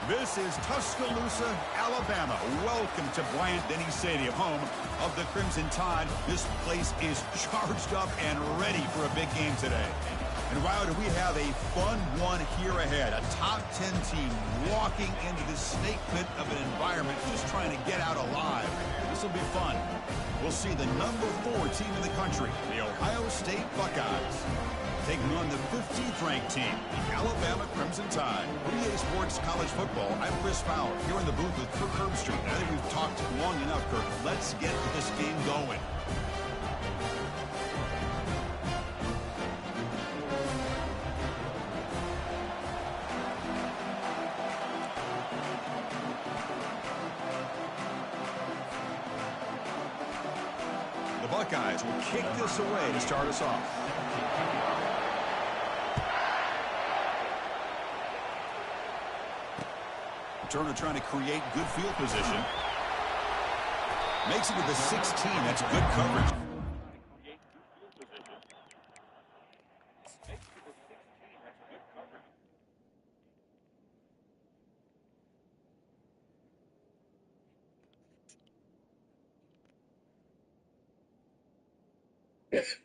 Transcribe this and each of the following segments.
This is Tuscaloosa, Alabama. Welcome to Bryant-Denny Stadium, home of the Crimson Tide. This place is charged up and ready for a big game today. And wow, do we have a fun one here ahead. A top 10 team walking into this snake pit of an environment, just trying to get out alive. This will be fun. We'll see the number 4 team in the country, the Ohio State Buckeyes, taking on the 15th ranked team, the Alabama Crimson Tide. For EA Sports College Football, I'm Chris Fowler, here in the booth with Kirk Herbstreit. I think we've talked long enough, Kirk. Let's get this game going. The Buckeyes will kick this away to start us off. Turner trying to create good field position. Makes it to the 16. That's good coverage. What's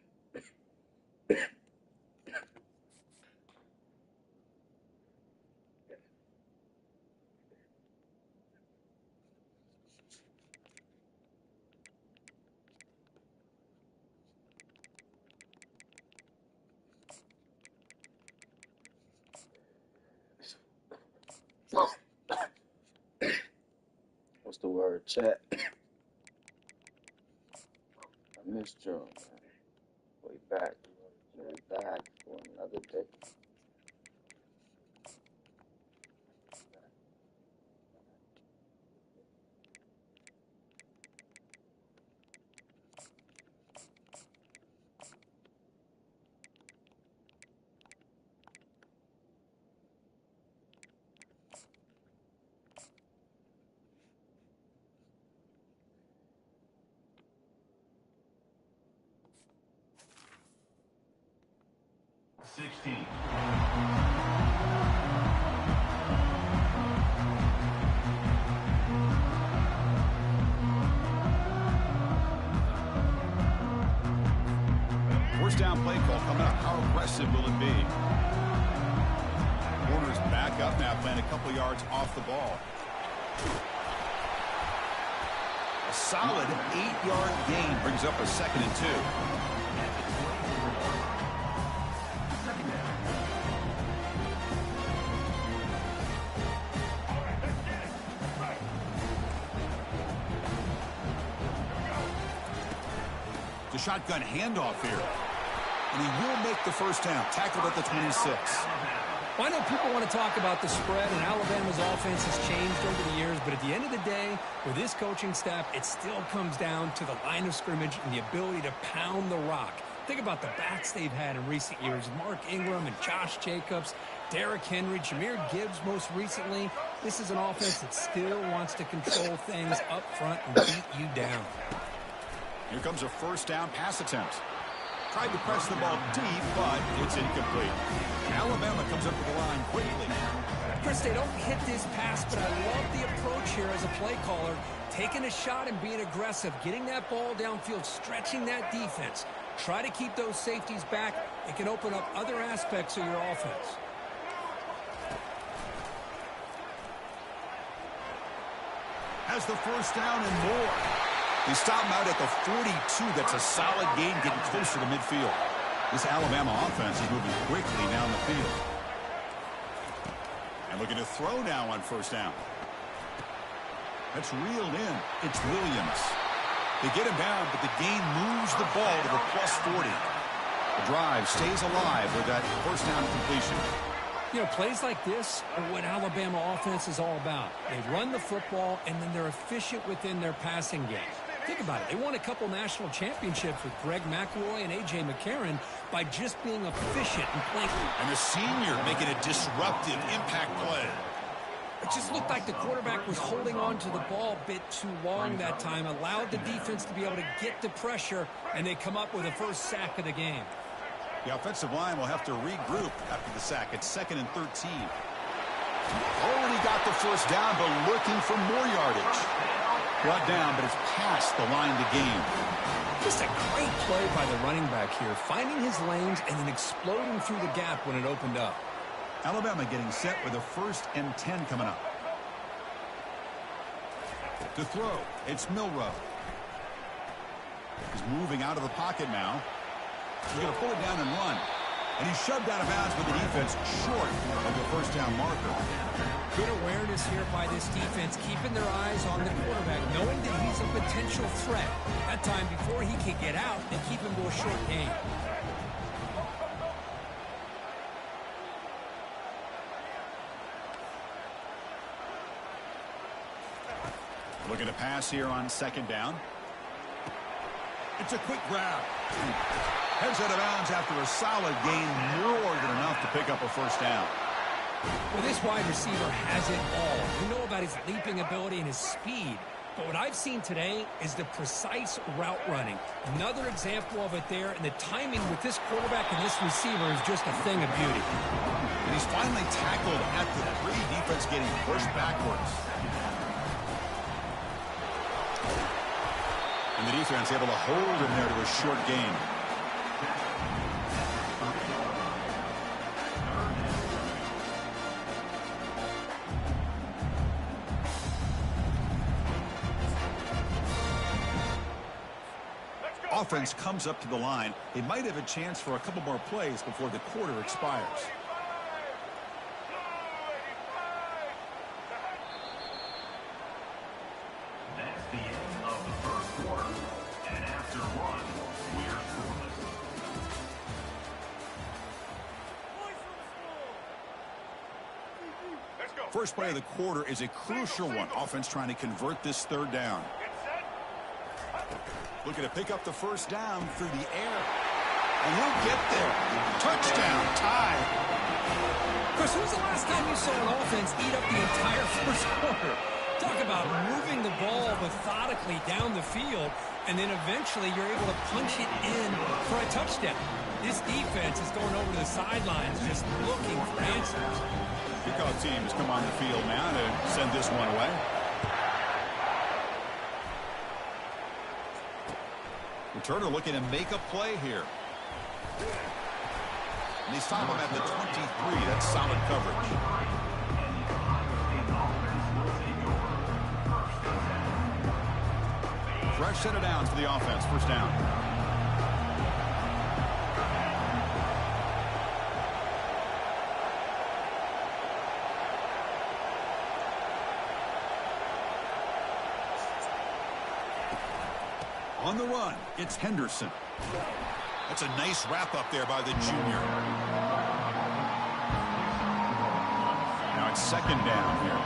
the word, chat? I missed you, man. We back. We back for another day. First down play call coming up. How aggressive will it be? Warner's back up now, playing a couple yards off the ball. A solid 8-yard gain brings up a 2nd and 2. The shotgun handoff here. And he will make the first down. Tackled at the 26. Well, I know people want to talk about the spread, and Alabama's offense has changed over the years, but at the end of the day, with this coaching staff, it still comes down to the line of scrimmage and the ability to pound the rock. Think about the backs they've had in recent years. Mark Ingram and Josh Jacobs, Derrick Henry, Jahmyr Gibbs most recently. This is an offense that still wants to control things up front and beat you down. Here comes a first down pass attempt. Tried to press the ball deep, but it's incomplete. Alabama comes up with the line quickly. Chris, they don't hit this pass, but I love the approach here as a play caller. Taking a shot and being aggressive, getting that ball downfield, stretching that defense. Try to keep those safeties back. It can open up other aspects of your offense. Has the first down and more. They stop him out at the 42. That's a solid gain, getting closer to midfield. This Alabama offense is moving quickly down the field. And looking to throw now on first down. That's reeled in. It's Williams. They get him down, but the gain moves the ball to the +40. The drive stays alive with that first down completion. You know, plays like this are what Alabama offense is all about. They run the football, and then they're efficient within their passing game. Think about it. They won a couple national championships with Greg McElroy and A.J. McCarron by just being efficient and playing. And the senior making a disruptive impact play. It just looked like the quarterback was holding on to the ball a bit too long that time, allowed the defense to be able to get the pressure, and they come up with the first sack of the game. The offensive line will have to regroup after the sack. It's 2nd and 13. Already got the first down, but looking for more yardage. Brought down, but it's past the line to gain. Just a great play by the running back here, finding his lanes and then exploding through the gap when it opened up. Alabama getting set with a 1st and 10 coming up. To throw, it's Milroe. He's moving out of the pocket now. He's going to pull it down and run. And he's shoved out of bounds with the defense short of the first down marker. Good awareness here by this defense, keeping their eyes on the quarterback, knowing that he's a potential threat. That time before he can get out and keep him to a short gain. Looking to pass here on 2nd down. It's a quick grab. Heads out of bounds after a solid gain, more than enough to pick up a first down. Well, this wide receiver has it all. You know about his leaping ability and his speed. But what I've seen today is the precise route running. Another example of it there, and the timing with this quarterback and this receiver is just a thing of beauty. And he's finally tackled at the 3, defense getting pushed backwards. And the defense able to hold him there to a short gain. offense comes up to the line. They might have a chance for a couple more plays before the quarter expires. That's the end of the first quarter. And after one, we're scoreless. First play of the quarter is a crucial one. Offense trying to convert this third down. Looking to pick up the first down through the air. And he'll get there. Touchdown, tie. Chris, when's the last time you saw an offense eat up the entire first quarter? Talk about moving the ball methodically down the field, and then eventually you're able to punch it in for a touchdown. This defense is going over to the sidelines just looking for answers. Kickoff team has come on the field now to send this one away. Returner looking to make a play here. And they stop him at the 23. That's solid coverage. Fresh set of downs for the offense. First down. On the run, it's Henderson. That's a nice wrap up there by the junior. Now it's second down here.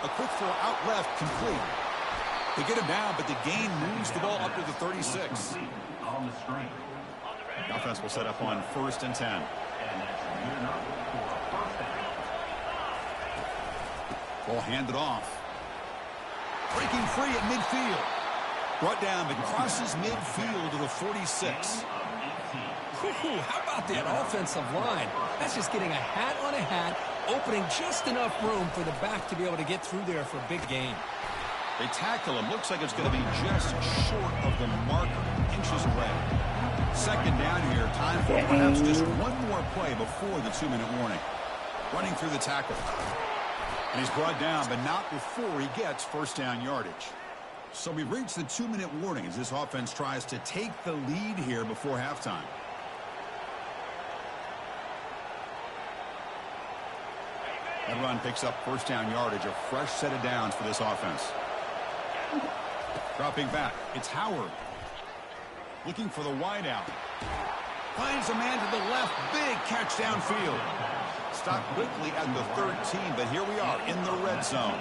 A quick throw out left, complete. They get him down, but the gain moves the ball up to the 36. On the screen. The offense will set up on 1st and 10. And that's good enough for a first down. Ball handed off. Breaking free at midfield. Brought down, but crosses midfield to the 46. How about that offensive line? That's just getting a hat on a hat, opening just enough room for the back to be able to get through there for a big gain. They tackle him. Looks like it's going to be just short of the marker, inches away. Second down here. Time for perhaps just one more play before the 2-minute warning. Running through the tackle. And he's brought down, but not before he gets first down yardage. So we've reached the 2-minute warning as this offense tries to take the lead here before halftime. That run picks up first down yardage, a fresh set of downs for this offense. Dropping back, it's Howard. Looking for the wideout. Finds a man to the left, big catch downfield. Stopped quickly at the 13, but here we are in the red zone.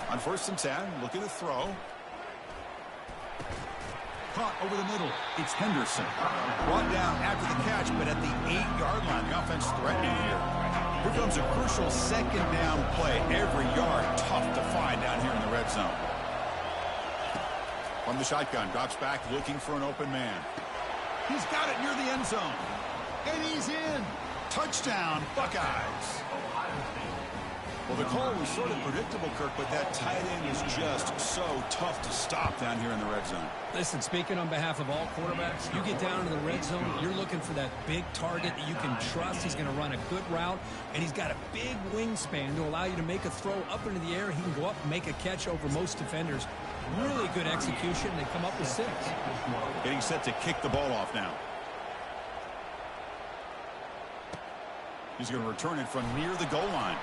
On 1st and 10, looking to throw. Caught over the middle. It's Henderson. Brought down after the catch, but at the 8-yard line, the offense threatening here. Here comes a crucial second down play. Every yard tough to find down here in the red zone. From the shotgun, drops back looking for an open man. He's got it near the end zone. And he's in. Touchdown, Buckeyes. Well, the call was sort of predictable, Kirk, but that tight end is just so tough to stop down here in the red zone. Listen, speaking on behalf of all quarterbacks, you get down to the red zone, you're looking for that big target that you can trust. He's going to run a good route, and he's got a big wingspan to allow you to make a throw up into the air. He can go up and make a catch over most defenders. Really good execution. They come up with 6. Getting set to kick the ball off now. He's going to return it from near the goal line.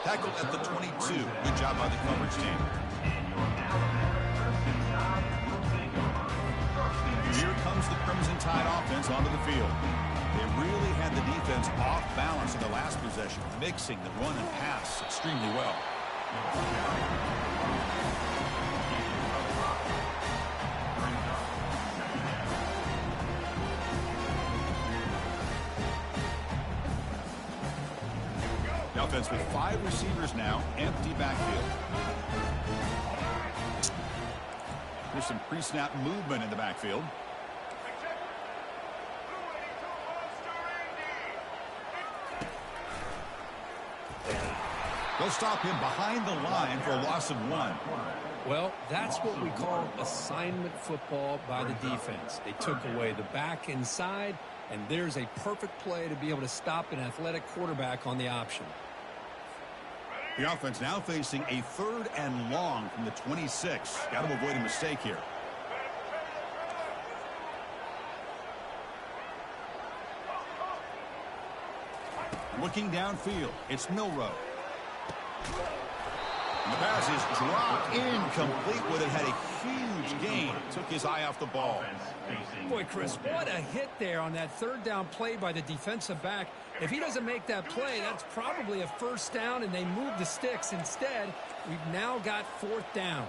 Tackled at the 22. Good job by the coverage team. Here comes the Crimson Tide offense onto the field. They really had the defense off balance in the last possession, mixing the run and pass extremely well. The offense with 5 receivers now, empty backfield. There's some pre-snap movement in the backfield. They'll stop him behind the line for a loss of 1. Well, that's what we call assignment football by the defense. They took away the back inside, and there's a perfect play to be able to stop an athletic quarterback on the option. The offense now facing a 3rd and long from the 26. Got to avoid a mistake here. Looking downfield, it's Milroe. And the pass is dropped incomplete. Would have had a huge gain. Took his eye off the ball. Boy, Chris, what a hit there on that 3rd down play by the defensive back. If he doesn't make that play, that's probably a 1st down, and they move the sticks. Instead, we've now got 4th down.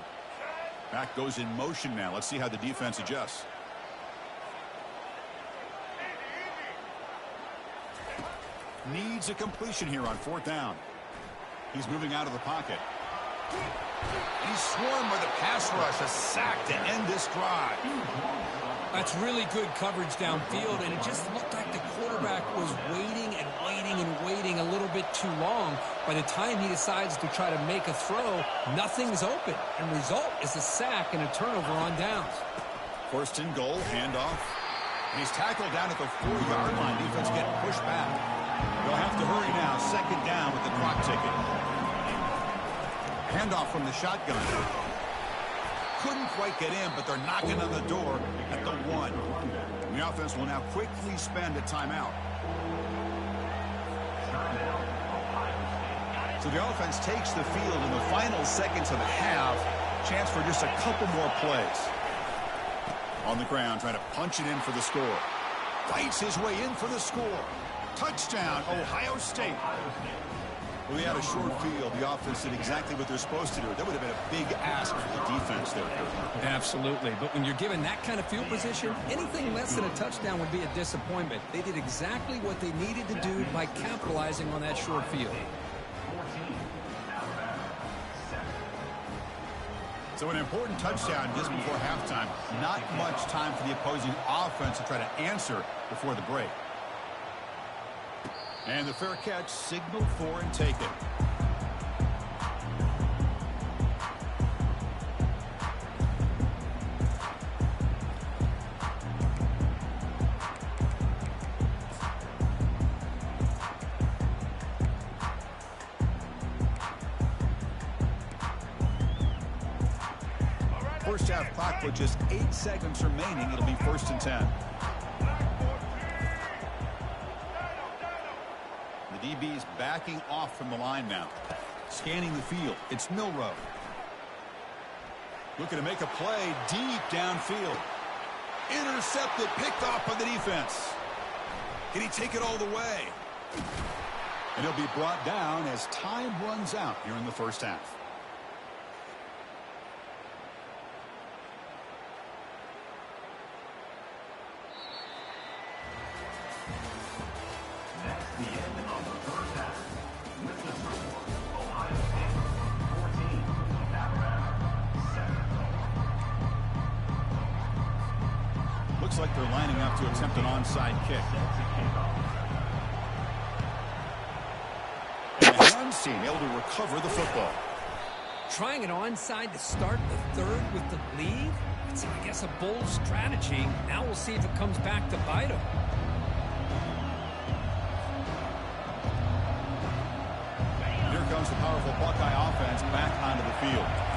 Back goes in motion now. Let's see how the defense adjusts. Needs a completion here on 4th down. He's moving out of the pocket. He's swarmed by the pass rush. A sack to end this drive. That's really good coverage downfield, and it just looked like the quarterback was waiting and waiting and waiting a little bit too long. By the time he decides to try to make a throw, nothing's open. And the result is a sack and a turnover on downs. 1st and goal, handoff. And he's tackled down at the 4-yard line. Defense getting pushed back. They'll have to hurry now. 2nd down with the clock ticking. Handoff from the shotgun. Couldn't quite get in, but they're knocking on the door at the 1. And the offense will now quickly spend a timeout. So the offense takes the field in the final seconds of the half. Chance for just a couple more plays. On the ground, trying to punch it in for the score. Fights his way in for the score. Touchdown, Ohio State. Well, they had a short field. The offense did exactly what they're supposed to do. That would have been a big ask for the defense there. Absolutely. But when you're given that kind of field position, anything less than a touchdown would be a disappointment. They did exactly what they needed to do by capitalizing on that short field. So an important touchdown just before halftime. Not much time for the opposing offense to try to answer before the break. And the fair catch signaled for and taken. First half clock with just 8 seconds remaining. It'll be 1st and 10. The DB's backing off from the line now. Scanning the field. It's Milroe. Looking to make a play deep downfield. Intercepted, picked off by the defense. Can he take it all the way? And he'll be brought down as time runs out here in the first half. Looks like they're lining up to attempt an onside kick. And the hands team able to recover the football. Trying an onside to start the 3rd with the lead? It's, I guess, a bold strategy. Now we'll see if it comes back to bite them. Here comes the powerful Buckeye offense back onto the field.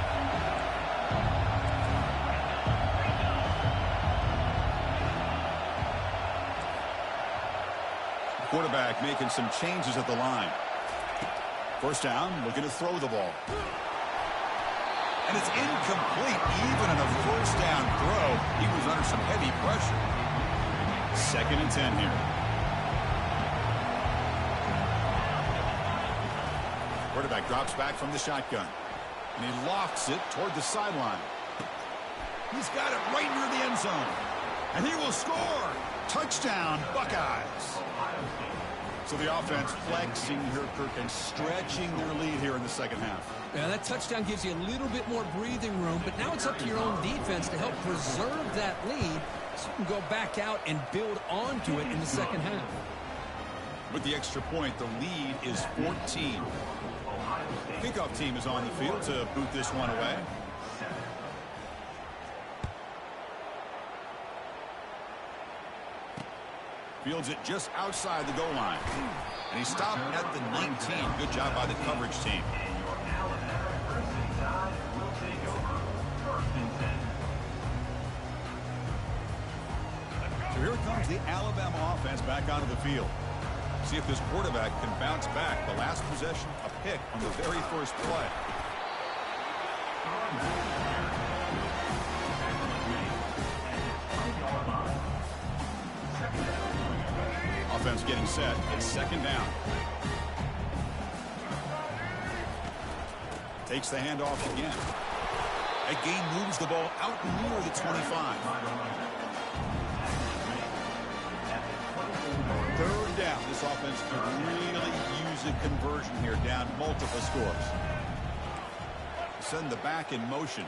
Quarterback making some changes at the line. 1st down, looking to throw the ball. And it's incomplete. Even on a 1st down throw, he was under some heavy pressure. 2nd and 10 here. Quarterback drops back from the shotgun. And he lofts it toward the sideline. He's got it right near the end zone. And he will score. Touchdown, Buckeyes. So the offense flexing here, Kirk, and stretching their lead here in the second half. Yeah, that touchdown gives you a little bit more breathing room, but now it's up to your own defense to help preserve that lead so you can go back out and build onto it in the second half. With the extra point, the lead is 14. Kickoff team is on the field to boot this one away. Fields it just outside the goal line. And he stopped at the 19. Good job by the coverage team. So here comes the Alabama offense back onto the field. See if this quarterback can bounce back. The last possession, a pick on the very first play. Offense getting set. It's second down. Takes the handoff again. That gain moves the ball out near the 25. Third down. This offense could really use a conversion here, down multiple scores. Send the back in motion.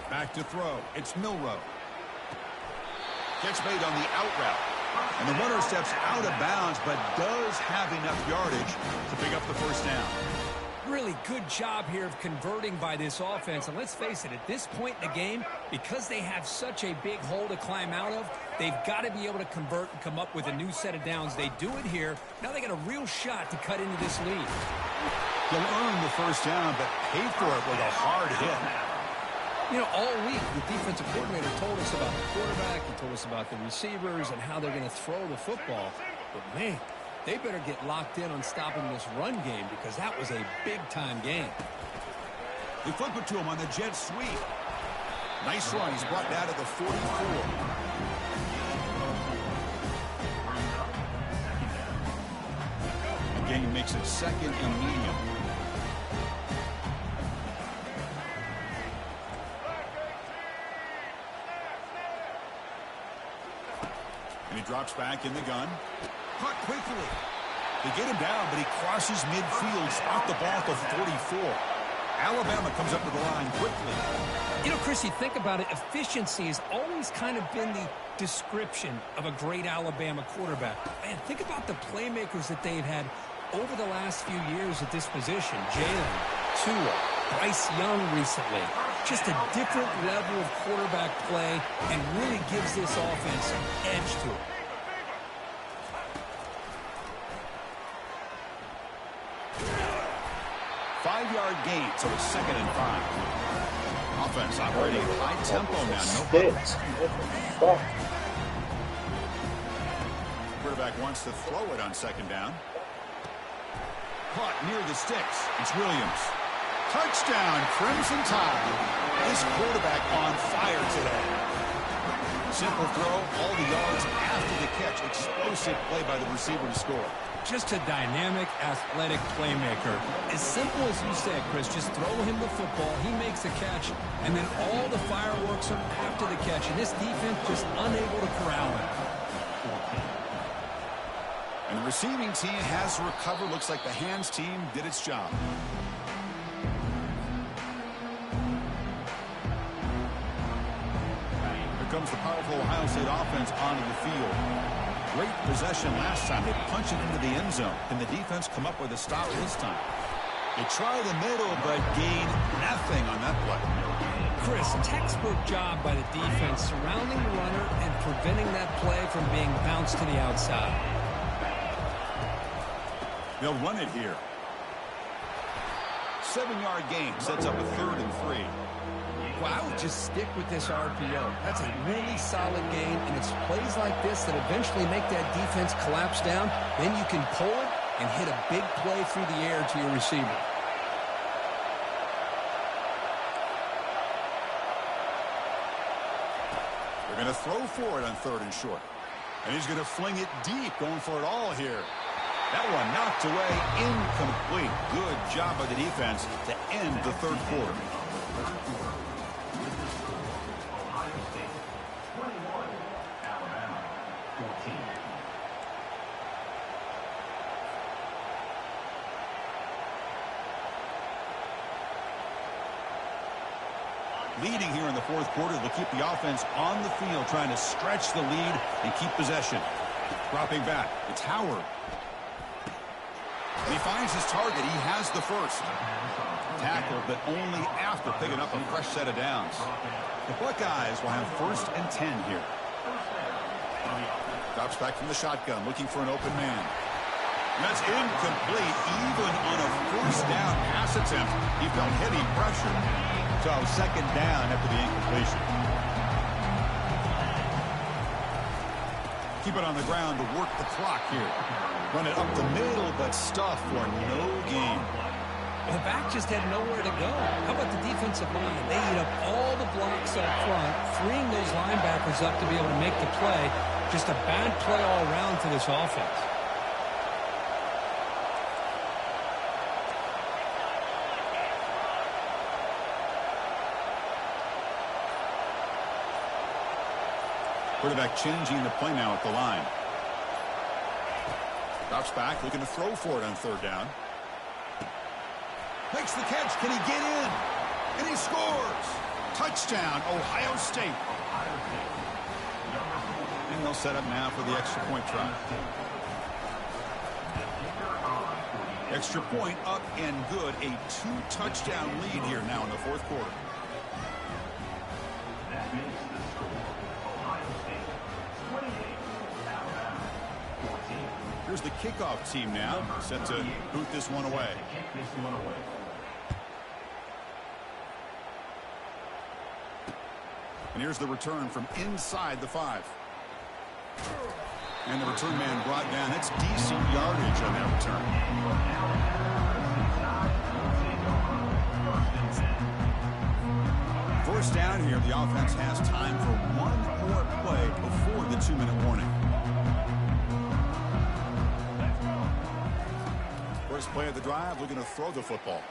Back to throw. It's Milroe. Catch made on the out route. And the runner steps out of bounds, but does have enough yardage to pick up the first down. Really good job here of converting by this offense. And let's face it, at this point in the game, because they have such a big hole to climb out of, they've got to be able to convert and come up with a new set of downs. They do it here. Now they got a real shot to cut into this lead. They'll earn the first down, but pay for it with a hard hit. You know, all week, the defensive coordinator told us about the quarterback. He told us about the receivers and how they're going to throw the football. But, man, they better get locked in on stopping this run game because that was a big-time game. They flip it to him on the jet sweep. Nice run. He's brought down to the 44. The game makes it second and medium. And he drops back in the gun. Caught quickly. They get him down, but he crosses midfield. Spot the ball at the 44. Alabama comes up to the line quickly. You know, Chris, you think about it, efficiency has always kind of been the description of a great Alabama quarterback. Man, think about the playmakers that they've had over the last few years at this position. Jalen, Tua, Bryce Young recently. Just a different level of quarterback play and really gives this offense an edge to it. Five-yard gain, so it's second and 5. Offense operating at high tempo now, no problem. Quarterback wants to throw it on second down. Caught near the sticks. It's Williams. Touchdown, Crimson Tide. This quarterback on fire today. Simple throw, all the yards after the catch. Explosive play by the receiver to score. Just a dynamic, athletic playmaker. As simple as you said, Chris, just throw him the football, he makes a catch, and then all the fireworks are after the catch. And this defense just unable to corral him. And the receiving team has recovered. Looks like the hands team did its job. Here comes the powerful Ohio State offense onto the field. Great possession last time. They punch it into the end zone. Can the defense come up with a stop this time? They try the middle, but gain nothing on that play. Chris, textbook job by the defense surrounding the runner and preventing that play from being bounced to the outside. They'll run it here. 7-yard gain sets up a 3rd and 3. Well, I would just stick with this RPO. That's a really solid gain, and it's plays like this that eventually make that defense collapse down. Then you can pull it and hit a big play through the air to your receiver. They're going to throw for it on 3rd and short. And he's going to fling it deep, going for it all here. That one knocked away, incomplete. Good job by the defense to end the 3rd quarter. Leading here in the 4th quarter, they'll keep the offense on the field, trying to stretch the lead and keep possession. Dropping back, it's Howard. He finds his target. He has the first. Tackle, but only after picking up a fresh set of downs. The Buckeyes will have 1st and 10 here. Drops back from the shotgun, looking for an open man. That's incomplete, even on a 1st down pass attempt. He felt heavy pressure. So 2nd down after the incompletion. Keep it on the ground to work the clock here. Run it up the middle, but stuff for no gain. The back just had nowhere to go. How about the defensive line? They eat up all the blocks up front, freeing those linebackers up to be able to make the play. Just a bad play all around for this offense. Quarterback changing the play now at the line. Drops back, looking to throw for it on 3rd down. Makes the catch. Can he get in? And he scores. Touchdown, Ohio State. And they'll set up now for the extra point try. Extra point up and good. A 2-touchdown lead here now in the 4th quarter. That makes the score Ohio State 28, Alabama 14. Here's the kickoff team now, set to boot this one away. And here's the return from inside the 5. And the return man brought down. That's decent yardage on that return. 1st down here. The offense has time for one more play before the 2-minute warning. First play of the drive, looking to throw the football.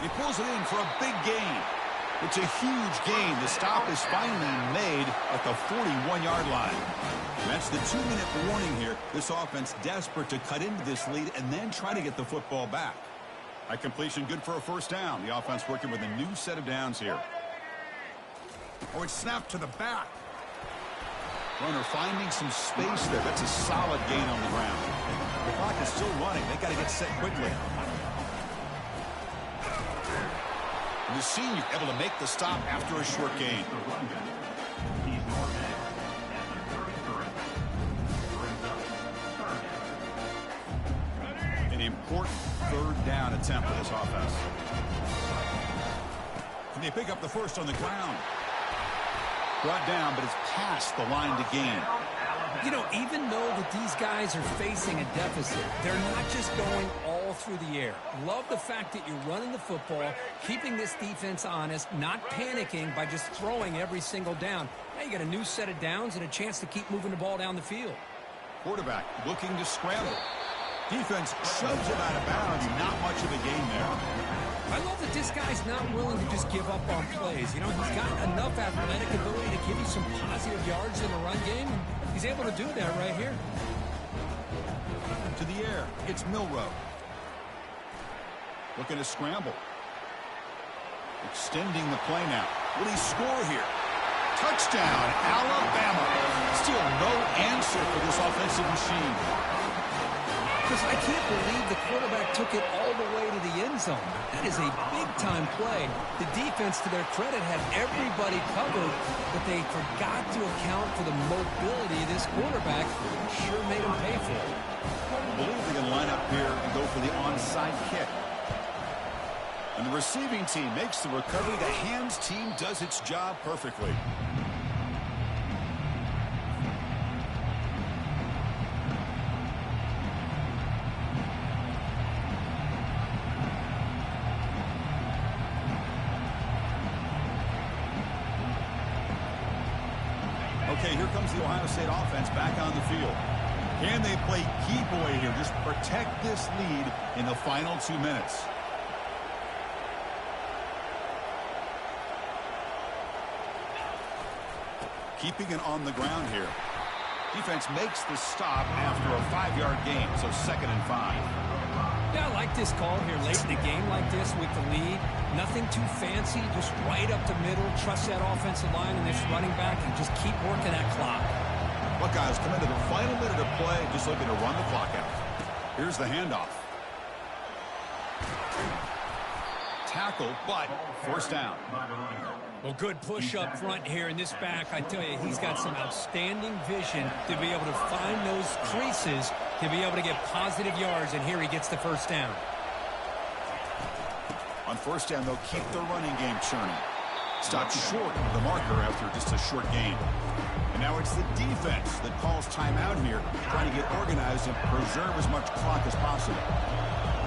He pulls it in for a big gain. It's a huge gain. The stop is finally made at the 41-yard line. That's the 2-minute warning here. This offense desperate to cut into this lead and then try to get the football back. That completion good for a 1st down. The offense working with a new set of downs here. Oh, it's snapped to the back. Runner finding some space there. That's a solid gain on the ground. The clock is still running. They got to get set quickly. And the senior able to make the stop after a short gain. An important 3rd down attempt for this offense. Can they pick up the first on the ground? Brought down, but it's past the line to gain. You know, even though that these guys are facing a deficit, they're not just going all through the air. Love the fact that you're running the football, keeping this defense honest, not panicking by just throwing every single down. Now you got a new set of downs and a chance to keep moving the ball down the field. Quarterback looking to scramble. Defense shoves it out of bounds. Not much of a gain there. I love that this guy's not willing to just give up on plays. You know, he's got enough athletic ability to give you some positive yards in the run game. He's able to do that right here. To the air. It's Milrow. Looking to scramble. Extending the play now. Will he score here? Touchdown, Alabama. Still no answer for this offensive machine. Because I can't believe the quarterback took it all the way to the end zone. That is a big-time play. The defense, to their credit, had everybody covered, but they forgot to account for the mobility of this quarterback. Sure made him pay for it. I believe they're going to line up here and go for the onside kick. And the receiving team makes the recovery. The hands team does its job perfectly. Okay, here comes the Ohio State offense back on the field. Can they play keep away here? Just protect this lead in the final 2 minutes. Keeping it on the ground here. Defense makes the stop after a 5-yard gain, so 2nd and 5. Yeah, I like this call here late in the game like this with the lead. Nothing too fancy, just right up the middle. Trust that offensive line and this running back and just keep working that clock. Buckeyes come into the final minute of play, just looking to run the clock out. Here's the handoff. tackle, but first down. Well, good push up front here in this back. I tell you, he's got some outstanding vision to be able to find those creases to be able to get positive yards, and here he gets the first down. On first down, they'll keep the running game churning. Stopped short of the marker after just a short gain. And now it's the defense that calls timeout here, trying to get organized and preserve as much clock as possible.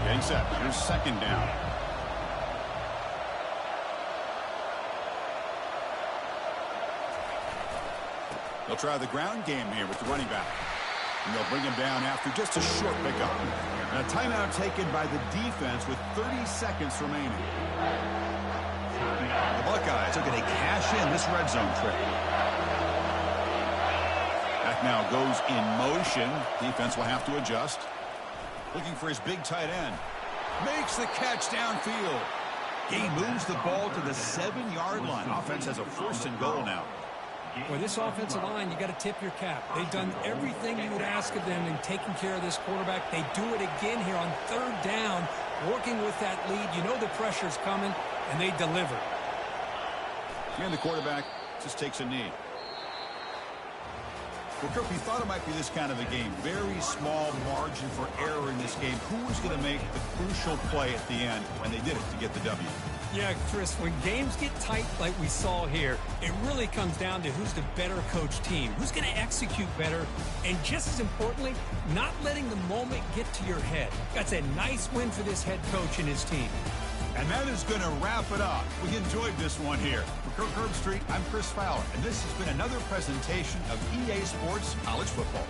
Getting set. Here's second down. They'll try the ground game here with the running back. And they'll bring him down after just a short pickup. And a timeout taken by the defense with 30 seconds remaining. The Buckeyes looking to cash in this red zone trip. Back now goes in motion. Defense will have to adjust. Looking for his big tight end. Makes the catch downfield. He moves the ball to the 7-yard line. Offense has a first and goal now. For this offensive line, you got to tip your cap. They've done everything you would ask of them in taking care of this quarterback. They do it again here on third down, working with that lead. You know the pressure's coming, and they deliver. And the quarterback just takes a knee. Well, Kirk, we thought it might be this kind of a game. Very small margin for error in this game. Who was going to make the crucial play at the end, and they did it to get the W? Yeah, Chris, when games get tight like we saw here, it really comes down to who's the better coach team, who's going to execute better, and just as importantly, not letting the moment get to your head. That's a nice win for this head coach and his team. And that is going to wrap it up. We enjoyed this one here. For Kirk Herbstreit, I'm Chris Fowler, and this has been another presentation of EA Sports College Football.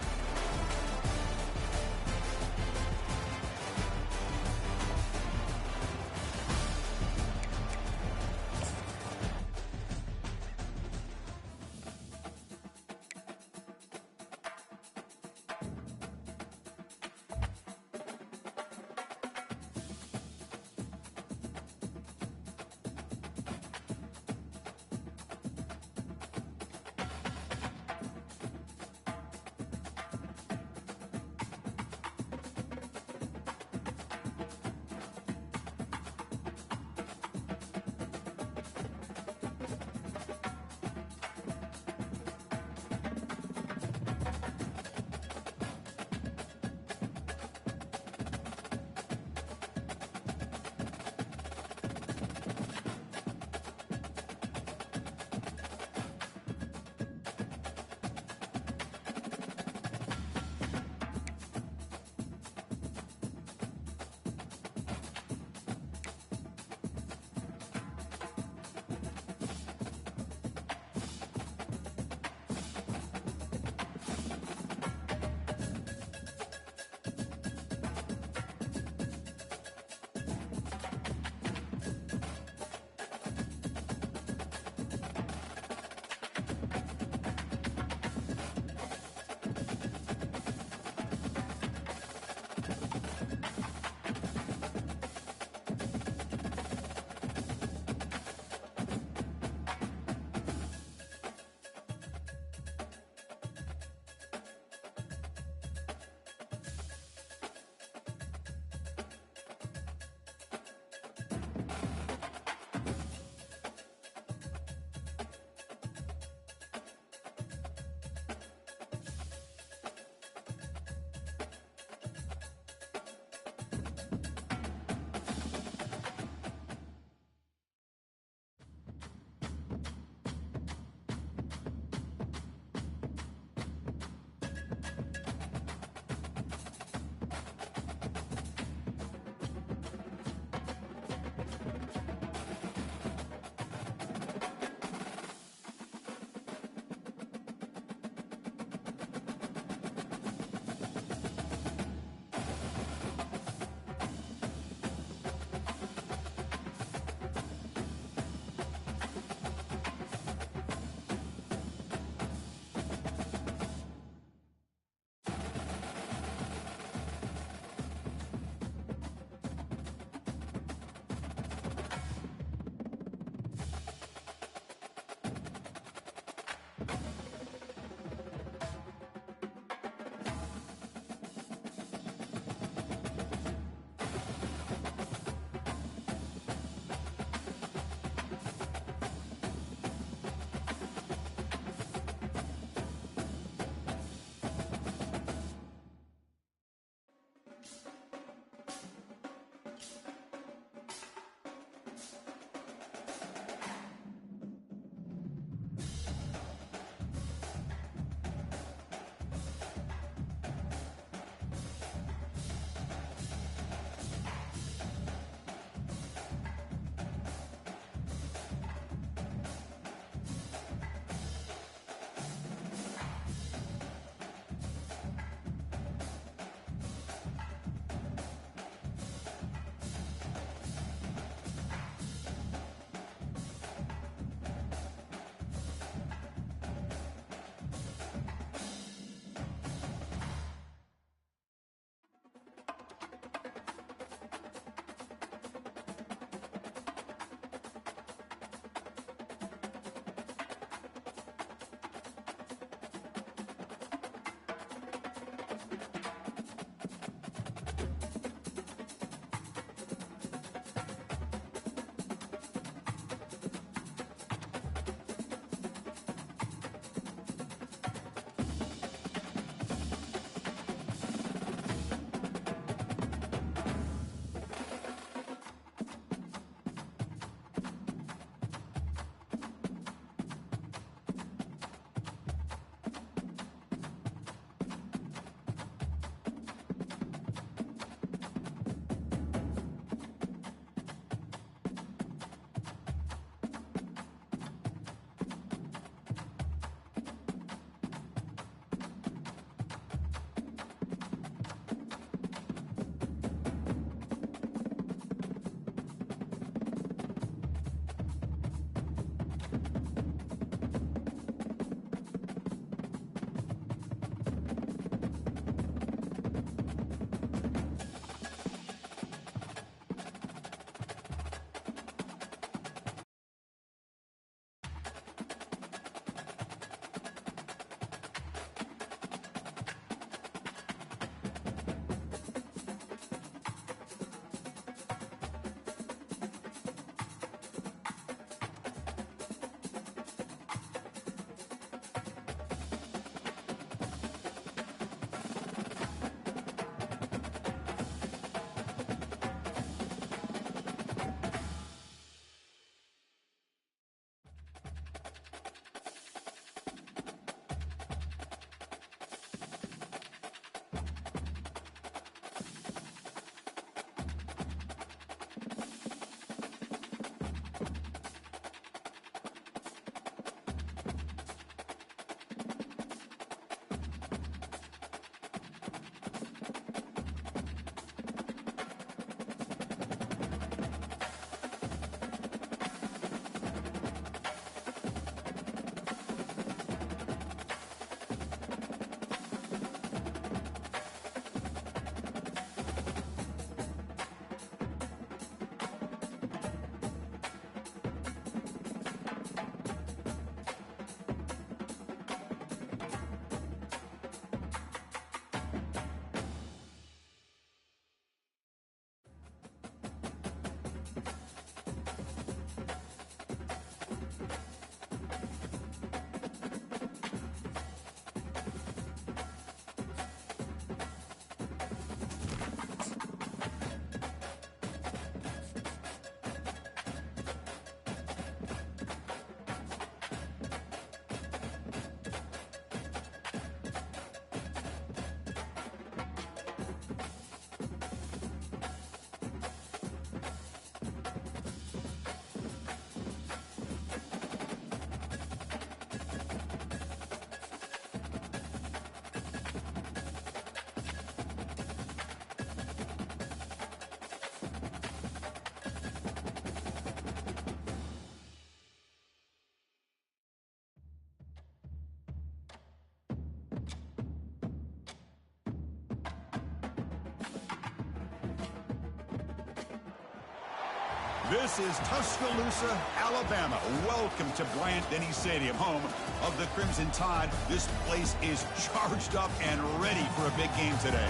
This is Tuscaloosa, Alabama. Welcome to Bryant-Denny Stadium, home of the Crimson Tide. This place is charged up and ready for a big game today.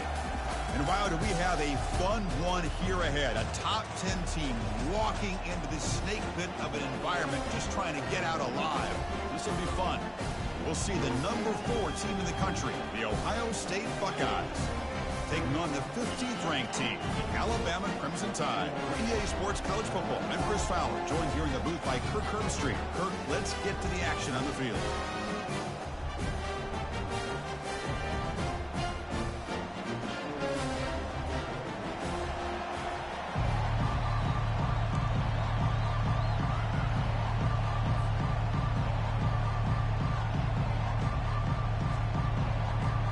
And wow, do we have a fun one here ahead. A top 10 team walking into this snake pit of an environment just trying to get out alive. This will be fun. We'll see the number 4 team in the country, the Ohio State Buckeyes, taking on the 15th ranked team, the Alabama Crimson Tide. For EA Sports College Football, I'm Chris Fowler, joined here in the booth by Kirk Herbstreit. Kirk, let's get to the action on the field.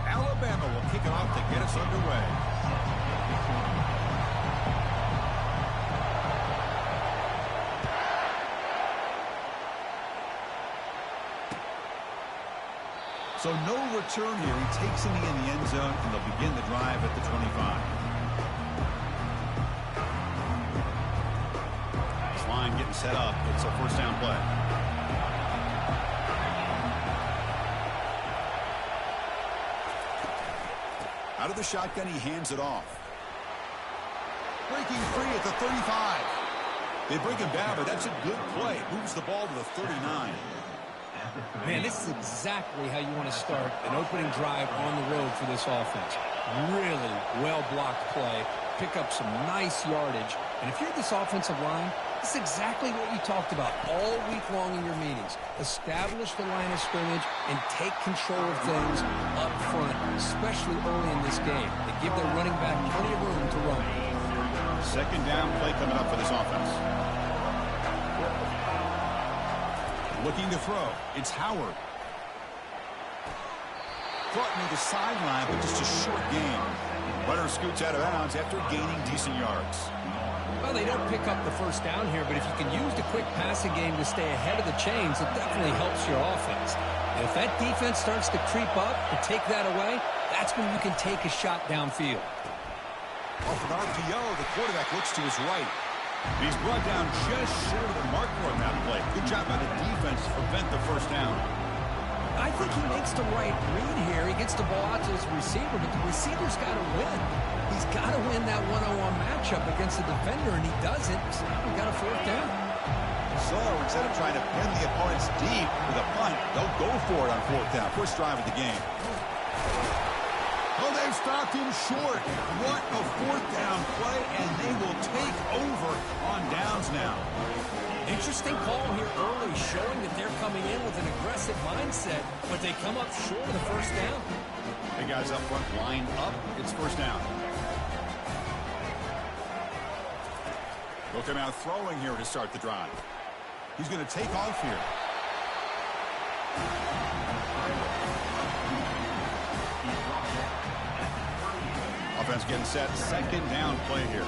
Alabama will kick it off to get us underway. So no return here. He takes him in the end zone, and they'll begin the drive at the 25. This line getting set up. It's a first down play. Out of the shotgun, he hands it off. Breaking free at the 35. They bring him down, but that's a good play. Moves the ball to the 39. Man, this is exactly how you want to start an opening drive on the road for this offense. Really well-blocked play. Pick up some nice yardage. And if you're this offensive line, this is exactly what you talked about all week long in your meetings. Establish the line of scrimmage and take control of things up front, especially early in this game. They give their running back plenty of room to run. Second down play coming up for this offense. Looking to throw. It's Howard. Caught near the sideline, but just a short gain. Runner scoots out of bounds after gaining decent yards. Well, they don't pick up the first down here, but if you can use the quick passing game to stay ahead of the chains, it definitely helps your offense. And if that defense starts to creep up and take that away, that's when you can take a shot downfield. Off an RPO, the quarterback looks to his right. He's brought down just short of the marker on that play. Good job by the defense to prevent the first down. I think he makes the right read here. He gets the ball out to his receiver, but the receiver's got to win. He's got to win that one-on-one matchup against the defender, and he doesn't. So now we got a fourth down. So instead of trying to pin the opponents deep with a punt, they'll go for it on fourth down. First drive of the game. Oh, they've stopped him short. What a fourth down play, and they will take over on downs now. Interesting call here early, showing that they're coming in with an aggressive mindset, but they come up short of the first down. Hey, guys up front, line up. It's first down. Look him out throwing here to start the drive. He's going to take off here. Offense getting set. Second down play here.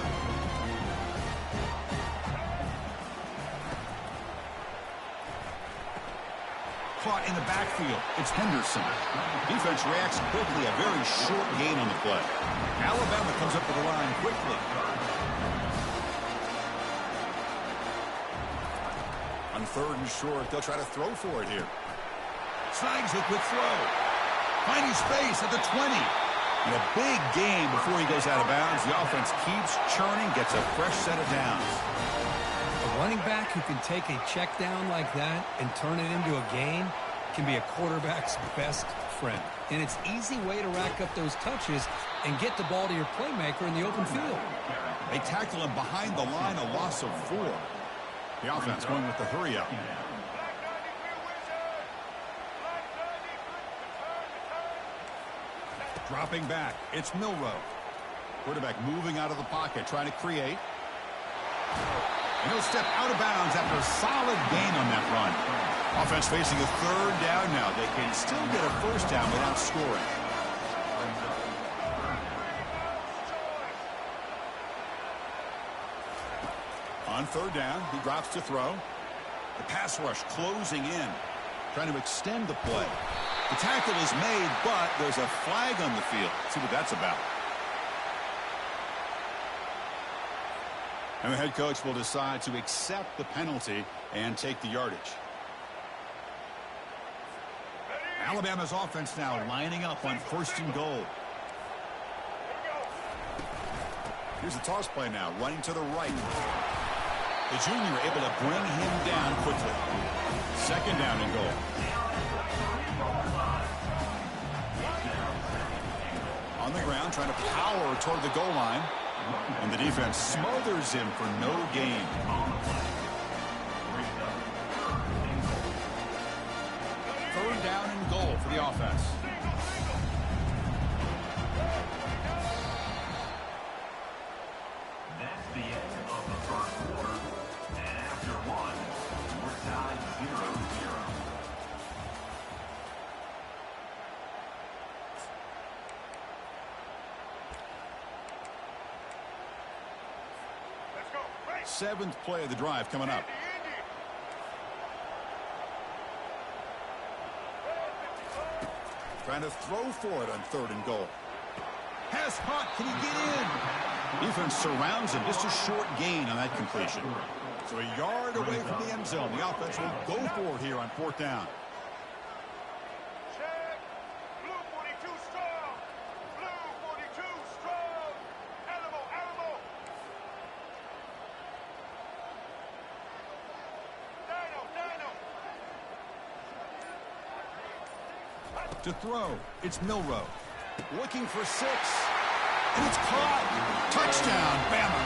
Caught in the backfield. It's Henderson. Defense reacts quickly. A very short gain on the play. Alabama comes up to the line quickly. On third and short, they'll try to throw for it here. Snags a quick throw. Finding space at the 20. And a big gain before he goes out of bounds. The offense keeps churning, gets a fresh set of downs. running back who can take a check down like that and turn it into a gain can be a quarterback's best friend. And it's an easy way to rack up those touches and get the ball to your playmaker in the open field. They tackle him behind the line, a loss of 4. The offense going with the hurry up. Dropping back, it's Milroe. Quarterback moving out of the pocket, trying to create. And he'll step out of bounds after a solid gain on that run. Offense facing a 3rd down now. They can still get a 1st down without scoring. On 3rd down, he drops to throw. The pass rush closing in, trying to extend the play. The tackle is made, but there's a flag on the field. Let's see what that's about. And the head coach will decide to accept the penalty and take the yardage. Alabama's offense now lining up on 1st and goal. Here's the toss play now, running to the right. The junior able to bring him down quickly. 2nd down and goal. On the ground, trying to power toward the goal line. And the defense smothers him for no gain. 3rd down and goal for the offense. That's the end of the 1st quarter. And after 1, we're tied 0-0. Seventh play of the drive coming up. Trying to throw for it on 3rd and goal. Has Hunt. Can he get in? Defense surrounds him. Just a short gain on that completion. So a yard away from the end zone. The offense will go for it here on 4th down. Check. Blue 42 strong. Blue 42 strong. Alamo, Alamo. To throw, it's Milroe. Looking for 6. And it's caught. Touchdown, Bama.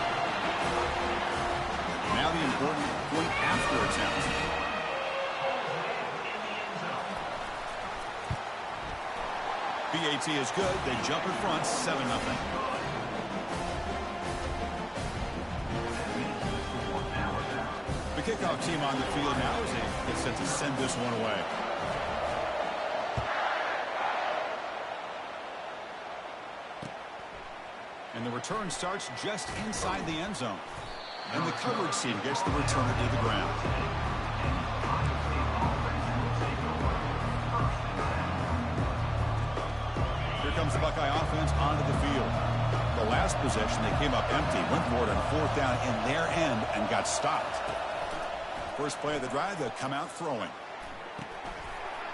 Now the important point after attempt. BAT is good. They jump in front, 7-0. The kickoff team on the field now as they get set to send this one away. And the return starts just inside the end zone. And the coverage team gets the returner to the ground. Here comes the Buckeye offense onto the field. The last possession, they came up empty, went for it on 4th down in their end and got stopped. First play of the drive, they'll come out throwing.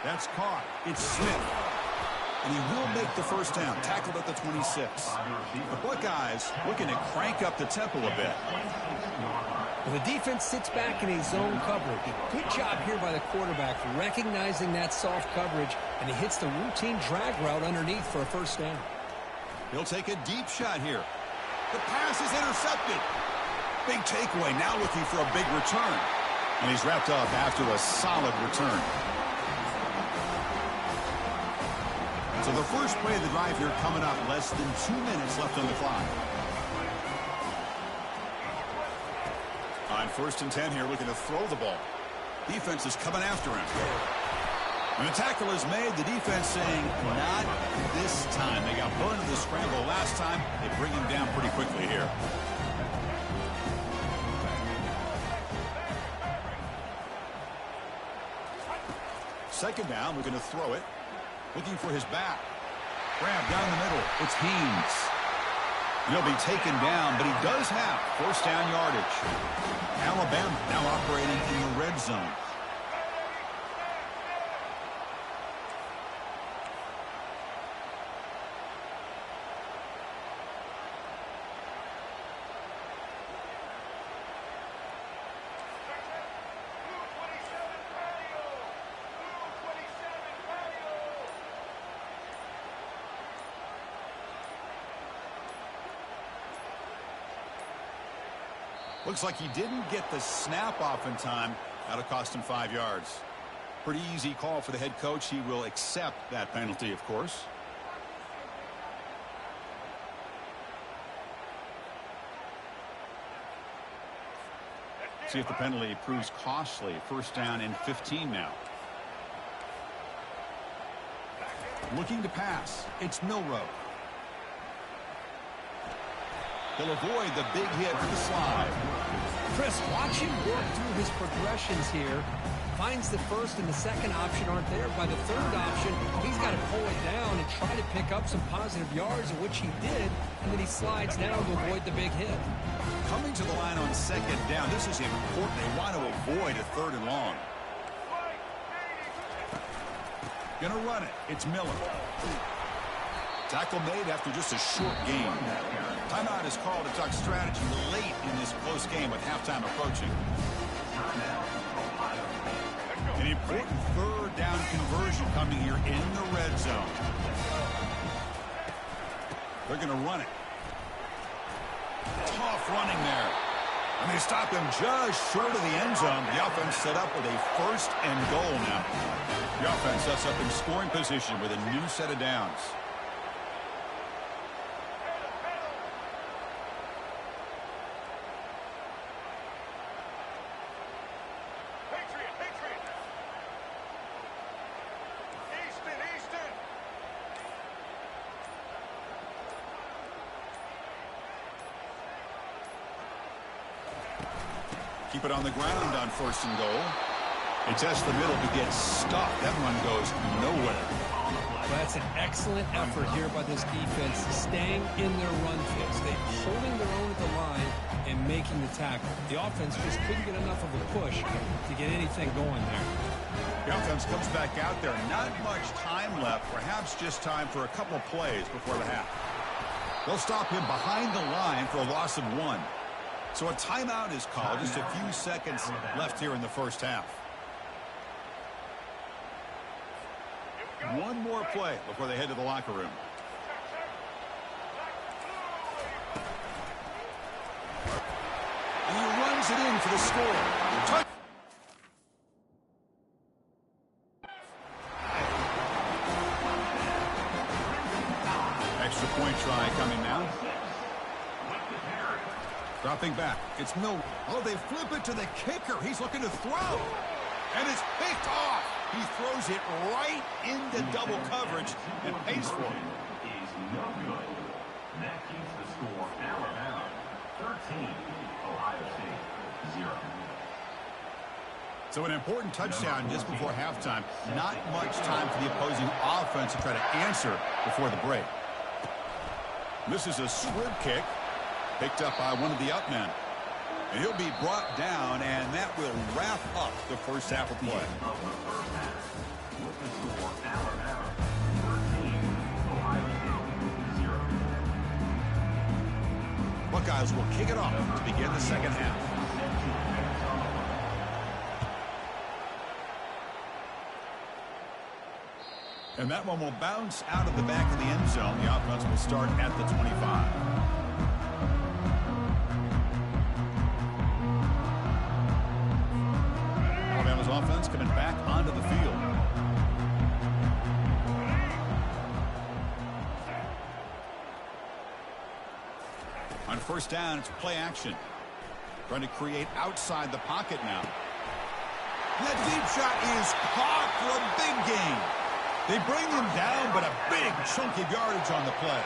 That's caught. It's Smith. And he will make the 1st down, tackled at the 26. The Buckeyes looking to crank up the tempo a bit. Well, the defense sits back in a zone coverage. Good job here by the quarterback recognizing that soft coverage, and he hits the routine drag route underneath for a 1st down. He'll take a deep shot here. The pass is intercepted. Big takeaway, now looking for a big return. And he's wrapped up after a solid return. So the first play of the drive here coming up, less than 2 minutes left on the clock. On 1st and 10 here, looking to throw the ball. Defense is coming after him. When the tackle is made, the defense saying, not this time. They got burned in the scramble last time. They bring him down pretty quickly here. Second down, looking to throw it. Looking for his back. Grab down the middle. It's Haynes. He'll be taken down, but he does have 1st down yardage. Alabama now operating in the red zone. Looks like he didn't get the snap off in time. That'll cost him 5 yards. Pretty easy call for the head coach. He will accept that penalty, of course. See if the penalty proves costly. First down and 15 now. Looking to pass. It's Milrow. He'll avoid the big hit with the slide. Chris, watch him work through his progressions here. Finds the first and the second option aren't there. By the third option, he's got to pull it down and try to pick up some positive yards, of which he did, and then he slides down to avoid the big hit. Coming to the line on second down, this is important. They want to avoid a third and long. Gonna run it. It's Miller. Tackle made after just a short game. Timeout is called to talk strategy late in this close game with halftime approaching. An important third down conversion coming here in the red zone. They're going to run it. Tough running there. And they stop him just short of the end zone. The offense set up with a first and goal now. The offense sets up in scoring position with a new set of downs. Keep it on the ground on first and goal. They test the middle to get stopped. That one goes nowhere. Well, that's an excellent effort here by this defense, staying in their run fits. They're holding their own at the line and making the tackle. The offense just couldn't get enough of a push to get anything going there. The offense comes back out there. Not much time left. Perhaps just time for a couple plays before the half. They'll stop him behind the line for a loss of 1. So a timeout is called. Just a few seconds left here in the first half. One more play before they head to the locker room. And he runs it in for the score. Extra point try coming now. Dropping back. It's Miller. Oh, they flip it to the kicker. He's looking to throw. And it's picked off. He throws it right into double coverage and pays for it. Is no good. That keeps the score Alabama 13, Ohio State 0. So an important touchdown just before halftime. Not much time for the opposing offense to try to answer before the break. This is a swim kick. Picked up by one of the up men. And he'll be brought down, and that will wrap up the first half of play. Buckeyes will kick it off to begin the second half. And that one will bounce out of the back of the end zone. The offense will start at the 25. Alabama's offense coming back onto the field. On first down, it's play action. Trying to create outside the pocket now. That deep shot is caught for a big gain. They bring him down, but a big chunk of yardage on the play.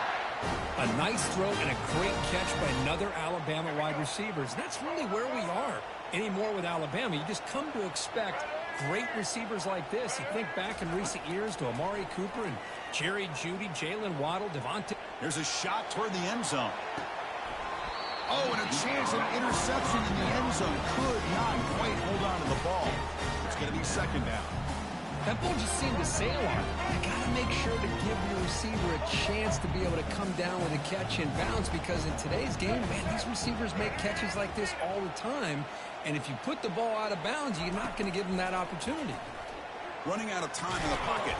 A nice throw and a great catch by another Alabama wide receivers. That's really where we are anymore with Alabama. You just come to expect great receivers like this. You think back in recent years to Amari Cooper and Jerry Jeudy, Jalen Waddle, Devontae. There's a shot toward the end zone. Oh, and a chance of interception in the end zone. Could not quite hold on to the ball. It's going to be second down. That ball just seemed to sail on. You got to make sure to give your receiver a chance to be able to come down with a catch and bounce, because in today's game, man, these receivers make catches like this all the time. And if you put the ball out of bounds, you're not going to give them that opportunity. Running out of time in the pocket.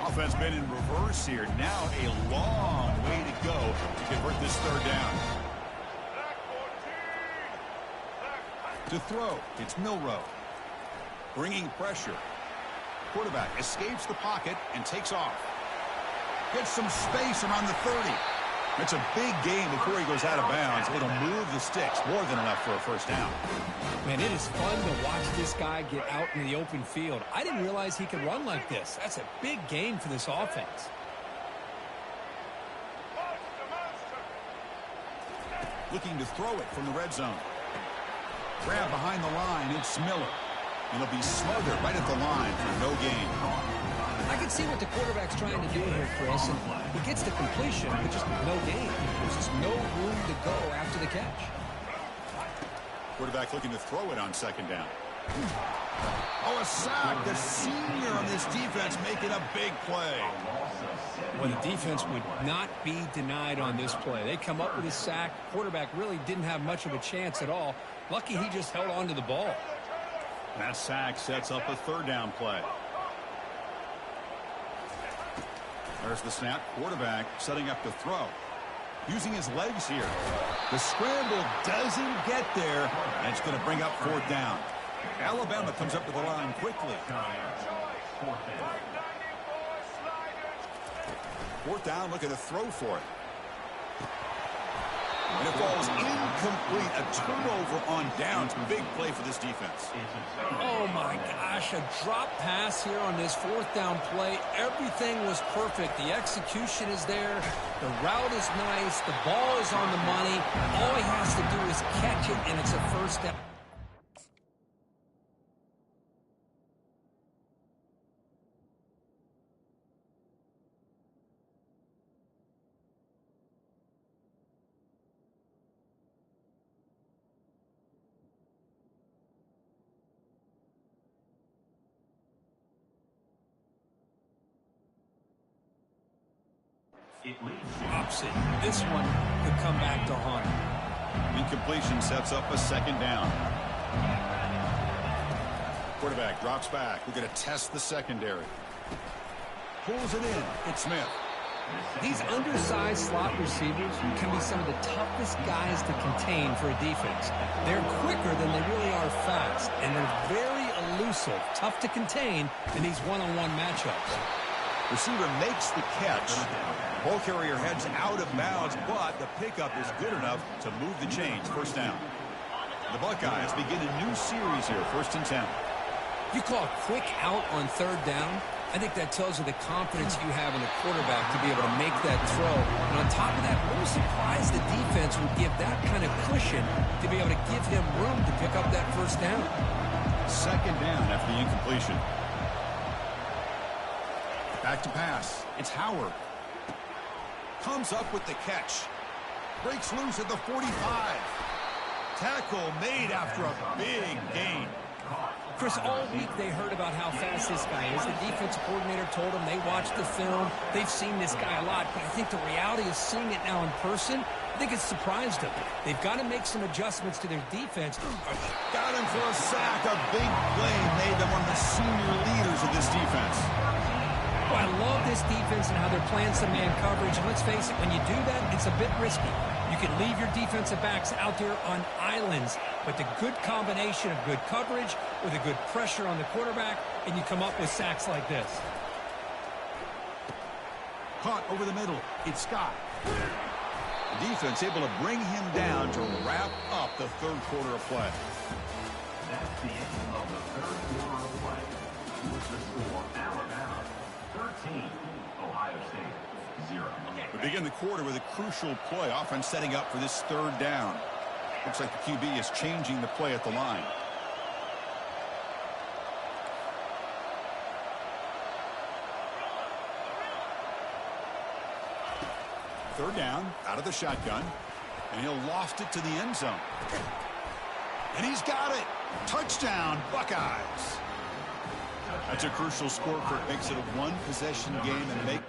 Offense been in reverse here. Now a long way to go to convert this third down. To throw, it's Milrow. Bringing pressure. Quarterback escapes the pocket and takes off. Gets some space around the 30. It's a big gain before he goes out of bounds. It'll move the sticks more than enough for a first down. Man, it is fun to watch this guy get out in the open field. I didn't realize he could run like this. That's a big gain for this offense. Looking to throw it from the red zone. Grab behind the line, it's Miller. He'll be smothered right at the line for no gain. I can see what the quarterback's trying to do here, Chris, and he gets the completion, but just no gain. There's just no room to go after the catch. Quarterback looking to throw it on second down. Oh, a sack. The senior on this defense making a big play. Well, the defense would not be denied on this play. They come up with a sack. Quarterback really didn't have much of a chance at all. Lucky he just held on to the ball. That sack sets up a third down play. There's the snap. Quarterback setting up to throw. Using his legs here. The scramble doesn't get there, and it's going to bring up fourth down. Alabama comes up to the line quickly. Fourth down, looking to throw for it. And it falls incomplete. A turnover on downs. Big play for this defense. Oh, my gosh. A drop pass here on this fourth down play. Everything was perfect. The execution is there. The route is nice. The ball is on the money. All he has to do is catch it, and it's a first down. Drops it. This one could come back to haunt him. Incompletion sets up a second down. Quarterback drops back. We're going to test the secondary. Pulls it in. It's Smith. These undersized slot receivers can be some of the toughest guys to contain for a defense. They're quicker than they really are fast, and they're very elusive, tough to contain in these one-on-one matchups. Receiver makes the catch. Ball carrier heads out of bounds, but the pickup is good enough to move the chains. First down. The Buckeyes begin a new series here, 1st and 10. You call a quick out on third down, I think that tells you the confidence you have in the quarterback to be able to make that throw. And on top of that, I was surprised the defense would give that kind of cushion to be able to give him room to pick up that first down. Second down after the incompletion. Back to pass. It's Howard. Comes up with the catch. Breaks loose at the 45. Tackle made after a big gain. Chris, all week they heard about how fast this guy is. The defensive coordinator told them they watched the film. They've seen this guy a lot, but I think the reality is seeing it now in person, I think it's surprised them. They've got to make some adjustments to their defense. Got him for a sack. A big play made them one of the senior leaders of this defense. Oh, I love this defense and how they're playing some man coverage. And let's face it, when you do that, it's a bit risky. You can leave your defensive backs out there on islands, but the good combination of good coverage with a good pressure on the quarterback, and you come up with sacks like this. Caught over the middle. It's Scott. The defense able to bring him down to wrap up the third quarter of play. That's the end of the third quarter of play. With the score, Alabama 13, Ohio State 0. We begin the quarter with a crucial play. Offense setting up for this third down. Looks like the QB is changing the play at the line. Third down, out of the shotgun, and he'll loft it to the end zone. And he's got it. Touchdown, Buckeyes. That's a crucial score for it. Makes it a one-possession game and make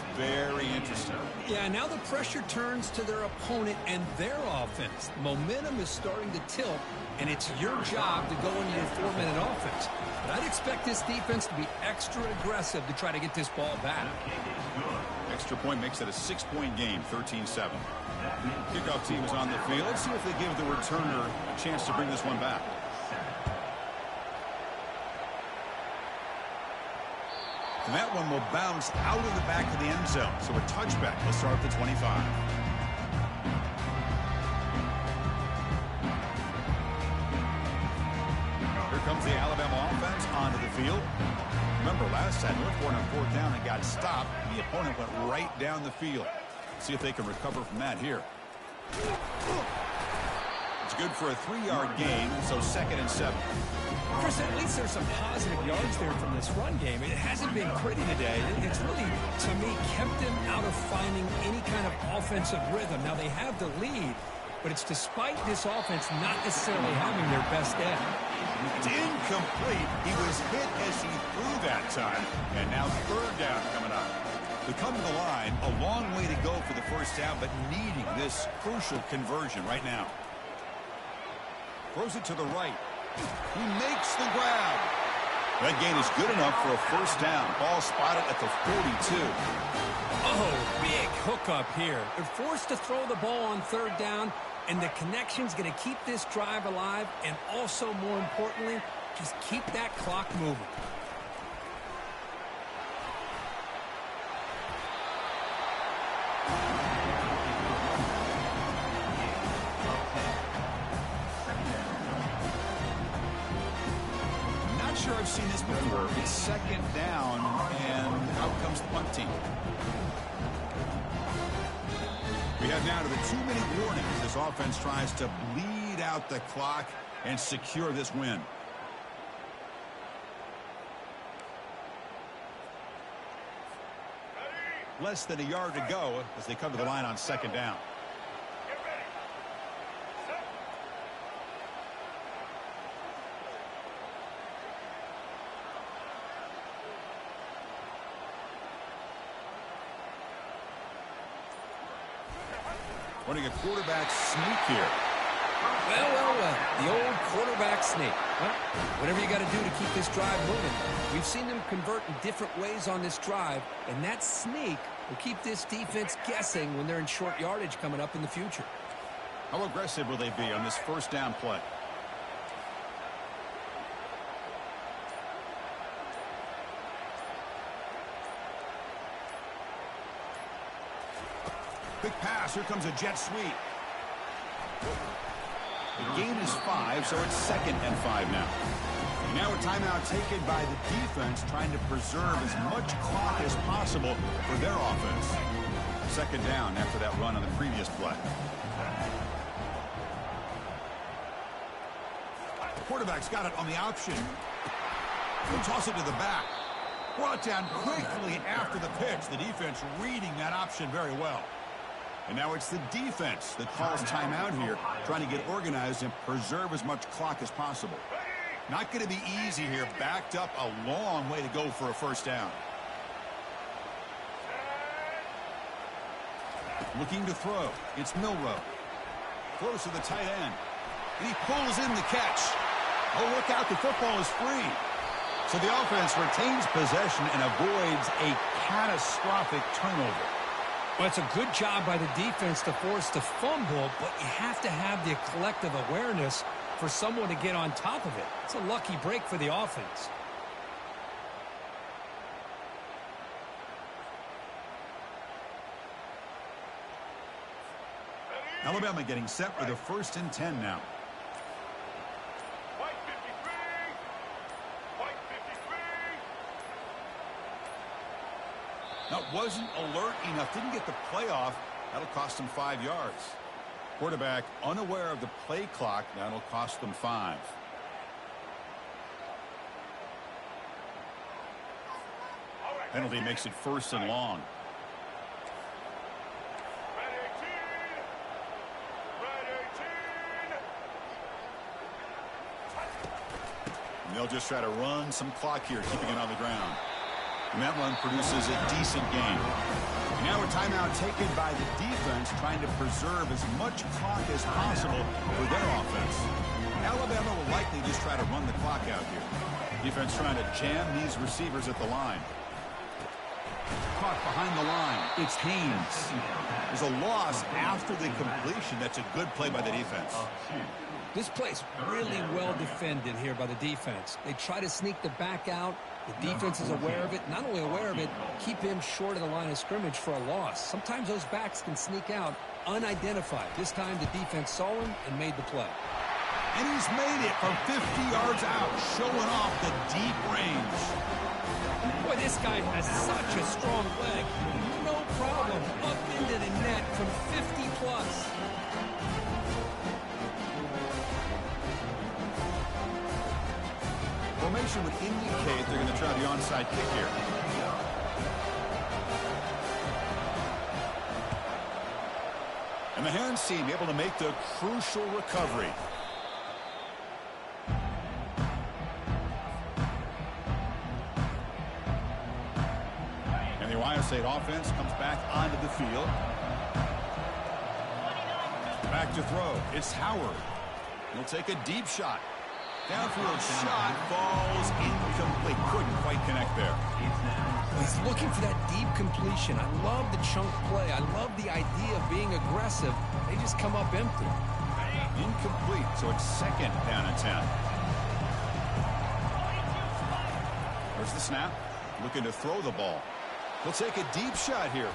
gets very interesting. Yeah, now the pressure turns to their opponent and their offense. Momentum is starting to tilt, and it's your job to go into your 4-minute offense. But I'd expect this defense to be extra aggressive to try to get this ball back. Extra point makes it a 6-point game, 13-7. Kickoff team is on the field. Let's see if they give the returner a chance to bring this one back. And that one will bounce out of the back of the end zone. So a touchback. Let's start at the 25. Here comes the Alabama offense onto the field. Remember, last time they went for it on 4th down and got stopped. The opponent went right down the field. See if they can recover from that here. It's good for a 3-yard gain, so 2nd and 7. Chris, at least there's some positive yards there from this run game. It hasn't been pretty today. It's really, to me, kept them out of finding any kind of offensive rhythm. Now, they have the lead, but it's despite this offense not necessarily having their best day. It's incomplete. He was hit as he threw that time. And now 3rd down coming up. They come to the line, a long way to go for the 1st down, but needing this crucial conversion right now. Throws it to the right. He makes the grab. That gain is good enough for a 1st down. Ball spotted at the 42. Oh, big hookup here. They're forced to throw the ball on 3rd down, and the connection's going to keep this drive alive, and also, more importantly, just keep that clock moving. Sure, I've seen this before. It's 2nd down, and out comes the punt team. We head now to the 2-minute warning as this offense tries to bleed out the clock and secure this win. Less than a yard to go as they come to the line on 2nd down. Running a quarterback sneak here. Well. The old quarterback sneak. Well, whatever you got to do to keep this drive moving. We've seen them convert in different ways on this drive, and that sneak will keep this defense guessing when they're in short yardage coming up in the future. How aggressive will they be on this 1st down play? Big pass. Here comes a jet sweep. The gain is 5, so it's 2nd and 5 now. And now a timeout taken by the defense, trying to preserve as much clock as possible for their offense. 2nd down after that run on the previous play. The quarterback's got it on the option. He'll toss it to the back. Brought down quickly after the pitch. The defense reading that option very well. And now it's the defense that calls timeout here, trying to get organized and preserve as much clock as possible. Not going to be easy here. Backed up a long way to go for a 1st down. Looking to throw. It's Milrow. Throws to the tight end. And he pulls in the catch. Oh, look out. The football is free. So the offense retains possession and avoids a catastrophic turnover. Well, it's a good job by the defense to force the fumble, but you have to have the collective awareness for someone to get on top of it. It's a lucky break for the offense. Alabama getting set for the 1st and 10 now. White 53. White 53. That wasn't alert enough. Didn't get the play off. That'll cost him 5 yards. Quarterback unaware of the play clock. That'll cost them 5. Penalty makes it 1st and long. Red 18. Red 18. And they'll just try to run some clock here, keeping it on the ground. And that one produces a decent gain. And now a timeout taken by the defense, trying to preserve as much clock as possible for their offense. Alabama will likely just try to run the clock out here. Defense trying to jam these receivers at the line. Caught behind the line. It's Haynes. There's a loss after the completion. That's a good play by the defense. This play's really well defended here by the defense. They try to sneak the back out. The defense is aware of it. Not only aware of it, keep him short of the line of scrimmage for a loss. Sometimes those backs can sneak out unidentified. This time the defense saw him and made the play. And he's made it from 50 yards out, showing off the deep range. Boy, this guy has such a strong leg. No problem. Up into the net from 50 plus. Formation would indicate they're going to try the onside kick here. And the hands team able to make the crucial recovery. And the Ohio State offense comes back onto the field. Back to throw. It's Howard. He'll take a deep shot. Downfield shot falls incomplete. Couldn't quite connect there. He's looking for that deep completion. I love the chunk play. I love the idea of being aggressive. They just come up empty. Incomplete, so it's second down and 10. There's the snap. Looking to throw the ball. He'll take a deep shot here.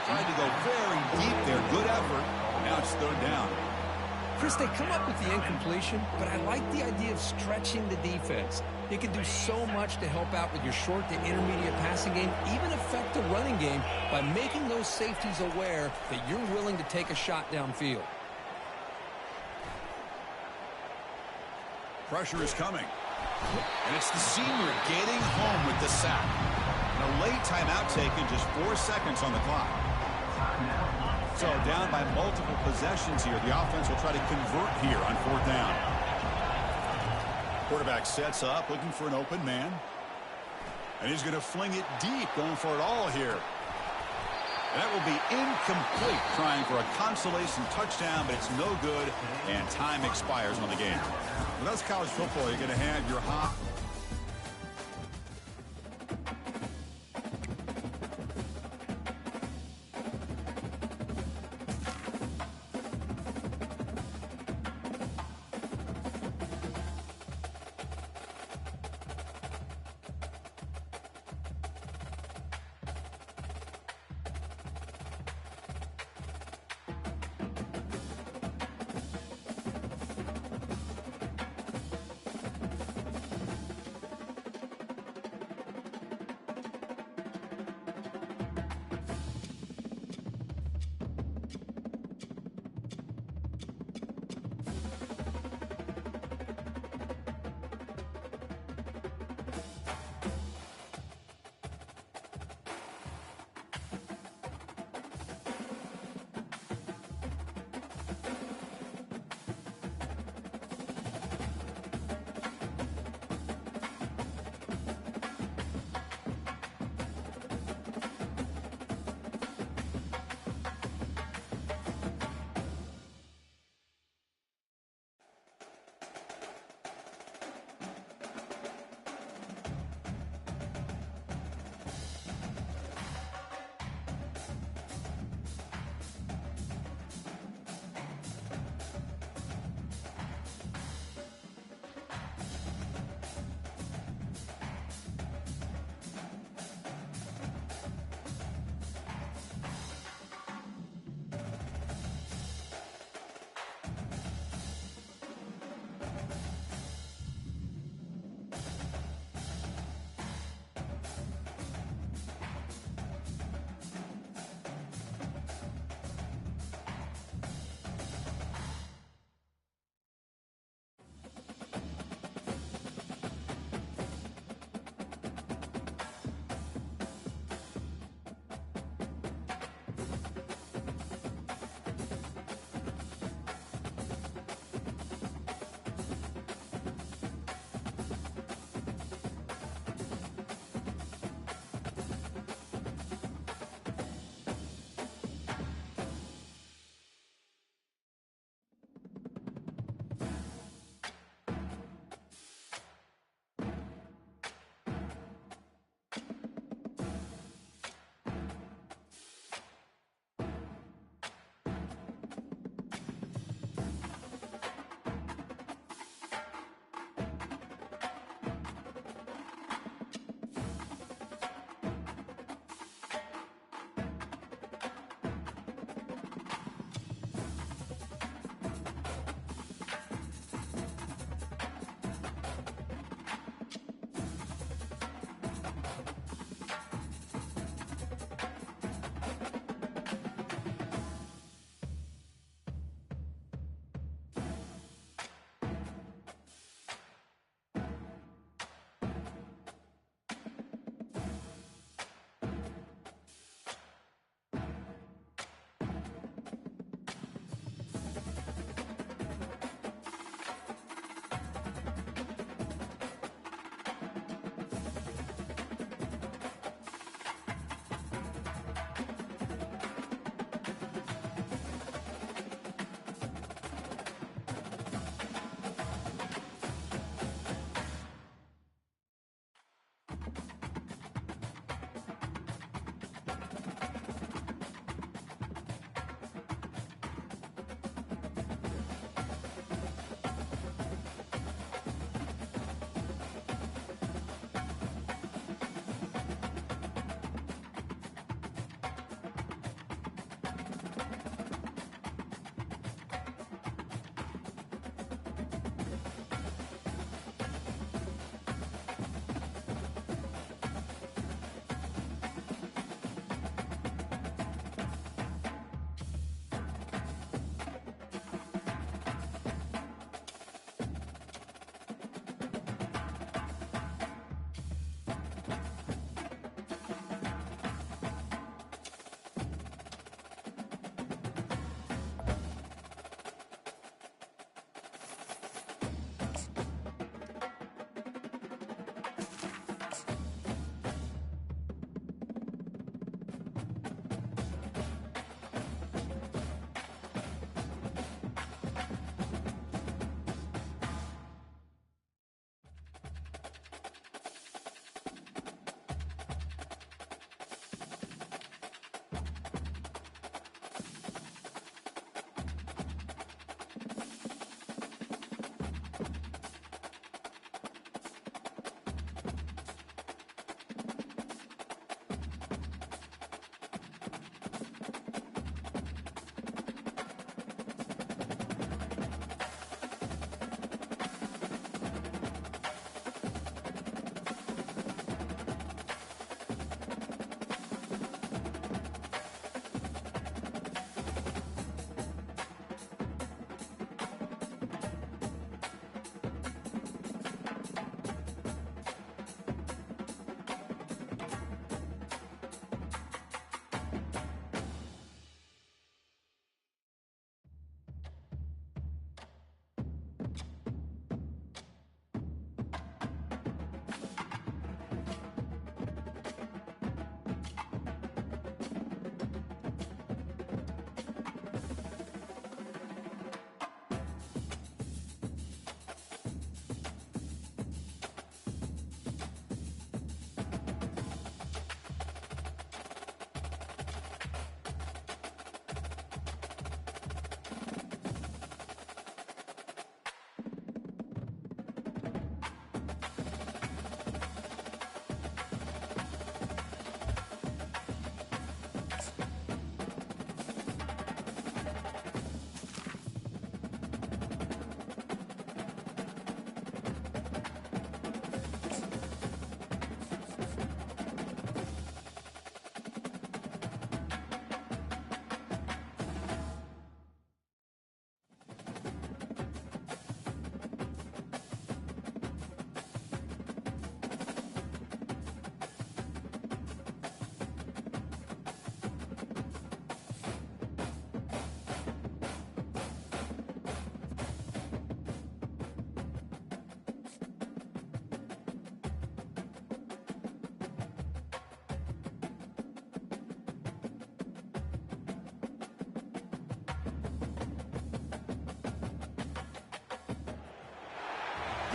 Tried to go very deep there. Good effort. Now it's third down. Chris, they come up with the incompletion, but I like the idea of stretching the defense. It can do so much to help out with your short to intermediate passing game, even affect the running game by making those safeties aware that you're willing to take a shot downfield. Pressure is coming. And it's the senior getting home with the sack. And a late timeout taken, just 4 seconds on the clock. So down by multiple possessions here. The offense will try to convert here on fourth down. Quarterback sets up, looking for an open man. And he's going to fling it deep, going for it all here. That will be incomplete, trying for a consolation touchdown, but it's no good, and time expires on the game. When that's college football, you're going to have your hot.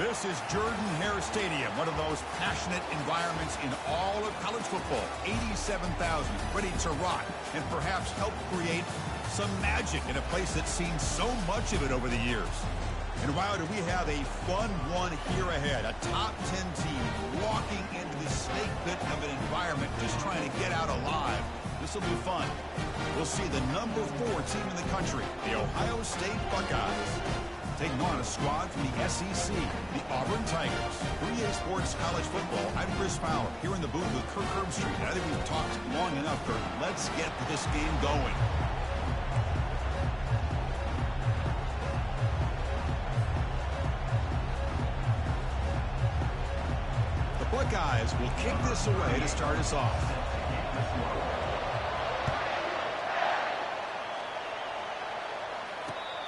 This is Jordan-Hare Stadium, one of those passionate environments in all of college football. 87,000 ready to rock and perhaps help create some magic in a place that's seen so much of it over the years. And wow, do we have a fun one here ahead. A top 10 team walking into the snake pit of an environment just trying to get out alive. This will be fun. We'll see the number 4 team in the country, the Ohio State Buckeyes, taking on a squad from the SEC, the Auburn Tigers. For EA Sports College Football, I'm Chris Fowler, here in the booth with Kirk Herbstreit. And I think we've talked long enough, Kirk. Let's get this game going. Buckeyes will kick this away to start us off.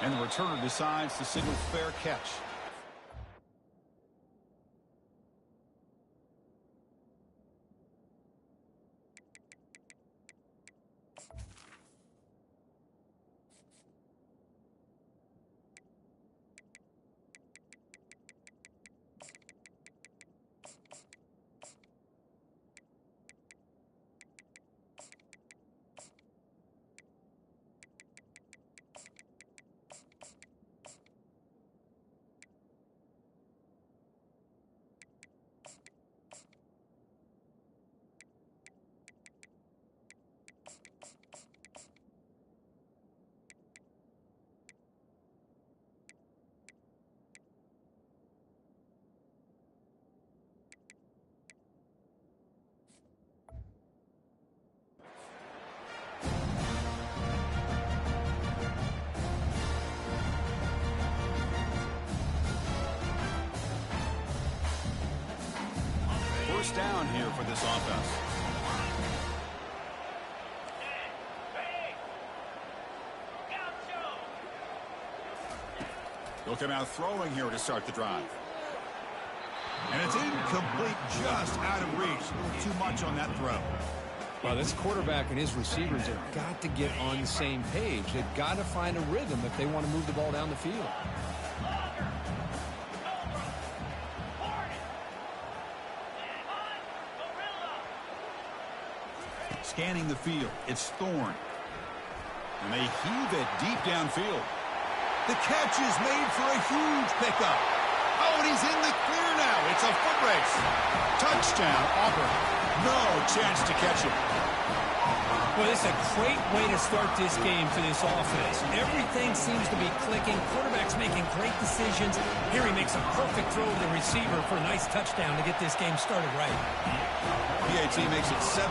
And the returner decides to signal fair catch. First down here for this offense. They'll come out throwing here to start the drive. And it's incomplete, just out of reach. Too much on that throw. Well, this quarterback and his receivers have got to get on the same page. They've got to find a rhythm if they want to move the ball down the field. Scanning the field, it's Thorne. And they heave it deep downfield. The catch is made for a huge pickup. Oh, and he's in the clear now. It's a foot race. Touchdown, Auburn. No chance to catch it. Well, this is a great way to start this game for this offense. Everything seems to be clicking. Quarterback's making great decisions. Here he makes a perfect throw to the receiver for a nice touchdown to get this game started right. PAT makes it 7-0.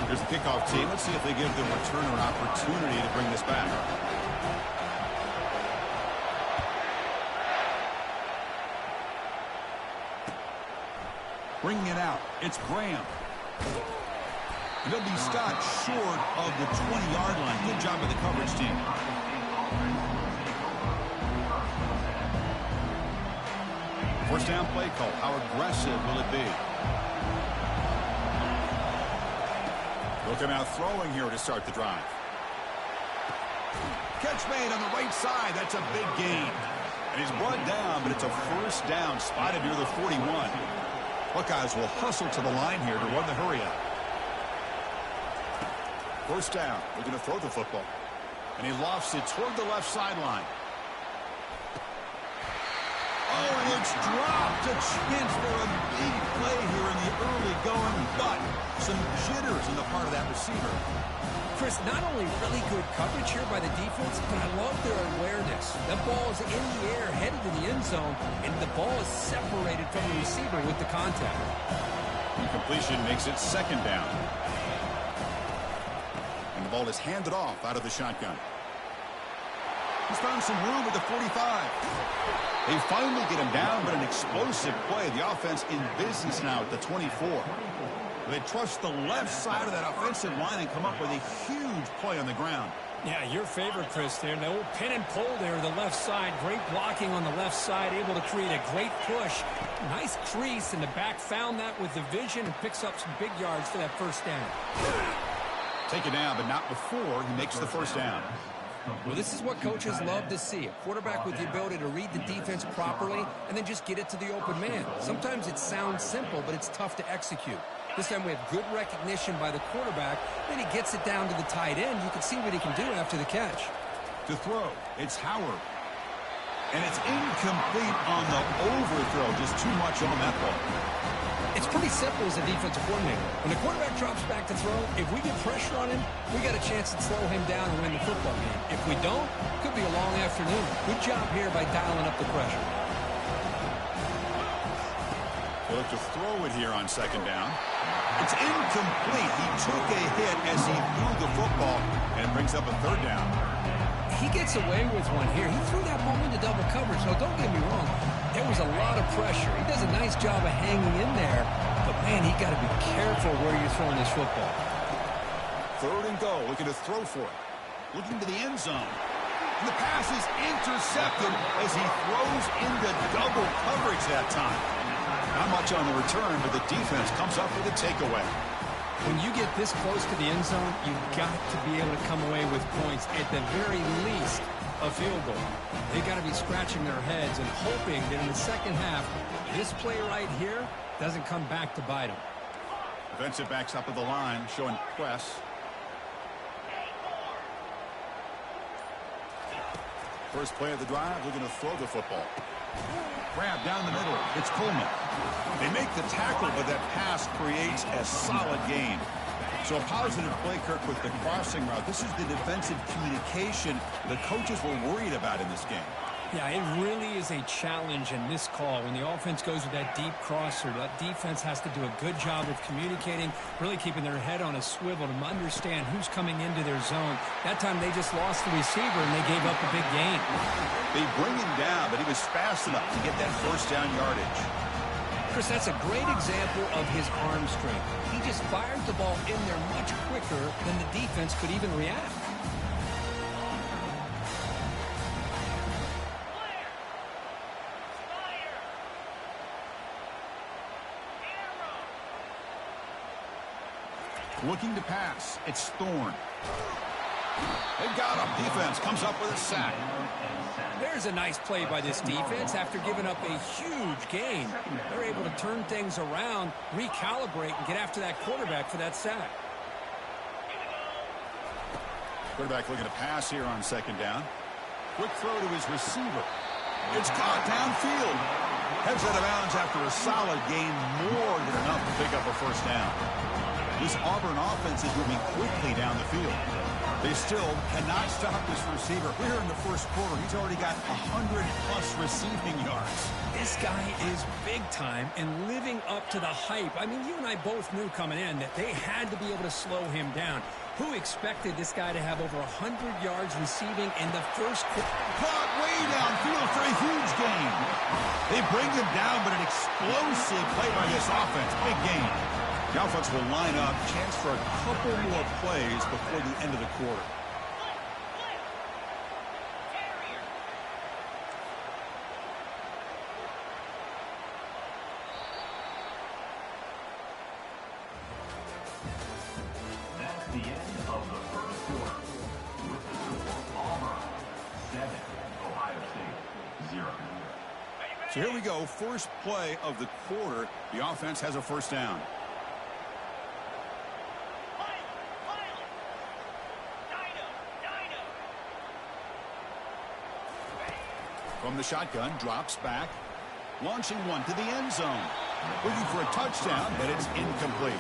Here's the kickoff team. Let's see if they give the returner an opportunity to bring this back. Bringing it out, it's Graham. And he'll be stopped short of the 20-yard line. Good job by the coverage team. First down play call. How aggressive will it be? They'll come out throwing here to start the drive. Catch made on the right side. That's a big gain. And he's brought down, but it's a first down spotted near the 41. Buckeyes will hustle to the line here to run the hurry up. First down. They're going to throw the football. And he lofts it toward the left sideline. Oh, and it's dropped. A chance for a big play here in the early going, but some jitters on the part of that receiver. Chris, not only really good coverage here by the defense, but I love their awareness. That ball is in the air, headed to the end zone, and the ball is separated from the receiver with the contact. Incompletion makes it second down. And the ball is handed off out of the shotgun. He's found some room at the 45. They finally get him down, but an explosive play. The offense in business now at the 24. They trust the left side of that offensive line and come up with a huge play on the ground. Yeah, your favorite, Chris, there. The old pin and pull there, the left side. Great blocking on the left side, able to create a great push. Nice crease, and the back found that with the vision and picks up some big yards for that first down. Take it down, but not before he makes the first down. Well, this is what coaches love to see. A quarterback with the ability to read the defense properly and then just get it to the open man. Sometimes it sounds simple, but it's tough to execute. This time we have good recognition by the quarterback. Then he gets it down to the tight end. You can see what he can do after the catch. To throw, it's Howard. And it's incomplete on the overthrow. Just too much on that ball. It's pretty simple as a defensive coordinator. When the quarterback drops back to throw, if we get pressure on him, we got a chance to slow him down and win the football game. If we don't, it could be a long afternoon. Good job here by dialing up the pressure. They look to throw it here on second down. It's incomplete. He took a hit as he threw the football, and it brings up a third down. He gets away with one here. He threw that ball into double coverage, so don't get me wrong. There was a lot of pressure. He does a nice job of hanging in there, but, man, he got to be careful where you're throwing this football. Third and go, looking to throw for it. Looking to the end zone. And the pass is intercepted as he throws into double coverage that time. Not much on the return, but the defense comes up with a takeaway. When you get this close to the end zone, you've got to be able to come away with points, at the very least, a field goal. They've got to be scratching their heads and hoping that in the second half, this play right here doesn't come back to bite them. Defensive backs up at the line, showing press. First play of the drive, looking to throw the football. Grab down the middle. It's Coleman. They make the tackle, but that pass creates a solid gain. So a positive play, Kirk, with the crossing route. This is the defensive communication the coaches were worried about in this game. Yeah, it really is a challenge in this call. When the offense goes with that deep crosser, that defense has to do a good job of communicating, really keeping their head on a swivel to understand who's coming into their zone. That time they just lost the receiver and they gave up a big gain. They bring him down, but he was fast enough to get that first down yardage. Chris, that's a great example of his arm strength. He just fired the ball in there much quicker than the defense could even react. Looking to pass. It's Thorne. They've got him. Defense comes up with a sack. There's a nice play by this defense. After giving up a huge gain, they're able to turn things around, recalibrate, and get after that quarterback for that sack. Quarterback looking to pass here on second down. Quick throw to his receiver. It's caught downfield. Heads out of bounds after a solid gain, more than enough to pick up a first down. This Auburn offense is moving quickly down the field. They still cannot stop this receiver. We're in the first quarter. He's already got 100-plus receiving yards. This guy is big time and living up to the hype. I mean, you and I both knew coming in that they had to be able to slow him down. Who expected this guy to have over 100 yards receiving in the first quarter? Caught way downfield for a huge gain. They bring him down, but an explosive play by this offense. Big gain. The offense will line up. Chance for a couple more plays before the end of the quarter. That's the end of the first quarter. With the score, Auburn 7, Ohio State 0. So here we go. First play of the quarter. The offense has a first down. From the shotgun, drops back, launching one to the end zone. Looking for a touchdown, but it's incomplete.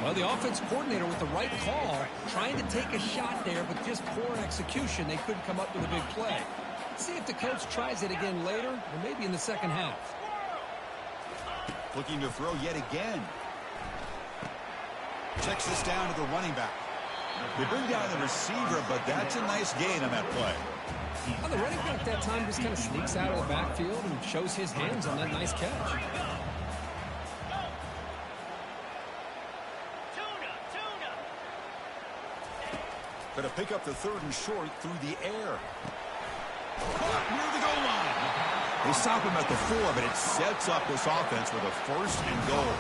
Well, the offense coordinator with the right call, trying to take a shot there, but just poor execution. They couldn't come up with a big play. See if the coach tries it again later, or maybe in the second half. Looking to throw yet again. Checks this down to the running back. They bring down the receiver, but that's a nice gain on that play. Well, the running back that time just kind of sneaks out of the backfield and shows his hands on that nice catch. But to pick up the third and short through the air. Caught near the goal line. They stop him at the 4, but it sets up this offense with a first and goal.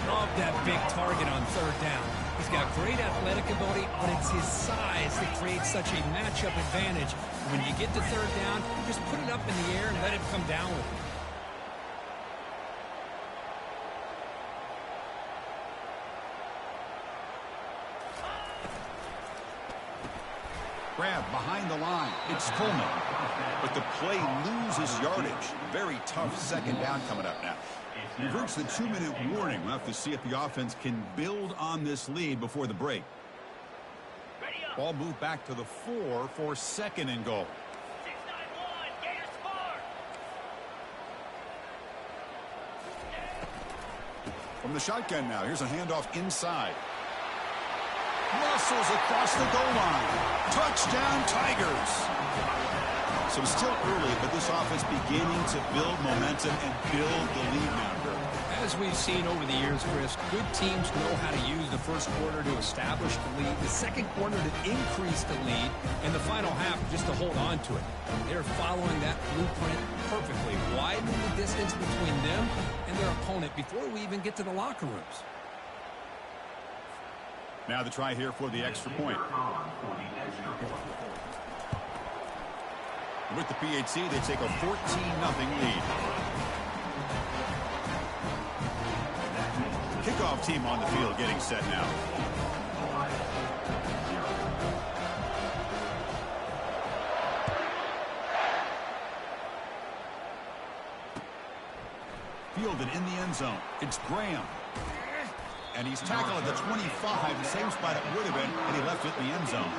Love that big target on third down. He's got great athletic ability, but it's his size that creates such a matchup advantage. When you get to third down, just put it up in the air and let him come down with it. Grab behind the line. It's Coleman. But the play loses yardage. Very tough second down coming up now. We've reached the 2-minute warning. We'll have to see if the offense can build on this lead before the break. Ball moved back to the 4 for second and goal. 6-9-1, Gators score. From the shotgun now, here's a handoff inside. Muscles across the goal line. Touchdown, Tigers. So it's still early, but this offense beginning to build momentum and build the lead now. As we've seen over the years, Chris, good teams know how to use the first quarter to establish the lead, the second quarter to increase the lead, and the final half just to hold on to it. They're following that blueprint perfectly, widening the distance between them and their opponent before we even get to the locker rooms. Now the try here for the extra point. With the PAT, they take a 14-0 lead. Kickoff team on the field getting set now. Fielded in the end zone. It's Graham. And he's tackled at the 25, the same spot it would have been, and he left it in the end zone.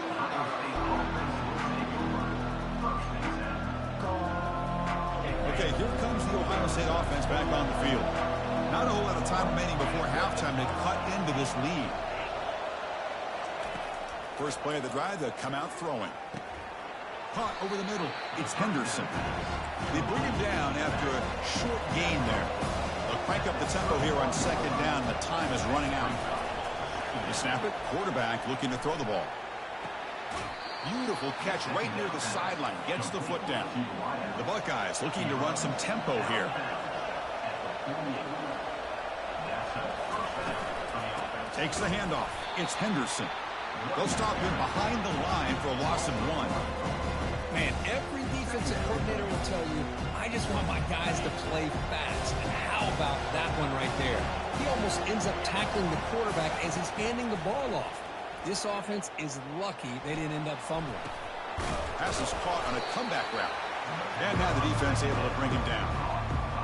Okay, here comes the Ohio State offense back on the field. Not a whole lot of time remaining before halftime to cut into this lead. First play of the drive, they'll come out throwing. Caught over the middle. It's Henderson. They bring him down after a short gain there. They'll crank up the tempo here on second down. The time is running out. They snap it. Quarterback looking to throw the ball. Beautiful catch right near the sideline. Gets the foot down. The Buckeyes looking to run some tempo here. Takes the handoff. It's Henderson. They'll stop him behind the line for a loss of 1. Man, every defensive coordinator will tell you, I just want my guys to play fast. And how about that one right there? He almost ends up tackling the quarterback as he's handing the ball off. This offense is lucky they didn't end up fumbling. Pass is caught on a comeback route. And now the defense able to bring him down.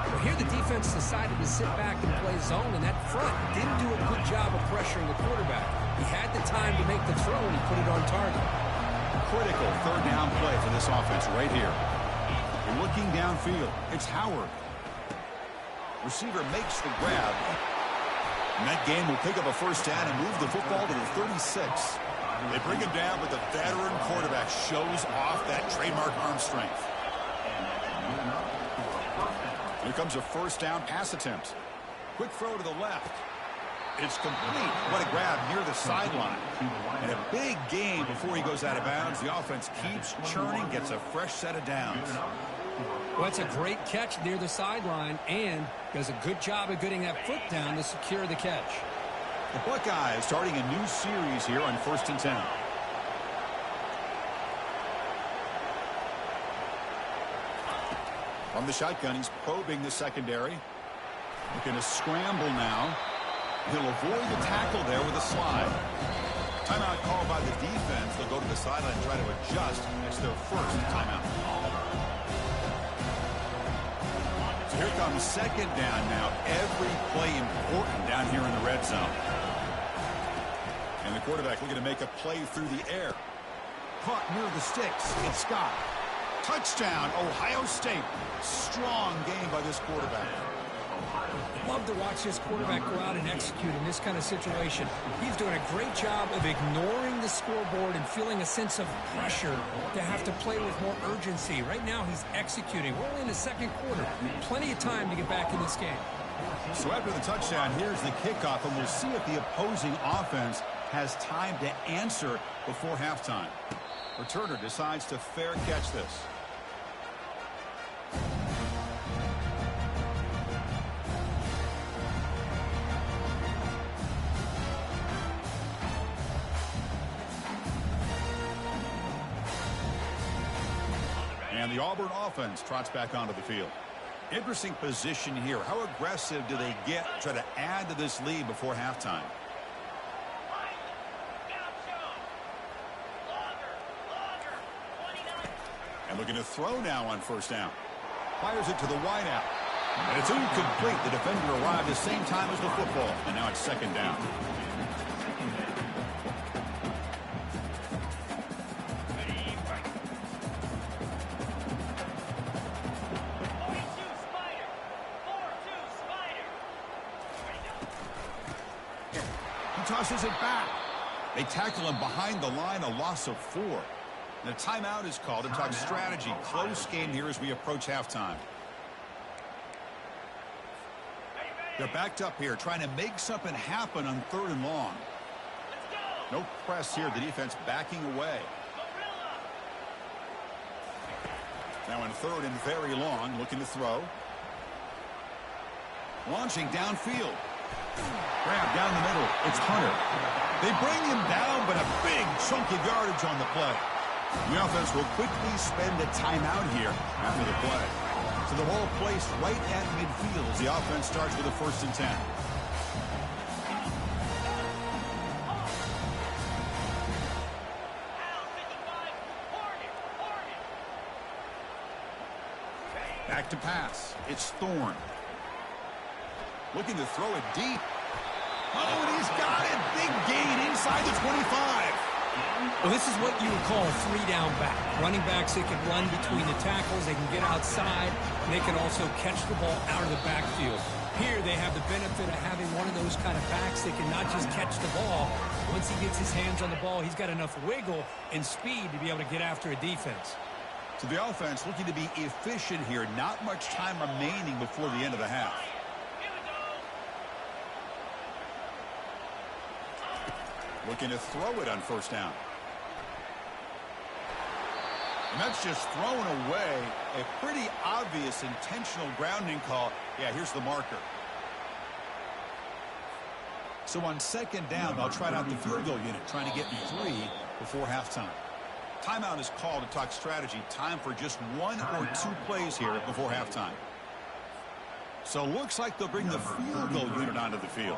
Well, here the defense decided to sit back and play zone, and that front didn't do a good job of pressuring the quarterback. He had the time to make the throw, and he put it on target. Critical third down play for this offense right here. They're looking downfield. It's Howard. Receiver makes the grab. And that game will pick up a first down and move the football to the 36. They bring him down, but the veteran quarterback shows off that trademark arm strength. Here comes a first down pass attempt. Quick throw to the left. It's complete. What a grab near the sideline. And a big gain before he goes out of bounds. The offense keeps churning, gets a fresh set of downs. Well, it's a great catch near the sideline and does a good job of getting that foot down to secure the catch. The Buckeyes starting a new series here on 1st and 10. From the shotgun, he's probing the secondary. Looking to scramble now. He'll avoid the tackle there with a slide. Timeout called by the defense. They'll go to the sideline and try to adjust. That's their first timeout. So here comes second down now. Every play important down here in the red zone. And the quarterback looking to make a play through the air. Caught near the sticks. It's Scott. Touchdown, Ohio State. Strong game by this quarterback. Love to watch this quarterback go out and execute in this kind of situation. He's doing a great job of ignoring the scoreboard and feeling a sense of pressure to have to play with more urgency. Right now, he's executing. We're only in the second quarter. Plenty of time to get back in this game. So after the touchdown, here's the kickoff, and we'll see if the opposing offense has time to answer before halftime. Returner decides to fair catch this. And the Auburn offense trots back onto the field. Interesting position here. How aggressive do they get to try to add to this lead before halftime? And looking to throw now on first down. Fires it to the wideout. And it's incomplete. The defender arrived the same time as the football. And now it's second down. He tosses it back. They tackle him behind the line, a loss of 4. And a timeout is called to talk strategy. Close game here as we approach halftime. They're backed up here, trying to make something happen on 3rd and long. No press here. The defense backing away. Now on 3rd and very long, looking to throw. Launching downfield. Grab down the middle. It's Hunter. They bring him down, but a big chunk of yardage on the play. The offense will quickly spend a timeout here after the play. So the ball placed right at midfield as the offense starts with a 1st and 10. Back to pass. It's Thorne. Looking to throw it deep. Oh, and he's got it. Big gain inside the 25. Well, this is what you would call a 3-down back. Running backs, they can run between the tackles, they can get outside, and they can also catch the ball out of the backfield. Here they have the benefit of having one of those kind of backs that can not just catch the ball. Once he gets his hands on the ball, he's got enough wiggle and speed to be able to get after a defense. So the offense looking to be efficient here. Not much time remaining before the end of the half. Looking to throw it on first down. And that's just thrown away. A pretty obvious intentional grounding call. Yeah, here's the marker. So on 2nd down, they'll try out the field goal unit, trying to get 3 before halftime. Timeout is called to talk strategy. Time for just 1 or 2 plays here before halftime. So looks like they'll bring the field goal unit onto the field.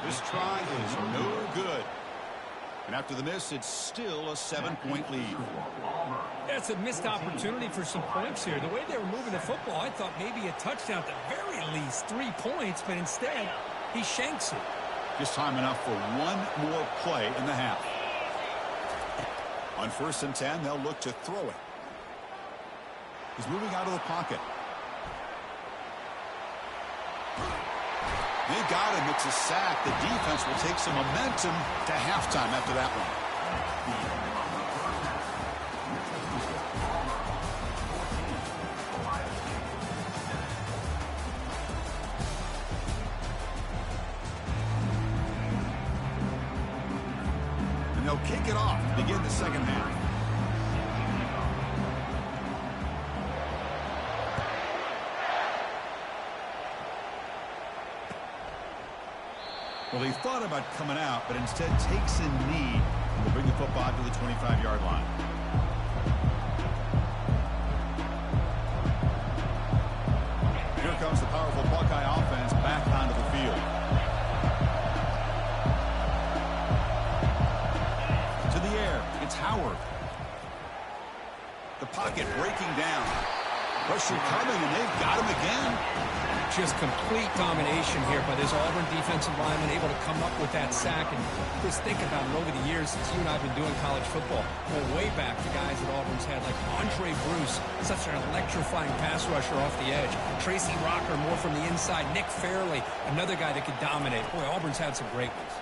This try is no good. And after the miss, it's still a 7-point lead. That's a missed opportunity for some points here. The way they were moving the football, I thought maybe a touchdown at the very least, 3 points, but instead, he shanks it. Just time enough for 1 more play in the half. On 1st and 10, they'll look to throw it. He's moving out of the pocket. They got him. It's a sack. The defense will take some momentum to halftime after that one. And they'll kick it off to begin the second half. Well, he thought about coming out, but instead takes a knee and will bring the football to the 25-yard line. Here comes the powerful Buckeye offense back onto the field. To the air, it's Howard. The pocket breaking down. Pressure coming, and they've got him again. Just complete domination here by this Auburn defensive lineman, able to come up with that sack. And just think about it over the years since you and I have been doing college football. Well, way back, the guys that Auburn's had, like Andre Bruce, such an electrifying pass rusher off the edge. Tracy Rocker, more from the inside. Nick Fairley, another guy that could dominate. Boy, Auburn's had some great ones.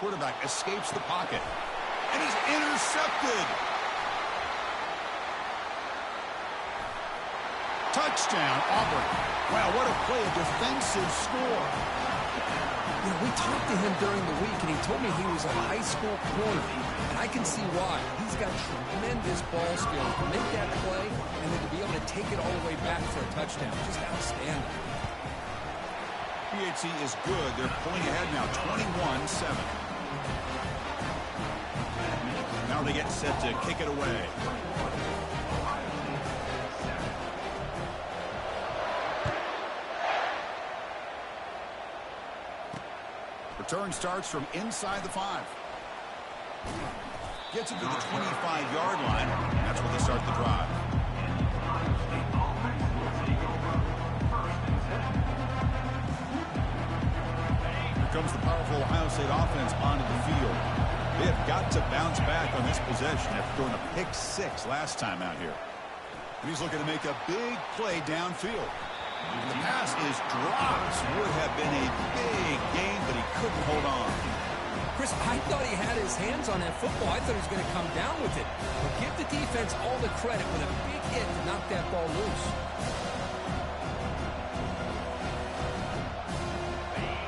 Quarterback escapes the pocket, and he's intercepted. Touchdown, Auburn. Wow, what a play, a defensive score. You know, we talked to him during the week, and he told me he was a high school corner. And I can see why. He's got tremendous ball skills to make that play, and then to be able to take it all the way back for a touchdown. Just outstanding. PAT is good. They're pulling ahead now, 21-7. Now they get set to kick it away. Return starts from inside the 5. Gets it to the 25-yard line. That's where they start the drive. Here comes the powerful Ohio State offense onto the field. They have got to bounce back on this possession after throwing a pick 6 last time out here. And he's looking to make a big play downfield. And the pass is dropped. Would have been a big gain, but he couldn't hold on. Chris, I thought he had his hands on that football. I thought he was going to come down with it. But give the defense all the credit with a big hit to knock that ball loose.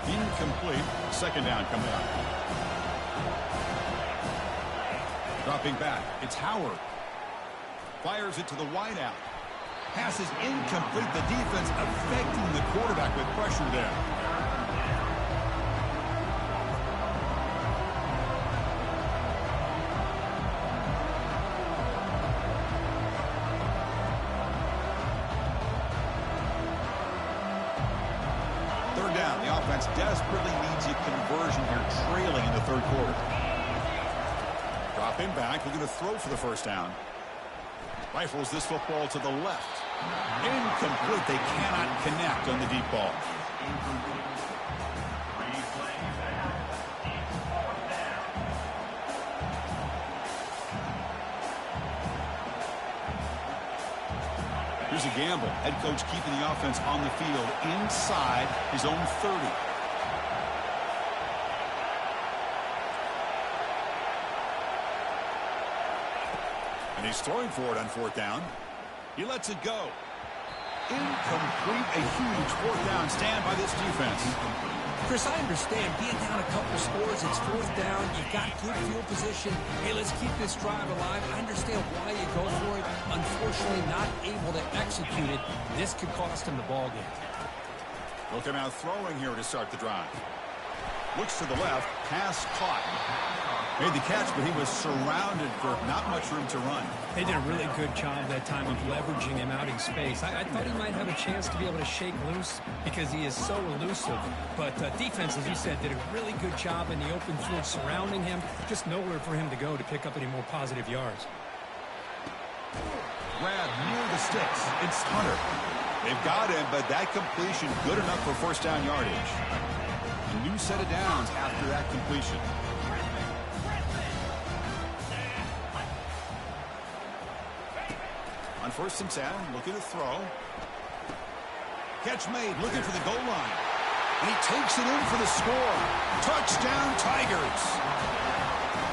Incomplete. Second down coming up. Dropping back. It's Howard. Fires it to the wideout. Pass is incomplete. The defense affecting the quarterback with pressure there. Third down. The offense desperately needs a conversion here, trailing in the third quarter. Dropping back. Looking to throw for the first down. Rifles this football to the left. Incomplete. They cannot connect on the deep ball. Here's a gamble. Head coach keeping the offense on the field inside his own 30. And he's throwing for it on fourth down. He lets it go. Incomplete. A huge fourth down stand by this defense. Chris, I understand being down a couple scores. It's fourth down. You've got good field position. Hey, let's keep this drive alive. I understand why you go for it. Unfortunately, not able to execute it. This could cost him the ball game. Looking out throwing here to start the drive. Looks to the left. Pass caught. Made the catch, but he was surrounded for not much room to run. They did a really good job that time of leveraging him out in space. I thought he might have a chance to be able to shake loose because he is so elusive. But defense, as you said, did a really good job in the open field surrounding him. Just nowhere for him to go to pick up any more positive yards. Grab near the sticks. It's Hunter. They've got him, but that completion good enough for first down yardage. A new set of downs after that completion. On 1st and 10, looking to throw. Catch made, looking for the goal line. And he takes it in for the score. Touchdown, Tigers.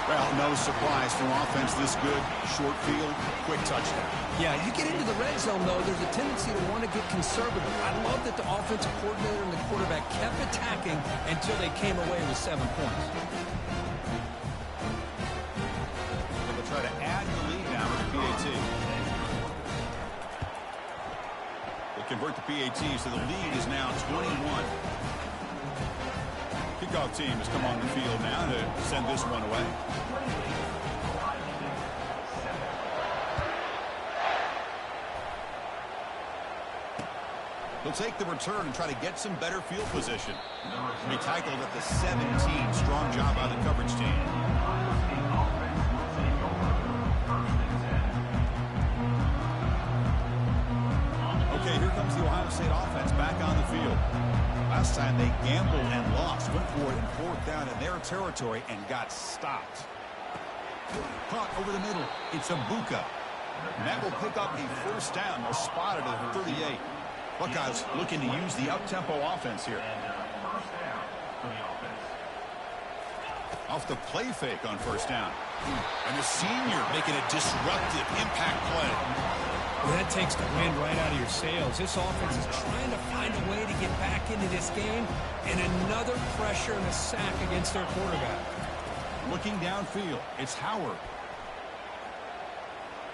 Well, no surprise from offense this good. Short field, quick touchdown. Yeah, you get into the red zone, though, there's a tendency to want to get conservative. I love that the offensive coordinator and the quarterback kept attacking until they came away with 7 points. They'll try to add the lead now with the PAT. Convert the PAT, so the lead is now 21. Kickoff team has come on the field now to send this one away. He'll take the return and try to get some better field position. He tackled at the 17. Strong job by the coverage team. Okay, here comes the Ohio State offense back on the field. Last time they gambled and lost. Went for it in fourth down in their territory and got stopped. Caught over the middle. It's Abuka. And that will pick up a first down. They'll spot it at 38. Buckeyes looking to use the up-tempo offense here. Off the play fake on first down. And the senior making a disruptive impact play. Well, that takes the wind right out of your sails. This offense is trying to find a way to get back into this game, and another pressure and a sack against their quarterback. Looking downfield, it's Howard.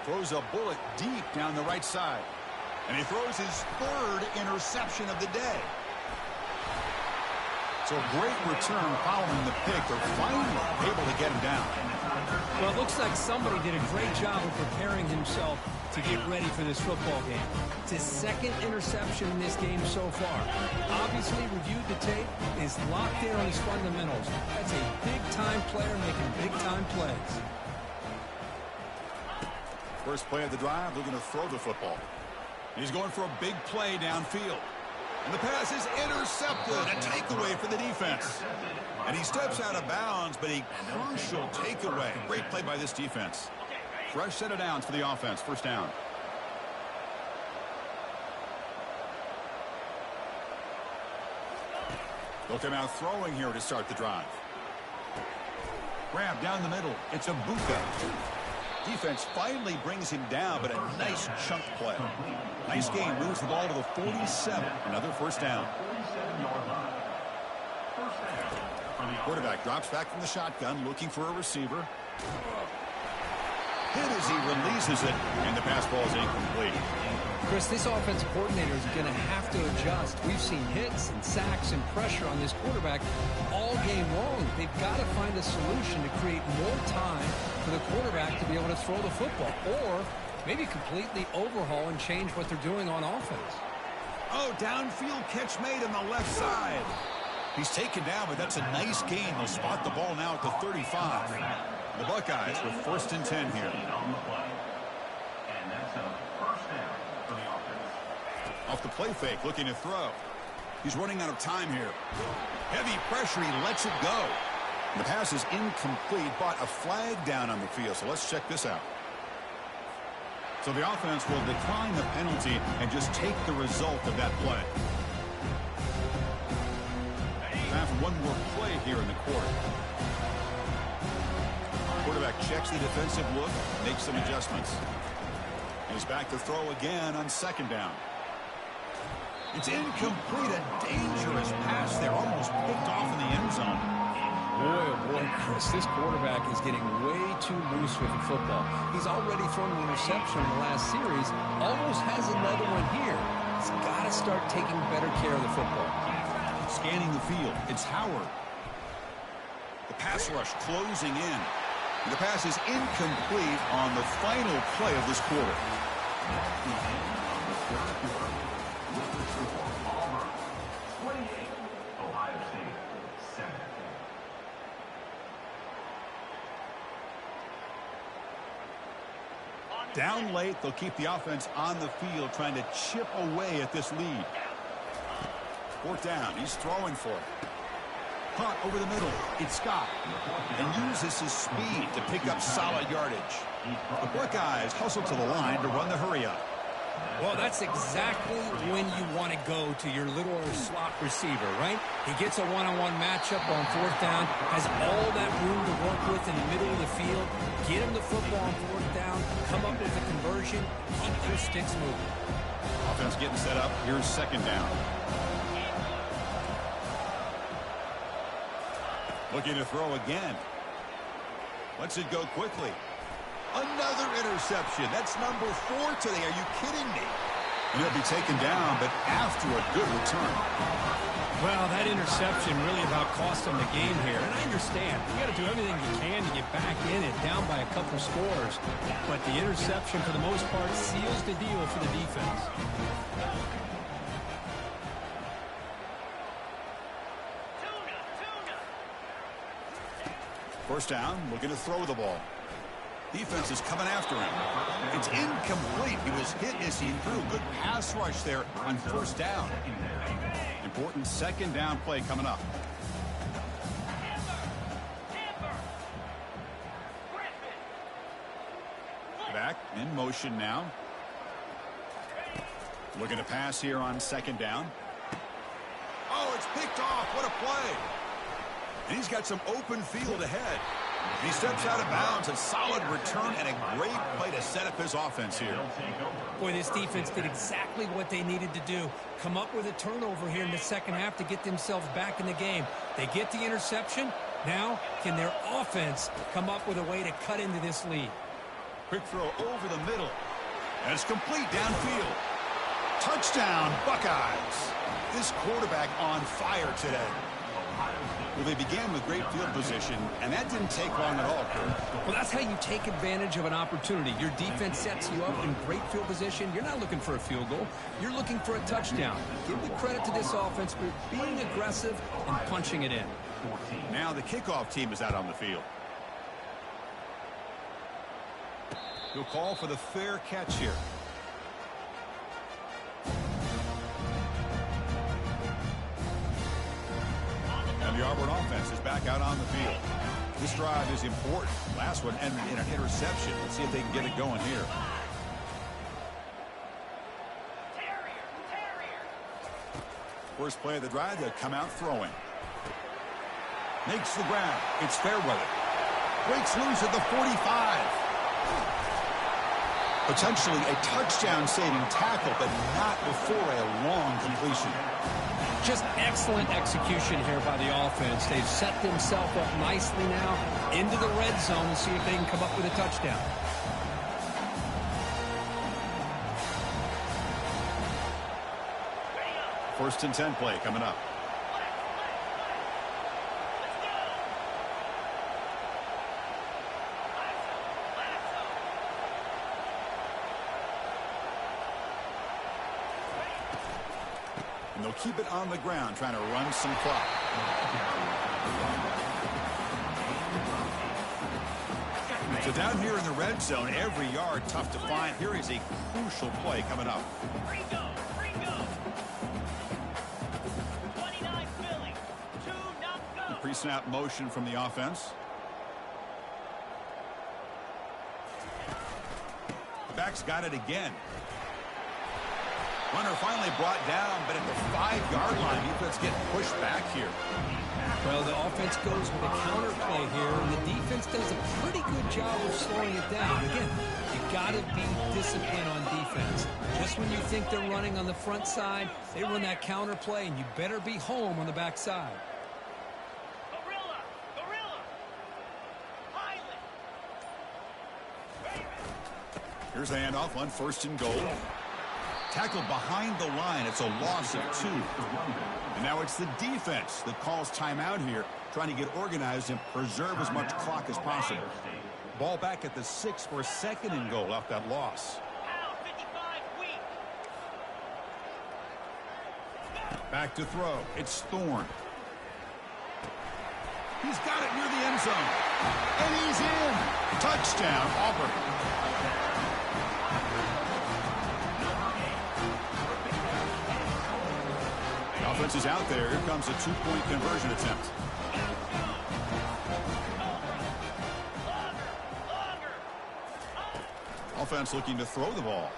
Throws a bullet deep down the right side. And he throws his third interception of the day. So a great return following the pick. They're finally able to get him down. Well, it looks like somebody did a great job of preparing himself to get ready for this football game. It's his second interception in this game so far. Obviously reviewed the tape, is locked in on his fundamentals. That's a big-time player making big-time plays. First play of the drive, they're going to throw the football. He's going for a big play downfield. And the pass is intercepted. A takeaway for the defense. And he steps out of bounds, but a crucial takeaway. Great play by this defense. Fresh set of downs for the offense. First down. They'll come out throwing here to start the drive. Grab down the middle. It's a Buka. Defense finally brings him down, but a nice chunk play. Nice game. Moves the ball to the 47. Another first down. Quarterback drops back from the shotgun, looking for a receiver. Hit as he releases it, and the pass ball is incomplete. Chris, this offensive coordinator is going to have to adjust. We've seen hits and sacks and pressure on this quarterback all game long. They've got to find a solution to create more time for the quarterback to be able to throw the football, or maybe completely overhaul and change what they're doing on offense. Oh, downfield catch made on the left side. He's taken down, but that's a nice gain. They'll spot the ball now at the 35. The Buckeyes with first and 10 here. Off the play fake, looking to throw. He's running out of time here. Heavy pressure, he lets it go. The pass is incomplete, but a flag down on the field. So let's check this out. So the offense will decline the penalty and just take the result of that play. Have one more play here in the quarter. Quarterback checks the defensive look, makes some adjustments. And he's back to throw again on second down. It's incomplete, a dangerous pass there, almost picked off in the end zone. Boy, oh boy, Chris, this quarterback is getting way too loose with the football. He's already thrown an interception in the last series, almost has another one here. He's got to start taking better care of the football. Scanning the field, it's Howard. The pass rush closing in. And the pass is incomplete on the final play of this quarter. Down late, they'll keep the offense on the field, trying to chip away at this lead. Fourth down, he's throwing for it. Punt over the middle, it's Scott. And uses his speed to pick up solid yardage. The Buckeyes hustle to the line to run the hurry-up. Well, that's exactly when you want to go to your little slot receiver, right? He gets a one-on-one matchup on fourth down, has all that room to work with in the middle of the field. Get him the football on fourth down, come up with a conversion, keep those sticks moving. Offense getting set up. Here's second down. Looking to throw again. Lets it go quickly. Another interception. That's number 4 today. Are you kidding me? And he'll be taken down, but after a good return. Well, that interception really about cost him the game here. And I understand. You got to do everything you can to get back in it, down by a couple scores. But the interception, for the most part, seals the deal for the defense. First down, looking to throw the ball. Defense is coming after him. It's incomplete. He was hit as he threw. Good pass rush there on first down. Important second down play coming up. Back in motion now. Looking to pass here on second down. Oh, it's picked off. What a play. And he's got some open field ahead. He steps out of bounds, a solid return, and a great play to set up his offense here. Boy, this defense did exactly what they needed to do. Come up with a turnover here in the second half to get themselves back in the game. They get the interception. Now, can their offense come up with a way to cut into this lead? Quick throw over the middle. And it's complete downfield. Touchdown, Buckeyes. This quarterback on fire today. Well, they began with great field position, and that didn't take long at all, Kurt. Well, that's how you take advantage of an opportunity. Your defense sets you up in great field position. You're not looking for a field goal. You're looking for a touchdown. Give the credit to this offense for being aggressive and punching it in. Now the kickoff team is out on the field. He'll call for the fair catch here. And the Auburn offense is back out on the field. This drive is important. Last one ended in an interception. Let's see if they can get it going here. First play of the drive, they'll come out throwing. Makes the ground. It's Fairweather. Breaks loose at the 45. Potentially a touchdown-saving tackle, but not before a long completion. Just excellent execution here by the offense. They've set themselves up nicely now into the red zone to see if they can come up with a touchdown. First and 10 play coming up. And they'll keep it on the ground, trying to run some clock. So down here in the red zone, every yard tough to find. Here is a crucial play coming up. Pre-snap motion from the offense. The back's got it again. Runner finally brought down, but at the 5-yard line, defense getting pushed back here. Well, the offense goes with a counter play here, and the defense does a pretty good job of slowing it down. Again, you got to be disciplined on defense. Just when you think they're running on the front side, they run that counter play, and you better be home on the back side. Here's the handoff on first and goal. Tackled behind the line. It's a loss of 2. And now it's the defense that calls timeout here, trying to get organized and preserve as much clock as possible. Ball back at the 6 for a second and goal off that loss. Back to throw. It's Thorne. He's got it near the end zone. And he's in. Touchdown, Auburn. Offense is out there. Here comes a 2-point conversion attempt. Offense looking to throw the ball.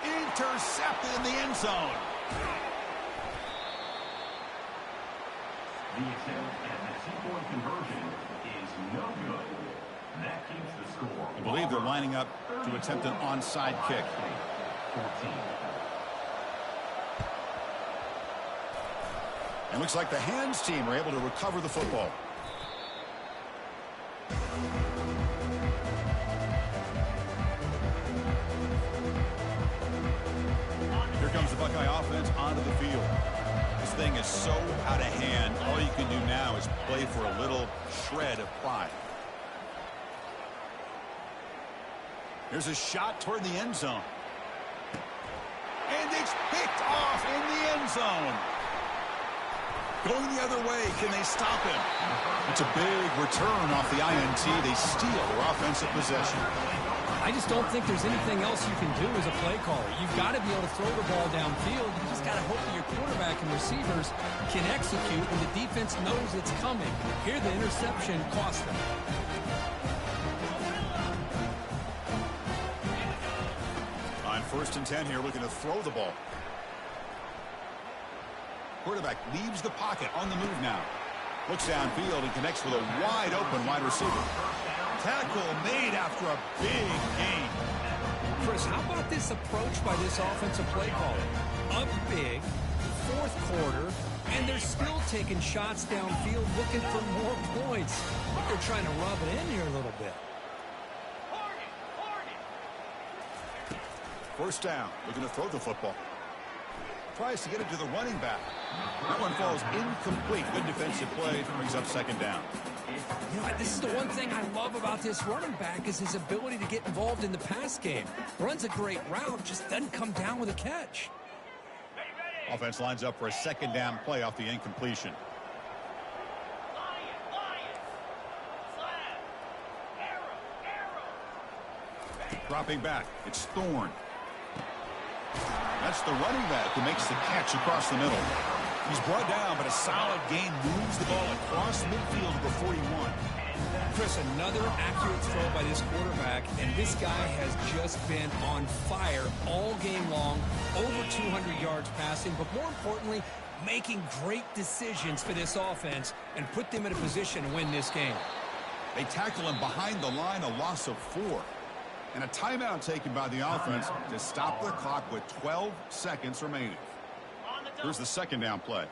Intercepted in the end zone. The attempt at the 2-point conversion is no good. That keeps the score. I believe they're lining up to attempt an onside kick. 14. And looks like the hands team are able to recover the football. Here comes the Buckeye offense onto the field. This thing is so out of hand. All you can do now is play for a little shred of pride. Here's a shot toward the end zone. And it's picked off in the end zone. Going the other way, can they stop him? It's a big return off the INT. They steal their offensive possession. I just don't think there's anything else you can do as a play caller. You've got to be able to throw the ball downfield. You just got to hope that your quarterback and receivers can execute, and the defense knows it's coming. Here, the interception cost them. On first and 10 here, looking to throw the ball. Quarterback leaves the pocket on the move now. Looks downfield and connects with a wide-open wide receiver. Tackle made after a big gain. Chris, how about this approach by this offensive play caller? Up big, fourth quarter, and they're still taking shots downfield looking for more points. I think they're trying to rub it in here a little bit. First down. Looking to throw the football. Tries to get it to the running back. That one falls incomplete. Good defensive play. Brings up second down. You know, this is the one thing I love about this running back is his ability to get involved in the pass game. Runs a great route, just doesn't come down with a catch. Offense lines up for a second down play off the incompletion. Dropping back. It's Thorne. That's the running back who makes the catch across the middle. He's brought down, but a solid gain moves the ball across midfield to the 41. Chris, another accurate throw by this quarterback, and this guy has just been on fire all game long, over 200 yards passing, but more importantly, making great decisions for this offense and put them in a position to win this game. They tackle him behind the line, a loss of 4. And a timeout taken by the offense to stop the clock with 12 seconds remaining. Here's the second down play.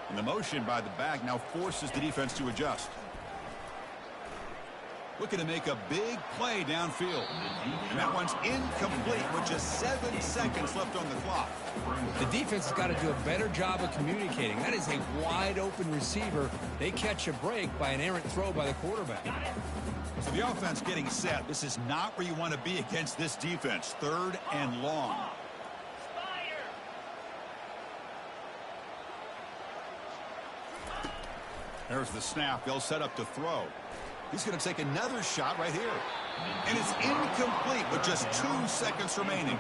And the motion by the back now forces the defense to adjust. Looking to make a big play downfield. And that one's incomplete with just 7 seconds left on the clock. The defense has got to do a better job of communicating. That is a wide-open receiver. They catch a break by an errant throw by the quarterback. So the offense getting set. This is not where you want to be against this defense. 3rd and long. There's the snap. They'll set up to throw. He's going to take another shot right here. And it's incomplete with just 2 seconds remaining.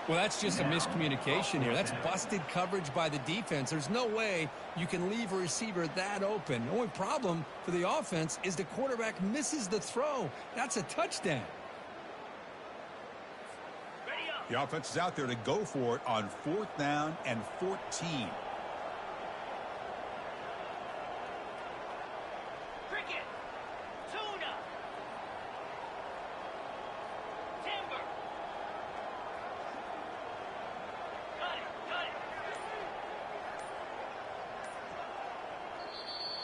Well, that's just a miscommunication here. That's busted coverage by the defense. There's no way you can leave a receiver that open. The only problem for the offense is the quarterback misses the throw. That's a touchdown. The offense is out there to go for it on 4th down and 14.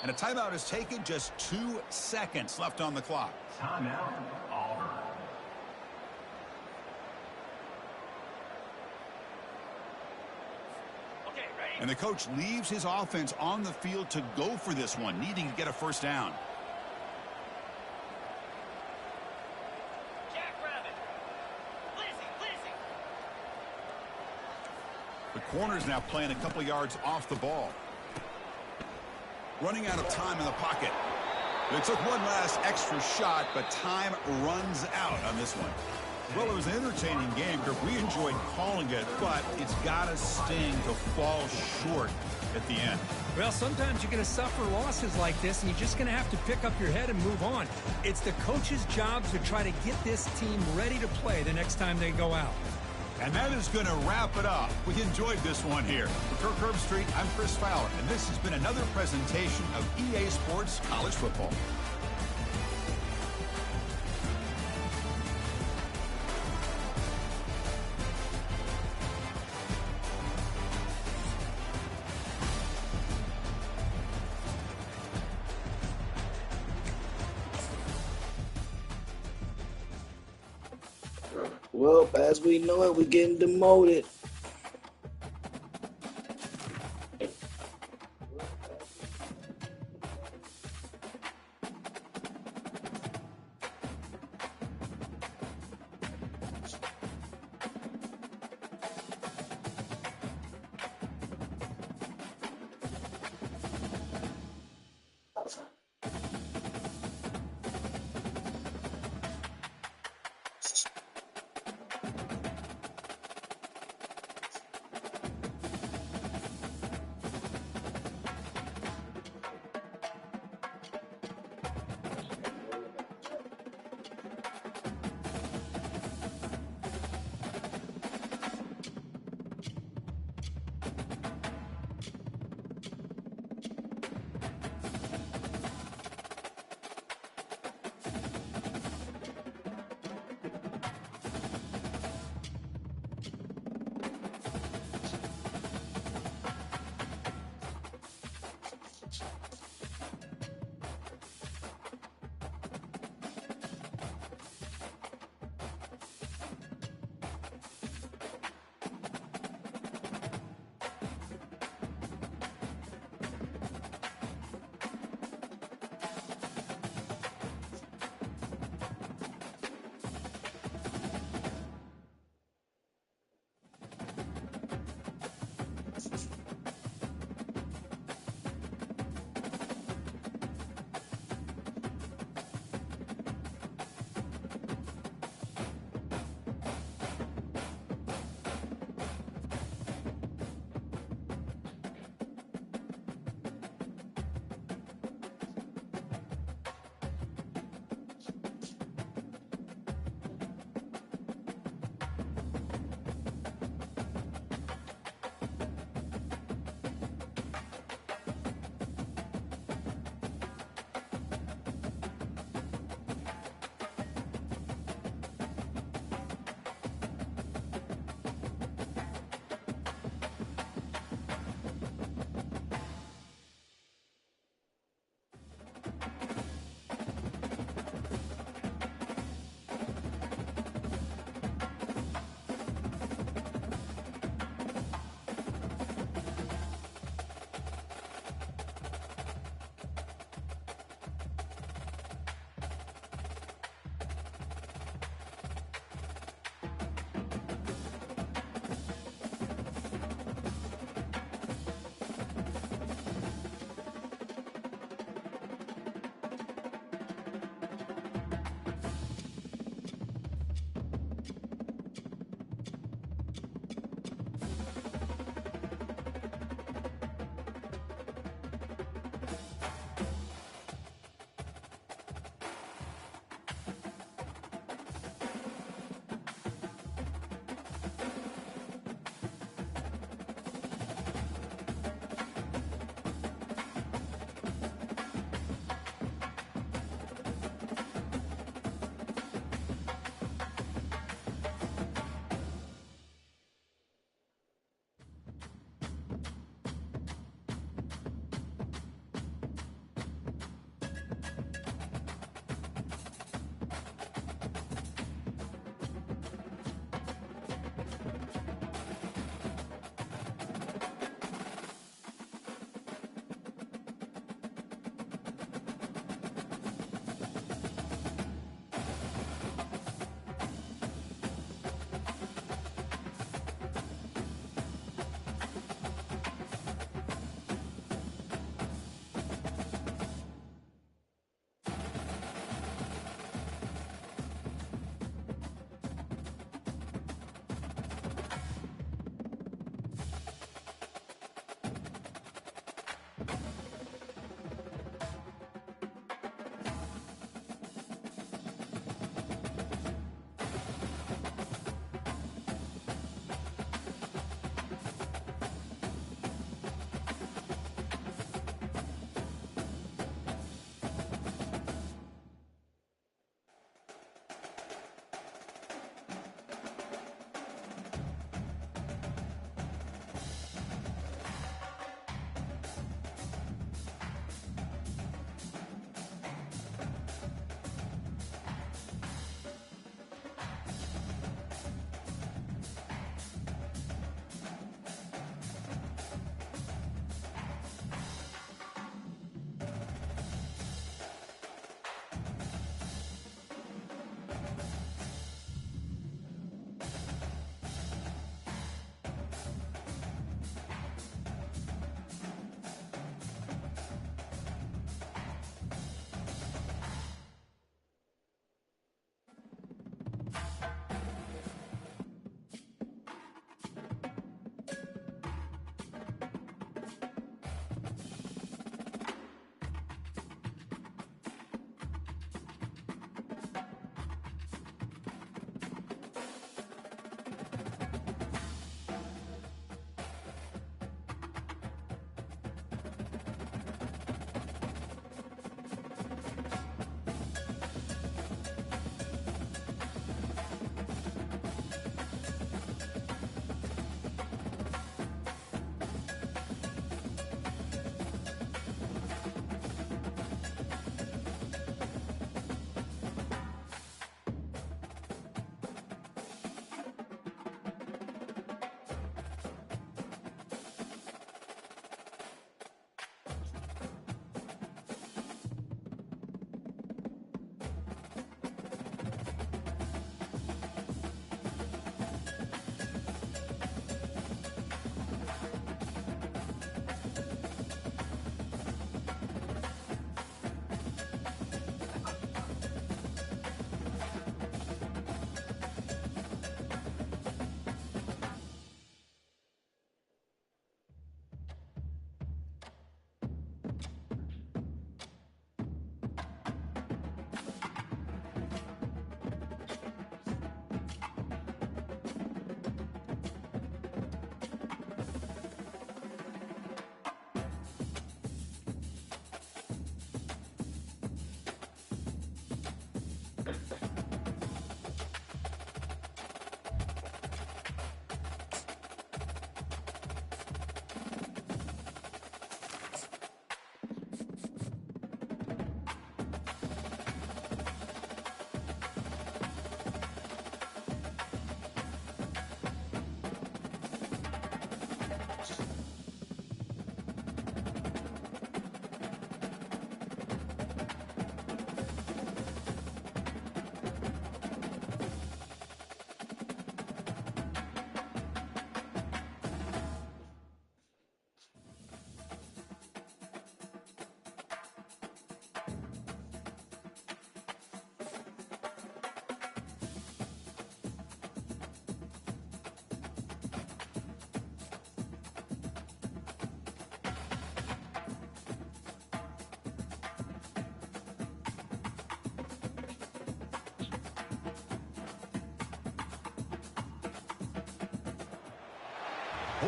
And a timeout is taken. Just 2 seconds left on the clock. Timeout, Auburn. Okay, ready? And the coach leaves his offense on the field to go for this one, needing to get a first down. Jackrabbit. Lizzie. The corner's now playing a couple yards off the ball. Running out of time in the pocket. They took one last extra shot, but time runs out on this one. Well, it was an entertaining game. We enjoyed calling it, but it's got to sting to fall short at the end. Well, sometimes you're going to suffer losses like this, and you're just going to have to pick up your head and move on. It's the coach's job to try to get this team ready to play the next time they go out. And that is going to wrap it up. We enjoyed this one here. For Kirk Herbstreit, I'm Chris Fowler, and this has been another presentation of EA Sports College Football. Well, as we know it, we're getting demoted.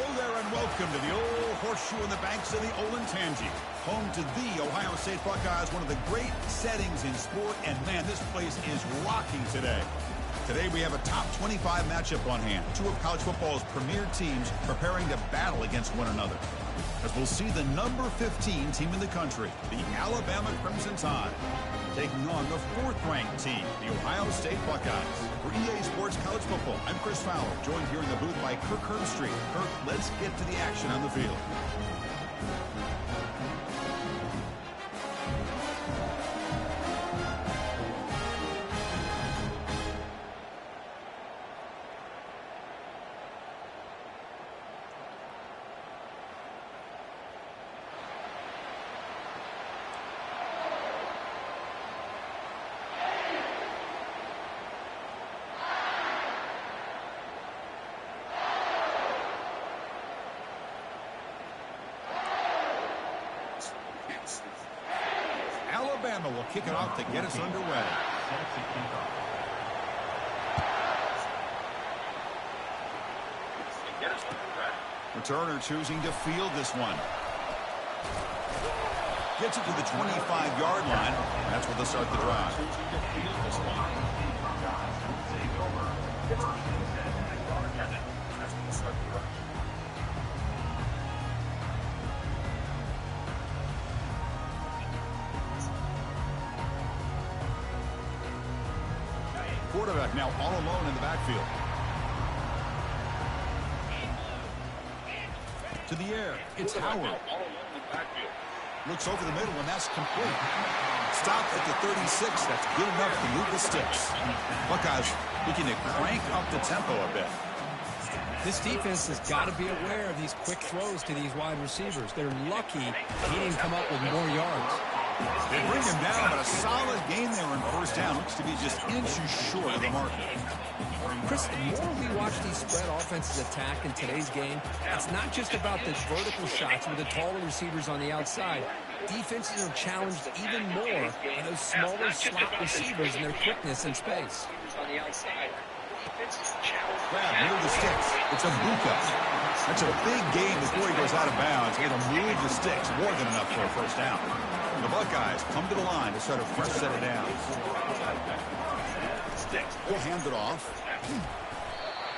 Hello there and welcome to the old horseshoe on the banks of the Olentangy. Home to the Ohio State Buckeyes, one of the great settings in sport. And man, this place is rocking today. Today we have a top 25 matchup on hand. Two of college football's premier teams preparing to battle against one another. As we'll see the number 15 team in the country, the Alabama Crimson Tide, taking on the 4th-ranked team, the Ohio State Buckeyes. For EA Sports College Football, I'm Chris Fowler, joined here in the booth by Kirk Herbstreit. Kirk, let's get to the action on the field. Alabama will kick it off to get us underway. Returner choosing to field this one. Gets it to the 25-yard line. That's where they'll start the drive. Quarterback now all alone in the backfield. To the air, it's Howard. Looks over the middle, and that's complete. Stopped at the 36. That's good enough to move the sticks. Buckeyes looking to crank up the tempo a bit. This defense has got to be aware of these quick throws to these wide receivers. They're lucky he didn't come up with more yards. They bring him down, but a solid gain there in first down. Looks to be just inches short of the mark. Chris, the more we watch these spread offenses attack in today's game, it's not just about the vertical shots with the taller receivers on the outside. Defenses are challenged even more by those smaller slot receivers and their quickness in space. Grab, middle of the sticks. It's a Buka. That's a big gain before he goes out of bounds. It'll move the sticks, more than enough for a first down. The Buckeyes come to the line to start a fresh set of downs. We'll hand it off.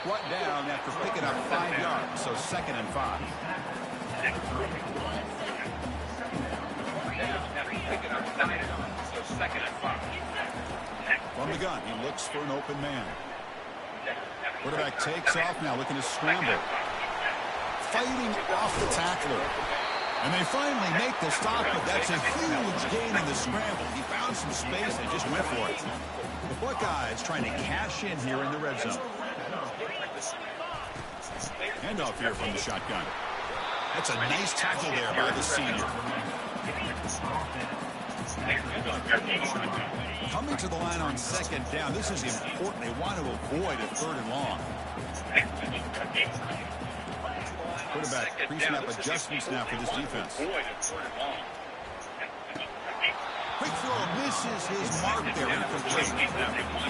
Brought down after picking up 5 yards, so 2nd and 5. From the gun, he looks for an open man. Quarterback takes off now, looking to scramble. Fighting off the tackler. And they finally make the stop, but that's a huge gain in the scramble. He found some space and just went for it. The Buckeyes trying to cash in here in the red zone. Handoff here from the shotgun. That's a nice tackle there by the senior. Coming to the line on 2nd down. This is important. They want to avoid a 3rd and long. Quarterback pre-snap adjustments now for this defense. Quick throw misses his mark there. Incomplete.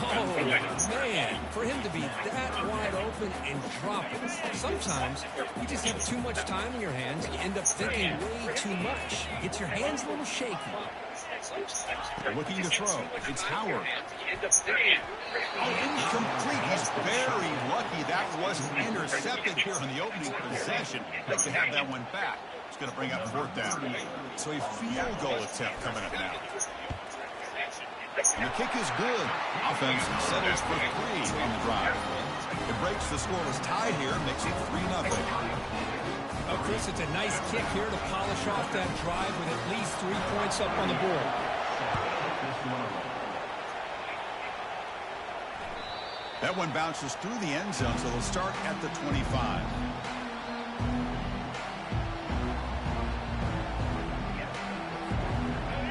Oh, man, for him to be that wide open and drop it. Sometimes you just have too much time in your hands. You end up thinking way too much. Gets your hands a little shaky. Looking to throw. It's Howard. Incomplete. He's very lucky that wasn't intercepted here on the opening possession. Like to have that one back. It's going to bring up 4th down. So a field goal attempt coming up now. And the kick is good. Offense settles for 3 on the drive. It breaks the scoreless tie here, makes it 3-0. Oh, Chris, it's a nice kick here to polish off that drive with at least 3 points up on the board. That one bounces through the end zone, so they'll start at the 25.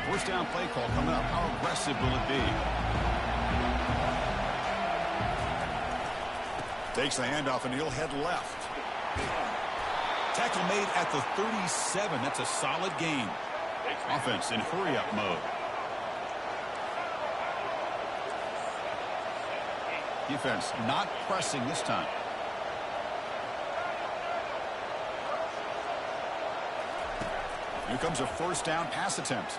First down play call coming up. How aggressive will it be? Takes the handoff, and he'll head left. Tackle made at the 37. That's a solid gain. Offense in hurry-up mode. Defense not pressing this time. Here comes a first down pass attempt.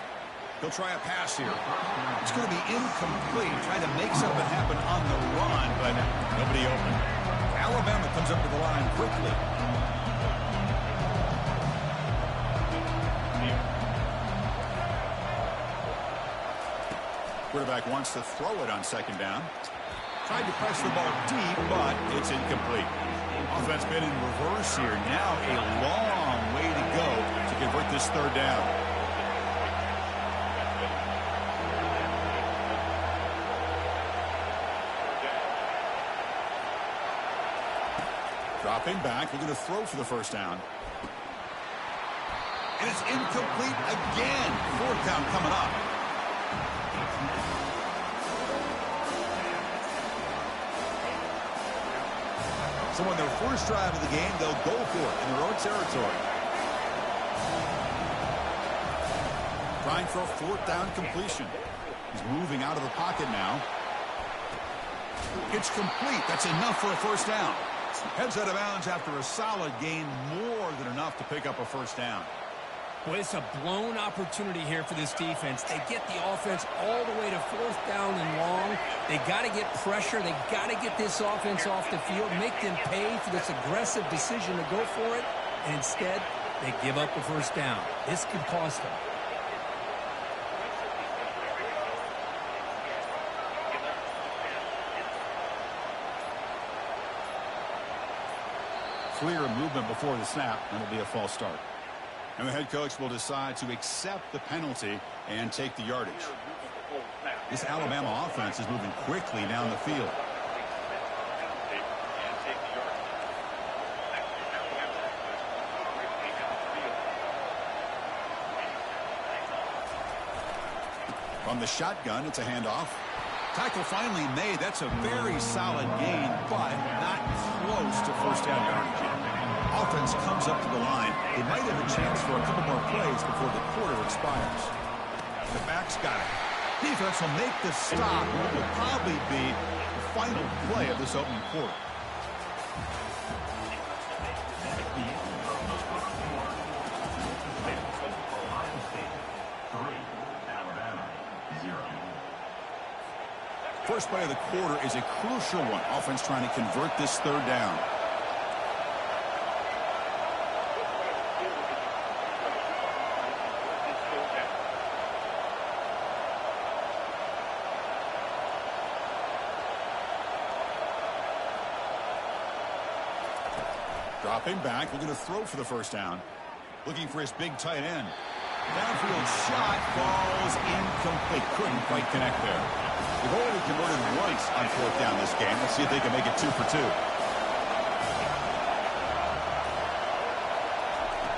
He'll try a pass here. It's going to be incomplete, trying to make something happen on the run, but nobody open. Alabama comes up to the line quickly. Quarterback wants to throw it on second down. Tried to press the ball deep, but it's incomplete. Offense been in reverse here. Now a long way to go to convert this third down. Dropping back, we're going to throw for the first down. And it's incomplete again. Fourth down coming up. So on their first drive of the game, they'll go for it in their own territory. Trying for a fourth down completion. He's moving out of the pocket now. It's complete. That's enough for a first down. Heads out of bounds after a solid gain, more than enough to pick up a first down. Well, it's a blown opportunity here for this defense. They get the offense all the way to fourth down and long. They got to get pressure. They got to get this offense off the field, make them pay for this aggressive decision to go for it, and instead they give up the first down. This could cost them. Clear movement before the snap, and it'll be a false start. And the head coach will decide to accept the penalty and take the yardage. This Alabama offense is moving quickly down the field. From the shotgun, it's a handoff. Tackle finally made. That's a very solid gain, but not close to first down yardage yet. Offense comes up to the line. They might have a chance for a couple more plays before the quarter expires. The back's got it. Defense will make the stop. What will probably be the final play of this opening quarter. First play of the quarter is a crucial one. Offense trying to convert this third down. Dropping back, we're going to throw for the first down. Looking for his big tight end. Downfield shot falls incomplete. Couldn't quite connect there. They've only converted once on fourth down this game. Let's see if they can make it 2 for 2.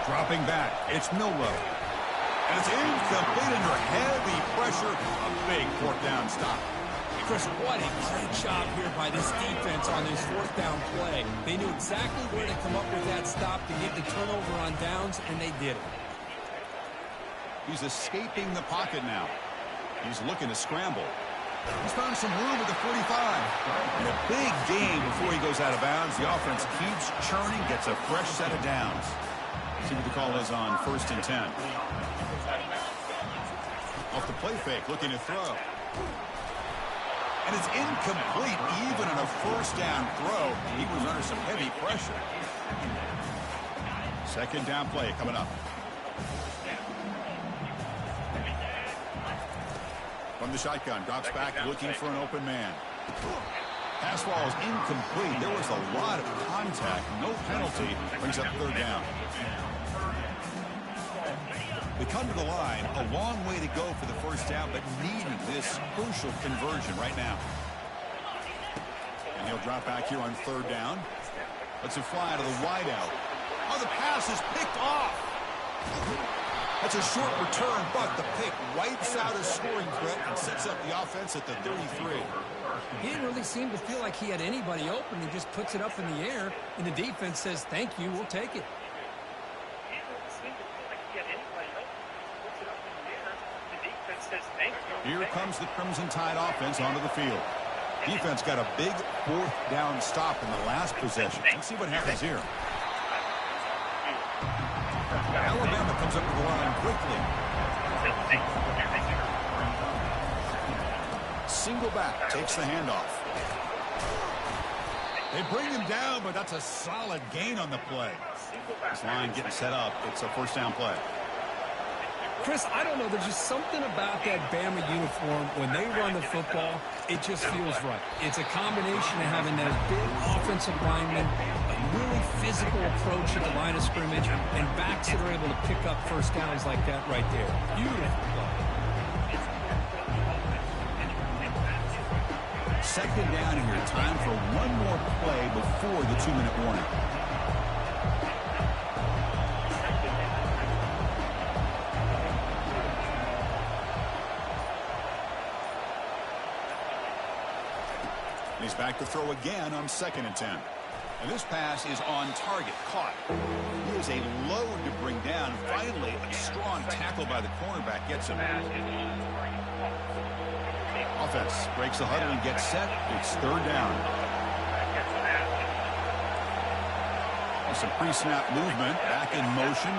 Dropping back, it's Milrow. And it's incomplete under heavy pressure. A big fourth down stop. Chris, what a great job here by this defense on this fourth down play. They knew exactly where to come up with that stop to get the turnover on downs, and they did it. He's escaping the pocket now. He's looking to scramble. He's found some room at the 45. And a big gain before he goes out of bounds. The offense keeps churning, gets a fresh set of downs. See what the call is on 1st and 10. Off the play fake, looking to throw. And it's incomplete, even on a first down throw. He was under some heavy pressure. Second down play coming up. From the shotgun, drops back, looking for an open man. Pass ball is incomplete. There was a lot of contact. No penalty. Brings up third down. They come to the line, a long way to go for the first down, but needing this crucial conversion right now. And he'll drop back here on third down. Let's it fly to the wideout. Oh, the pass is picked off. That's a short return, but the pick wipes out a scoring threat and sets up the offense at the 33. He didn't really seem to feel like he had anybody open. He just puts it up in the air, and the defense says, thank you, we'll take it. Here comes the Crimson Tide offense onto the field. Defense got a big fourth down stop in the last possession. Let's see what happens here. Alabama comes up with the run quickly. Single back, takes the handoff. They bring him down, but that's a solid gain on the play. This line getting set up. It's a first down play. Chris, I don't know. There's just something about that Bama uniform. When they run the football, it just feels right. It's a combination of having those big offensive linemen, a really physical approach at the line of scrimmage, and backs that are able to pick up first downs like that right there. Beautiful play. Second down here. Time for one more play before the 2-minute warning. He's back to throw again on 2nd and 10. And this pass is on target, caught. He is a load to bring down. Finally, a strong tackle by the cornerback gets him. Offense breaks the huddle and gets set. It's 3rd down. There's some pre-snap movement, back in motion.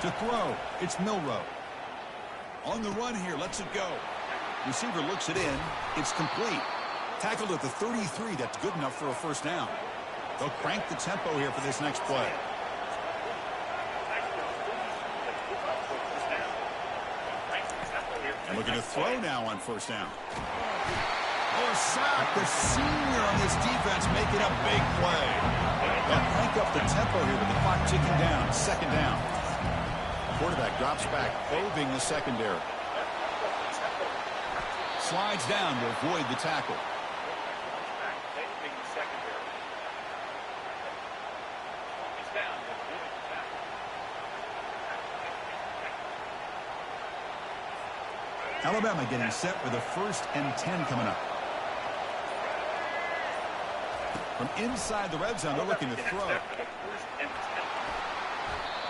To throw, it's Milrow. On the run here, lets it go. Receiver looks it in. It's complete. Tackled at the 33. That's good enough for a first down. They'll crank the tempo here for this next play. And looking to throw now on first down. Oh, a sack. The senior on this defense making a big play. They'll crank up the tempo here with the clock ticking down. 2nd down. Quarterback drops back, probing the secondary. Slides down to avoid the tackle. Alabama getting set with a 1st and 10 coming up. From inside the red zone, they're looking to throw.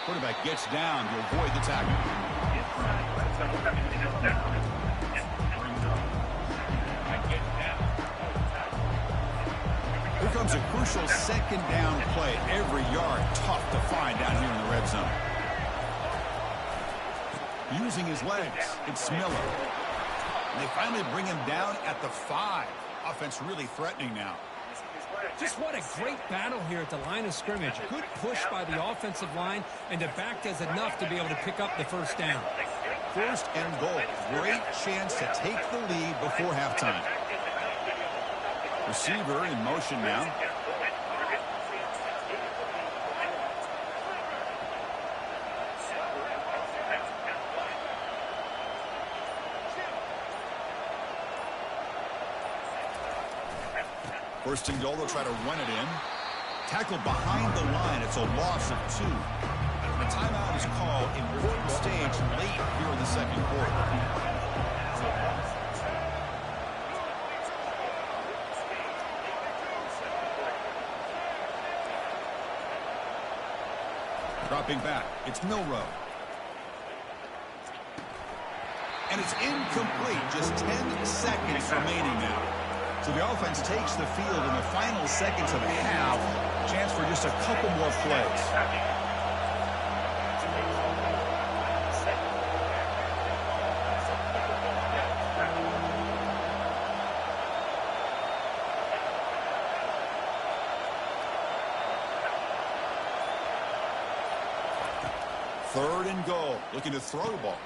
Quarterback gets down to avoid the tackle. Here comes a crucial 2nd down play. Every yard tough to find down here in the red zone. Using his legs, it's Miller. And they finally bring him down at the 5. Offense really threatening now. Just what a great battle here at the line of scrimmage. Good push by the offensive line, and the back does enough to be able to pick up the first down. 1st and goal. Great chance to take the lead before halftime. Receiver in motion now. First and goal, they'll try to run it in. Tackle behind the line. It's a loss of 2. The timeout is called. Important stage late here in the 2nd quarter. Dropping back. It's Milrow. And it's incomplete. Just 10 seconds remaining now. So the offense takes the field in the final seconds of the half. Chance for just a couple more plays. Third and goal. Looking to throw the ball.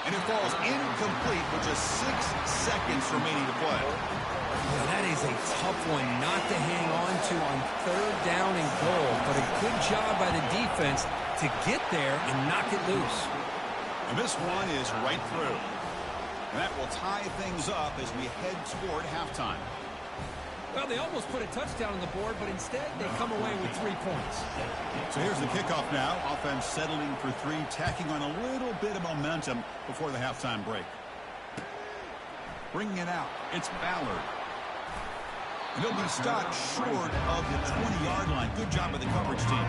And it falls incomplete with just 6 seconds remaining to play. Yeah, that is a tough one not to hang on to on 3rd down and goal, but a good job by the defense to get there and knock it loose. And this one is right through. And that will tie things up as we head toward halftime. Well, they almost put a touchdown on the board, but instead they come away with 3 points. So here's the kickoff now. Offense settling for 3, tacking on a little bit of momentum before the halftime break. Bringing it out, it's Ballard. And he'll be stopped short of the 20-yard line. Good job by the coverage team.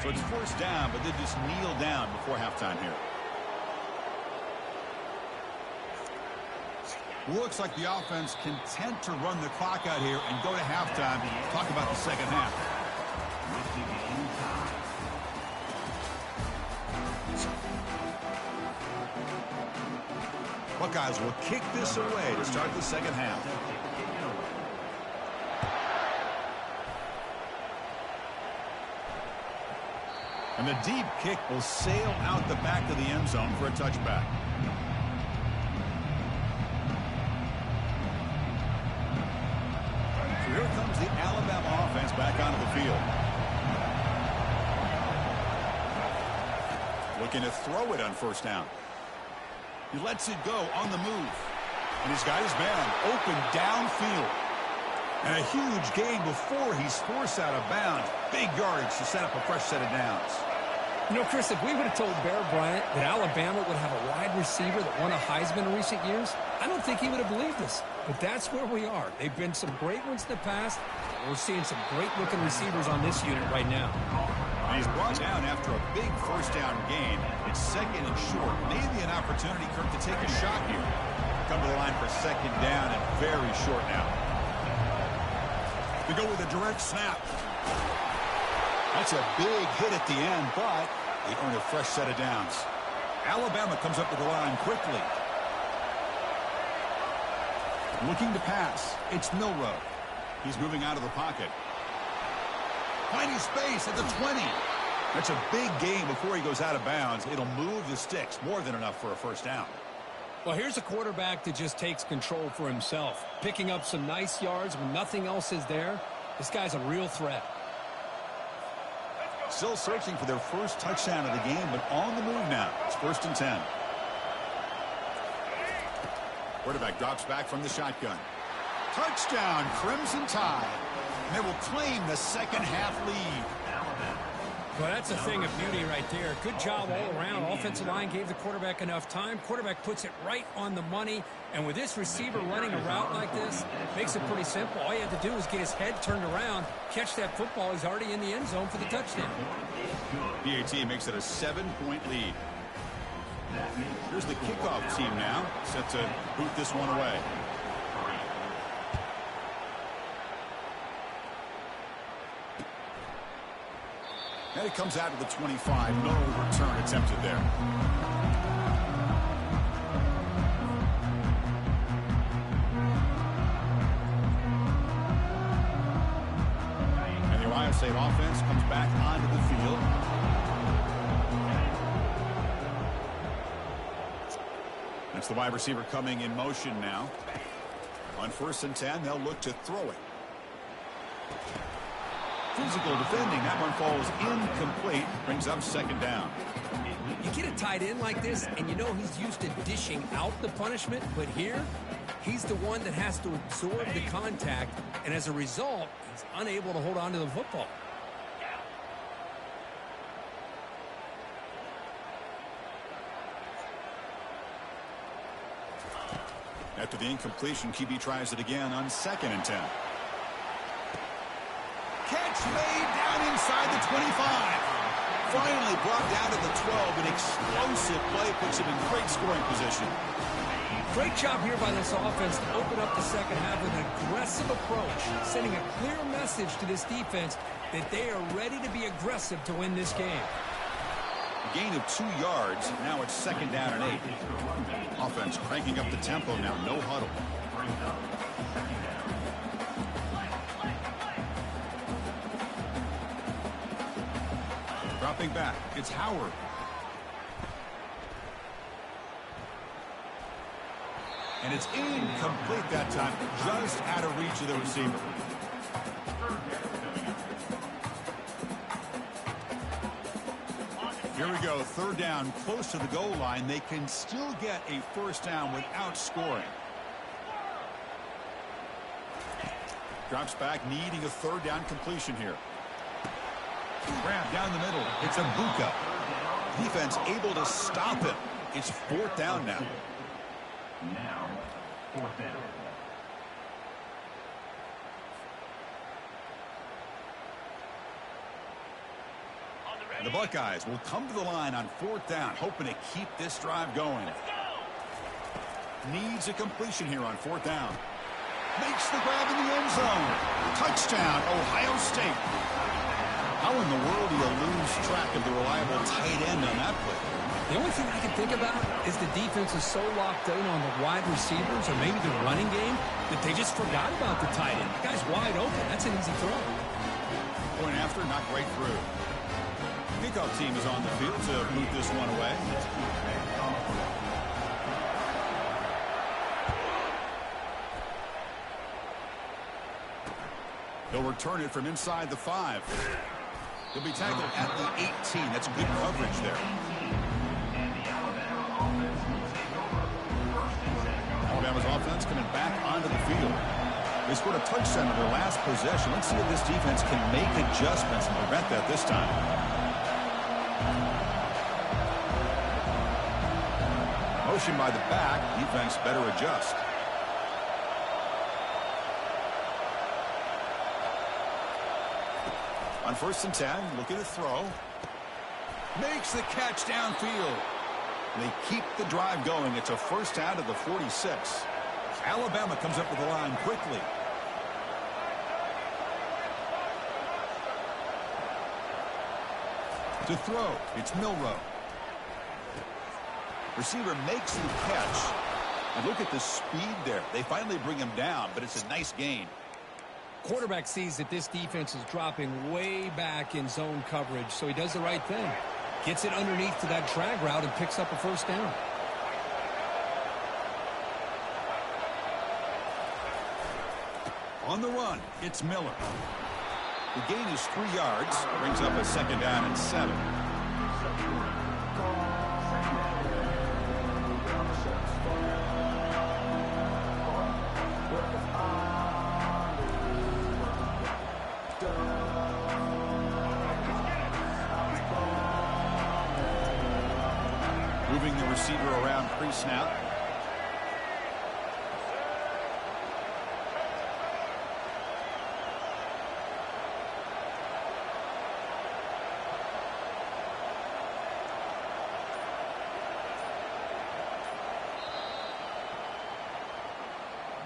So it's 1st down, but they just kneel down before halftime here. Looks like the offense content to run the clock out here and go to halftime. Talk about the second half. Buckeyes will kick this away to start the second half. And the deep kick will sail out the back of the end zone for a touchback. So here comes the Alabama offense back onto the field. Looking to throw it on first down. He lets it go on the move. And he's got his man open downfield. And a huge gain before he's forced out of bounds. Big yardage to set up a fresh set of downs. You know, Chris, if we would have told Bear Bryant that Alabama would have a wide receiver that won a Heisman in recent years, I don't think he would have believed us. But that's where we are. They've been some great ones in the past. We're seeing some great-looking receivers on this unit right now. And he's brought down after a big first down gain. It's second and short. Maybe an opportunity, Kirk, to take a shot here. Come to the line for second down and very short now. We go with a direct snap. That's a big hit at the end, but they earn a fresh set of downs. Alabama comes up to the line quickly. Looking to pass. It's Milroe. He's moving out of the pocket. Finding space at the 20. That's a big gain before he goes out of bounds. It'll move the sticks. More than enough for a first down. Well, here's a quarterback that just takes control for himself. Picking up some nice yards when nothing else is there. This guy's a real threat. Still searching for their first touchdown of the game, but on the move now. It's 1st and 10. Quarterback drops back from the shotgun. Touchdown, Crimson Tide. And they will claim the second half lead. Well, that's a thing of beauty right there. Good job all around. Offensive line gave the quarterback enough time. Quarterback puts it right on the money. And with this receiver running a route like this, makes it pretty simple. All you have to do is get his head turned around, catch that football. He's already in the end zone for the touchdown. BAT makes it a 7-point lead. Here's the kickoff team now, set to boot this one away. And it comes out to the 25. No return attempted there. And the Ohio State offense comes back onto the field. That's the wide receiver coming in motion now. On 1st and 10, they'll look to throw it. Physical defending. That one falls incomplete. Brings up second down. You get a tight end like this, and you know he's used to dishing out the punishment, but here, he's the one that has to absorb the contact, and as a result, he's unable to hold on to the football. After the incompletion, QB tries it again on 2nd and 10. Catch made down inside the 25. Finally brought down to the 12. An explosive play puts him in great scoring position. Great job here by this offense to open up the second half with an aggressive approach, sending a clear message to this defense that they are ready to be aggressive to win this game. A gain of 2 yards. Now it's 2nd down and 8. Offense cranking up the tempo now. No huddle. Dropping back. It's Howard. And it's incomplete that time. Just out of reach of the receiver. Here we go. 3rd down, close to the goal line. They can still get a first down without scoring. Drops back, needing a 3rd down completion here. Grab down the middle. It's a Buka. Defense able to stop him. It's 4th down now. Now, 4th down. And the Buckeyes will come to the line on 4th down, hoping to keep this drive going. Needs a completion here on 4th down. Makes the grab in the end zone. Touchdown, Ohio State. How in the world do you lose track of the reliable tight end on that play? The only thing I can think about is the defense is so locked in on the wide receivers or maybe the running game that they just forgot about the tight end. The guy's wide open. That's an easy throw. Point after, not great through. Kickoff team is on the field to boot this one away. He'll return it from inside the 5. He'll be tackled at the 18. That's good coverage there. Alabama's offense coming back onto the field. They scored a touchdown in their last possession. Let's see if this defense can make adjustments and prevent that this time. Motion by the back. Defense better adjust. On 1st and 10, looking to throw. Makes the catch downfield. They keep the drive going. It's a 1st down to the 46. Alabama comes up with the line quickly. To throw, it's Milroe. Receiver makes the catch. And look at the speed there. They finally bring him down, but it's a nice gain. Quarterback sees that this defense is dropping way back in zone coverage, so he does the right thing. Gets it underneath to that drag route and picks up a 1st down. On the run, it's Miller. The gain is 3 yards. Brings up a 2nd down and 7. Moving the receiver around pre-snap.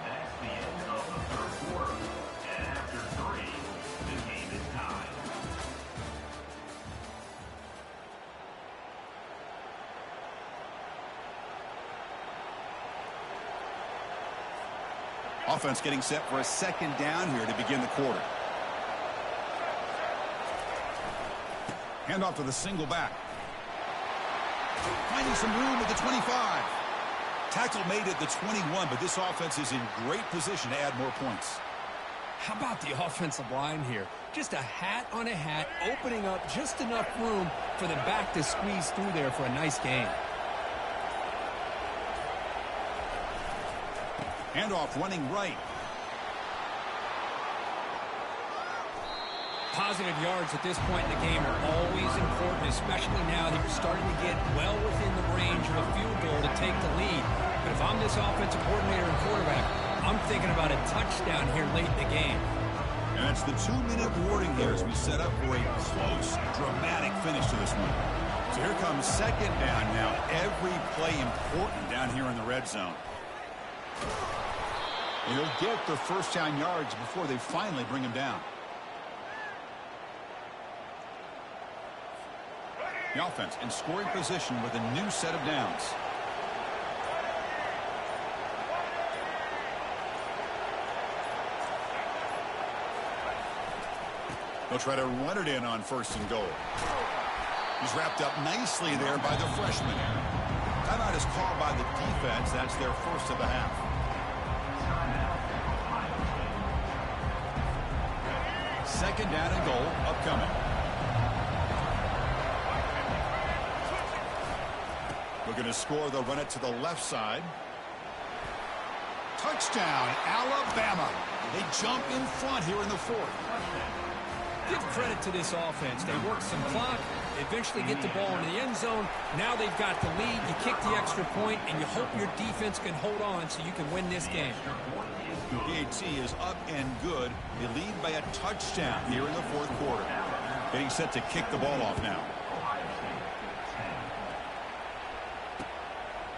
That's the end of the 3rd quarter. And after 3, the game is tied. Offense getting set for a 2nd down here to begin the quarter. Handoff to the single back. Finding some room at the 25. Tackle made at the 21, but this offense is in great position to add more points. How about the offensive line here? Just a hat on a hat, opening up just enough room for the back to squeeze through there for a nice gain. Handoff running right. Positive yards at this point in the game are always important, especially now that you're starting to get well within the range of a field goal to take the lead. But if I'm this offensive coordinator and quarterback, I'm thinking about a touchdown here late in the game. And it's the 2-minute warning here as we set up for a close, dramatic finish to this one. So here comes 2nd down now. Every play important down here in the red zone. And he'll get the 1st down yards before they finally bring him down. The offense in scoring position with a new set of downs. They'll try to run it in on 1st and goal. He's wrapped up nicely there by the freshman. Timeout is called by the defense. That's their 1st of the half. Second down and goal upcoming. Looking to score, they'll run it to the left side. Touchdown, Alabama. They jump in front here in the 4th. Give credit to this offense. They work some clock, they eventually get the ball into the end zone. Now they've got the lead. You kick the extra point, and you hope your defense can hold on so you can win this game. PAT is up and good. They lead by a touchdown here in the 4th quarter. Getting set to kick the ball off now.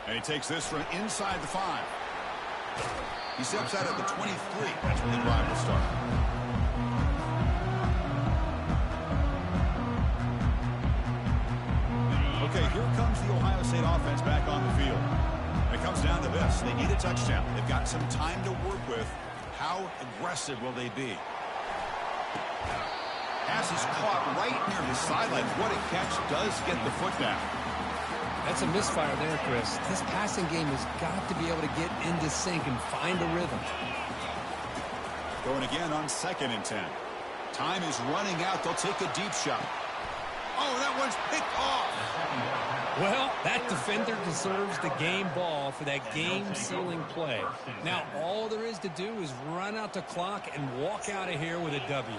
And he takes this from inside the 5. He steps out at the 23. That's where the drive will start. Okay, here comes the Ohio State offense back on the field. It comes down to this. They need a touchdown. They've got some time to work with. How aggressive will they be? Pass is caught right near the sideline. What a catch. Does get the foot down. That's a misfire there, Chris. This passing game has got to be able to get into sync and find a rhythm. Going again on 2nd and 10. Time is running out. They'll take a deep shot. Oh, that one's picked off. Well, that defender deserves the game ball for that game-sealing play. Now, all there is to do is run out the clock and walk out of here with a W.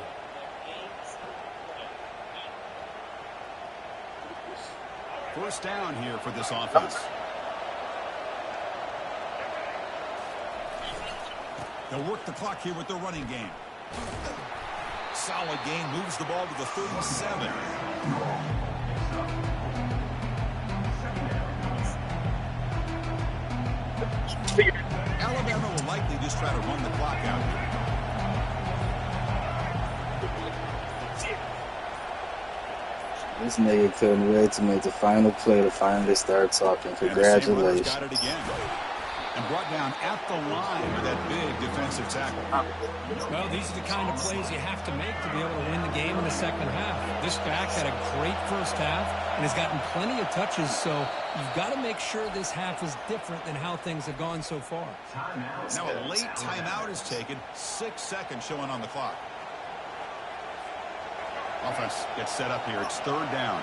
First down here for this offense. They'll work the clock here with their running game. Solid gain, moves the ball to the 37. Alabama will likely just try to run the clock out here. This nigga couldn't wait to make the final play to finally start talking. Congratulations. Got it again. And brought down at the line with that big defensive tackle. Well, these are the kind of plays you have to make to be able to win the game in the second half. This back had a great first half and has gotten plenty of touches, so you've got to make sure this half is different than how things have gone so far. Now a late timeout is taken. 6 seconds showing on the clock. Offense gets set up here. It's 3rd down.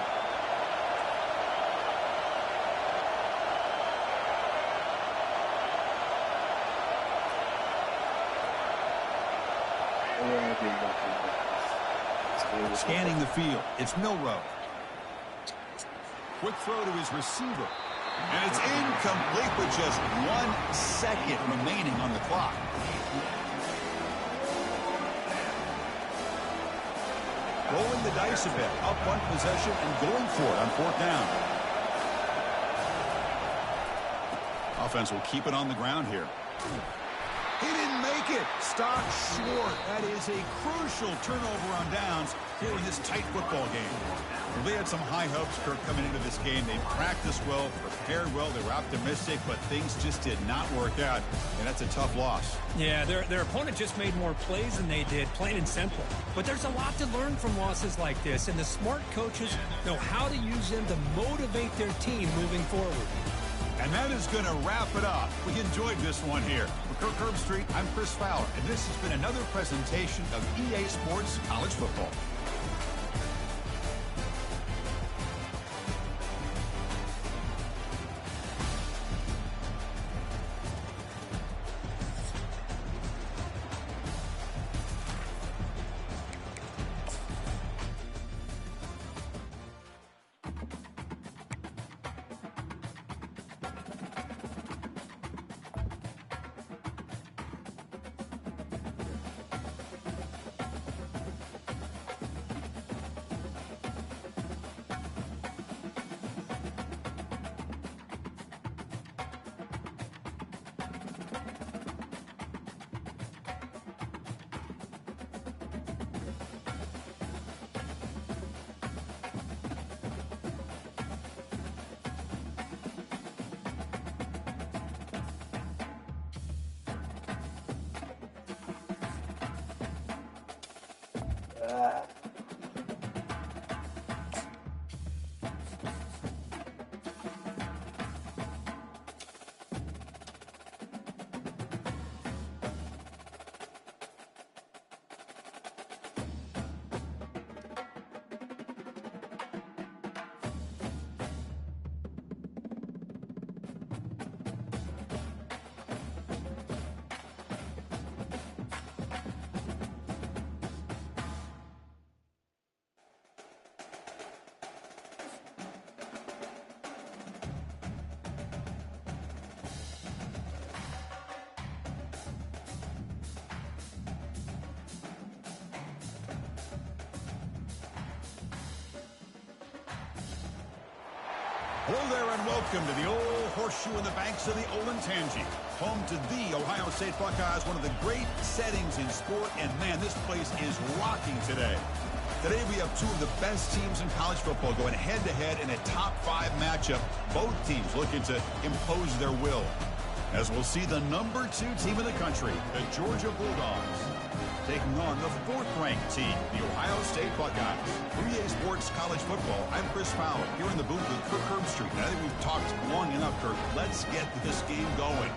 Scanning the field. It's Milrow. Quick throw to his receiver. And it's incomplete with just 1 second remaining on the clock. Rolling the dice a bit. Up one possession and going for it on 4th down. Offense will keep it on the ground here. He didn't make it. Stopped short. That is a crucial turnover on downs here in this tight football game. Well, they had some high hopes, Kirk, coming into this game. They practiced well, prepared well. They were optimistic, but things just did not work out, and that's a tough loss. Yeah, their opponent just made more plays than they did, plain and simple. But there's a lot to learn from losses like this, and the smart coaches know how to use them to motivate their team moving forward. And that is going to wrap it up. We enjoyed this one here. For Kirk Herbstreit, I'm Chris Fowler, and this has been another presentation of EA Sports College Football. Hello there and welcome to the old horseshoe in the banks of the Olentangy, home to the Ohio State Buckeyes, one of the great settings in sport, and man, this place is rocking today. Today we have two of the best teams in college football going head-to-head in a top-5 matchup, both teams looking to impose their will. As we'll see the number 2 team in the country, the Georgia Bulldogs, taking on the 4th-ranked team, the Ohio State Buckeyes. 3A Sports College Football, I'm Chris Fowler, here in the booth with Kirk Herbstreit. And I think we've talked long enough, Kirk. Let's get this game going.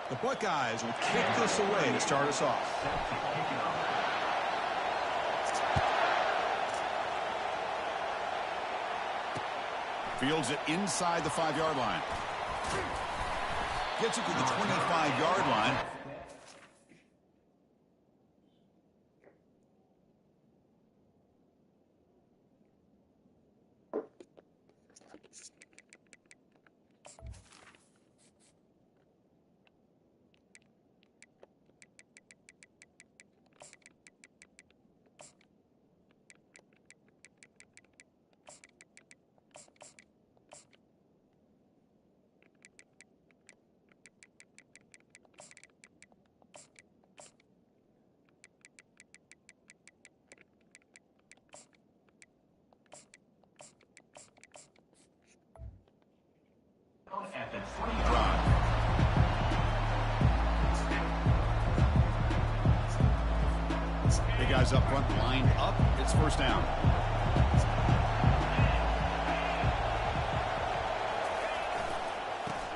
The Buckeyes will kick this away to start us off. Fields it inside the 5-yard line. Gets it to the 25-yard line. At the 20. Big guys up front, lined up. It's first down.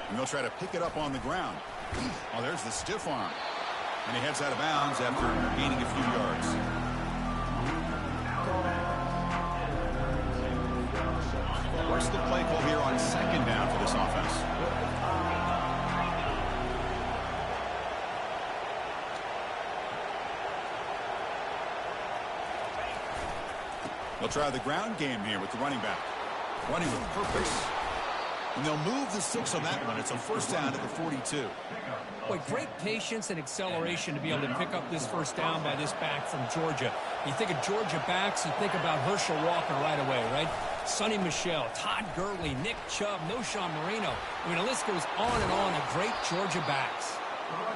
And they'll try to pick it up on the ground. Oh, there's the stiff arm. And he heads out of bounds after gaining a few yards. What's the play call here on 2nd down for this offense? They'll try the ground game here with the running back. Running with purpose. And they'll move the 6 on that one. It's a first down at the 42. Boy, great patience and acceleration to be able to pick up this first down by this back from Georgia. You think of Georgia backs, you think about Herschel Walker right away, right? Sonny Michel, Todd Gurley, Nick Chubb, Noshawn Marino. I mean, the list goes on and on of great Georgia backs.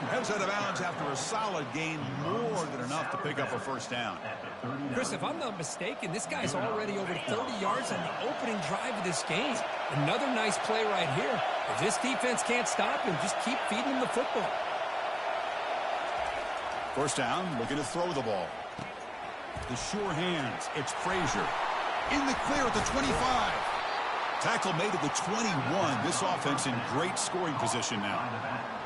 Heads out of bounds after a solid gain, more than enough to pick up a first down. Chris, if I'm not mistaken, this guy's already over 30 yards on the opening drive of this game. Another nice play right here. If this defense can't stop him, just keep feeding him the football. First down, looking to throw the ball. The sure hands, it's Frazier. In the clear at the 25. Tackle made at the 21. This offense in great scoring position now.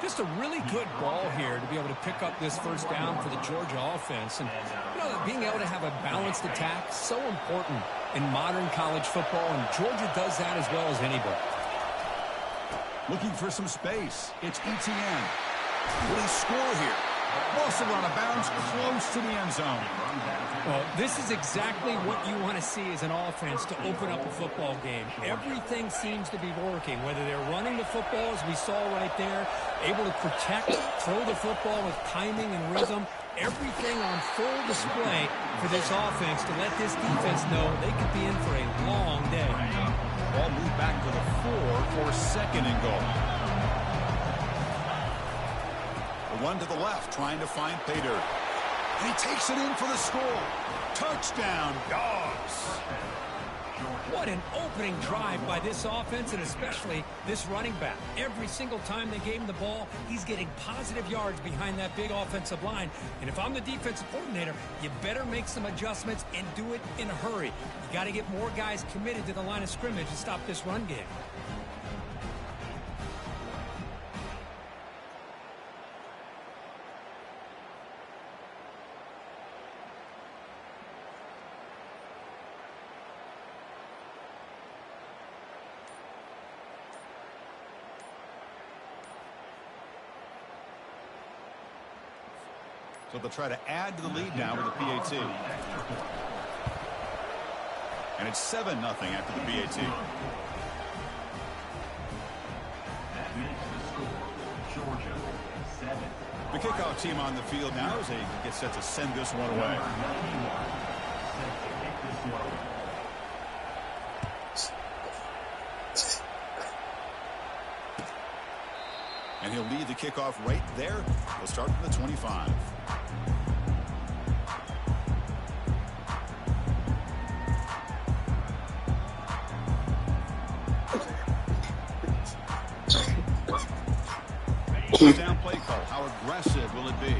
Just a really good ball here to be able to pick up this first down for the Georgia offense. And, you know, being able to have a balanced attack, so important in modern college football, and Georgia does that as well as anybody. Looking for some space. It's ETN. Will he score here? Also out of bounds, close to the end zone. Well, this is exactly what you want to see as an offense to open up a football game. Everything seems to be working, whether they're running the football, as we saw right there, able to protect, throw the football with timing and rhythm. Everything on full display for this offense to let this defense know they could be in for a long day. Ball moved back to the 4 for 2nd and goal. One to the left, trying to find Pater. And he takes it in for the score. Touchdown, Dogs. What an opening drive by this offense, and especially this running back. Every single time they gave him the ball, he's getting positive yards behind that big offensive line. And if I'm the defensive coordinator, you better make some adjustments and do it in a hurry. You got to get more guys committed to the line of scrimmage to stop this run game. So they'll try to add to the lead now with the PAT. And it's 7-0 after the PAT. That makes the score. Georgia 7. The kickoff team on the field now as they get set to send this one away. Set to kick this one. And he'll lead the kickoff right there. He'll start from the 25. Down play call. How aggressive will it be?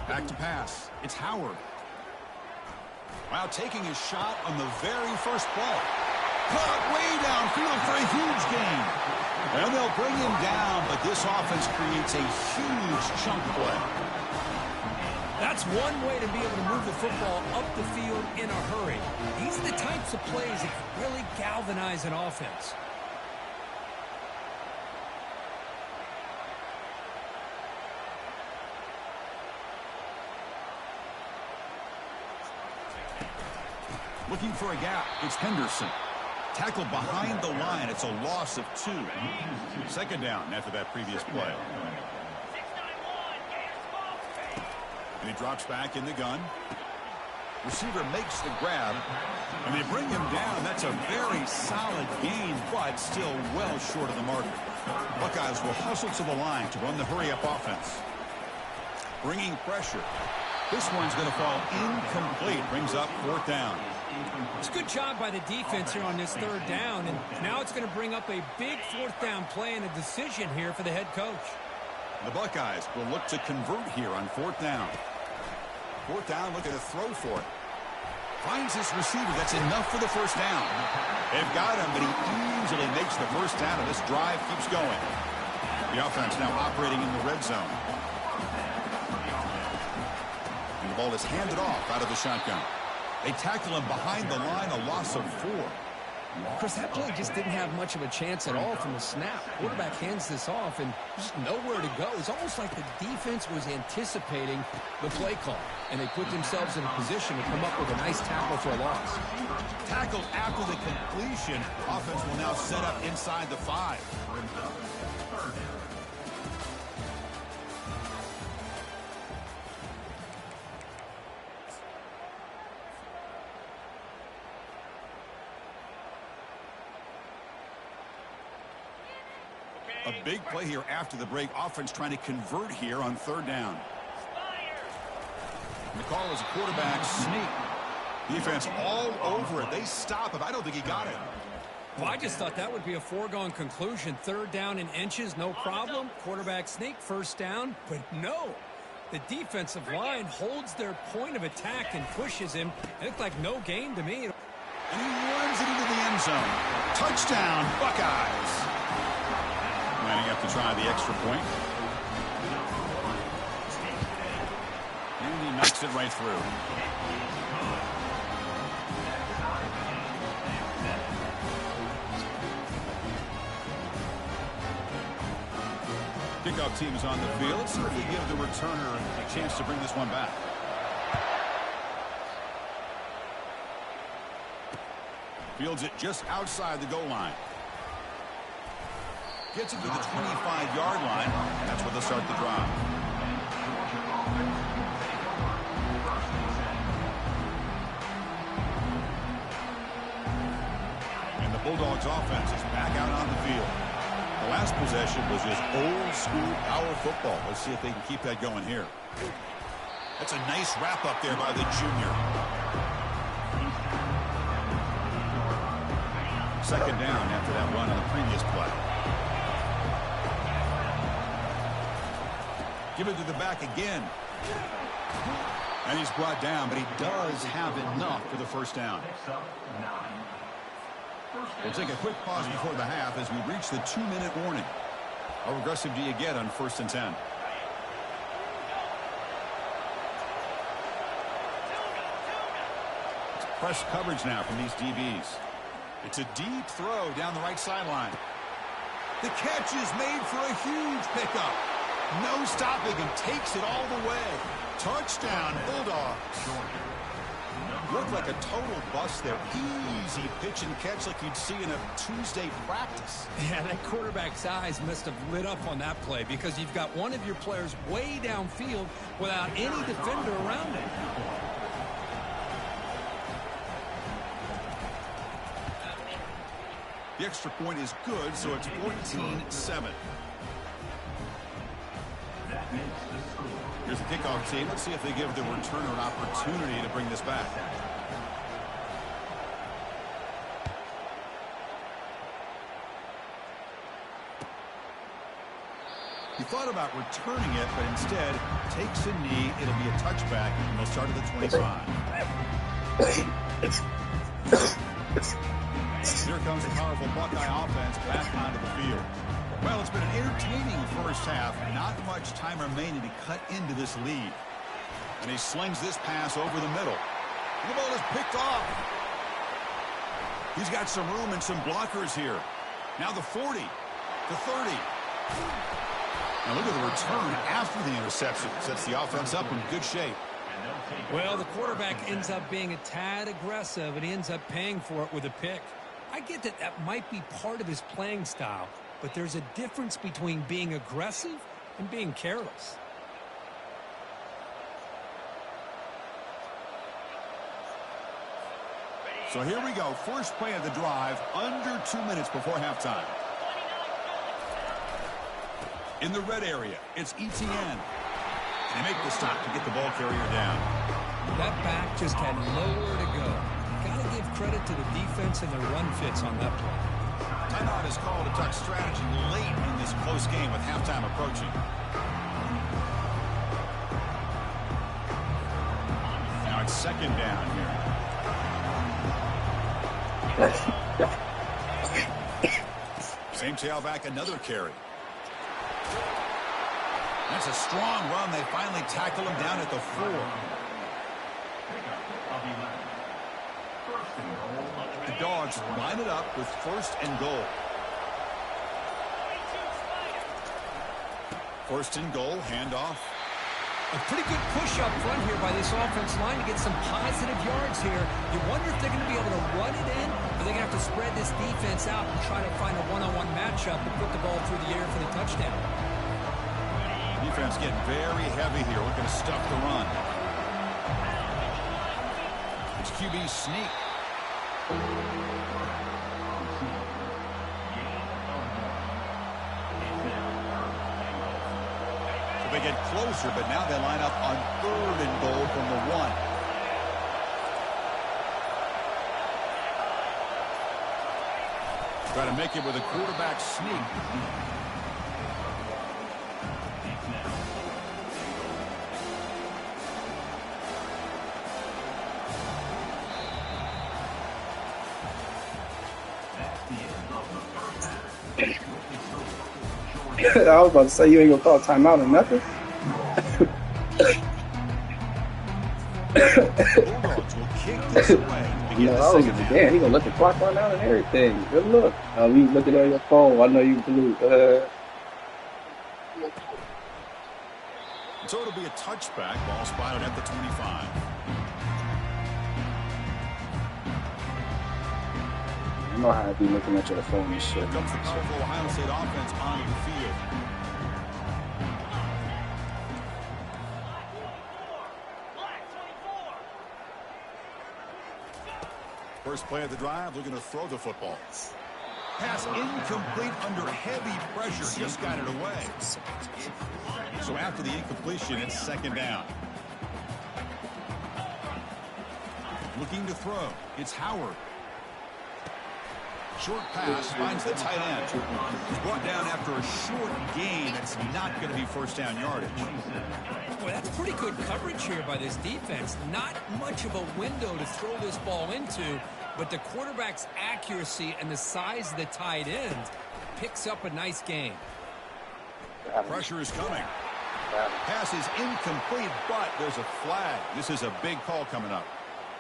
Back to pass. It's Howard. Wow, taking his shot on the very first play. Caught way downfield for a huge gain. And they'll bring him down, but this offense creates a huge chunk play. That's one way to be able to move the football up the field in a hurry. These are the types of plays that can really galvanize an offense. Looking for a gap. It's Henderson. Tackled behind the line. It's a loss of 2. Second down after that previous play. And he drops back in the gun. Receiver makes the grab. And they bring him down. That's a very solid gain, but still well short of the mark. Buckeyes will hustle to the line to run the hurry-up offense. Bringing pressure. This one's going to fall incomplete. Brings up 4th down. It's a good job by the defense here on this 3rd down, and now it's going to bring up a big 4th down play and a decision here for the head coach. The Buckeyes will look to convert here on 4th down. 4th down, looking to throw for it. Finds his receiver. That's enough for the first down. They've got him, but he easily makes the first down, and this drive keeps going. The offense now operating in the red zone. And the ball is handed off out of the shotgun. They tackle him behind the line, a loss of 4. Chris, that play just didn't have much of a chance at all from the snap. Quarterback hands this off, and just nowhere to go. It's almost like the defense was anticipating the play call, and they put themselves in a position to come up with a nice tackle for a loss. Tackled after the completion. Offense will now set up inside the 5. A big play here after the break. Offense trying to convert here on 3rd down. And the call is a quarterback sneak. Defense all over it. They stop it. I don't think he got it. Well, I just thought that would be a foregone conclusion. 3rd down in inches, no problem. Quarterback sneak, 1st down. But no. The defensive line holds their point of attack and pushes him. It looked like no gain to me. And he runs it into the end zone. Touchdown, Buckeyes. Lining up to try the extra point. And he knocks it right through. Kickoff team is on the field. Let's see if we give the returner a chance to bring this one back. Fields it just outside the goal line. Gets it to the 25-yard line. And that's where they'll start the drive. And the Bulldogs offense is back out on the field. The last possession was just old school power football. Let's see if they can keep that going here. That's a nice wrap up there by the junior. 2nd down after that run on the previous play. Give it to the back again. And he's brought down, but he does have enough for the 1st down. We'll take a quick pause before the half as we reach the 2-minute warning. How aggressive do you get on 1st and 10? It's press coverage now from these DBs. It's a deep throw down the right sideline. The catch is made for a huge pickup. No stopping him. Takes it all the way. Touchdown, Bulldogs. Looked like a total bust there. Easy pitch and catch like you'd see in a Tuesday practice. Yeah, that quarterback's eyes must have lit up on that play because you've got one of your players way downfield without any defender around him. The extra point is good, so it's 14-7. Here's the kickoff team. Let's see if they give the returner an opportunity to bring this back. He thought about returning it, but instead takes a knee. It'll be a touchback, and they'll start at the 25. Here comes the powerful Buckeye offense back onto the field. Well, it's been an entertaining first half. Not much time remaining to cut into this lead. And he slings this pass over the middle. The ball is picked off. He's got some room and some blockers here. Now the 40, the 30. Now look at the return after the interception. Sets the offense up in good shape. Well, the quarterback ends up being a tad aggressive, and he ends up paying for it with a pick. I get that that might be part of his playing style, but there's a difference between being aggressive and being careless. So here we go. First play of the drive, under 2 minutes before halftime. In the red area, it's ETN. They make the stop to get the ball carrier down. That back just had nowhere to go. Got to give credit to the defense and their run fits on that play. Timeout is called to talk strategy late in this close game with halftime approaching. Now it's second down here. Same tailback, another carry. That's a strong run. They finally tackle him down at the 4. The Dogs line it up with first and goal. First and goal, handoff. A pretty good push up front here by this offense line to get some positive yards here. You wonder if they're going to be able to run it in, or they're going to have to spread this defense out and try to find a one-on-one matchup and put the ball through the air for the touchdown. Defense getting very heavy here, looking to stuff the run. It's QB sneak. So they get closer, but now they line up on third and goal from the 1. Try to make it with a quarterback sneak. I was about to say you ain't gonna call timeout or nothing. Bulldogs will kick this away. No, I was like, damn, he gonna let the clock run out and everything. Good look. You looking at your phone. I know you blue. So it'll be a touchback. Ball spotted at the 25. You know how I be looking at your phone and shit. Here comes the powerful Ohio State offense onto the field. First play of the drive, looking to throw the football. Pass incomplete under heavy pressure, just got it away. So after the incompletion, it's second down. Looking to throw, it's Howard. Short pass finds the tight end. He's brought down after a short gain. It's not going to be first down yardage. Well, that's pretty good coverage here by this defense. Not much of a window to throw this ball into, but the quarterback's accuracy and the size of the tight end picks up a nice gain. Pressure is coming. Pass is incomplete, but there's a flag. This is a big call coming up.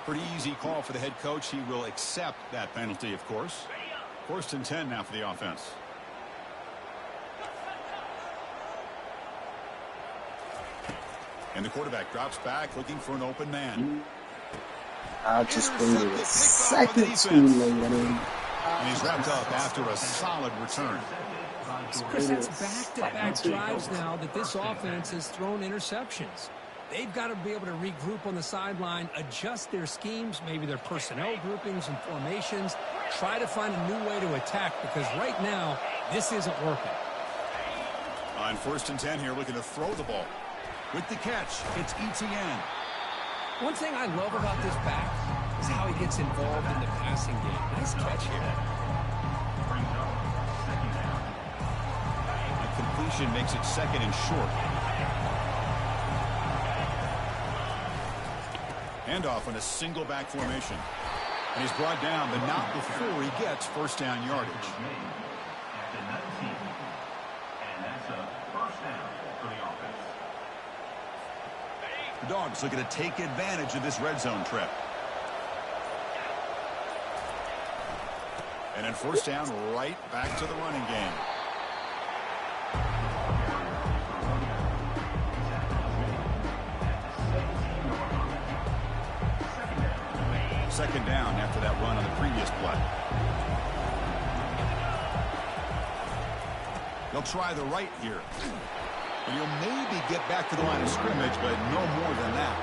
Pretty easy call for the head coach. He will accept that penalty, of course. First and 10 now for the offense. And the quarterback drops back looking for an open man. I just waited a second too late. And he's wrapped up after a solid return. Chris, that's back-to-back drives now that this offense has thrown interceptions. They've got to be able to regroup on the sideline, adjust their schemes, maybe their personnel groupings and formations, try to find a new way to attack because right now, this isn't working. On 1st and 10 here, looking to throw the ball. With the catch, it's ETN. One thing I love about this back is how he gets involved in the passing game. Nice catch here. The completion makes it 2nd and short. Handoff on a single back formation. And he's brought down, but not before he gets 1st down yardage. The Dogs looking to take advantage of this red zone trip. And then 1st down, right back to the running game. Second down after that run on the previous play. They'll try the right here. And he'll maybe get back to the line of scrimmage, but no more than that.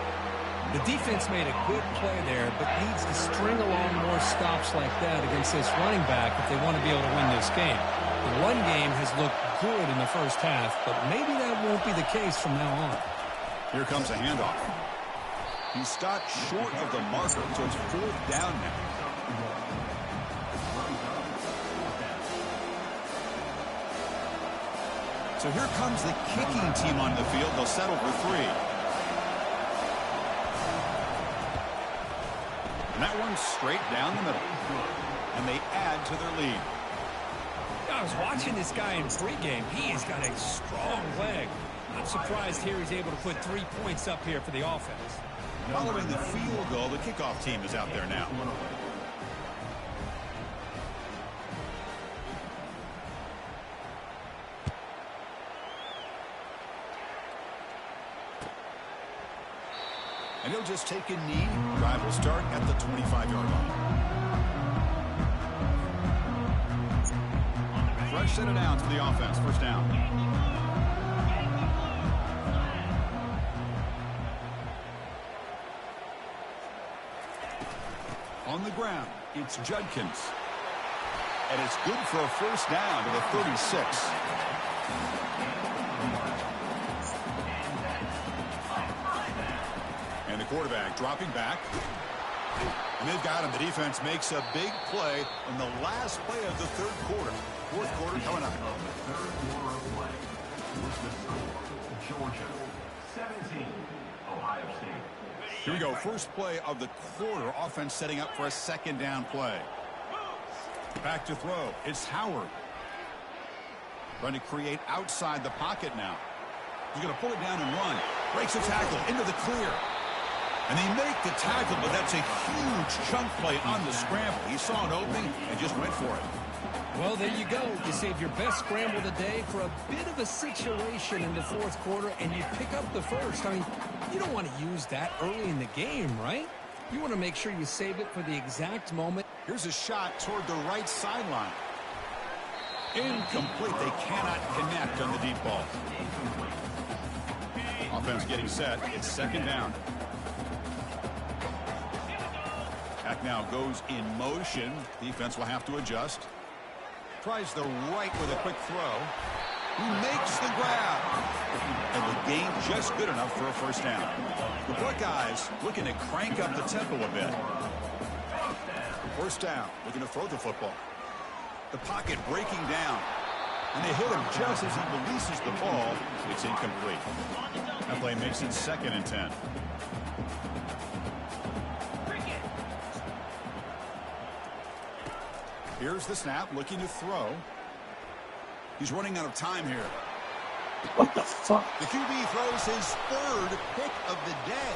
The defense made a good play there, but needs to string along more stops like that against this running back if they want to be able to win this game. The run game has looked good in the first half, but maybe that won't be the case from now on. Here comes a handoff. He stopped short of the marker, so it's 4th down now. So here comes the kicking team on the field. They'll settle for 3. And that one's straight down the middle. And they add to their lead. I was watching this guy in pregame. He has got a strong leg. Not surprised here he's able to put 3 points up here for the offense. Following the field goal, the kickoff team is out there now. And he'll just take a knee. Drive will start at the 25-yard line. Fresh set of downs for the offense. 1st down. On the ground, it's Judkins. And it's good for a 1st down to the 36. And the quarterback dropping back. And they've got him. The defense makes a big play in the last play of the 3rd quarter. 4th quarter coming up. Georgia 17, Ohio State. Here we go. First play of the quarter. Offense setting up for a 2nd down play. Back to throw. It's Howard. Trying to create outside the pocket now. He's going to pull it down and run. Breaks the tackle into the clear. And they make the tackle, but that's a huge chunk play on the scramble. He saw an opening and just went for it. Well, there you go. You save your best scramble today for a bit of a situation in the 4th quarter, and you pick up the 1st. I mean, you don't want to use that early in the game, right? You want to make sure you save it for the exact moment. Here's a shot toward the right sideline. Incomplete. They cannot connect on the deep ball. Offense getting set. It's 2nd down. Pack now goes in motion. Defense will have to adjust. Tries the right with a quick throw. He makes the grab. And the gain just good enough for a 1st down. The Buckeyes looking to crank up the tempo a bit. 1st down. Looking to throw the football. The pocket breaking down. And they hit him just as he releases the ball. It's incomplete. That play makes it 2nd and 10. Here's the snap, looking to throw. He's running out of time here. What the fuck? The QB throws his 3rd pick of the day.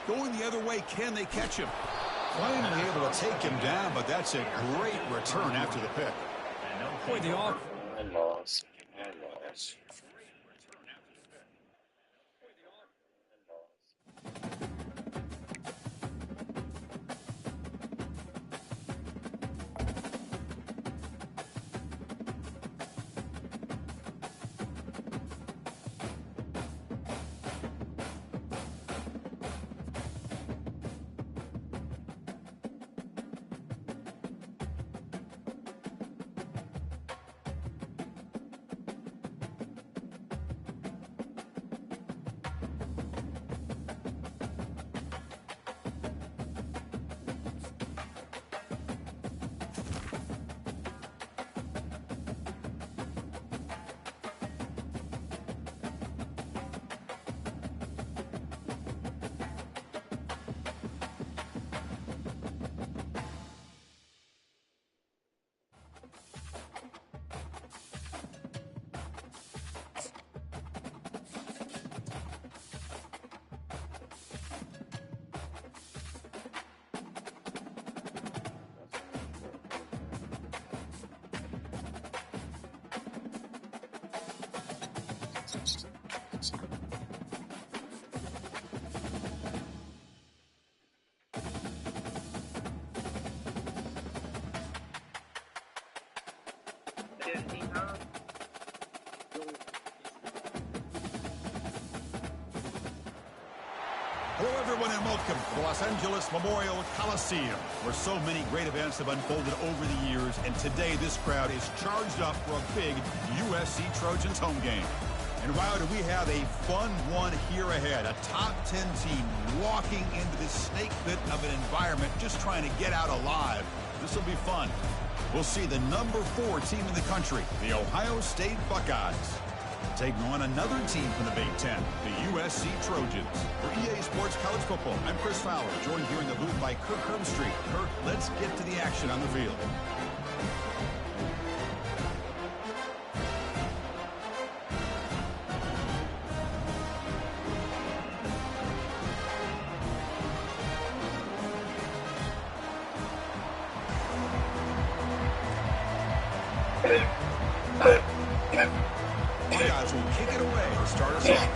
Going the other way, can they catch him? Finally able to take him down, but that's a great return after the pick. Boy, the offense. I lost. Hello, everyone, and welcome to the Los Angeles Memorial Coliseum, where so many great events have unfolded over the years, and today this crowd is charged up for a big USC Trojans home game. And wow, do we have a fun one here ahead. A top 10 team walking into this snake pit of an environment, just trying to get out alive. This will be fun. We'll see the number 4 team in the country, the Ohio State Buckeyes, taking on another team from the Big Ten, the USC Trojans. For EA Sports College Football, I'm Chris Fowler, joined here in the booth by Kirk Herbstreit. Kirk, let's get to the action on the field. Buckeyes will kick it away to start us off.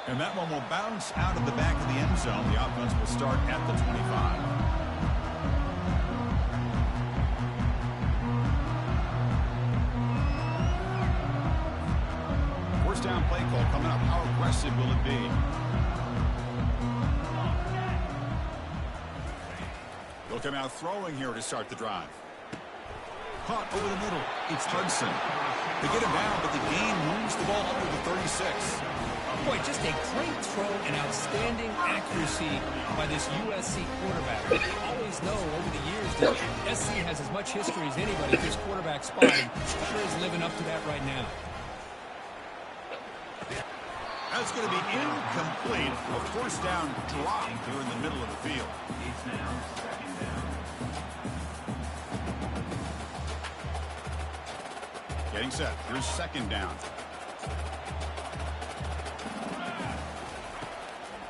And that one will bounce out of the back of the end zone. The offense will start at the 25. First down play call coming up. How aggressive will it be? They'll come out throwing here to start the drive. Caught over the middle. It's Hudson. They get him down, but the gain moves the ball under the 36. Boy, just a great throw and outstanding accuracy by this USC quarterback. We always know over the years that SC has as much history as anybody at this quarterback spot, and sure is living up to that right now. That's going to be incomplete. A first down drop here in the middle of the field. It's now second down. Getting set. Here's second down.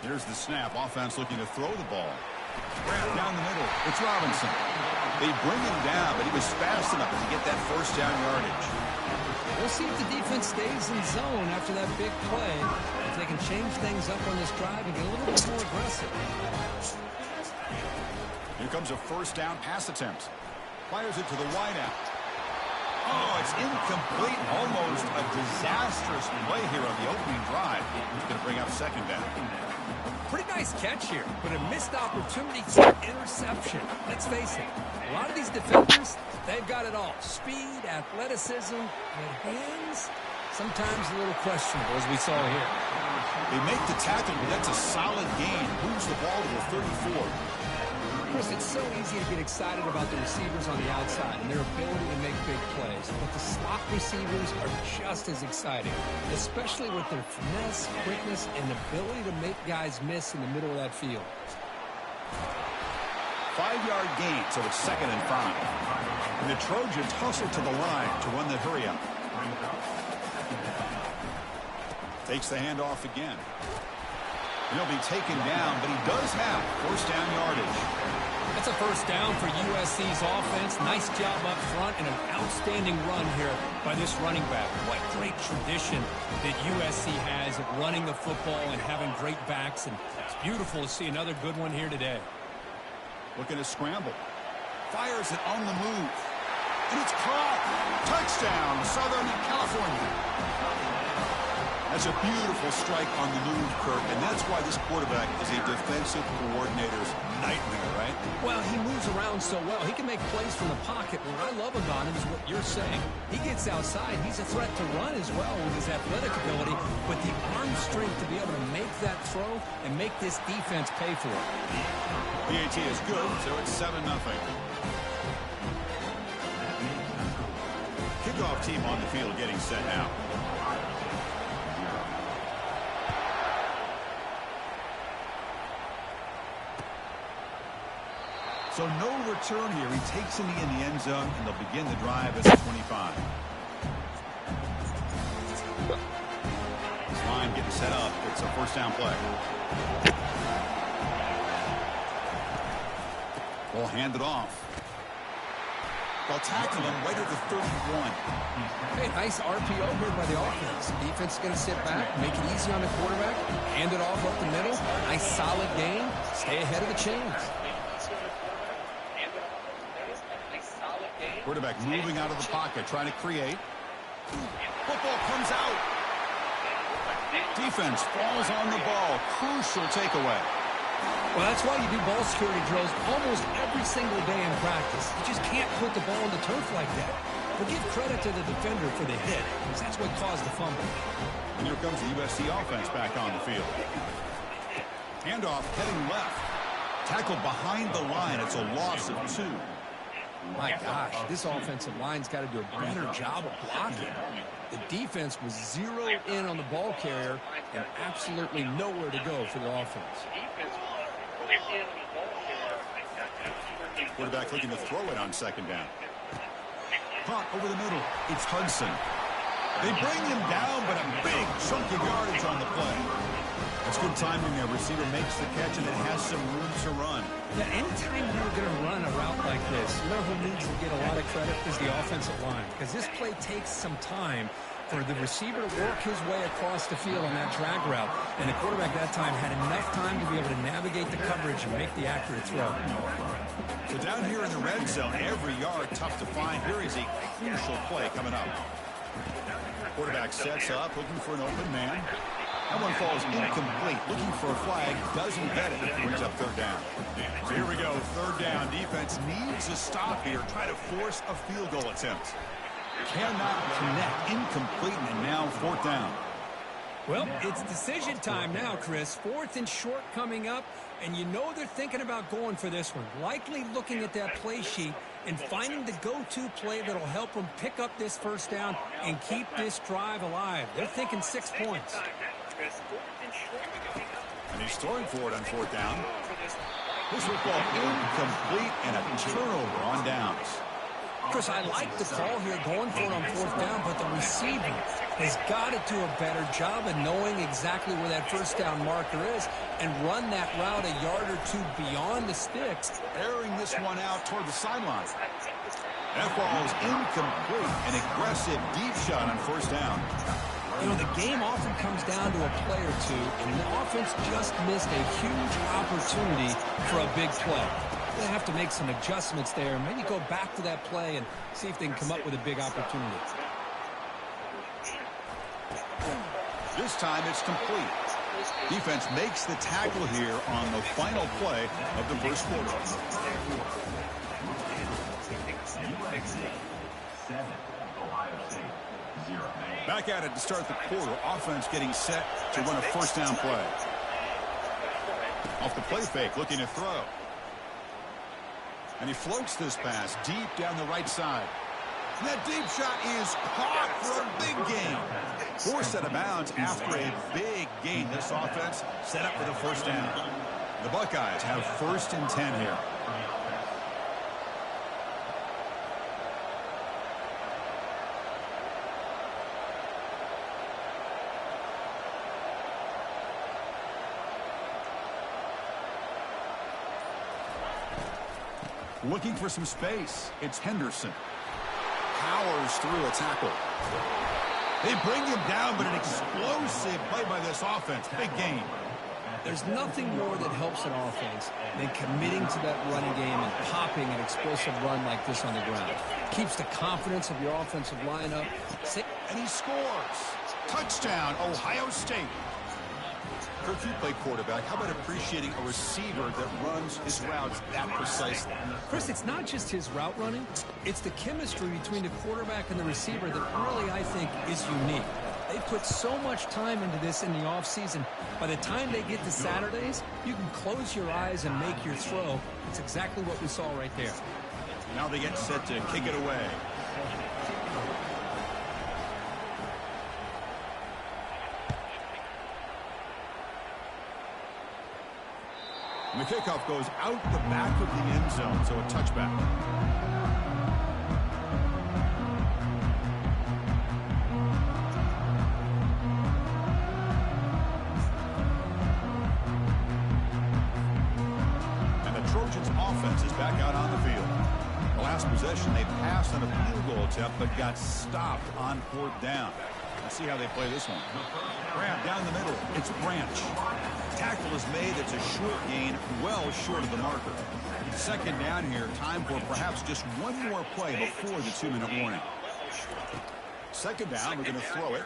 Here's the snap. Offense looking to throw the ball. Grab down the middle. It's Robinson. They bring him down, but he was fast enough to get that first down yardage. We'll see if the defense stays in zone after that big play. If they can change things up on this drive and get a little bit more aggressive. Here comes a first down pass attempt. Fires it to the wideout. Oh, it's incomplete. Almost a disastrous play here on the opening drive. He's going to bring up second down. Pretty nice catch here, but a missed opportunity for interception. Let's face it, a lot of these defenders, they've got it all. Speed, athleticism, but hands, sometimes a little questionable, as we saw here. They make the tackle, but that's a solid gain. Moves the ball to the 34. Chris, it's so easy to get excited about the receivers on the outside and their ability to make big plays, but the slot receivers are just as exciting, especially with their finesse, quickness, and ability to make guys miss in the middle of that field. 5-yard gain, so it's 2nd and 5. And the Trojans hustle to the line to run the hurry up. Takes the handoff again. He'll be taken down, but he does have first down yardage. That's a first down for USC's offense. Nice job up front and an outstanding run here by this running back. What great tradition that USC has of running the football and having great backs, and it's beautiful to see another good one here today. Looking to scramble. Fires it on the move. And it's caught. Touchdown, Southern California. That's a beautiful strike on the move, Kirk, and that's why this quarterback is a defensive coordinator's nightmare, right? Well, he moves around so well. He can make plays from the pocket. What I love about him is what you're saying. He gets outside. He's a threat to run as well with his athletic ability, but the arm strength to be able to make that throw and make this defense pay for it. PAT is good, so it's 7-0. Kickoff team on the field getting set now. So no return here. He takes him in the end zone, and they'll begin the drive at the 25. This line getting set up. It's a first down play. Ball handed off. They'll tackle him right at the 31. Hey, nice RPO here by the offense. Defense is going to sit back, make it easy on the quarterback, hand it off up the middle. Nice solid gain. Stay ahead of the chains. Quarterback moving out of the pocket, trying to create. Football comes out. Defense falls on the ball. Crucial takeaway. Well, that's why you do ball security drills almost every single day in practice. You just can't put the ball on the turf like that. But give credit to the defender for the hit, because that's what caused the fumble. And here comes the USC offense back on the field. Handoff heading left. Tackle behind the line. It's a loss of 2. My gosh, this offensive line's got to do a better job of blocking. The defense was zeroed in on the ball carrier and absolutely nowhere to go for the offense. Quarterback looking to throw it on second down. Caught over the middle. It's Hudson. They bring him down, but a big chunk of yardage on the play. That's good timing there. Receiver makes the catch, and it has some room to run. Yeah, anytime you're going to run a route like this, you know who needs to get a lot of credit is the offensive line, because this play takes some time for the receiver to work his way across the field on that drag route, and the quarterback that time had enough time to be able to navigate the coverage and make the accurate throw. So down here in the red zone, every yard tough to find. Here is a crucial play coming up. Quarterback sets up, looking for an open man. That one falls incomplete. Looking for a flag, doesn't get it. Brings up third down. So here we go, third down. Defense needs a stop here. Try to force a field goal attempt. Cannot connect. Incomplete, and now fourth down. Well, it's decision time now, Chris. 4th and short coming up, and you know they're thinking about going for this one. Likely looking at that play sheet and finding the go-to play that'll help them pick up this first down and keep this drive alive. They're thinking 6 points. And he's throwing for it on fourth down. This football incomplete and a turnover on downs. Chris, I like the call here going for it on fourth down, but the receiver has got to do a better job of knowing exactly where that first down marker is and run that route a yard or 2 beyond the sticks. Airing this one out toward the sideline. That ball is incomplete. An aggressive deep shot on first down. You know, the game often comes down to a play or 2, and the offense just missed a huge opportunity for a big play. They have to make some adjustments there, maybe go back to that play and see if they can come up with a big opportunity. This time it's complete. Defense makes the tackle here on the final play of the first quarter. Back at it to start the quarter. Offense getting set to run a first down play. Off the play fake, looking to throw. And he floats this pass deep down the right side. And that deep shot is caught for a big gain. Forced out of bounds after a big gain. This offense set up for the first down. The Buckeyes have 1st and 10 here. Looking for some space. It's Henderson. Powers through a tackle. They bring him down, but an explosive play by this offense. Big gain. There's nothing more that helps an offense than committing to that running game and popping an explosive run like this on the ground. Keeps the confidence of your offensive line up. And he scores. Touchdown, Ohio State. Kirk, you play quarterback. How about appreciating a receiver that runs his routes that precisely? Chris, it's not just his route running. It's the chemistry between the quarterback and the receiver that really, I think, is unique. They put so much time into this in the offseason. By the time they get to Saturdays, you can close your eyes and make your throw. It's exactly what we saw right there. Now they get set to kick it away. And the kickoff goes out the back of the end zone, so a touchback. And the Trojans' offense is back out on the field. The last possession, they passed on a field goal attempt, but got stopped on fourth down. Let's see how they play this one. Grab down the middle. It's Branch. Tackle is made. It's a short gain, well short of the marker. Second down here. Time for perhaps just one more play before the 2-minute warning. Second down. We're going to throw it.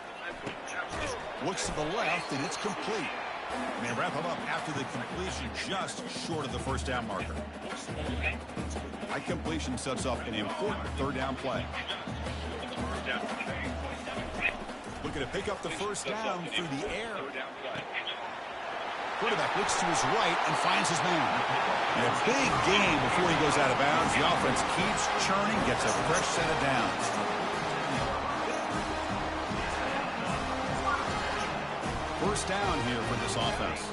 Looks to the left, and it's complete. And they wrap him up after the completion, just short of the first down marker. That completion sets up an important third down play. Looking to pick up the first down through the air. Quarterback looks to his right and finds his man. And a big gain before he goes out of bounds. The offense keeps churning, gets a fresh set of downs. First down here for this offense.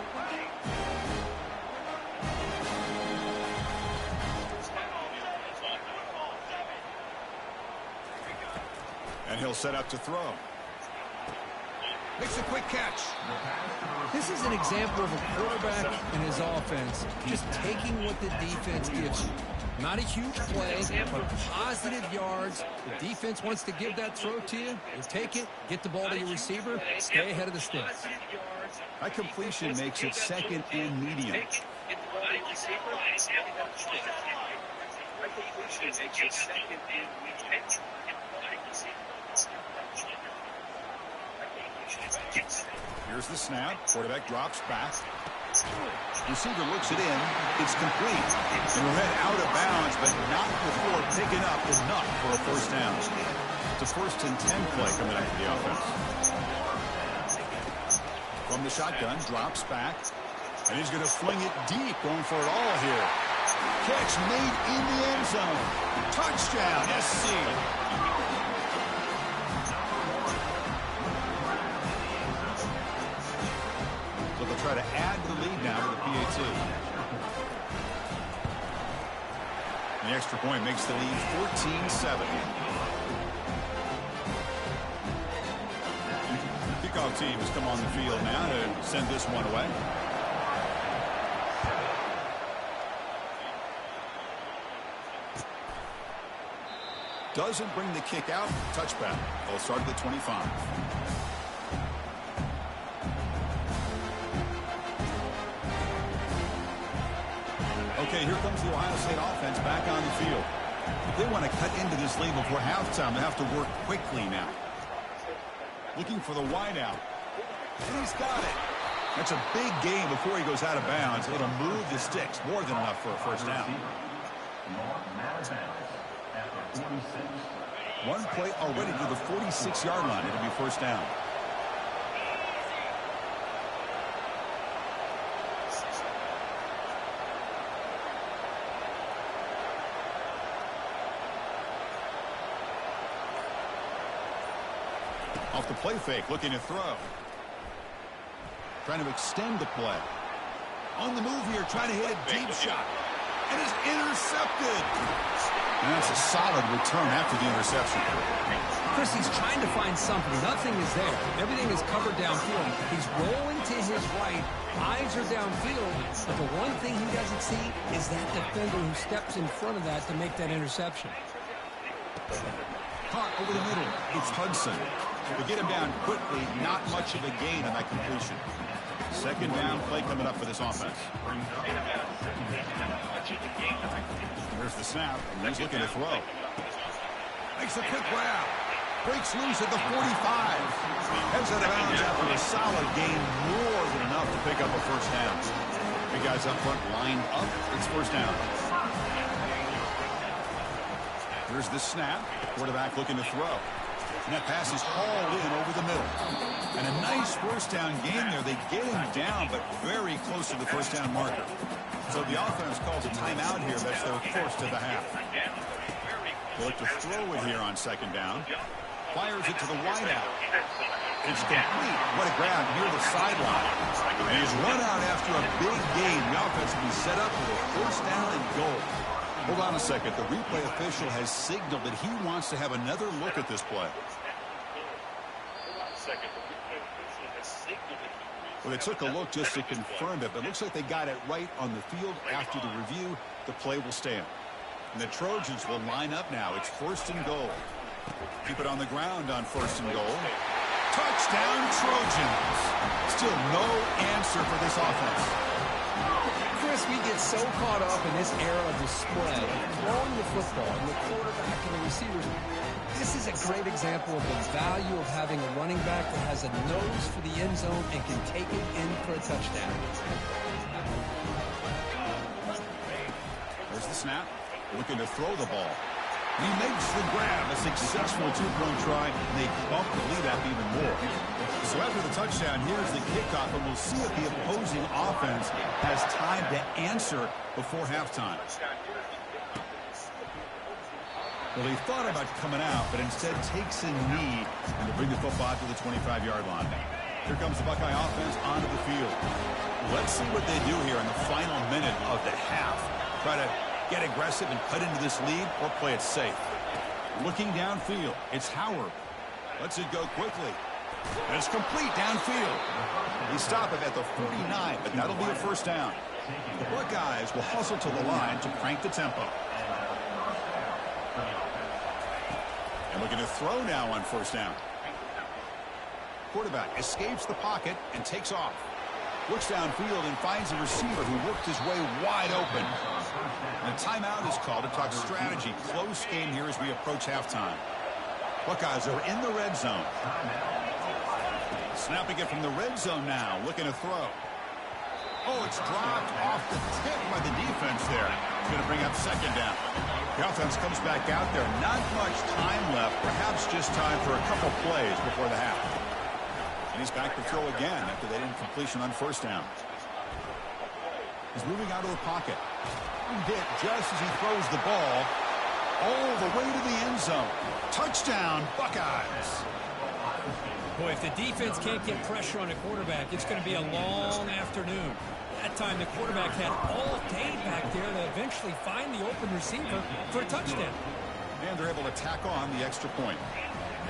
And he'll set up to throw. Makes a quick catch. This is an example of a quarterback and his offense just taking what the defense gives you. Not a huge play, but positive yards. The defense wants to give that throw to you. You take it, get the ball to your receiver, stay ahead of the sticks. That completion makes it second and medium. Here's the snap. Quarterback drops back. Receiver looks it in. It's complete. And we're head out of bounds, but not before picking up enough for a first down. It's a 1st and 10 play coming up for the offense. From the shotgun, drops back. And he's going to fling it deep, going for it all here. Catch made in the end zone. Touchdown, SC. So they'll try to add the lead now with the PAT. The extra point makes the lead 14-7. Kickoff team has come on the field now to send this one away. Doesn't bring the kick out. Touchback. They'll start at the 25. Okay, here comes the Ohio State offense back on the field. If they want to cut into this lead before halftime, they have to work quickly now. Looking for the wideout. And he's got it. That's a big gain before he goes out of bounds. It'll move the sticks. More than enough for a first down. One play already to the 46-yard line. It'll be first down. Off the play fake, looking to throw. Trying to extend the play. On the move here, trying to hit a deep shot. And is intercepted. And that's a solid return after the interception. Chris, he's trying to find something. Nothing is there. Everything is covered downfield. He's rolling to his right. Eyes are downfield. But the one thing he doesn't see is that defender who steps in front of that to make that interception. Caught over the middle. It's Hudson. To get him down quickly, not much of a gain on that completion. Second down play coming up for this offense. There's the snap, and he's looking to throw. Makes a quick grab. Breaks loose at the 45. Heads out of bounds after a solid gain, more than enough to pick up a first down. Big guys up front lined up. It's first down. Here's the snap. Quarterback looking to throw. And that pass is hauled in over the middle. And a nice first down game there. They get him down, but very close to the first down marker. So the offense calls a timeout here. That's their first of the half. They look to throw it here on second down. Fires it to the wideout. It's complete. What a grab near the sideline. And he's run out after a big gain. The offense will be set up with a first down and goal. Hold on a second. The replay official has signaled that he wants to have another look at this play. Well, they took a look just to confirm it, but it looks like they got it right on the field. After the review, the play will stand. And the Trojans will line up now. It's first and goal. Keep it on the ground on first and goal. Touchdown, Trojans. Still no answer for this offense. Chris, we get so caught up in this era of the spread, throwing the football, and the quarterback and the receivers. This is a great example of the value of having a running back that has a nose for the end zone and can take it in for a touchdown. There's the snap. Looking to throw the ball. He makes the grab. A successful two-point try. And they bump the lead up even more. So after the touchdown, here's the kickoff. And we'll see if the opposing offense has time to answer before halftime. Well, he thought about coming out, but instead takes a knee and to bring the football to the 25-yard line. Here comes the Buckeye offense onto the field. Let's see what they do here in the final minute of the half. Try to get aggressive and cut into this lead or play it safe. Looking downfield, it's Howard. Lets it go quickly. And it's complete downfield. They stop it at the 49, but that'll be a first down. The Buckeyes will hustle to the line to crank the tempo. And looking to throw now on first down. Quarterback escapes the pocket and takes off. Looks downfield and finds a receiver who worked his way wide open. And a timeout is called to talk strategy. Close game here as we approach halftime. Buckeyes are in the red zone. Snapping it from the red zone now. Looking to throw. Oh, it's dropped off the tip by the defense there. It's going to bring up second down. The offense comes back out there. Not much time left. Perhaps just time for a couple plays before the half. And he's back to throw again after that incompletion on first down. He's moving out of the pocket. Hit just as he throws the ball all the way to the end zone. Touchdown, Buckeyes. Boy, if the defense can't get pressure on a quarterback, it's going to be a long afternoon. That time, the quarterback had all day back there to eventually find the open receiver for a touchdown. And they're able to tack on the extra point.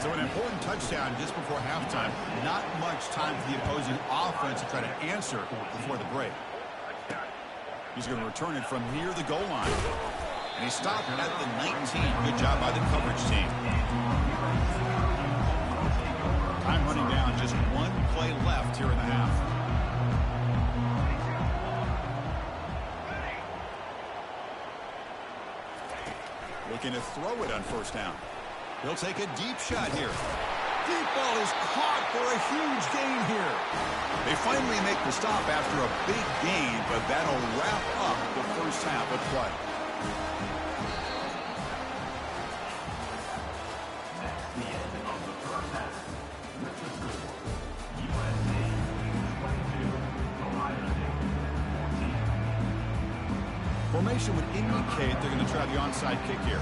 So an important touchdown just before halftime. Not much time for the opposing offense to try to answer before the break. He's going to return it from near the goal line. And he stopped at the 19. Good job by the coverage team. Time running down. Just one play left here in the half. Looking to throw it on first down. He'll take a deep shot here. Deep ball is caught for a huge gain here. They finally make the stop after a big gain, but that'll wrap up the first half of play. That's the end of the first half. With the score, USC 22, Ohio State 14. Formation would indicate they're going to try the onside kick here.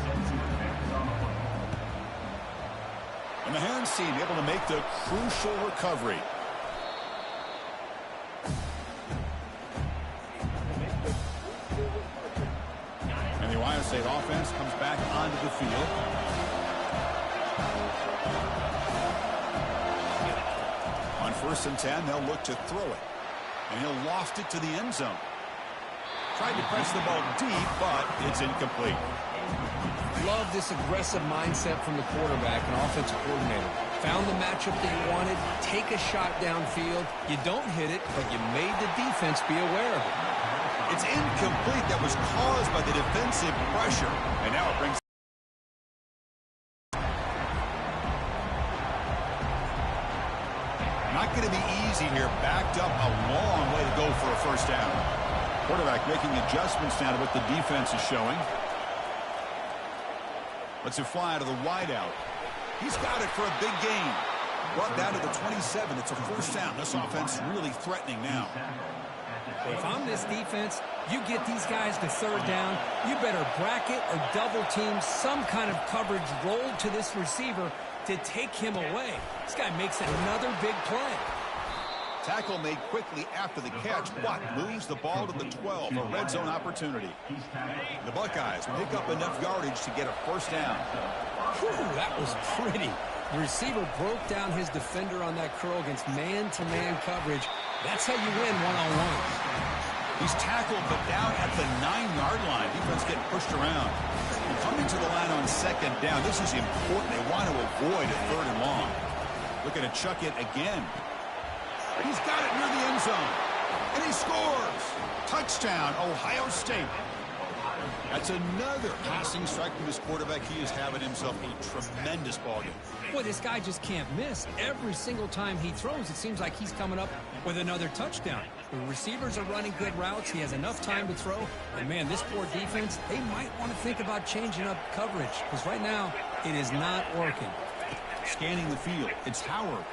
And the hands team able to make the crucial recovery. And the Ohio State offense comes back onto the field. On 1st and 10, they'll look to throw it. And he'll loft it to the end zone. Tried to press the ball deep, but it's incomplete. Love this aggressive mindset from the quarterback and offensive coordinator. Found the matchup that you wanted, take a shot downfield. You don't hit it, but you made the defense be aware of it. It's incomplete. That was caused by the defensive pressure. And now it brings... Not going to be easy here. Backed up a long way to go for a first down. Quarterback making adjustments now to what the defense is showing. Lets it fly out of the wideout. He's got it for a big gain. Brought down to the 27. It's a first down. This offense really threatening now. If I'm this defense, you get these guys to third down, you better bracket or double team some kind of coverage rolled to this receiver to take him away. This guy makes another big play. Tackle made quickly after the catch, but moves the ball to the 12, a red zone opportunity. The Buckeyes pick up enough yardage to get a first down. Whew, that was pretty. The receiver broke down his defender on that curl against man-to-man coverage. That's how you win one-on-one. He's tackled, but down at the 9-yard line. Defense getting pushed around. And coming to the line on second down, this is important. They want to avoid a third and long. Looking to chuck it again. He's got it near the end zone. And he scores. Touchdown, Ohio State. That's another passing strike from his quarterback. He is having himself a tremendous ball game. Boy, this guy just can't miss. Every single time he throws, it seems like he's coming up with another touchdown. The receivers are running good routes. He has enough time to throw. And, man, this poor defense, they might want to think about changing up coverage because right now it is not working. Scanning the field, it's Howard.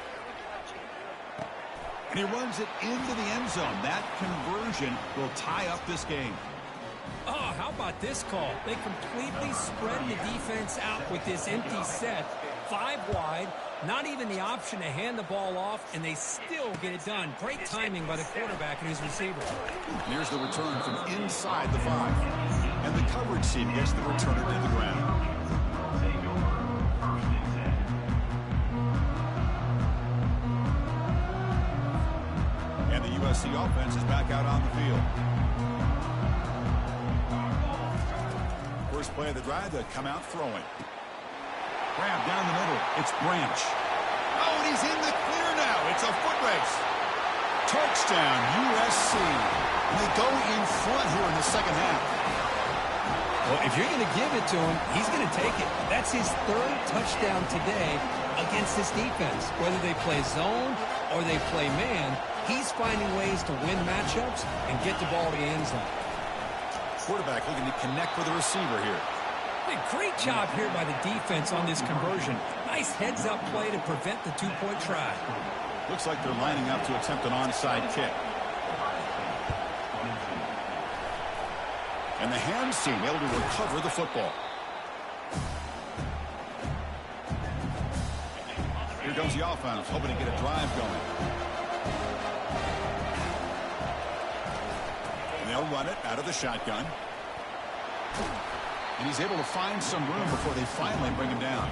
And he runs it into the end zone. That conversion will tie up this game. Oh, how about this call? They completely spread the defense out with this empty set. 5 wide, not even the option to hand the ball off, and they still get it done. Great timing by the quarterback and his receiver. And here's the return from inside the 5. And the coverage team gets the returner to the ground. And the USC offense is back out on the field. First play of the drive, they come out throwing. Grab down the middle. It's Branch. Oh, and he's in the clear now. It's a foot race. Touchdown, USC. And they go in front here in the second half. Well, if you're going to give it to him, he's going to take it. That's his 3rd touchdown today against this defense. Whether they play zone or they play man, he's finding ways to win matchups and get the ball to the end zone. Quarterback looking to connect with the receiver here. Hey, great job here by the defense on this conversion. Nice heads-up play to prevent the 2-point try. Looks like they're lining up to attempt an onside kick. And the hands team able to recover the football. Here comes the offense, hoping to get a drive going. And they'll run it out of the shotgun. And he's able to find some room before they finally bring him down.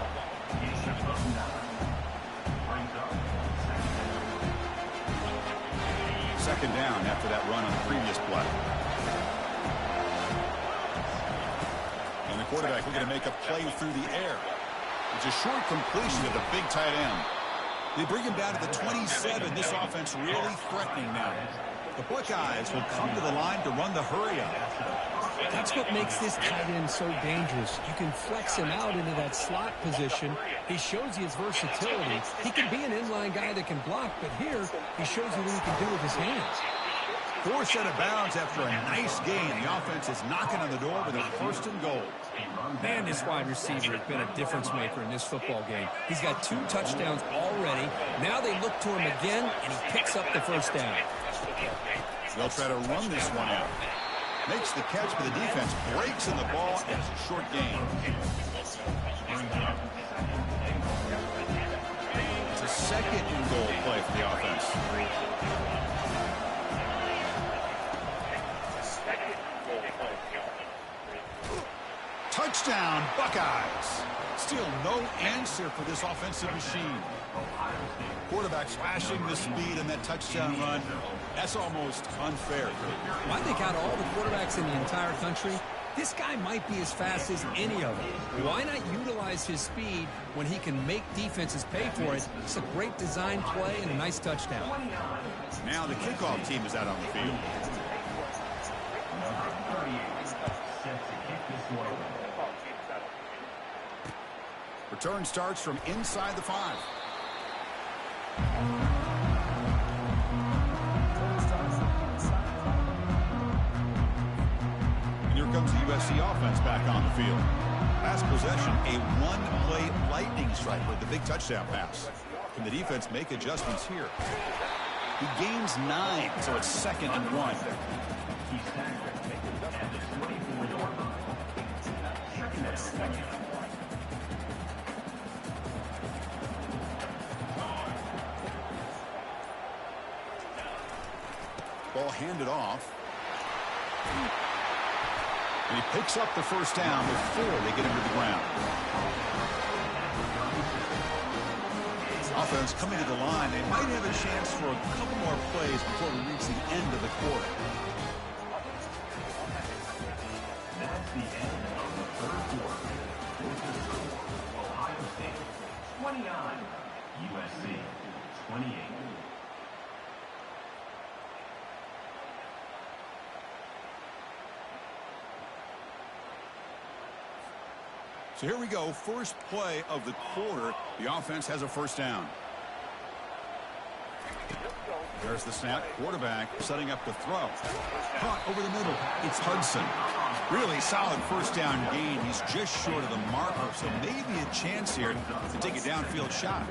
Second down after that run on the previous play. And the quarterback looking to make a play through the air. It's a short completion to the big tight end. They bring him down to the 27. This offense really threatening now. The Buckeyes will come to the line to run the hurry up. That's what makes this tight end so dangerous. You can flex him out into that slot position. He shows you his versatility. He can be an inline guy that can block, but here he shows you what he can do with his hands. 4 out of bounds after a nice gain. The offense is knocking on the door with a 1st and goal. Man, this wide receiver has been a difference maker in this football game. He's got 2 touchdowns already. Now they look to him again, and he picks up the 1st down. They'll try to run this one out. Makes the catch, but the defense breaks in the ball, and it's a short gain. It's a 2nd and goal play for the offense. Touchdown, Buckeyes. Still no answer for this offensive machine. Quarterback flashing the speed in that touchdown run. That's almost unfair. I think out of all the quarterbacks in the entire country, this guy might be as fast as any of them. Why not utilize his speed when he can make defenses pay for it? It's a great design play and a nice touchdown. Now the kickoff team is out on the field. Return starts from inside the 5. And here comes the USC offense back on the field. Last possession, a 1-play lightning strike with the big touchdown pass. Can the defense make adjustments here? He gains 9, so it's 2nd and 1. Ball handed off. And he picks up the 1st down before they get him to the ground. Offense coming to the line. They might have a chance for a couple more plays before we reach the end of the quarter. That's the end of the 3rd quarter. Ohio State 29, USC 28. So here we go. First play of the quarter. The offense has a first down. There's the snap. Quarterback setting up the throw. Caught over the middle. It's Hudson. Really solid first down gain. He's just short of the marker, so maybe a chance here to take a downfield shot.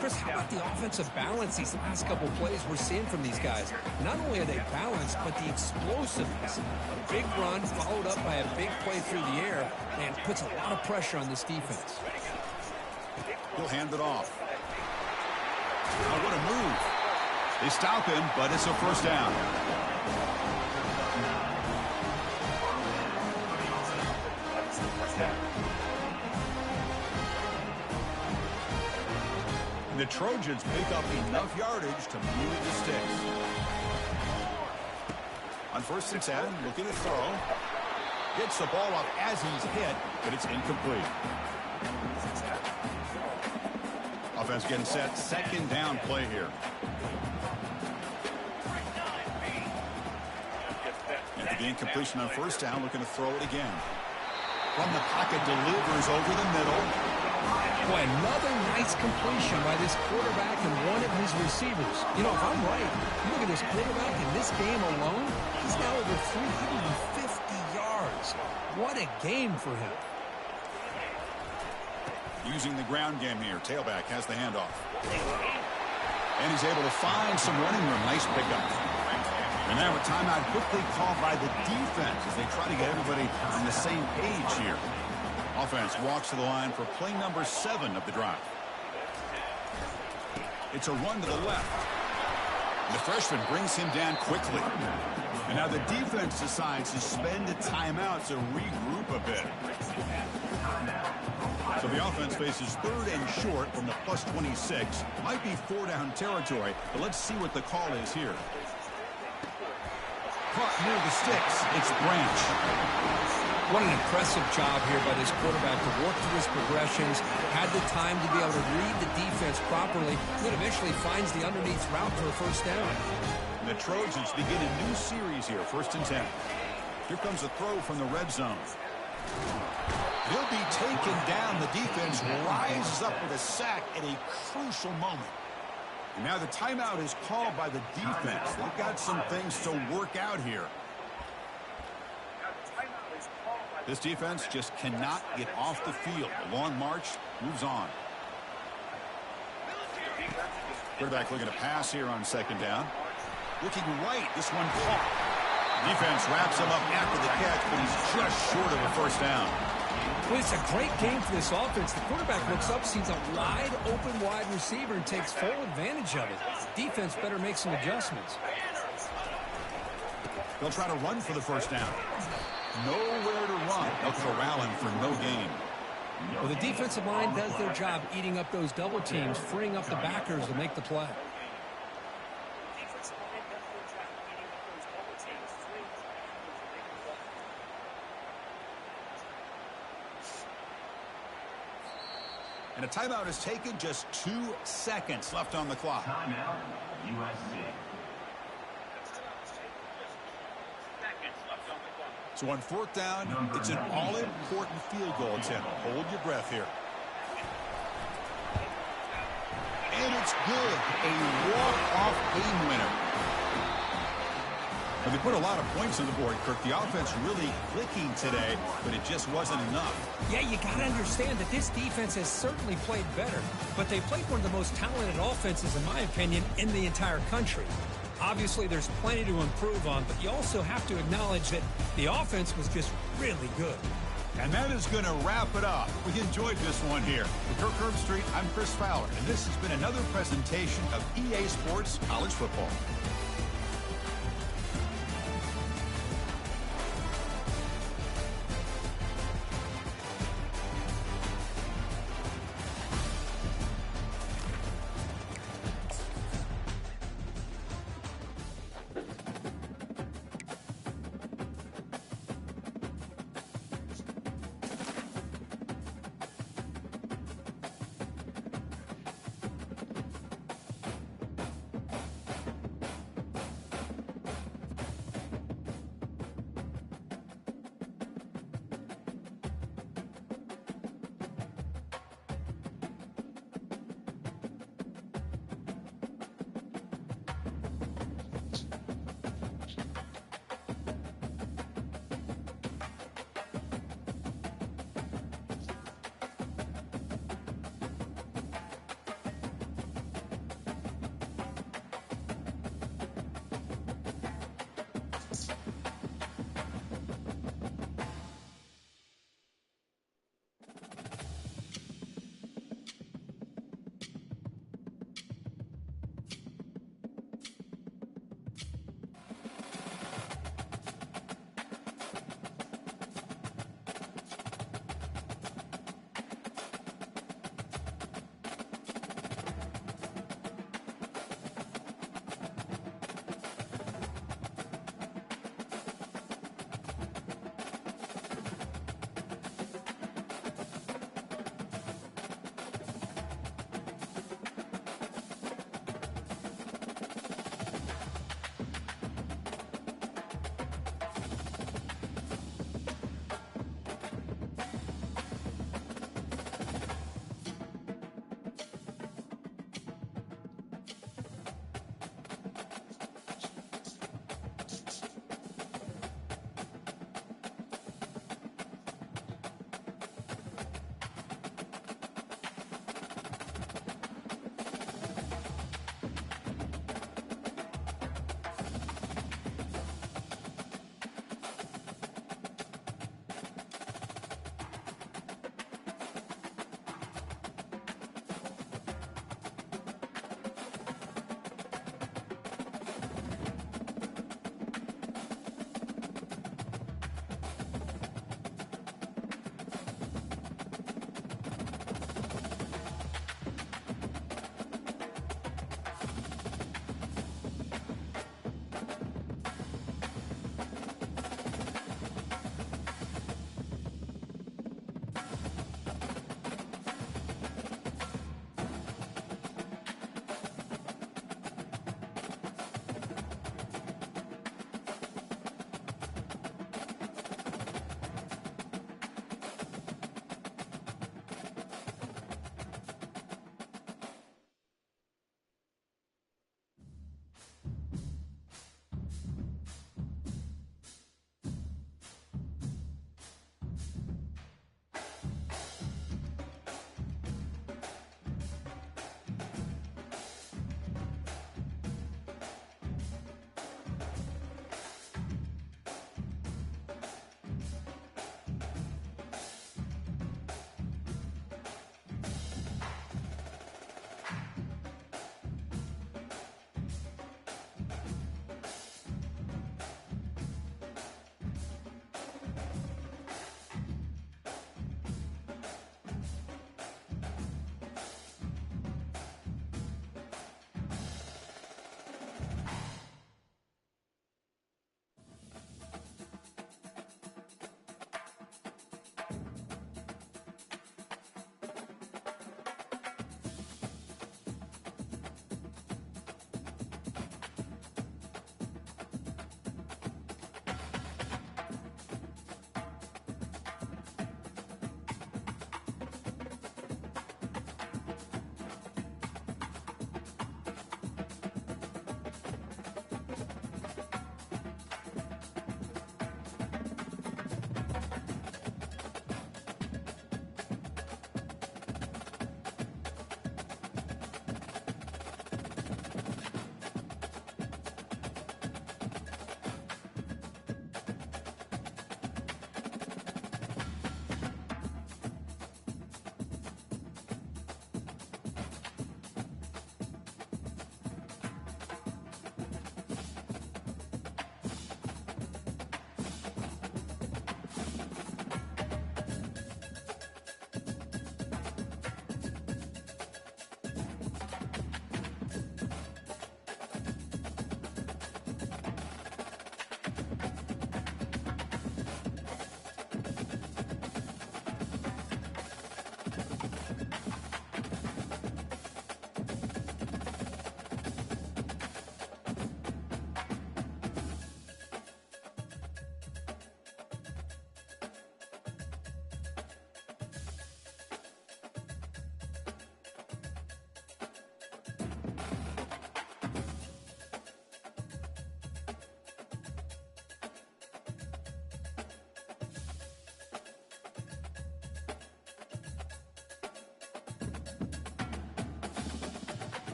Chris, how about the offensive balance these last couple plays we're seeing from these guys? Not only are they balanced, but the explosiveness. A big run followed up by a big play through the air and puts a lot of pressure on this defense. He'll hand it off. Oh, what a move. They stop him, but it's a first down. And the Trojans pick up enough yardage to move the sticks. On 1st and 10, looking to throw. Gets the ball up as he's hit, but it's incomplete. Offense getting set. Second down play here. After the incompletion on first down, looking to throw it again. From the pocket, delivers over the middle. Boy, another nice completion by this quarterback and one of his receivers. You know, if I'm right, you look at this quarterback in this game alone, he's now over 350 yards. What a game for him. Using the ground game here. Tailback has the handoff. And he's able to find some running room. Nice pickup. And now a timeout quickly called by the defense as they try to get everybody on the same page here. Offense walks to the line for play number 7 of the drive. It's a run to the left. And the freshman brings him down quickly. And now the defense decides to spend a timeout to regroup a bit. So the offense faces 3rd and short from the +26. Might be 4-down territory, but let's see what the call is here. Caught near the sticks. It's Branch. What an impressive job here by this quarterback to work through his progressions, had the time to be able to read the defense properly, and eventually finds the underneath route for a first down. And the Trojans begin a new series here, 1st and 10. Here comes a throw from the red zone. He'll be taken down. The defense rises up with a sack at a crucial moment. And now the timeout is called by the defense. They've got some things to work out here. This defense just cannot get off the field. The long march moves on. Quarterback looking to pass here on 2nd down. Looking right. This one caught. Defense wraps him up after the catch, but he's just short of a first down. Well, it's a great game for this offense. The quarterback looks up, sees a wide receiver, and takes full advantage of it. Defense better make some adjustments. They'll try to run for the first down. Nowhere to run. They'll corral him for no gain. Well, the defensive line does their job eating up those double teams, freeing up the backers to make the play. And a timeout is taken. Just 2 seconds left on the clock. Timeout, USC. So on 4th down, it's an all-important field goal attempt. Hold your breath here. And it's good. A walk-off game winner. Well, they put a lot of points on the board, Kirk. The offense really clicking today, but it just wasn't enough. Yeah, you got to understand that this defense has certainly played better, but they played one of the most talented offenses, in my opinion, in the entire country. Obviously, there's plenty to improve on, but you also have to acknowledge that the offense was just really good. And that is going to wrap it up. We enjoyed this one here. With Kirk Herbstreit, I'm Chris Fowler, and this has been another presentation of EA Sports College Football.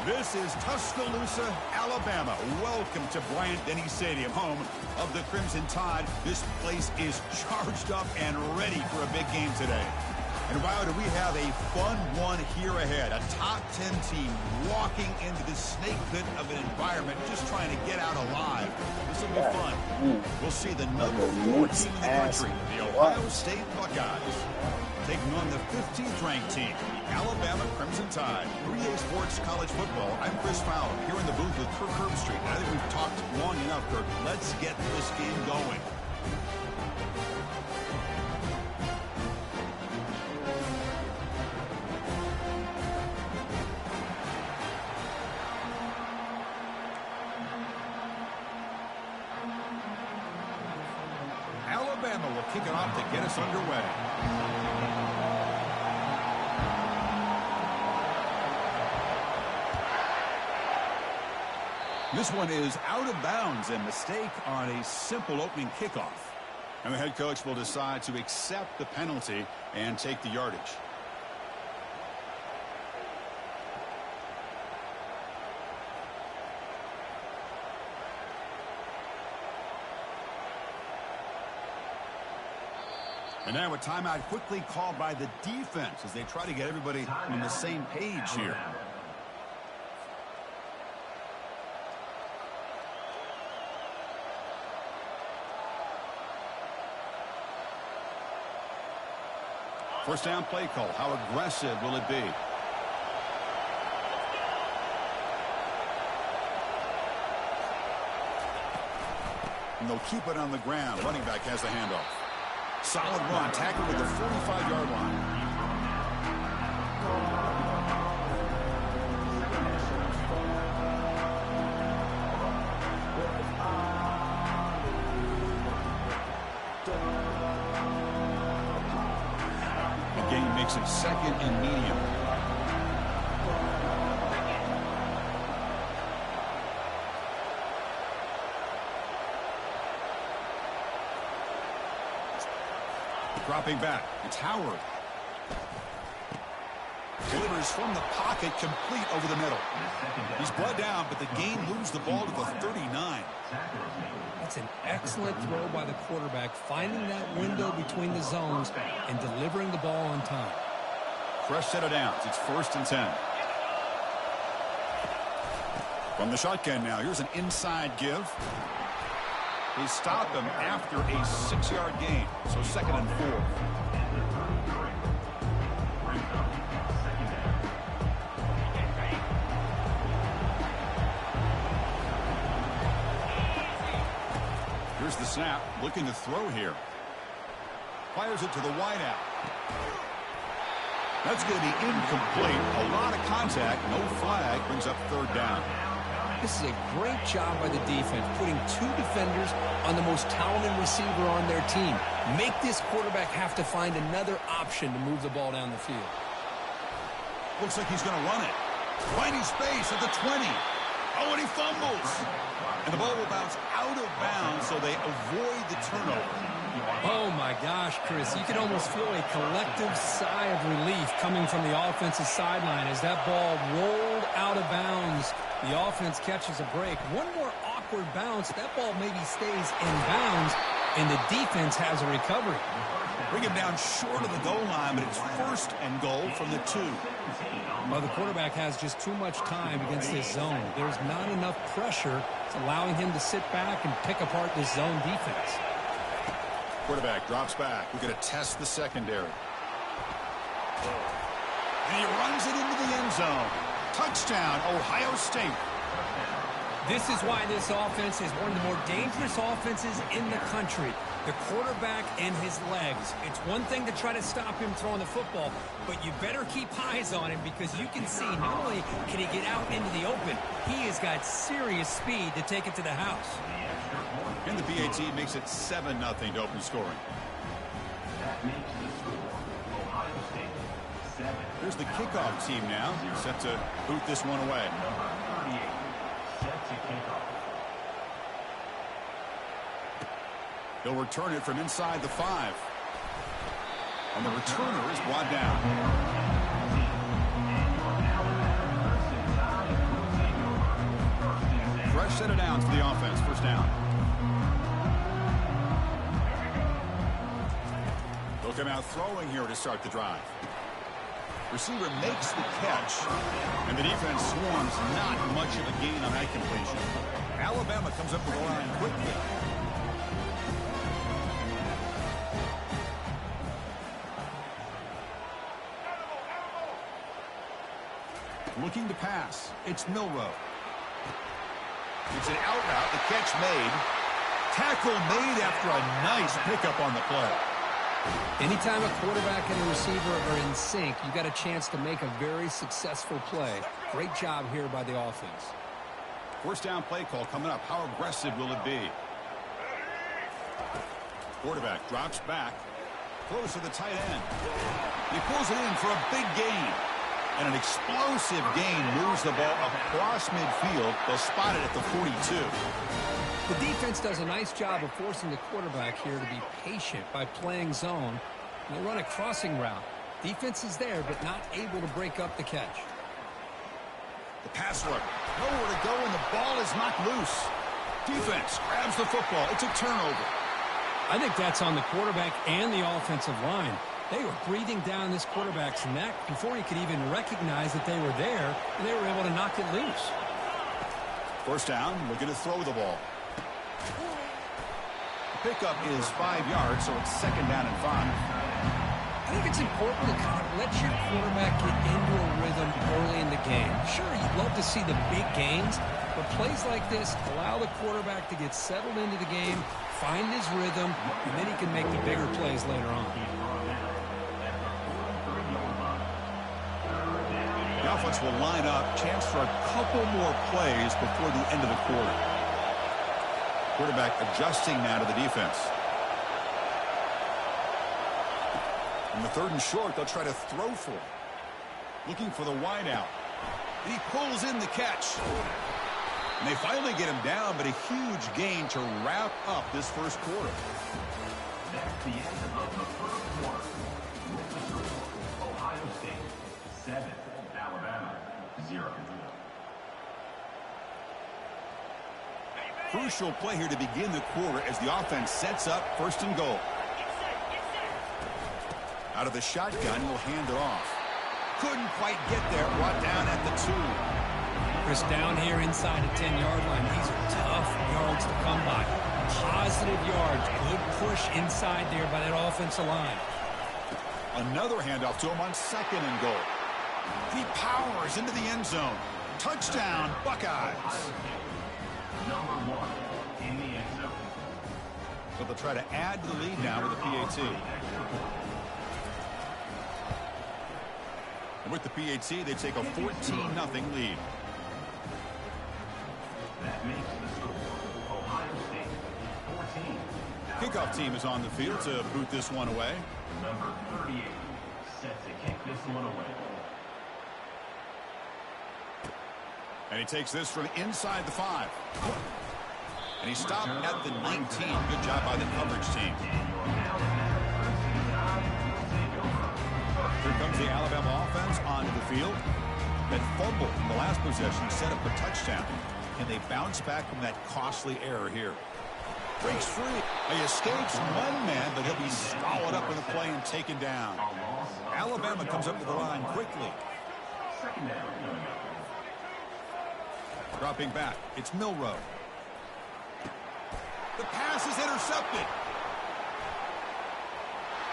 This is Tuscaloosa, Alabama. Welcome to Bryant-Denny Stadium, home of the Crimson Tide. This place is charged up and ready for a big game today. And wow, do we have a fun one here ahead. A top 10 team walking into the snake pit of an environment, just trying to get out alive. This will be fun. We'll see the number 4 team in the country, the Ohio State Buckeyes, taking on the 15th ranked team, the Alabama Crimson Tide. 3A Sports College Football. I'm Chris Fowler, here in the booth with Kirk Herbstreit. I think we've talked long enough, Kirk. Let's get this game going. Alabama will kick it off to get us underway. This one is out of bounds, a mistake on a simple opening kickoff. And the head coach will decide to accept the penalty and take the yardage. And now a timeout quickly called by the defense as they try to get everybody on the same page here. First down play call. How aggressive will it be? And they'll keep it on the ground. Running back has the handoff. Solid run. Tackled at the 45-yard line. The game makes it second and medium. Dropping back. It's Howard. Delivers from the pocket, complete over the middle. He's brought down, but the game moves the ball to the 39. That's an excellent throw by the quarterback, finding that window between the zones and delivering the ball on time. Fresh set of downs. It's 1st and 10. From the shotgun now. Here's an inside give. They stop him after a 6-yard gain. So 2nd and 4. Here's the snap. Looking to throw here. Fires it to the wideout. That's going to be incomplete. A lot of contact. No flag. Brings up 3rd down. This is a great job by the defense, putting 2 defenders on the most talented receiver on their team. Make this quarterback have to find another option to move the ball down the field. Looks like he's going to run it. Finding space at the 20. Oh, and he fumbles. And the ball will bounce out of bounds, so they avoid the turnover. Oh, my gosh, Chris. You can almost feel a collective sigh of relief coming from the offensive sideline as that ball rolled out of bounds. The offense catches a break. One more awkward bounce. That ball maybe stays in bounds, and the defense has a recovery. Bring him down short of the goal line, but it's 1st and goal from the 2. Well, the quarterback has just too much time against this zone. There's not enough pressure. It's allowing him to sit back and pick apart this zone defense. Quarterback drops back. We're going to test the secondary. And he runs it into the end zone. Touchdown, Ohio State. This is why this offense is one of the more dangerous offenses in the country. The quarterback and his legs. It's one thing to try to stop him throwing the football, but you better keep eyes on him because you can see not only can he get out into the open, he has got serious speed to take it to the house. And the PAT makes it 7-0 to open scoring. That makes the score Ohio State 7. Here's the kickoff team now, set to boot this one away. Number 38, set to kick off. They'll return it from inside the 5. And the returner is brought down. Fresh set of downs for the offense. First down. They'll come out throwing here to start the drive. Receiver makes the catch, and the defense swarms. Not much of a gain on that completion. Alabama comes up with the line quickly. Looking to pass. It's Milroe. It's an out route. The catch made. Tackle made after a nice pickup on the play. Anytime a quarterback and a receiver are in sync, you got a chance to make a very successful play. Great job here by the offense. First down play call coming up. How aggressive will it be? Quarterback drops back. Throws to the tight end. He pulls it in for a big gain. And an explosive gain moves the ball across midfield. They'll spot it at the 42. The defense does a nice job of forcing the quarterback here to be patient by playing zone. And they run a crossing route. Defense is there, but not able to break up the catch. The pass look. Nowhere to go, and the ball is knocked loose. Defense grabs the football. It's a turnover. I think that's on the quarterback and the offensive line. They were breathing down this quarterback's neck before he could even recognize that they were there, and they were able to knock it loose. First down, looking to throw the ball. The pickup is 5 yards, so it's second down and 5. I think it's important to kind of let your quarterback get into a rhythm early in the game. Sure, you'd love to see the big gains, but plays like this allow the quarterback to get settled into the game, find his rhythm, and then he can make the bigger plays later on. The offense will line up, chance for a couple more plays before the end of the quarter. Quarterback adjusting now to the defense. On the 3rd and short, they'll try to throw for it. Looking for the wide out. He pulls in the catch. And they finally get him down, but a huge gain to wrap up this first quarter. That's the end of the first quarter. With the score, Ohio State 7, Alabama 0. Crucial play here to begin the quarter as the offense sets up 1st and goal. Out of the shotgun, he'll hand it off. Couldn't quite get there. Brought down at the 2. Chris, down here inside the 10-yard line, these are tough yards to come by. Positive yards. Good push inside there by that offensive line. Another handoff to him on 2nd and goal. He powers into the end zone. Touchdown, Buckeyes. Number 1 in the end zone. So they'll try to add to the lead now with the PAT. And with the PAT, they take a 14-0 lead. That makes the score Ohio State 14. Kickoff team is on the field to boot this one away. Number 38 set to kick this one away. And he takes this from inside the 5. And he stopped at the 19. Good job by the coverage team. Here comes the Alabama offense onto the field. That fumble in the last possession set up a touchdown. Can they bounce back from that costly error here? Breaks free. He escapes one man, but he'll be swallowed up in the play and taken down. Alabama comes up to the line quickly. Second down. Dropping back, it's Milroe. The pass is intercepted.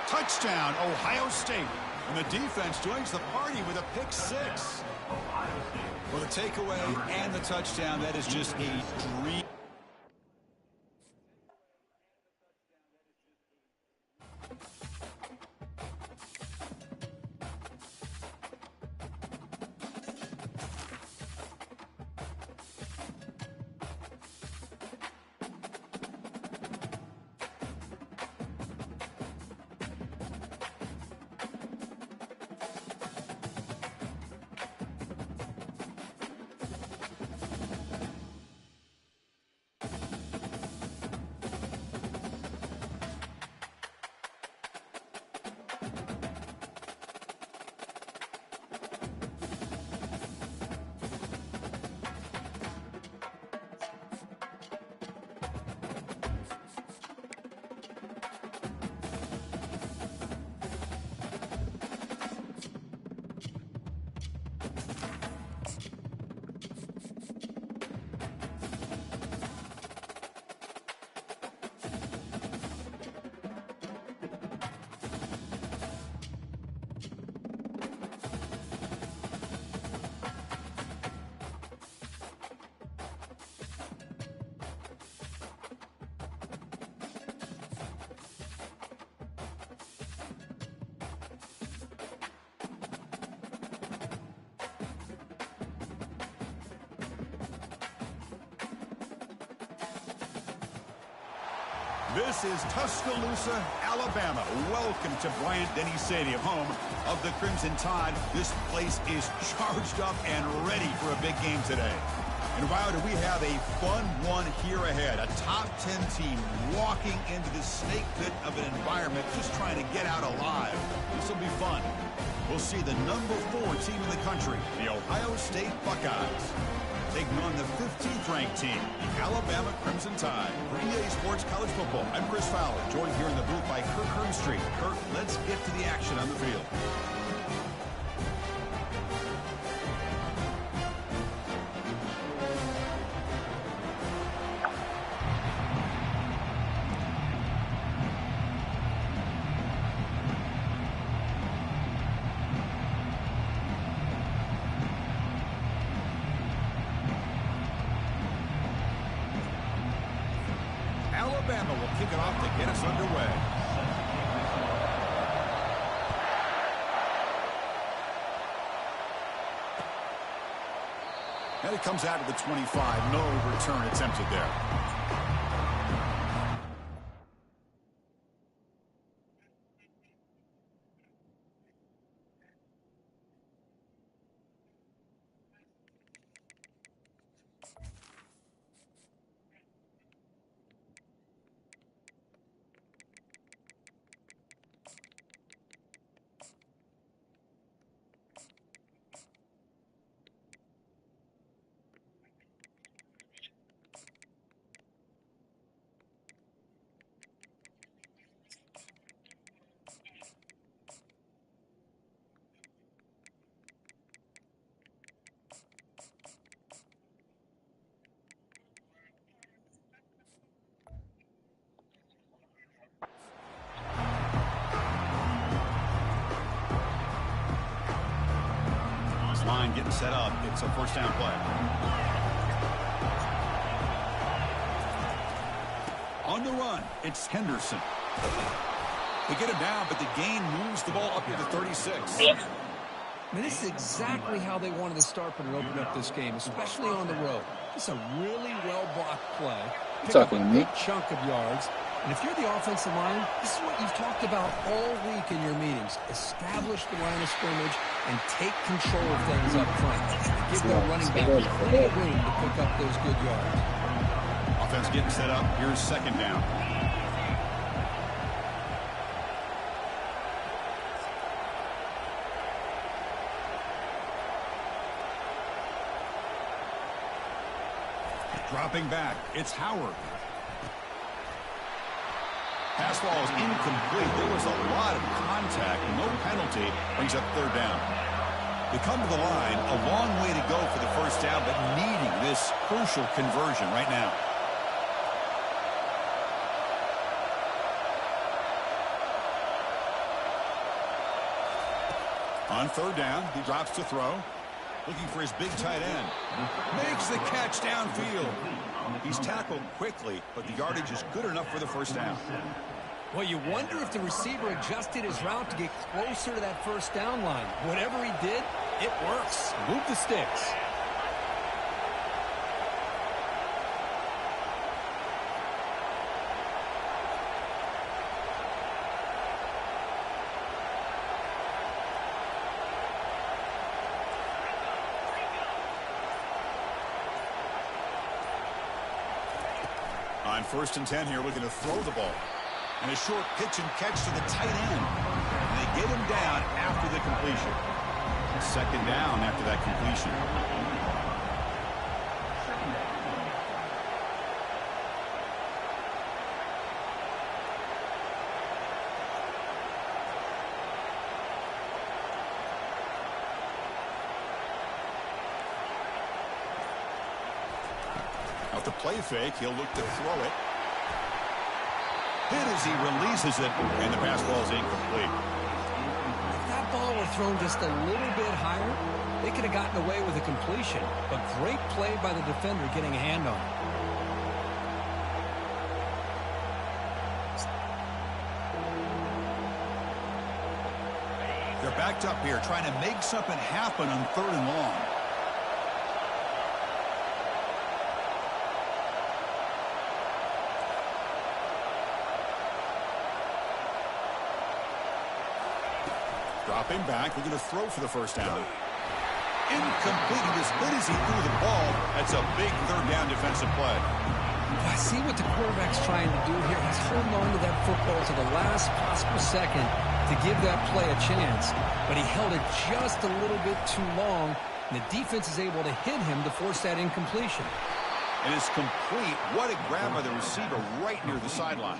Touchdown, Ohio State. And the defense joins the party with a pick 6. Well, the takeaway and the touchdown, that is just a dream. This is Tuscaloosa, Alabama. Welcome to Bryant-Denny Stadium, home of the Crimson Tide. This place is charged up and ready for a big game today. And wow, do we have a fun one here ahead. A top 10 team walking into this snake pit of an environment, just trying to get out alive. This will be fun. We'll see the number 4 team in the country, the Ohio State Buckeyes, taking on the 15th ranked team, the Alabama Crimson Tide. For EA Sports College Football, I'm Chris Fowler, joined here in the booth by Kirk Hermstreet. Kirk, let's get to the action on the field. Alabama will kick it off to get us underway. And it comes out of the 25. No return attempted there. Line getting set up. It's a first down play. On the run, it's Henderson. They get him down, but the gain moves the ball up to the 36. I mean, this is exactly how they wanted to start when they opened up this game, especially on the road. It's a really well-blocked play. Pick up a good chunk of yards. And if you're the offensive line, this is what you've talked about all week in your meetings. Establish the line of scrimmage and take control of things up front. Give the running back plenty of room to pick up those good yards. Offense getting set up. Here's second down. Dropping back, it's Howard. Pass ball is incomplete. There was a lot of contact. No penalty. Brings up third down. They come to the line. A long way to go for the first down, but needing this crucial conversion right now. On third down, he drops to throw. Looking for his big tight end. Makes the catch downfield. He's tackled quickly, but the yardage is good enough for the first down. Well, you wonder if the receiver adjusted his route to get closer to that first down line. Whatever he did, it works. Move the sticks. On first and 10 here, looking to throw the ball. And a short pitch and catch to the tight end. And they get him down after the completion. Second down after that completion. Out the play fake, he'll look to throw it. Hit as he releases it, and the pass ball is incomplete. If that ball were thrown just a little bit higher, they could have gotten away with a completion. But great play by the defender getting a hand on it. They're backed up here, trying to make something happen on third and long. Dropping back. We're going to throw for the first down. Incomplete. As good as he threw the ball, that's a big third down defensive play. I see what the quarterback's trying to do here. He's holding on to that football to the last possible second to give that play a chance. But he held it just a little bit too long, and the defense is able to hit him to force that incompletion. It is complete. What a grab by the receiver right near the sideline.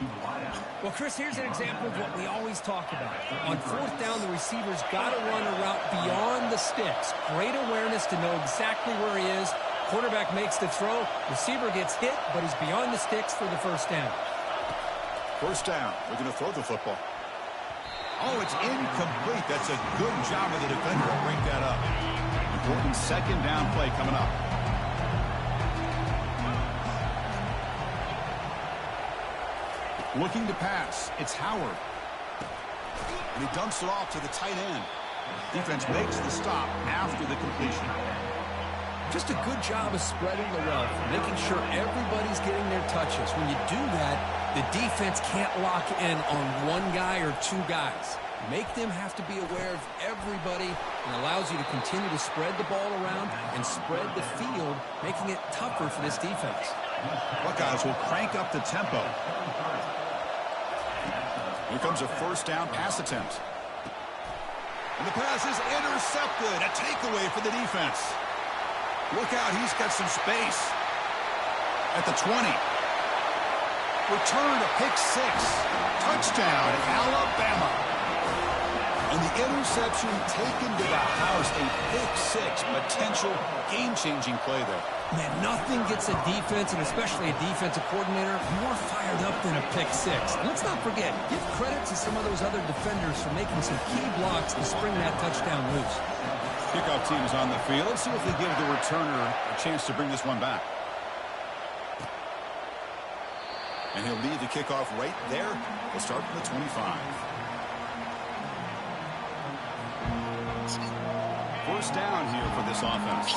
Well, Chris, here's an example of what we always talk about. On fourth down, the receiver's got to run a route beyond the sticks. Great awareness to know exactly where he is. Quarterback makes the throw. Receiver gets hit, but he's beyond the sticks for the first down. First down. We're going to throw the football. Oh, it's incomplete. That's a good job of the defender to break that up. Important second down play coming up. Looking to pass. It's Howard. And he dumps it off to the tight end. Defense makes the stop after the completion. Just a good job of spreading the wealth, making sure everybody's getting their touches. When you do that, the defense can't lock in on one guy or two guys. Make them have to be aware of everybody, and allows you to continue to spread the ball around and spread the field, making it tougher for this defense. Buckeyes will crank up the tempo. Here comes a first down pass attempt. And the pass is intercepted. A takeaway for the defense. Look out, he's got some space. At the 20. Return to pick 6. Touchdown, Alabama. And the interception taken to the house. A pick 6. Potential game-changing play there. Man, nothing gets a defense, and especially a defensive coordinator, more fired up than a pick 6. And let's not forget, give credit to some of those other defenders for making some key blocks to spring that touchdown loose. Kickoff team is on the field. Let's see if they give the returner a chance to bring this one back. And he'll lead the kickoff right there. We'll start from the 25. First down here for this offense.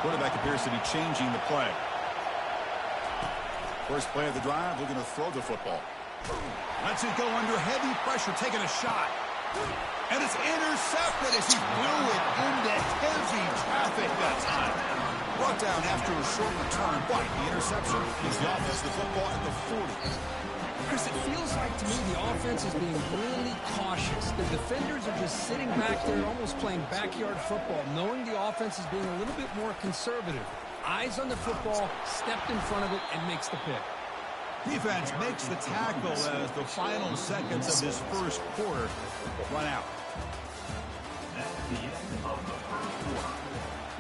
Quarterback appears to be changing the play. First play of the drive, we're going to throw the football. Lets it go under heavy pressure, taking a shot. And it's intercepted as he blew it into heavy traffic that time. Brought down after a short return, but the interception gives the offense the football at the 40. Chris, it feels like to me the offense is being really cautious. The defenders are just sitting back there almost playing backyard football, knowing the offense is being a little bit more conservative. Eyes on the football, stepped in front of it, and makes the pick. Defense makes the tackle as the final seconds of this first quarter run out. That's the end of the first quarter.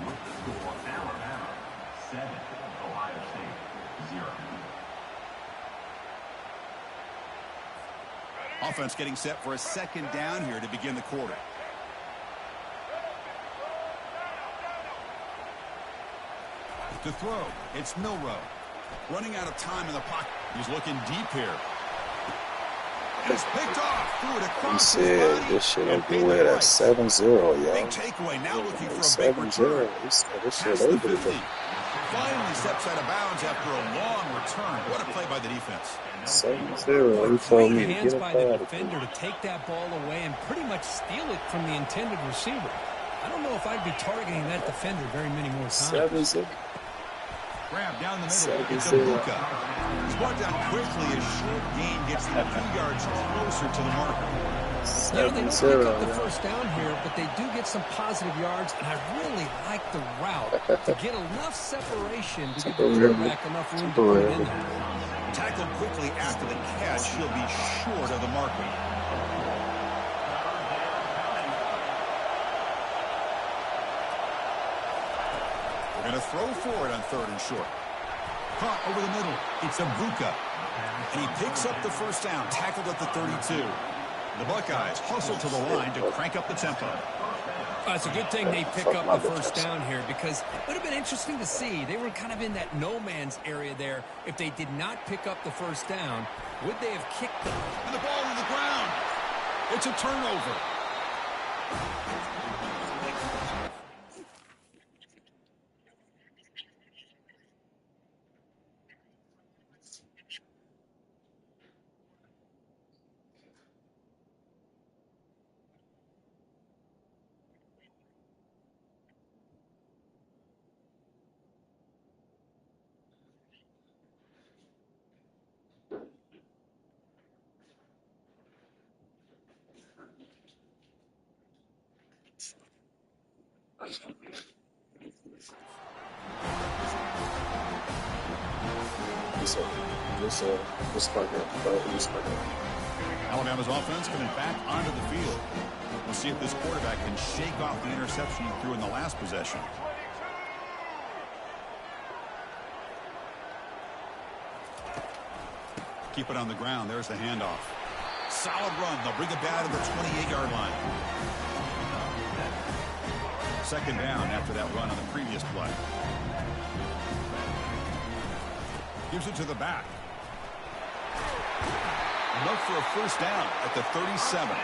With the score, Alabama 7, Ohio State 0. Offense getting set for a second down here to begin the quarter. To throw, it's Milrow. Running out of time in the pocket. He's looking deep here. He's picked off. Threw it across his body. This shit over with at 7-0, y'all. Big takeaway. Now looking for a big return. 7-0. This Past shit the over 50. with. Finally steps out of bounds after a long return. What a play by the defense. 7-0. He told me to Hands get by up the out of defender to take that ball away and pretty much steal it from the intended receiver. I don't know if I'd be targeting that defender very many more times. 7-0. Grab down the middle. It's Abuka. He's brought down quickly as short gain gets them a few yards closer to the marker. You know, they don't pick up the first down here, but they do get some positive yards, and I really like the route to get enough separation to give the quarterback enough room to put it in there. Tackled quickly after the catch, he'll be short of the marker. We're going to throw for it on 3rd and short. Caught over the middle. It's Abuka. And he picks up the first down, tackled at the 32. The Buckeyes hustle to the line to crank up the tempo. It's a good thing they pick up the first down here, because it would have been interesting to see. They were kind of in that no man's area there. If they did not pick up the first down, would they have kicked it? And the ball to the ground. It's a turnover. Just fuck it. Just fuck it. Alabama's offense coming back onto the field. We'll see if this quarterback can shake off the interception he threw in the last possession. Keep it on the ground. There's the handoff. Solid run. They'll bring it down to the 28-yard line. Second down after that run on the previous play. Gives it to the back. Look for a first down at the 37.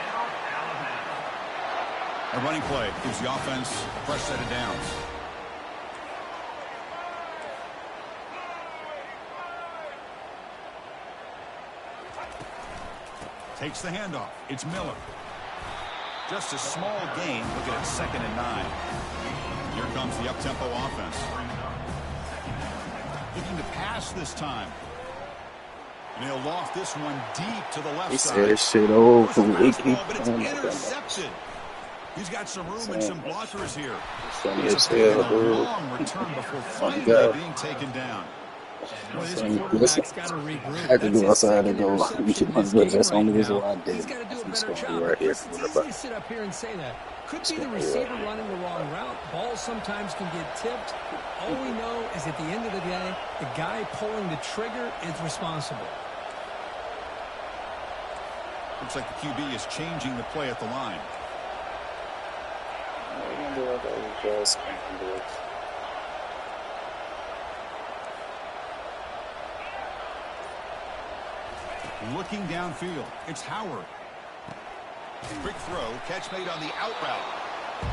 A running play gives the offense a fresh set of downs. Takes the handoff. It's Miller. Just a small gain. Looking at 2nd and 9. Here comes the up-tempo offense. Looking to pass this time. And he'll loft this one deep to the left He side. said this shit over. But it's intercepted. He's got some room and some blockers here. He's taking a long return before finally being taken down. Well, this quarterback's got to regroup. I had to go outside and go get my brother. That's the only reason why I did. He's got to do a better job. Right here. It's easy to sit up here and say that. Could be the receiver running the wrong route. Balls sometimes can get tipped. All we know is at the end of the day, the guy pulling the trigger is responsible. Looks like the QB is changing the play at the line. Looking downfield, it's Howard. Quick throw, catch made on the out route.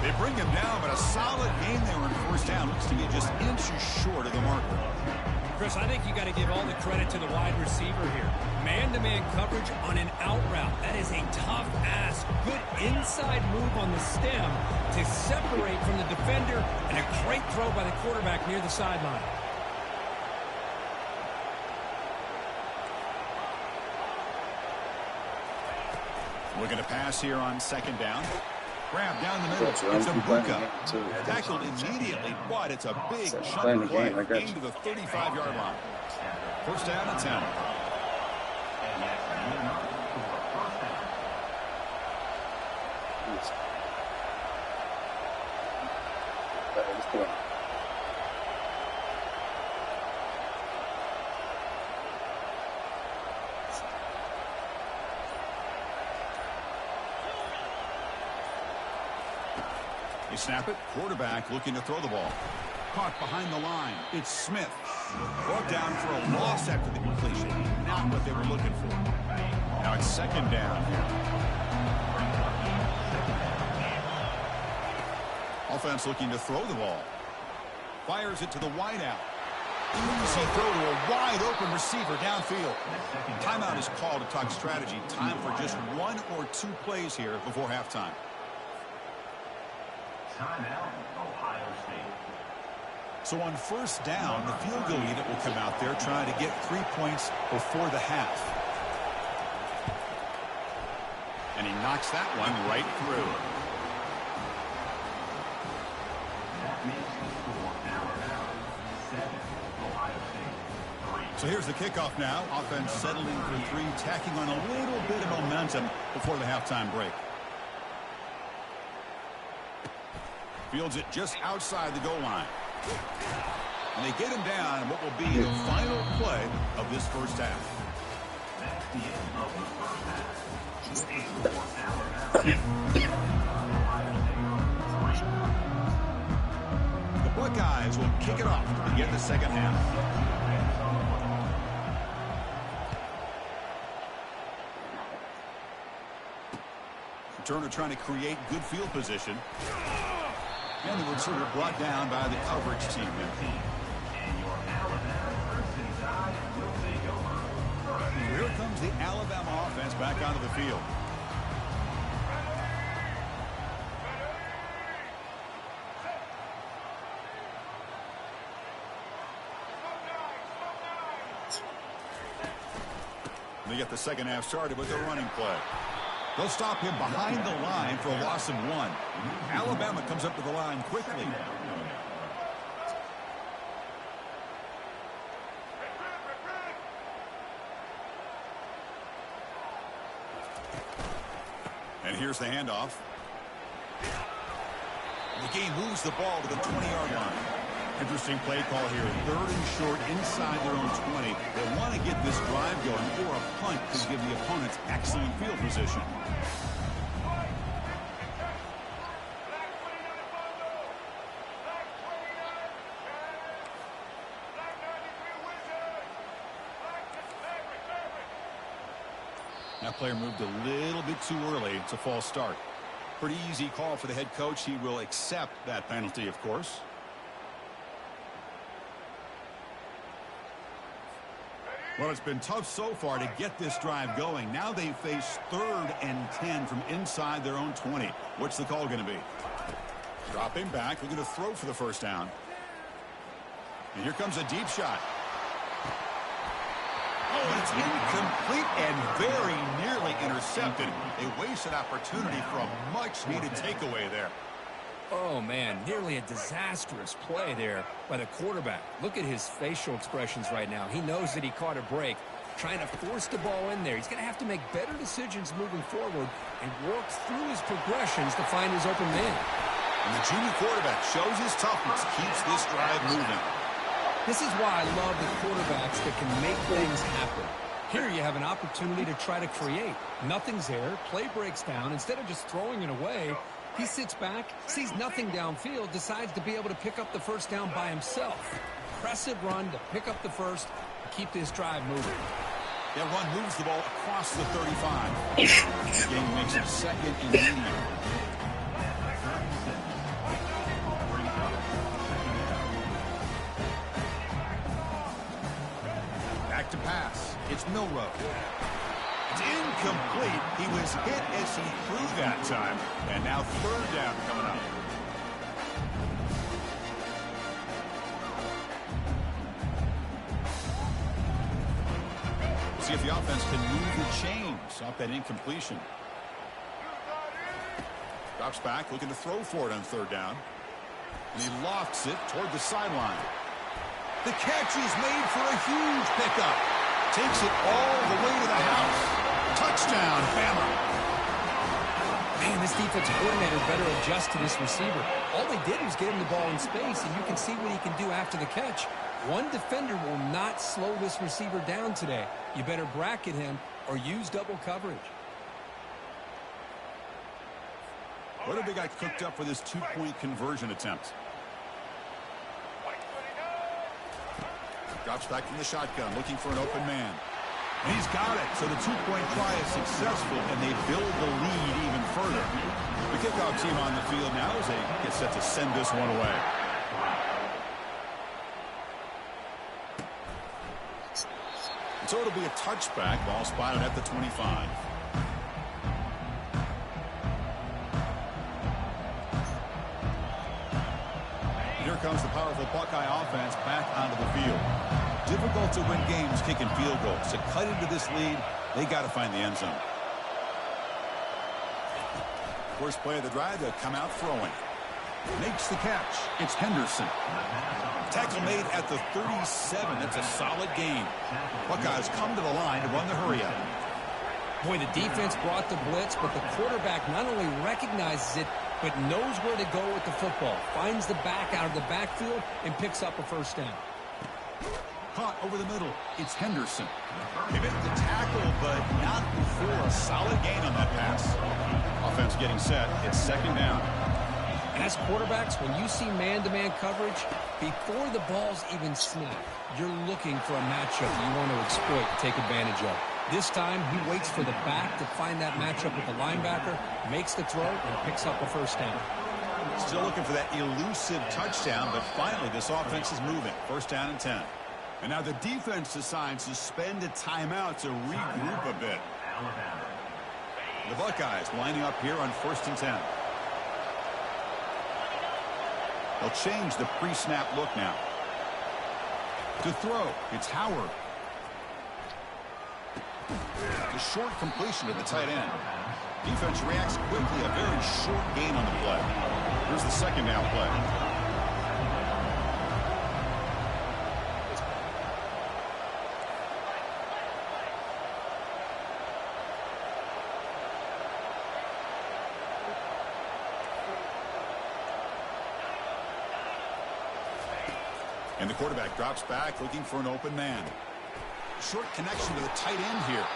They bring him down, but a solid gain there on first down. Looks to be just inches short of the marker. Chris, I think you got to give all the credit to the wide receiver here. Man-to-man coverage on an out route. That is a tough ask. Good inside move on the stem to separate from the defender, and a great throw by the quarterback near the sideline. Looking to pass here on 2nd down. Grab down the middle. It's a Buka. Tackled immediately, but it's a big chunk of play. Gain to the 35-yard line. First down and 10. They snap it. Quarterback looking to throw the ball. Caught behind the line. It's Smith. Brought down for a loss after the completion. Not what they were looking for. Now it's 2nd down. Offense looking to throw the ball. Fires it to the wide out. Easy throw to a wide open receiver downfield. Timeout is called to talk strategy. Time for just 1 or 2 plays here before halftime. Timeout, Ohio State. So on first down, the field goal unit will come out there trying to get 3 points before the half. And he knocks that one right through. That makes the score Alabama 7, Ohio State 3. So here's the kickoff now. Offense settling for 3, tacking on a little bit of momentum before the halftime break. Fields it just outside the goal line. And they get him down in what will be the final play of this first half. That's the end of the first half. With a score Alabama 7, Ohio State 3. The Buckeyes will kick it off to begin the second half. Turner trying to create good field position. And the receiver brought down by the coverage team. And your Alabama Crimson Tide will take over. Here comes the Alabama offense back onto the field. They get the second half started with a running play. They'll stop him behind the line for a loss of 1. Alabama comes up to the line quickly. And here's the handoff. The game moves the ball to the 20-yard line. Interesting play call here. 3rd and short inside their own 20. They want to get this drive going, or a punt could give the opponents excellent field position. That player moved a little bit too early. It's a false start. Pretty easy call for the head coach. He will accept that penalty, of course. Well, it's been tough so far to get this drive going. Now they face 3rd and 10 from inside their own 20. What's the call going to be? Dropping back. We're going to throw for the first down. And here comes a deep shot. Oh, it's incomplete and very nearly intercepted. A wasted opportunity for a much-needed takeaway there. Oh, man, nearly a disastrous play there by the quarterback. Look at his facial expressions right now. He knows that he caught a break, trying to force the ball in there. He's going to have to make better decisions moving forward and work through his progressions to find his open man. And the junior quarterback shows his toughness, keeps this drive moving. This is why I love the quarterbacks that can make things happen. Here you have an opportunity to try to create. Nothing's there. Play breaks down. Instead of just throwing it away, he sits back, sees nothing downfield, decides to be able to pick up the first down by himself. Impressive run to pick up the first and keep this drive moving. That run moves the ball across the 35. The game makes it 2nd and medium. Back to pass. It's Milrow. It's incomplete. He was hit as he threw that time. And now 3rd down coming up. We'll see if the offense can move the chains off that incompletion. Drops back, looking to throw for it on 3rd down. And he lofts it toward the sideline. The catch is made for a huge pickup. Takes it all the way to the house. Touchdown, Bama. Man, this defensive coordinator better adjust to this receiver. All they did was get him the ball in space, and you can see what he can do after the catch. One defender will not slow this receiver down today. You better bracket him or use double coverage. What have they got cooked up for this 2-point conversion attempt? Drops back from the shotgun, looking for an open man. And he's got it. So the 2-point try is successful, and they build the lead even further. The kickoff team on the field now as they get set to send this one away. And so it'll be a touchback. Ball spotted at the 25. Here comes the powerful Buckeye offense back onto the field. Difficult to win games kicking field goals. To cut into this lead, they got to find the end zone. First play of the drive, they'll come out throwing. Makes the catch. It's Henderson. Tackle made at the 37. That's a solid gain. Buckeyes come to the line to run the hurry up. Boy, the defense brought the blitz, but the quarterback not only recognizes it, but knows where to go with the football. Finds the back out of the backfield and picks up a first down. Caught over the middle. It's Henderson. He missed the tackle, but not before a solid gain on that pass. Offense getting set. It's 2nd down. As quarterbacks, when you see man-to-man coverage, before the ball's even snapped, you're looking for a matchup you want to exploit, take advantage of. This time, he waits for the back to find that matchup with the linebacker, makes the throw, and picks up a first down. Still looking for that elusive touchdown, but finally this offense is moving. 1st down and 10. And now the defense decides to spend a timeout to regroup a bit. The Buckeyes lining up here on 1st and 10. They'll change the pre-snap look now. To throw, it's Howard. The short completion to the tight end. Defense reacts quickly. A very short gain on the play. Here's the second down play. And the quarterback drops back looking for an open man. Short connection to the tight end here.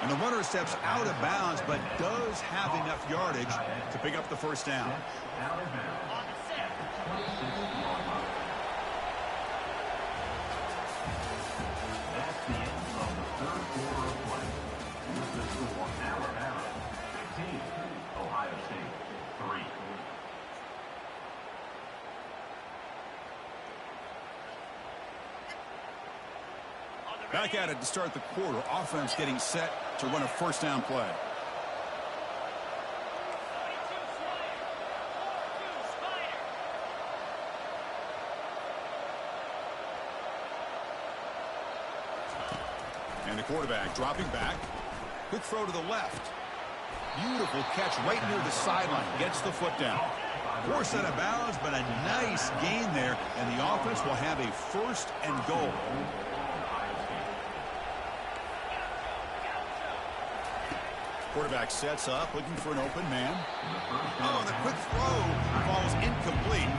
And the runner steps out of bounds, but does have enough yardage to pick up the first down. That's the end of the third quarter of play. With the score, Alabama 15, Ohio State 3. Back at it to start the quarter. Offense getting set to run a first down play. And the quarterback dropping back. Quick throw to the left. Beautiful catch right near the sideline. Gets the foot down. Forced out of bounds, but a nice gain there. And the offense will have a first and goal. Quarterback sets up, looking for an open man. Oh, and the quick throw falls incomplete.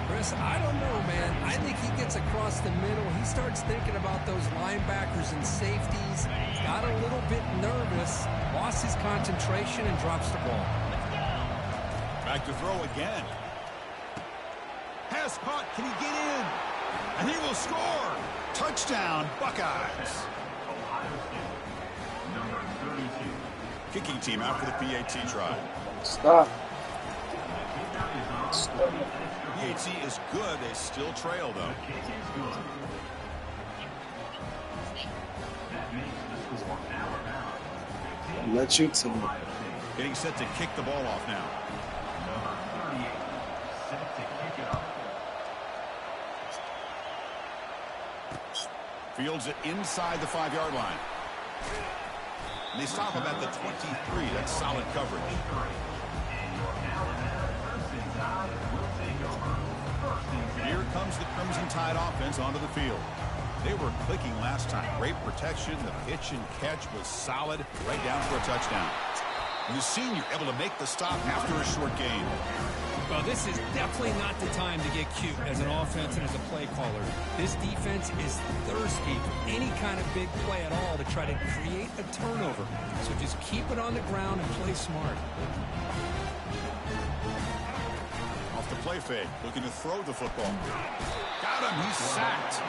Chris, I don't know, man. I think he gets across the middle. He starts thinking about those linebackers and safeties. Got a little bit nervous, lost his concentration, and drops the ball. Back to throw again. Pass caught. Can he get in? And he will score. Touchdown, Buckeyes. Kicking team out for the PAT try. Stop. PAT is good. They still trail, though. Let you to me. Getting set to kick the ball off now. Fields it inside the 5-yard line. And they stop him at the 23. That's solid coverage. Here comes the Crimson Tide offense onto the field. They were clicking last time. Great protection. The pitch and catch was solid. Right down for a touchdown. And the senior able to make the stop after a short gain. Well, this is definitely not the time to get cute as an offense and as a play caller. This defense is thirsty for any kind of big play at all to try to create a turnover. So just keep it on the ground and play smart. Off the play fake, looking to throw the football. Got him, he's sacked.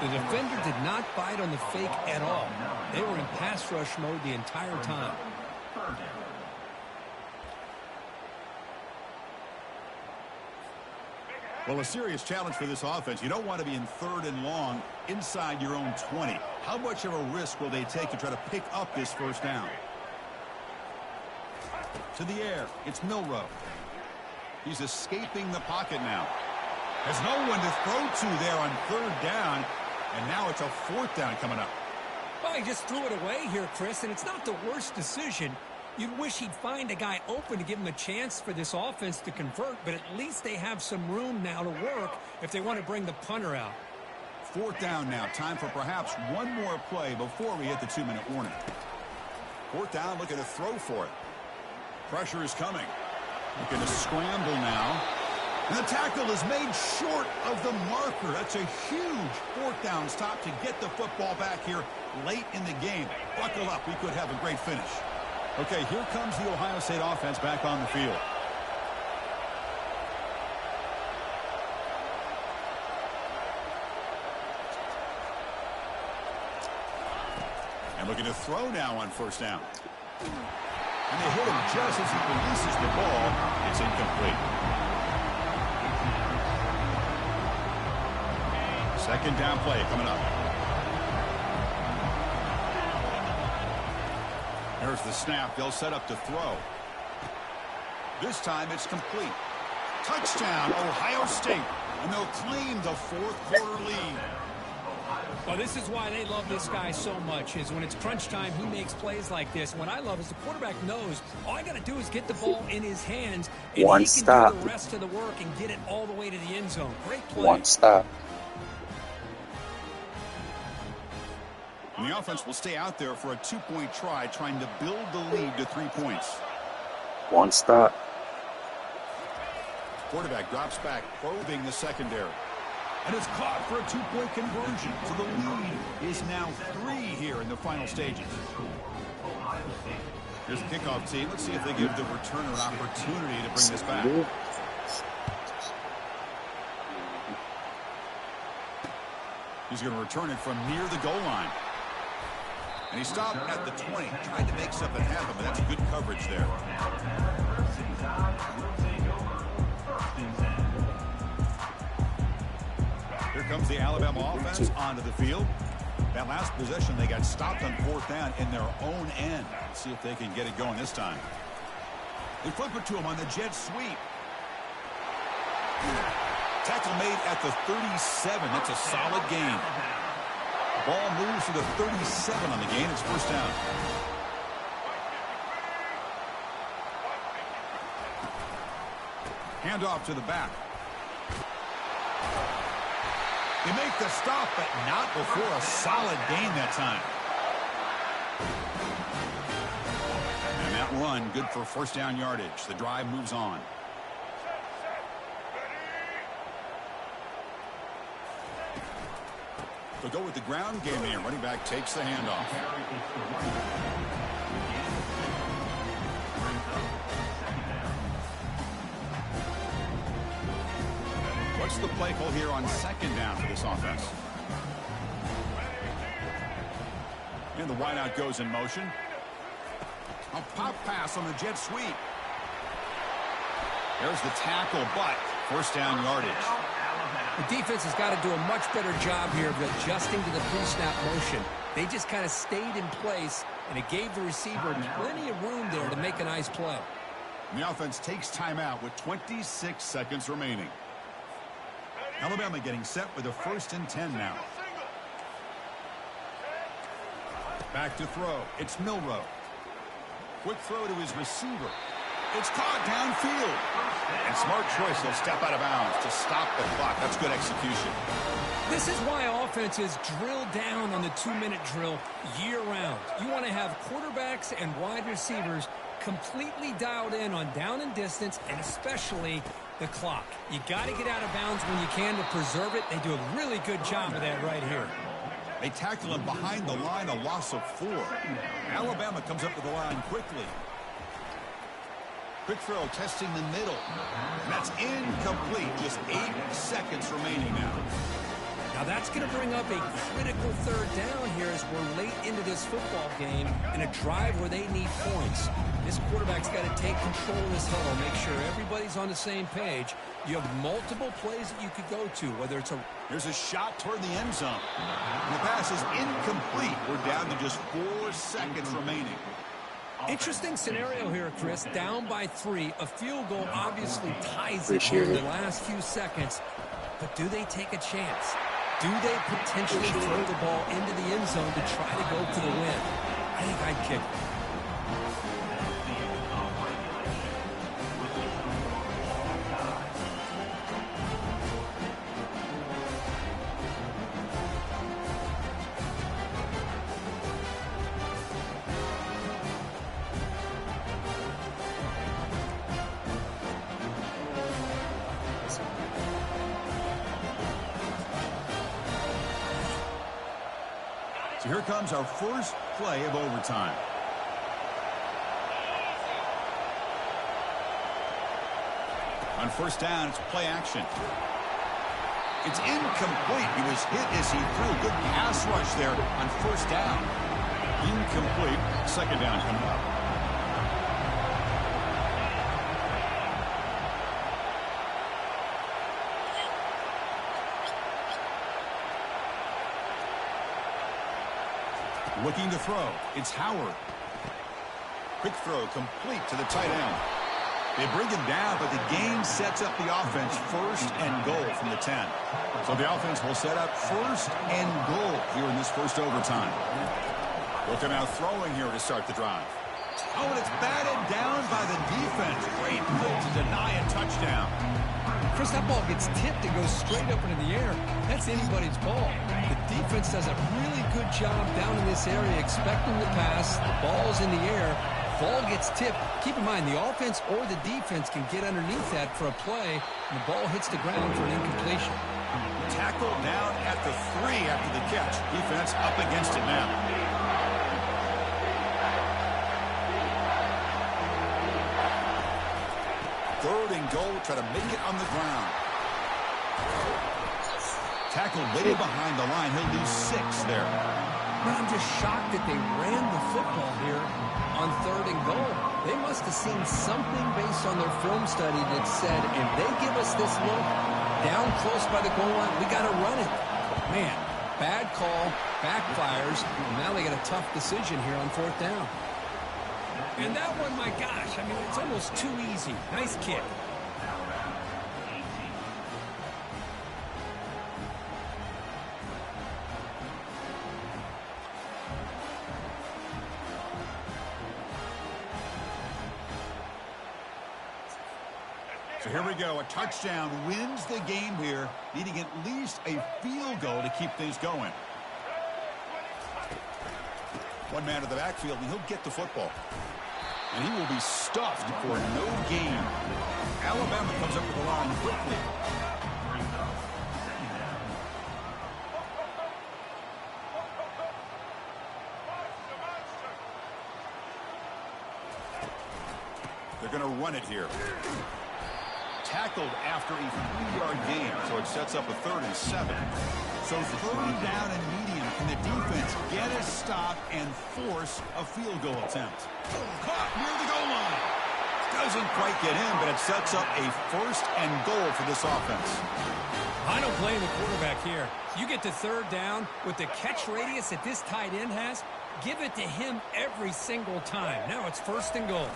The defender did not bite on the fake at all. They were in pass rush mode the entire time. Well, a serious challenge for this offense. You don't want to be in 3rd and long inside your own 20. How much of a risk will they take to try to pick up this first down? To the air, it's Milroe. He's escaping the pocket now. Has no one to throw to there on 3rd down, and now it's a 4th down coming up. Well, he just threw it away here, Chris, and it's not the worst decision. You'd wish he'd find a guy open to give him a chance for this offense to convert, but at least they have some room now to work if they want to bring the punter out. 4th down now. Time for perhaps one more play before we hit the 2-minute warning. 4th down, looking to throw for it. Pressure is coming. Looking to scramble now. And the tackle is made short of the marker. That's a huge 4th down stop to get the football back here late in the game. Buckle up. We could have a great finish. Okay, here comes the Ohio State offense back on the field. And looking to throw now on 1st down. And they hit him just as he releases the ball. It's incomplete. 2nd down play coming up. There's the snap. They'll set up to throw. This time it's complete. Touchdown, Ohio State. And they'll claim the 4th quarter lead. Well, this is why they love this guy so much, is when it's crunch time, he makes plays like this. What I love is the quarterback knows all I got to do is get the ball in his hands, and One he can stop. do the rest of the work and get it all the way to the end zone. Great play. One stop. And the offense will stay out there for a 2-point try, trying to build the lead to 3 points. One stop. Quarterback drops back, probing the secondary. And it's caught for a 2-point conversion. So the lead is now 3 here in the final stages. Here's the kickoff team. Let's see if they give the returner an opportunity to bring this back. He's going to return it from near the goal line. And he stopped at the 20, tried to make something happen, but that's good coverage there. Here comes the Alabama offense onto the field. That last possession, they got stopped on 4th down in their own end. Let's see if they can get it going this time. They flip it to him on the jet sweep. Tackle made at the 37. That's a solid gain. Ball moves to the 37 on the gain. It's 1st down. Handoff to the back. They make the stop, but not before a solid gain that time. And that run, good for 1st down yardage. The drive moves on. They'll go with the ground game here. Running back takes the handoff. What's the play call here on 2nd down for this offense? And the wideout goes in motion. A pop pass on the jet sweep. There's the tackle, but 1st down yardage. The defense has got to do a much better job here of adjusting to the pre-snap motion. They just kind of stayed in place, and it gave the receiver plenty of room there to make a nice play. And the offense takes timeout with 26 seconds remaining. Alabama getting set with a 1st and 10 now. Back to throw. It's Milroe. Quick throw to his receiver. It's caught downfield. And smart choice. He'll step out of bounds to stop the clock. That's good execution. This is why offenses drill down on the 2-minute drill year-round. You want to have quarterbacks and wide receivers completely dialed in on down and distance, and especially the clock. You got to get out of bounds when you can to preserve it. They do a really good job of that right here. They tackle him behind the line, a loss of 4. Alabama comes up to the line quickly. Quick throw, testing the middle. And that's incomplete. Just 8 seconds remaining now. Now that's going to bring up a critical 3rd down here as we're late into this football game in a drive where they need points. This quarterback's got to take control of this huddle, make sure everybody's on the same page. You have multiple plays that you could go to, whether it's a... There's a shot toward the end zone. And the pass is incomplete. We're down to just 4 seconds remaining. Interesting scenario here, Chris. Down by 3. A field goal obviously ties it here in the last few seconds. But do they take a chance? Do they potentially throw the ball into the end zone to try to go for the win? I think I'd kick it. So here comes our first play of overtime. On 1st down, it's play action. It's incomplete. He was hit as he threw. Good pass rush there on 1st down. Incomplete. 2nd down coming up. Looking to throw. It's Howard. Quick throw complete to the tight end. They bring him down, but the game sets up the offense first and goal from the 10. So the offense will set up first and goal here in this first overtime. Look at now throwing here to start the drive. Oh, and it's batted down by the defense. Great play to deny a touchdown. Chris, that ball gets tipped and goes straight up into the air. That's anybody's ball. The defense does a really good job down in this area expecting the pass. The ball's in the air. Ball gets tipped. Keep in mind, the offense or the defense can get underneath that for a play, and the ball hits the ground for an incompletion. Tackled down at the 3 after the catch. Defense up against it now. Third and goal, try to make it on the ground. Tackled way behind the line. He'll lose 6 there. Man, I'm just shocked that they ran the football here on third and goal. They must have seen something based on their film study that said, if they give us this look down close by the goal line, we got to run it. Man, bad call, backfires, and now they got a tough decision here on fourth down. And that one, my gosh, I mean, it's almost too easy. Nice kick. So here we go. A touchdown wins the game here, needing at least a field goal to keep things going. One man to the backfield, and he'll get the football. And he will be stuffed for no gain. Alabama comes up with the line quickly. They're going to run it here. Tackled after a 3-yard gain, so it sets up a 3rd and 7. So third down and medium. Can the defense get a stop and force a field goal attempt? Caught near the goal line. Doesn't quite get in, but it sets up a 1st and goal for this offense. I don't blame the quarterback here. You get to third down with the catch radius that this tight end has, give it to him every single time. Now it's 1st and goal.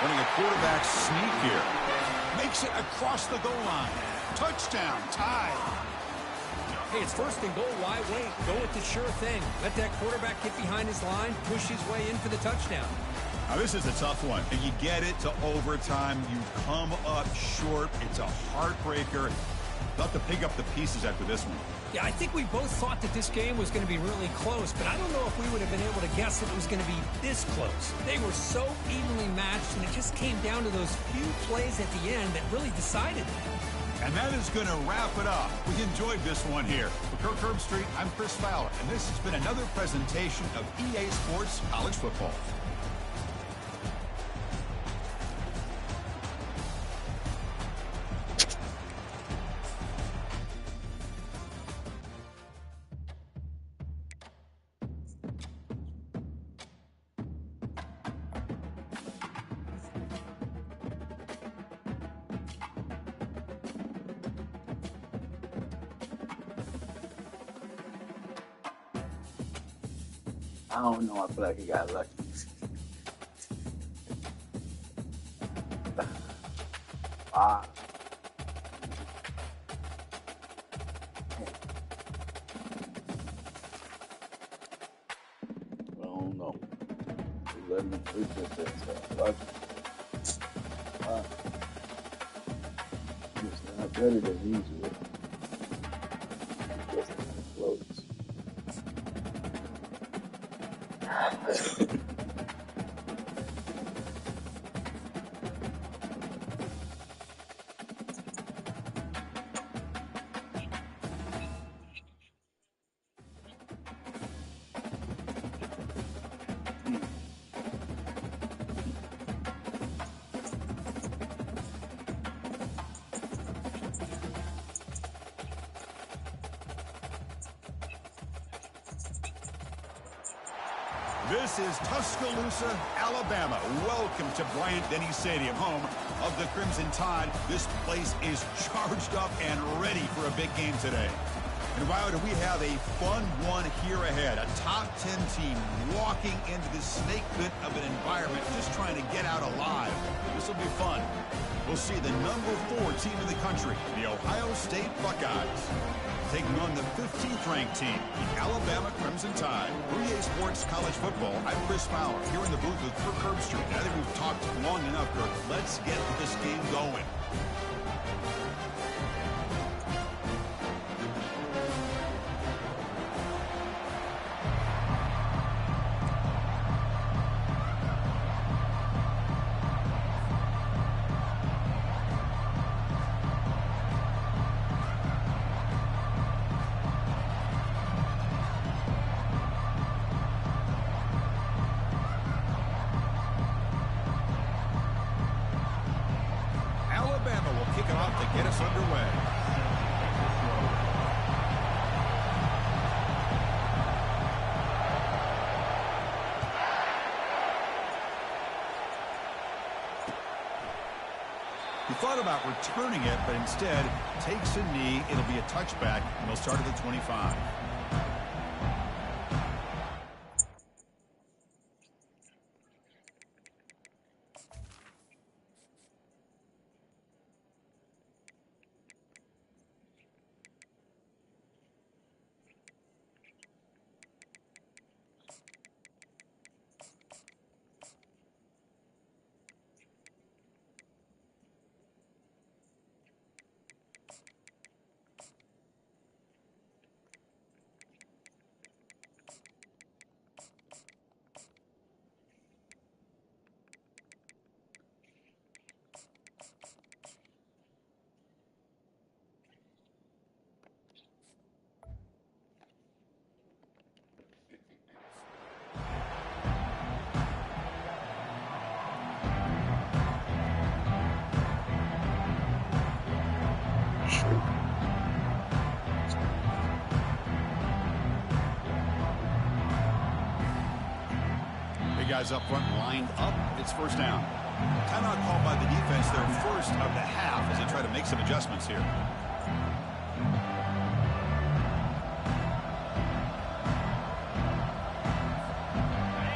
Running a quarterback sneak here. Makes it across the goal line. Touchdown, tied. Hey, it's 1st and goal. Why wait? Go with the sure thing. Let that quarterback get behind his line, push his way in for the touchdown. Now, this is a tough one. And you get it to overtime. You come up short. It's a heartbreaker. They'll have to pick up the pieces after this one. Yeah, I think we both thought that this game was going to be really close, but I don't know if we would have been able to guess that it was going to be this close. They were so evenly matched, and it just came down to those few plays at the end that really decided it. And that is going to wrap it up. We enjoyed this one here. For Kirk Herbstreit, I'm Chris Fowler, and this has been another presentation of EA Sports College Football. I don't know. I feel like he got lucky. Ah. I don't know. Let me just lucky. It's not better than usual. Just close. This is Tuscaloosa, Alabama. Welcome to Bryant-Denny Stadium, home of the Crimson Tide. This place is charged up and ready for a big game today. And wow, do we have a fun one here ahead. A top 10 team walking into this snake pit of an environment, just trying to get out alive. This will be fun. We'll see the number 4 team in the country, the Ohio State Buckeyes, taking on the 15th ranked team, the Alabama Crimson Tide. For EA Sports College Football, I'm Chris Fowler, here in the booth with Kirk Herbstreit. Now that we've talked long enough, Kirk, let's get this game going. Alabama will kick it off to get us underway. He thought about returning it, but instead takes a knee. It'll be a touchback, and they'll start at the 25. Guys up front lined up. It's first down. Timeout called by the defense, their first of the half, as they try to make some adjustments here.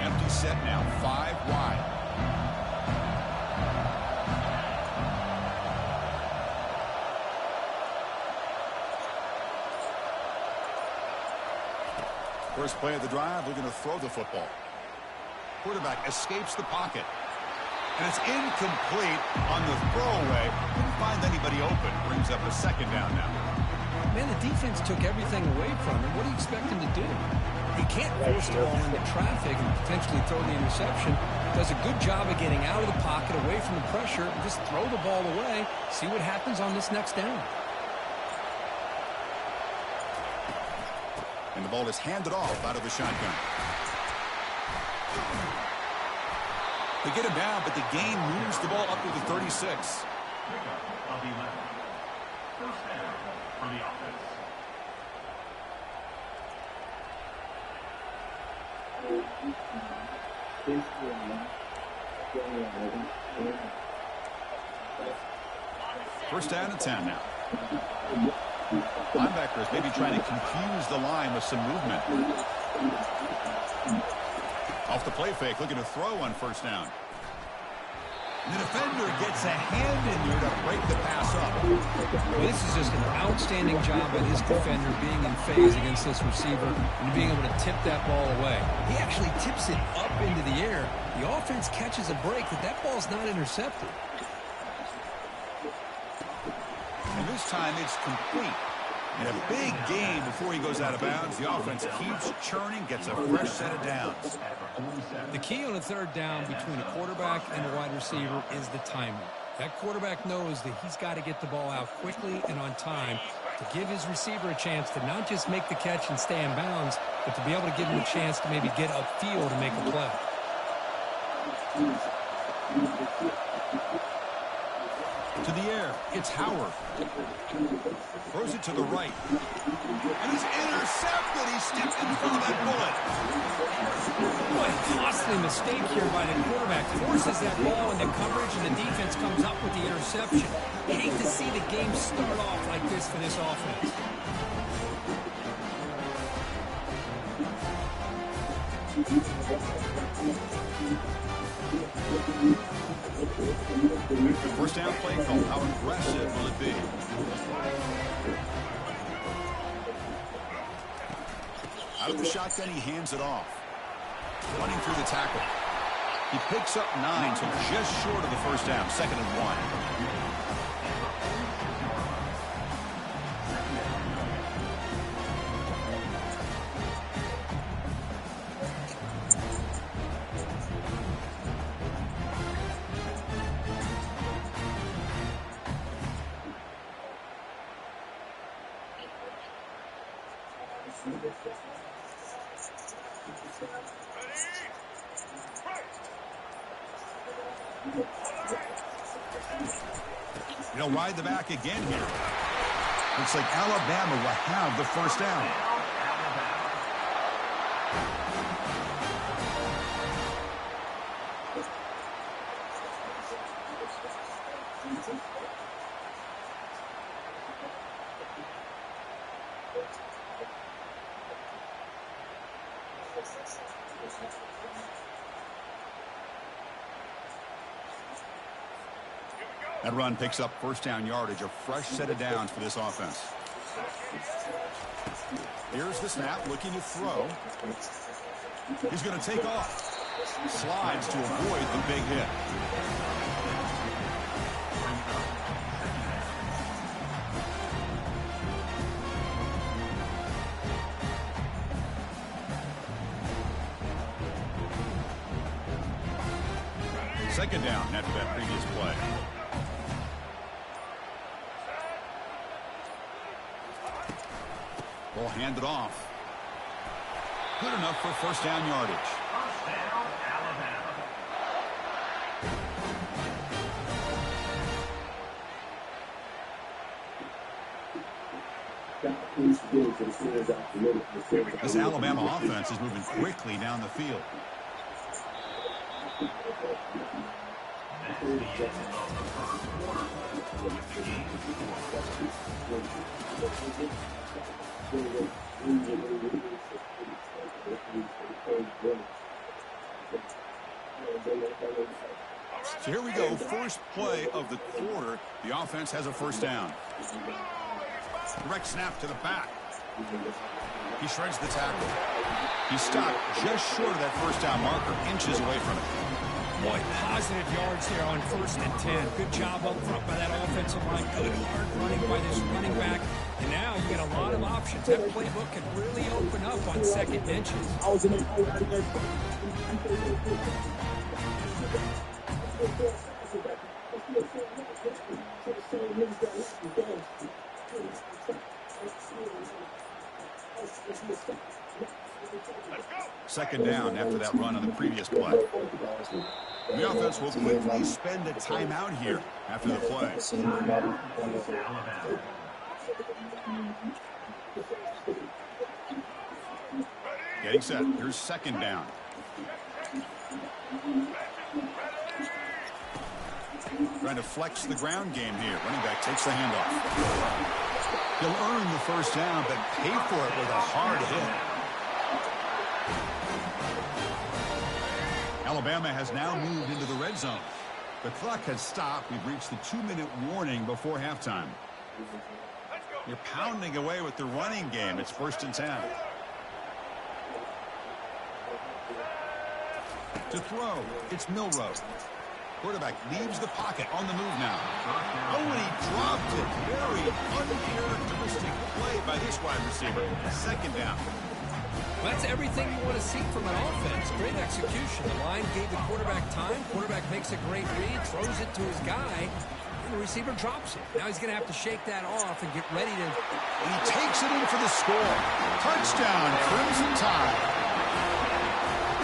Empty set now, 5 wide. First play of the drive, they're going to throw the football. Quarterback escapes the pocket. And it's incomplete on the throwaway. Couldn't find anybody open. Brings up a second down now. Man, the defense took everything away from him. What do you expect him to do? He can't force the ball into traffic and potentially throw the interception. Does a good job of getting out of the pocket, away from the pressure, and just throw the ball away. See what happens on this next down. And the ball is handed off out of the shotgun. They get him down, but the gain moves the ball up to the 36. Pickup of 11. First down for the offense. First down and 10 now. Linebackers maybe trying to confuse the line with some movement. Off the play fake, looking to throw on first down. And the defender gets a hand in there to break the pass up. Well, this is just an outstanding job by this defender being in phase against this receiver and being able to tip that ball away. He actually tips it up into the air. The offense catches a break, but that ball's not intercepted. And this time it's complete. And a big gain before he goes out of bounds. The offense keeps churning, gets a fresh set of downs. The key on a third down between a quarterback and a wide receiver is the timing. That quarterback knows that he's got to get the ball out quickly and on time to give his receiver a chance to not just make the catch and stay in bounds, but to be able to give him a chance to maybe get upfield and make a play. To the air, it's Howard. Throws it to the right. And he's intercepted. He stepped in front of that bullet. Boy, a costly mistake here by the quarterback. Forces that ball into coverage, and the defense comes up with the interception. Hate to see the game start off like this for this offense. First down play call. How aggressive will it be? Out of the shotgun, he hands it off. Running through the tackle. He picks up 9, so just short of the first down. 2nd and 1. He'll ride the back again here. Looks like Alabama will have the first down. That run picks up first down yardage, a fresh set of downs for this offense. Here's the snap, looking to throw. He's going to take off. Slides to avoid the big hit. Second down after that previous play. Ball handed off. Good enough for first down yardage. First down, Alabama. This Alabama offense is moving quickly down the field. That's the end of the first quarter. With the game So here we go, first play of the quarter. The offense has a first down. Direct snap to the back. He shreds the tackle. He stopped just short of that first down marker, inches away from it. Boy, positive yards there on 1st and 10. Good job up front by that offensive line. Good hard running by this running back. And now you get a lot of options. That playbook can really open up on 2nd and inches. Second down after that run on the previous play. The offense will quickly spend a timeout here after the play. Getting set. Here's second down. Trying to flex the ground game here. Running back takes the handoff. He'll earn the first down, but pay for it with a hard hit. Alabama has now moved into the red zone. The clock has stopped. We've reached the 2-minute warning before halftime. You're pounding away with the running game. It's 1st and 10. To throw, it's Milrow. Quarterback leaves the pocket on the move now. Oh, and he dropped it. Very uncharacteristic play by this wide receiver. Second down. Well, that's everything you want to see from an offense. Great execution. The line gave the quarterback time. Quarterback makes a great read, throws it to his guy, and the receiver drops it. Now he's going to have to shake that off and get ready to... And he takes it in for the score. Touchdown, Crimson Tide.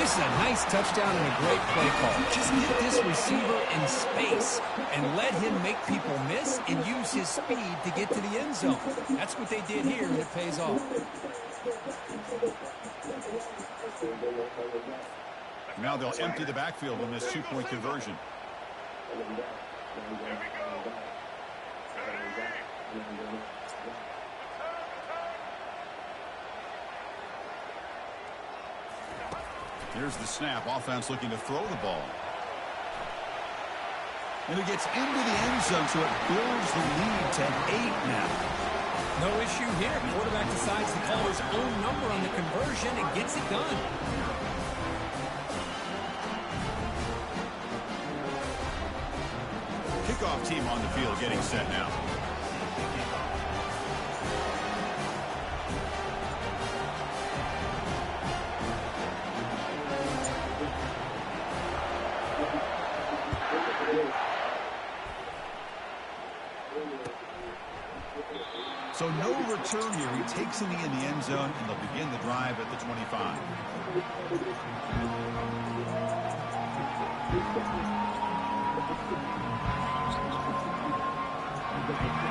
This is a nice touchdown and a great play call. Just get this receiver in space and let him make people miss and use his speed to get to the end zone. That's what they did here, and it pays off. Now they'll empty the backfield on this 2-point conversion. Here's the snap. Offense looking to throw the ball. And it gets into the end zone, so it builds the lead to 8 now. No issue here. Quarterback decides to call his own number on the conversion and gets it done. Kickoff team on the field getting set now. So no return here. He takes in the end zone, and they'll begin the drive at the 25.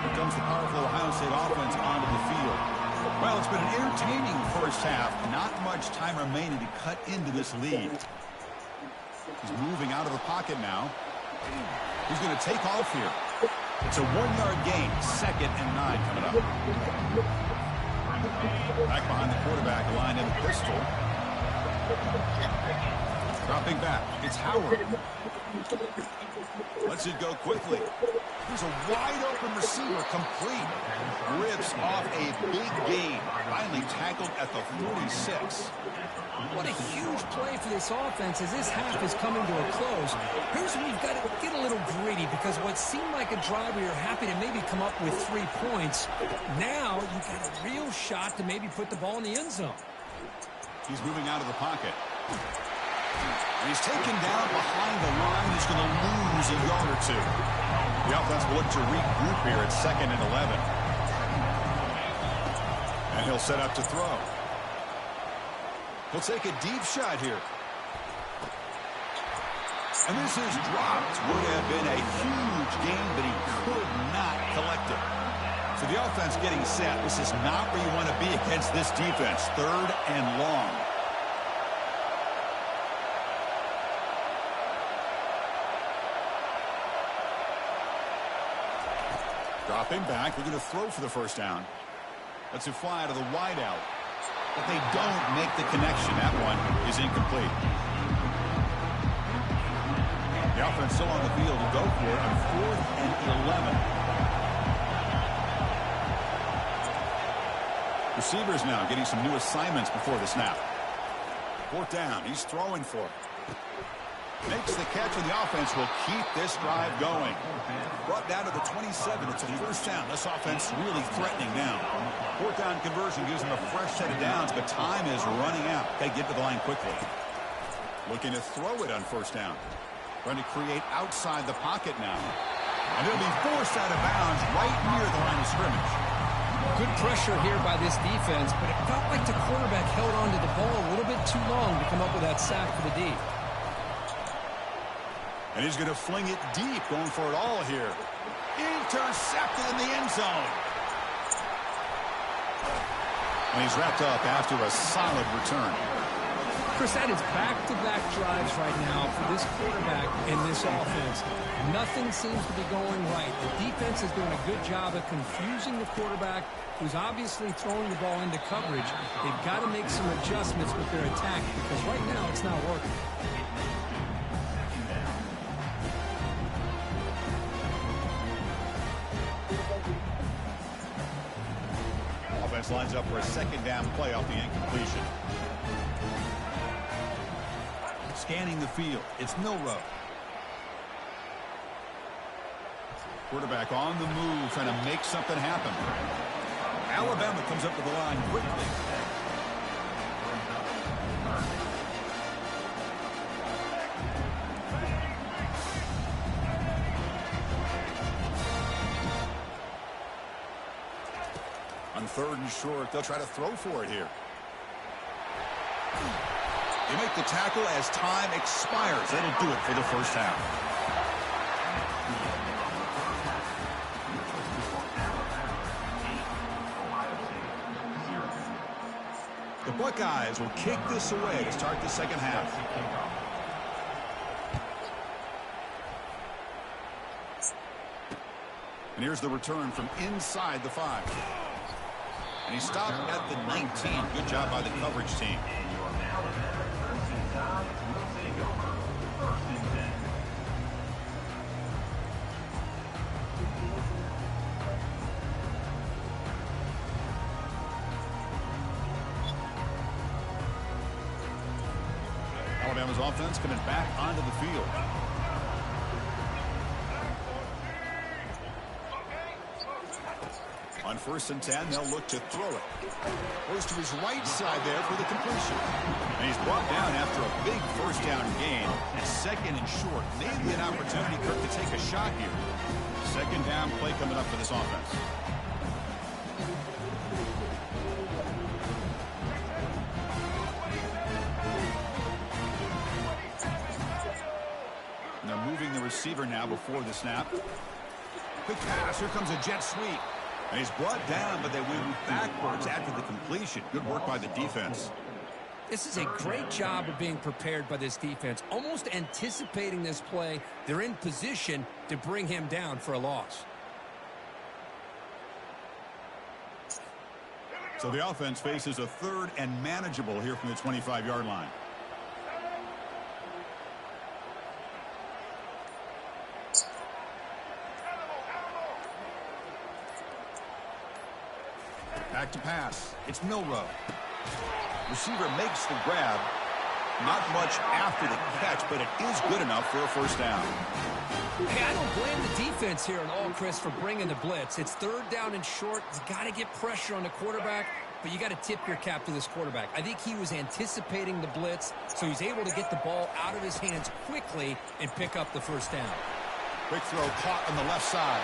Here comes the powerful Ohio State offense onto the field. Well, it's been an entertaining first half. Not much time remaining to cut into this lead. He's moving out of the pocket now. He's going to take off here. It's a 1-yard gain. 2nd and 9 coming up. Back behind the quarterback, line in the pistol. Dropping back. It's Howard. Lets it go quickly. There's a wide-open receiver, complete. Rips off a big gain. Finally tackled at the 46. What a huge play for this offense as this half is coming to a close. Here's where you've got to get a little greedy, because what seemed like a drive where you're happy to maybe come up with 3 points, now you've got a real shot to maybe put the ball in the end zone. He's moving out of the pocket. And he's taken down behind the line. He's going to lose a yard or 2. The offense will look to regroup here at 2nd and 11. And he'll set up to throw. He'll take a deep shot here. And this is dropped. Would have been a huge gain, but he could not collect it. So the offense getting set. This is not where you want to be against this defense. 3rd and long. Dropping back, looking to throw for the first down. Lets it fly out of the wideout. But they don't make the connection. That one is incomplete. The offense still on the field to go for it on 4th and 11. Receivers now getting some new assignments before the snap. 4th down, he's throwing for it. Makes the catch, and the offense will keep this drive going. Brought down to the 27. It's a first down. This offense really threatening now. 4th down conversion gives them a fresh set of downs, but time is running out. Got to get to the line quickly. Looking to throw it on 1st down. Trying to create outside the pocket now. And it'll be forced out of bounds right near the line of scrimmage. Good pressure here by this defense, but it felt like the quarterback held onto the ball a little bit too long to come up with that sack for the D. And he's going to fling it deep, going for it all here. Intercepted in the end zone. And he's wrapped up after a solid return. Chris, that is back-to-back drives right now for this quarterback and this offense. Nothing seems to be going right. The defense is doing a good job of confusing the quarterback, who's obviously throwing the ball into coverage. They've got to make some adjustments with their attack, because right now it's not working. Offense lines up for a 2nd down play off the incompletion. Scanning the field. It's Milrow. Quarterback on the move, trying to make something happen. Alabama comes up to the line quickly. On 3rd and short, they'll try to throw for it here. They make the tackle as time expires. That'll do it for the first half. The Buckeyes will kick this away to start the 2nd half. And here's the return from inside the 5. And he stopped at the 19. Good job by the coverage team. Alabama's offense coming back onto the field. On 1st and 10, they'll look to throw it. Goes to his right side there for the completion. And he's brought down after a big first down gain. 2nd and short. Maybe an opportunity, Kirk, to take a shot here. 2nd down play coming up for this offense. They're moving the receiver now before the snap. Quick pass. Here comes a jet sweep. And he's brought down, but they went backwards after the completion. Good work by the defense. This is a great job of being prepared by this defense. Almost anticipating this play. They're in position to bring him down for a loss. So the offense faces a 3rd and manageable here from the 25-yard line. Back to pass. It's Milroe. Receiver makes the grab. Not much after the catch, but it is good enough for a first down. Hey, I don't blame the defense here at all, Chris, for bringing the blitz. It's 3rd down and short. You got to get pressure on the quarterback, but you got to tip your cap to this quarterback. I think he was anticipating the blitz, so he's able to get the ball out of his hands quickly and pick up the first down. Quick throw caught on the left side.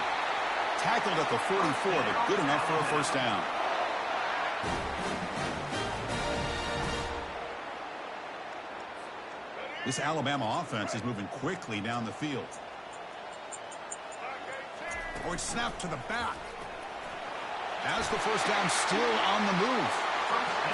Tackled at the 44, but good enough for a first down. This Alabama offense is moving quickly down the field. Oh, it's snapped to the back. As the first down, still on the move.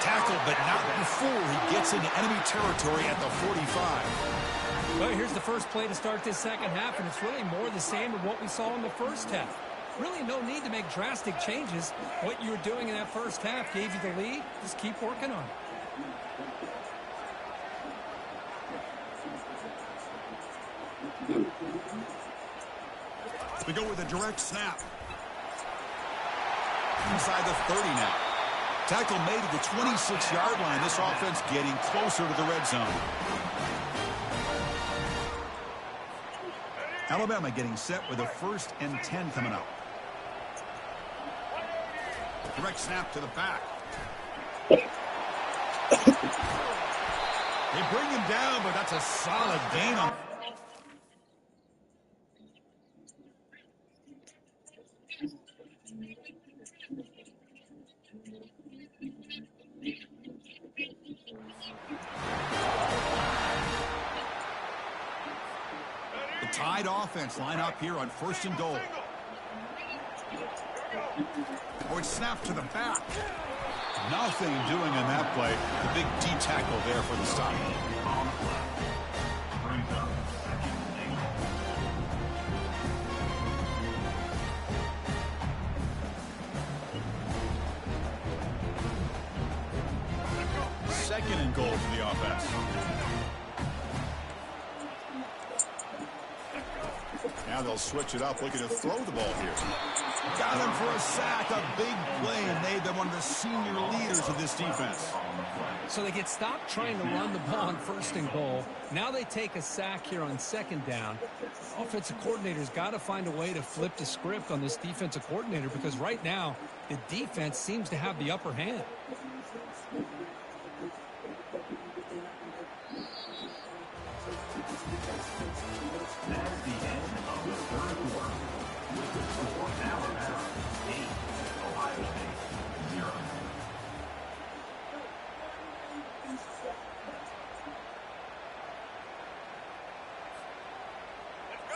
Tackled, but not before he gets into enemy territory at the 45. Well, here's the first play to start this second half, and it's really more the same of what we saw in the first half. Really no need to make drastic changes. What you were doing in that first half gave you the lead. Just keep working on it. We go with a direct snap. Inside the 30 now. Tackle made at the 26-yard line. This offense getting closer to the red zone. Alabama getting set with a 1st and 10 coming up. Direct snap to the back. They bring him down, but that's a solid gain on. The Tide offense line up here on 1st and goal. Oh, it's snapped to the back. Nothing doing on that play. The big D tackle there for the stop. Second and goal for the offense. Now they'll switch it up, looking to throw the ball here. Got him for a sack, a big play, and made them one of the senior leaders of this defense. So they get stopped trying to run the ball on 1st and goal. Now they take a sack here on 2nd down. Offensive coordinator's got to find a way to flip the script on this defensive coordinator, because right now the defense seems to have the upper hand. That's the end of the 3rd quarter. With the score, Alabama 8, Ohio State 0.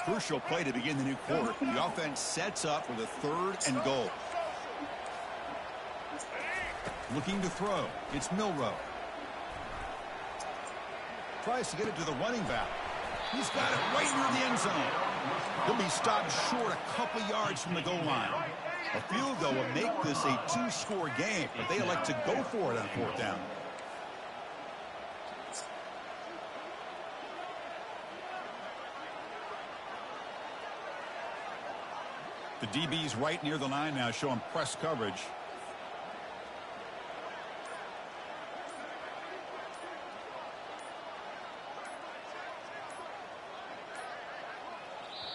Crucial play to begin the new quarter. The offense sets up with a 3rd and goal. Looking to throw. It's Milroe. Tries to get it to the running back. He's got it right near the end zone. He'll be stopped short a couple yards from the goal line. A field goal will make this a 2-score game, but they elect to go for it on 4th down. The DB's right near the line now, showing press coverage.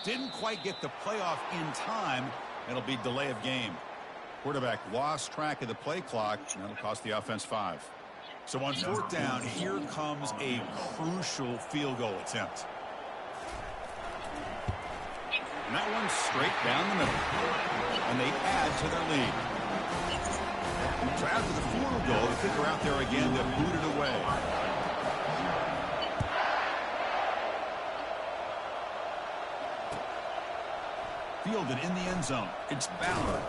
Didn't quite get the playoff in time. It'll be delay of game. Quarterback lost track of the play clock, and that'll cost the offense 5. So on 4th down, here comes a crucial field goal attempt. And that one's straight down the middle. And they add to their lead. So after the field goal, the kicker out there again to boot it away. Fielded in the end zone. It's Ballard.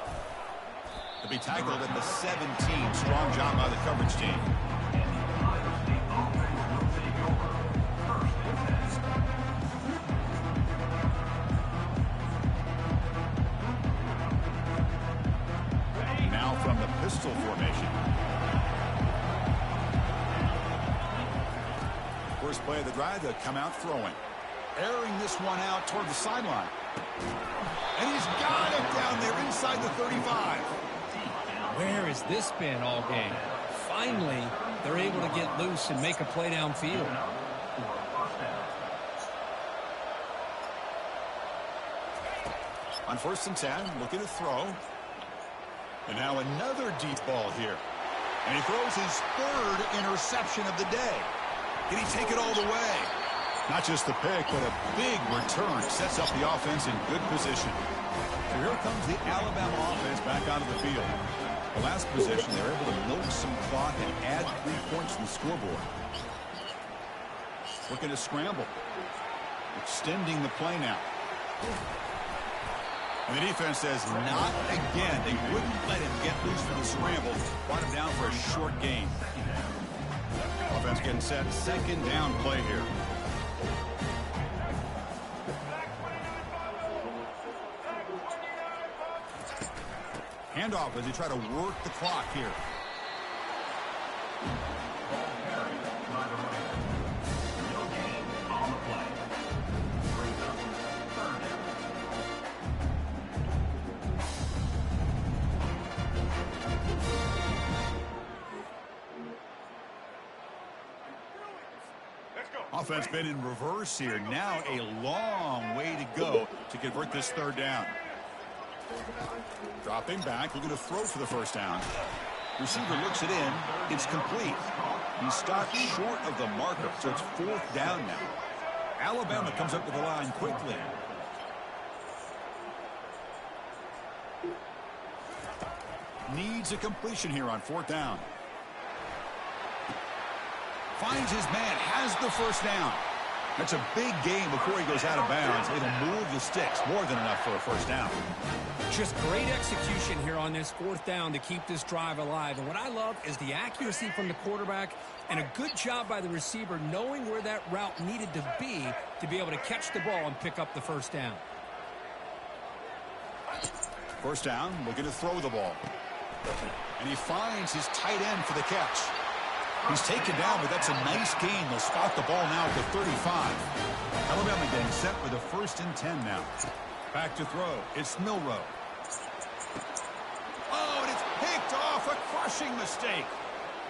To be tackled at the 17. Strong job by the coverage team. Now from the pistol formation. First play of the drive, they'll come out throwing. Airing this one out toward the sideline. And he's got it down there inside the 35. Where has this been all game? Finally, they're able to get loose and make a play downfield. On 1st and 10, looking to throw. And now another deep ball here. And he throws his 3rd interception of the day. Can he take it all the way? Not just the pick, but a big return. Sets up the offense in good position. So here comes the Alabama offense back onto the field. The last possession, they're able to milk some clock and add 3 points to the scoreboard. Looking to scramble. Extending the play now. And the defense says, not again. They wouldn't let him get loose for the scramble. Brought him down for a short gain. Offense getting set. 2nd down play here. Handoff as he try to work the clock here. Offense been in reverse here. Now a long way to go to convert this 3rd down. Dropping back, looking to throw for the 1st down. Receiver looks it in. It's complete. He stopped short of the marker, so it's 4th down now. Alabama comes up to the line quickly. Needs a completion here on 4th down. Finds his man, has the 1st down. That's a big gain before he goes out of bounds. It'll move the sticks, more than enough for a 1st down. Just great execution here on this 4th down to keep this drive alive. And what I love is the accuracy from the quarterback and a good job by the receiver knowing where that route needed to be able to catch the ball and pick up the 1st down. 1st down, looking to throw the ball. And he finds his tight end for the catch. He's taken down, but that's a nice gain. They'll spot the ball now at the 35. Alabama getting set for the 1st and 10 now. Back to throw. It's Milroe. Oh, and it's picked off. A crushing mistake.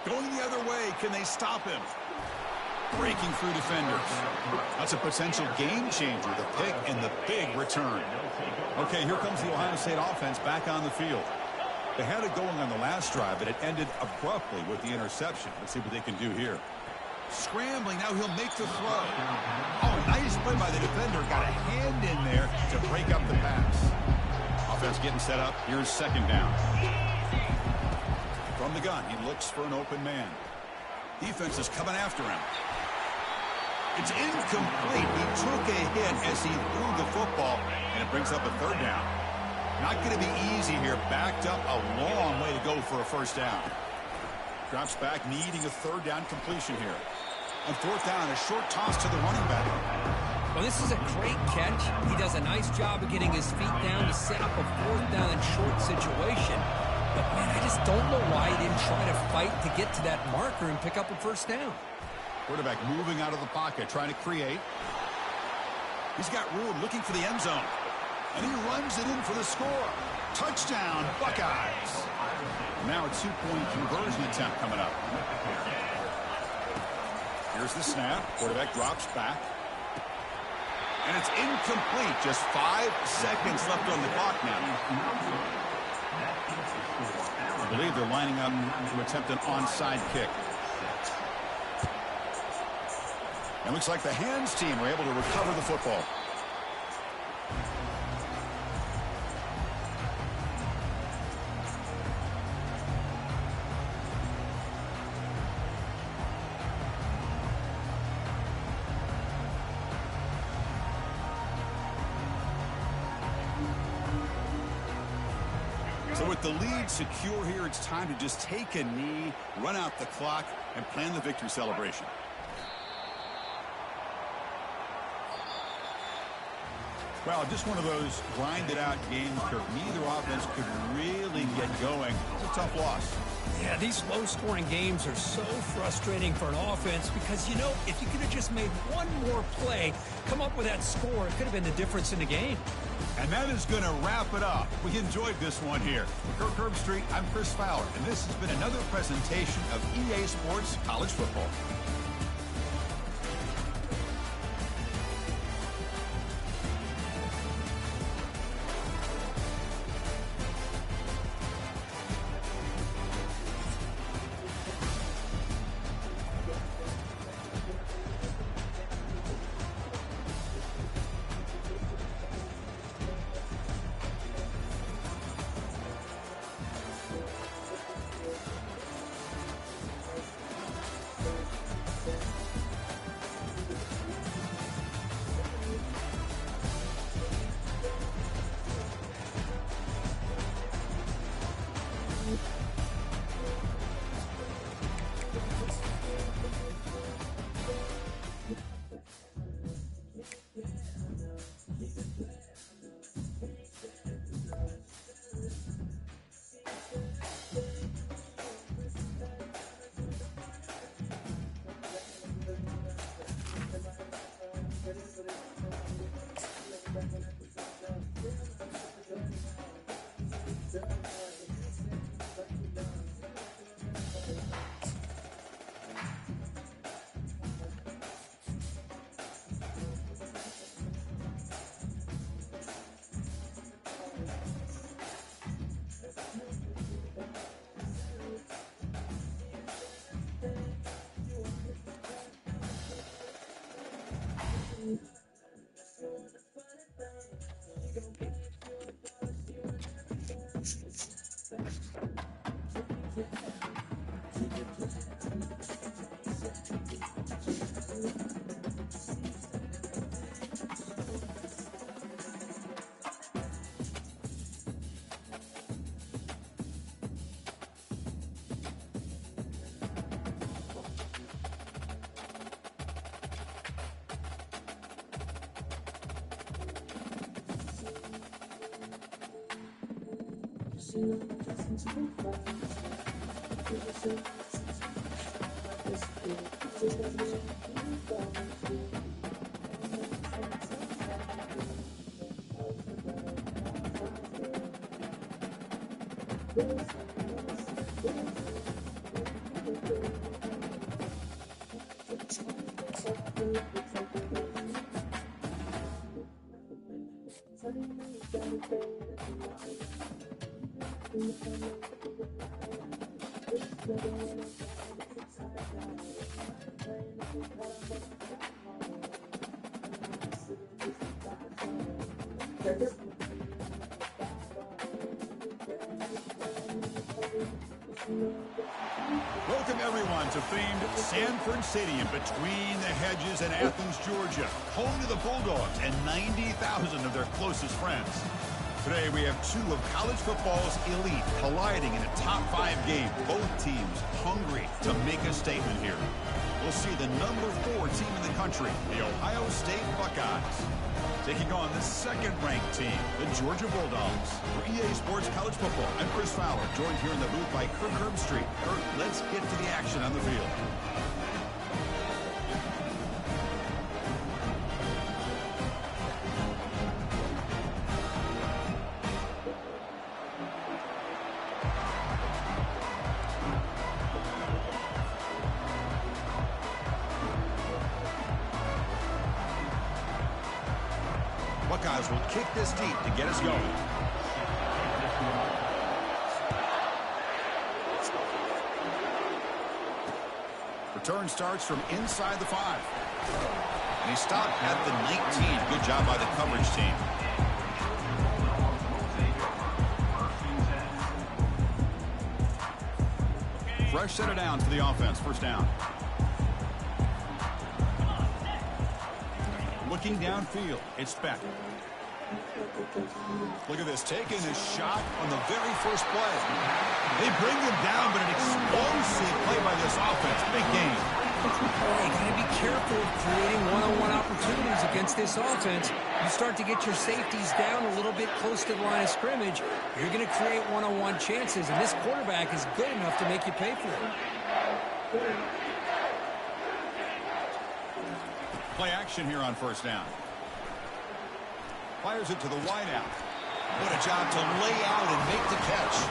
Going the other way. Can they stop him? Breaking through defenders. That's a potential game changer. The pick and the big return. Okay, here comes the Ohio State offense back on the field. They had it going on the last drive, but it ended abruptly with the interception. Let's see what they can do here. Scrambling, now he'll make the throw. Oh, nice play by the defender. Got a hand in there to break up the pass. Offense getting set up. Here's 2nd down. From the gun, he looks for an open man. Defense is coming after him. It's incomplete. He took a hit as he threw the football, and it brings up a 3rd down. Not going to be easy here. Backed up a long way to go for a 1st down. Drops back, needing a 3rd down completion here. On 4th down, a short toss to the running back. Well, this is a great catch. He does a nice job of getting his feet down to set up a 4th down and short situation. But, man, I just don't know why he didn't try to fight to get to that marker and pick up a 1st down. Quarterback moving out of the pocket, trying to create. He's got room, looking for the end zone. And he runs it in for the score. Touchdown, Buckeyes. Now a 2-point conversion attempt coming up. Here's the snap. Quarterback drops back. And it's incomplete. Just 5 seconds left on the clock now. I believe they're lining up to attempt an onside kick. And looks like the hands team were able to recover the football. So with the lead secure here, it's time to just take a knee, run out the clock, and plan the victory celebration. Well, just one of those grinded-out games where neither offense could really get going. It's a tough loss. Yeah, these low-scoring games are so frustrating for an offense because, you know, if you could have just made one more play, come up with that score, it could have been the difference in the game. And that is going to wrap it up. We enjoyed this one here. For Kirk Herbstreit, I'm Chris Fowler, and this has been another presentation of EA Sports College Football. Welcome, everyone, to famed Sanford Stadium between the hedges in Athens, Georgia, home to the Bulldogs and 90,000 of their closest friends. Today, we have two of college football's elite colliding in a top-5 game. Both teams hungry to make a statement here. We'll see the number 4 team in the country, the Ohio State Buckeyes, taking on the second-ranked team, the Georgia Bulldogs. For EA Sports College Football, I'm Chris Fowler, joined here in the booth by Kirk Herbstreit. Kirk, let's get to the action on the field. Buckeyes will kick this deep to get us going. Return starts from inside the 5. And he stopped at the 19. Good job by the coverage team. Fresh set of downs for the offense. First down. Looking downfield. It's Beck. Look at this. Taking a shot on the very first play. They bring him down, but an explosive play by this offense. Big game. You got to be careful of creating one-on-one opportunities against this offense. You start to get your safeties down a little bit close to the line of scrimmage, you're going to create one-on-one chances, and this quarterback is good enough to make you pay for it. Play action here on first down. Fires it to the wideout. What a job to lay out and make the catch.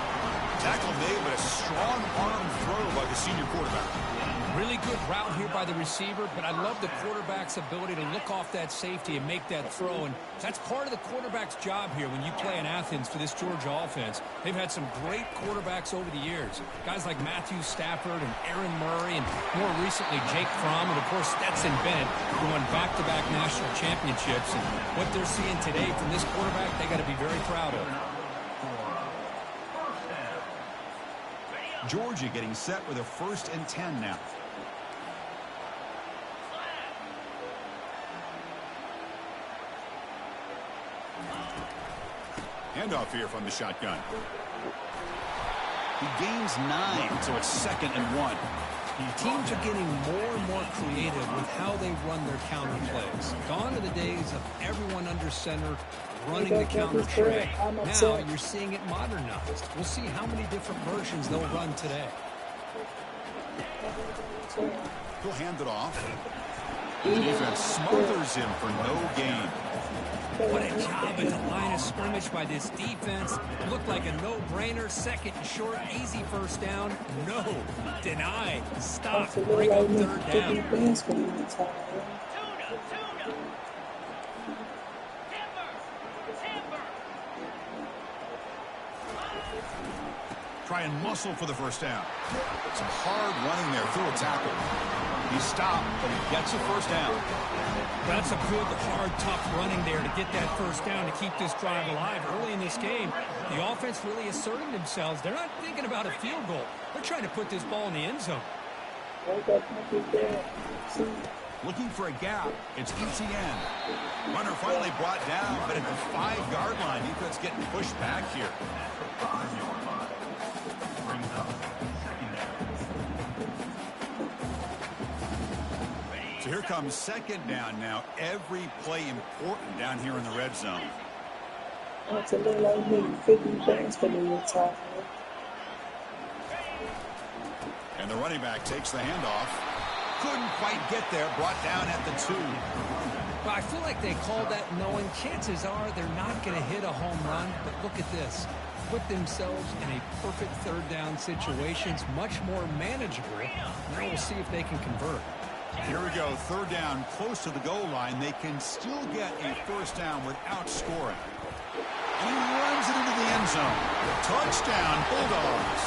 Tackle made, but a strong arm throw by the senior quarterback. Really good route here by the receiver, but I love the quarterback's ability to look off that safety and make that throw, and that's part of the quarterback's job here when you play in Athens for this Georgia offense. They've had some great quarterbacks over the years. Guys like Matthew Stafford and Aaron Murray, and more recently Jake Fromm, and of course Stetson Bennett, who won back-to-back national championships. And what they're seeing today from this quarterback, they got to be very proud of. Georgia getting set with a 1st and 10 now. Handoff here from the shotgun. He gains 9, so it's 2nd and 1. Teams are getting more and more creative with how they run their counter plays. Gone are the days of everyone under center running the counter trey. Now you're seeing it modernized. We'll see how many different versions they'll run today. He'll hand it off. The defense smothers him for no gain. What a job at the line of scrimmage by this defense. Looked like a no-brainer. 2nd and short, easy first down. No, deny, stop, bring up 3rd down. Try and muscle for the first down. Some hard running there through a tackle. He stopped, but he gets a first down. That's a good, hard, tough running there to get that first down to keep this drive alive. Early in this game, the offense really asserted themselves. They're not thinking about a field goal. They're trying to put this ball in the end zone. Looking for a gap. It's ETN. Runner finally brought down, but at the 5-yard line, defense getting pushed back here. So here comes 2nd down now. Every play important down here in the red zone. That's a little like me. 50 points for the time. And the running back takes the handoff. Couldn't quite get there. Brought down at the 2. Well, I feel like they called that knowing chances are they're not going to hit a home run. But look at this. Put themselves in a perfect 3rd down situation. It's much more manageable. Now we'll see if they can convert. Here we go. 3rd down, close to the goal line. They can still get a first down without scoring. And he runs it into the end zone. Touchdown, Bulldogs.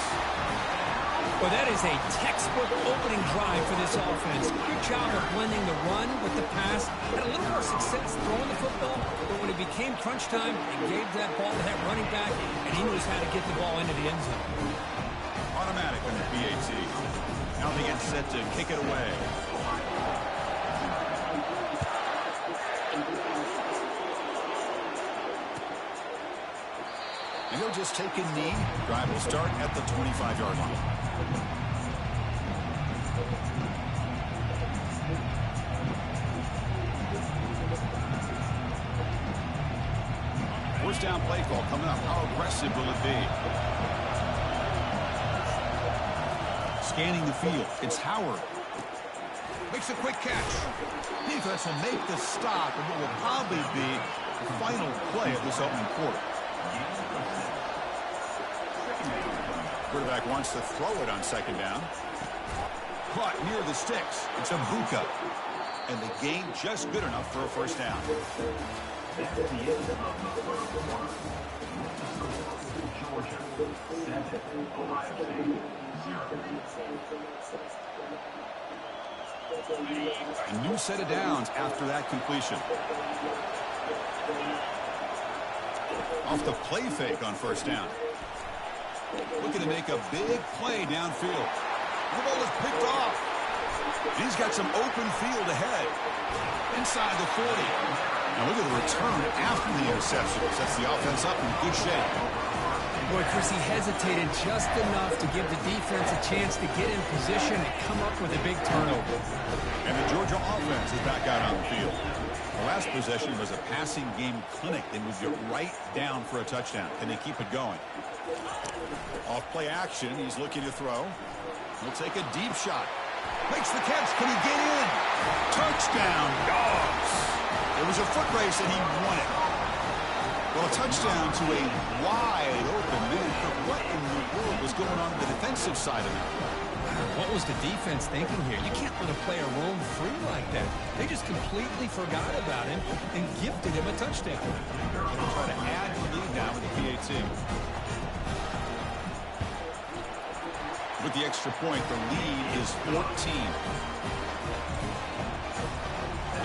Well, that is a textbook opening drive for this offense. Good job of blending the run with the pass. Had a little more success throwing the football, but when it became crunch time, he gave that ball to that running back, and he knows how to get the ball into the end zone. Automatic on the PAT. Now they get set to kick it away. And he'll just take a knee. Drive will start at the 25-yard line. First down play call coming up. How aggressive will it be? Scanning the field. It's Howard. Makes a quick catch. Defense will make the stop, and what will probably be the final play of this opening quarter. Quarterback wants to throw it on 2nd down. Caught near the sticks. It's Abuka. And the gain just good enough for a first down. That's the end of the first quarter. With the score, Georgia 7, Ohio State 0. A new set of downs after that completion. Off the play fake on first down. Looking to make a big play downfield. The ball is picked off. He's got some open field ahead. Inside the 40. Now look at the return after the interception. Sets the offense up in good shape. Boy, Chris, he hesitated just enough to give the defense a chance to get in position and come up with a big turnover. And the Georgia offense is back out on the field. The last possession was a passing game clinic. They moved it right down for a touchdown. Can they keep it going? Off play action. He's looking to throw. He'll take a deep shot. Makes the catch. Can he get in? Touchdown, Dogs. It was a foot race and he won it. Well, a touchdown to a wide open man. What in the world was going on the defensive side of that? What was the defense thinking here? You can't let a player roam free like that. They just completely forgot about him and gifted him a touchdown. They'll try to add the lead now with the PAT. With the extra point, the lead is 14.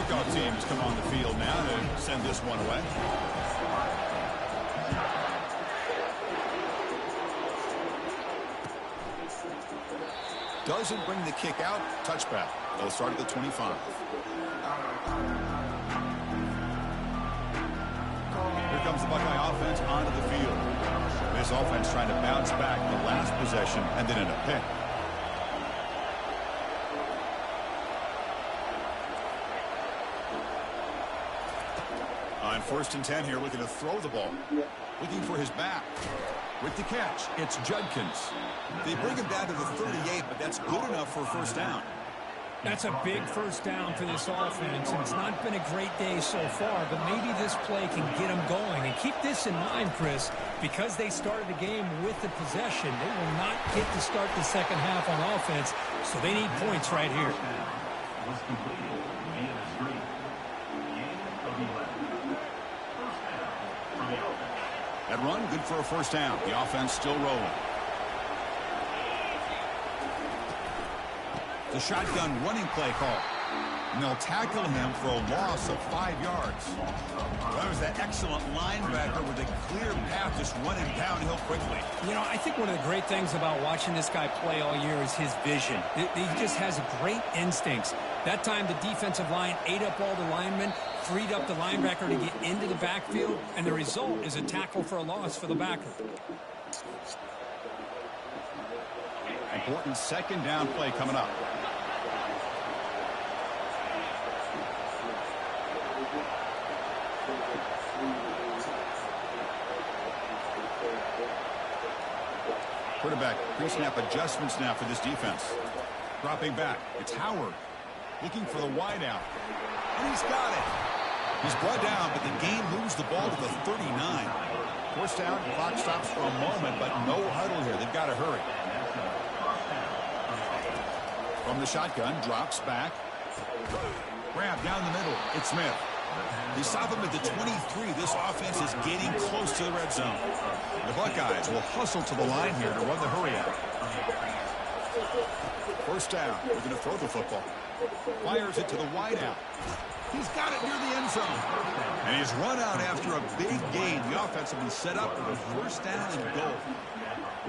Kickoff team has come on the field now to send this one away. Doesn't bring the kick out. Touchback. They'll start at the 25. Here comes the Buckeye offense onto the field. This offense trying to bounce back the last possession and then in a pick. On 1st and 10 here, looking to throw the ball. Looking for his back. With the catch, it's Judkins. They bring him down to the 38, but that's good enough for a first down. That's a big first down for this offense, and it's not been a great day so far, but maybe this play can get them going. And keep this in mind, Chris, because they started the game with the possession, they will not get to start the second half on offense, so they need points right here. Was completed via the screen. Gain of 11. First down from the offense. That run, good for a first down. The offense still rolling. The shotgun running play call. And they'll tackle him for a loss of 5 yards. That was that excellent linebacker with a clear path just running downhill quickly. You know, I think one of the great things about watching this guy play all year is his vision. He just has great instincts. That time, the defensive line ate up all the linemen, freed up the linebacker to get into the backfield, and the result is a tackle for a loss for the backer. Important second down play coming up. Quarterback pre-snap adjustments now for this defense. Dropping back. It's Howard looking for the wideout. And he's got it. He's brought down, but the game moves the ball to the 39. Forced down, clock stops for a moment, but no huddle here. They've got to hurry. From the shotgun, drops back. Grab down the middle. It's Smith. They stop him at the 23. This offense is getting close to the red zone. The Buckeyes will hustle to the line here to run the hurry out. First down. We're going to throw the football. Fires it to the wideout. He's got it near the end zone. And he's run out after a big gain. The offense will be set up with a first down and goal.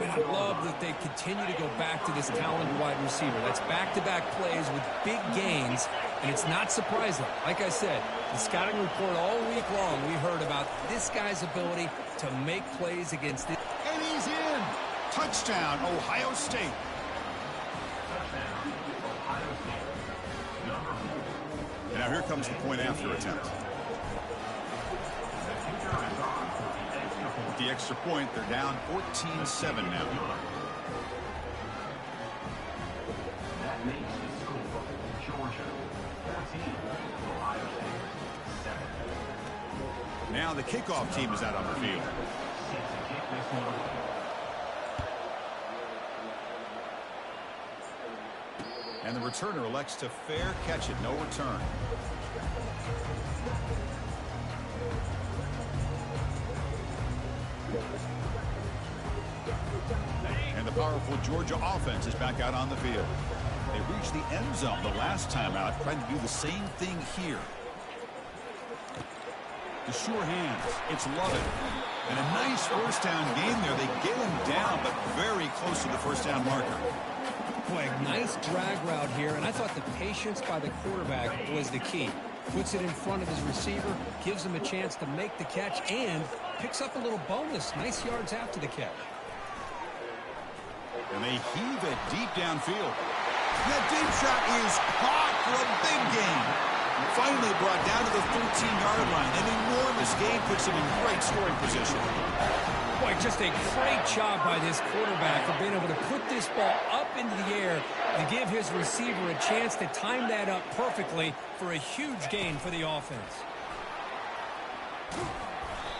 And I love that they continue to go back to this talented wide receiver. That's back-to-back plays with big gains, and it's not surprising. Like I said, the scouting report all week long, we heard about this guy's ability to make plays against it. And he's in. Touchdown, Ohio State. And now here comes the point after attempt. With the extra point, they're down 14-7 now. That makes the score Georgia 14, Ohio State 7. Now the kickoff team is out on the field. Set to kick this one away. And the returner elects to fair catch it. No return. powerful Georgia offense is back out on the field. They reached the end zone the last time out, trying to do the same thing here. The sure hands. It's Lovett. And a nice first down game there. They get him down, but very close to the first down marker. Boy, nice drag route here, and I thought the patience by the quarterback was the key. Puts it in front of his receiver, gives him a chance to make the catch, and picks up a little bonus. Nice yards after the catch. And they heave it deep downfield. That deep shot is caught for a big gain. Finally brought down to the 13-yard line. An enormous gain puts him in great scoring position. Boy, just a great job by this quarterback of being able to put this ball up into the air to give his receiver a chance to time that up perfectly for a huge gain for the offense.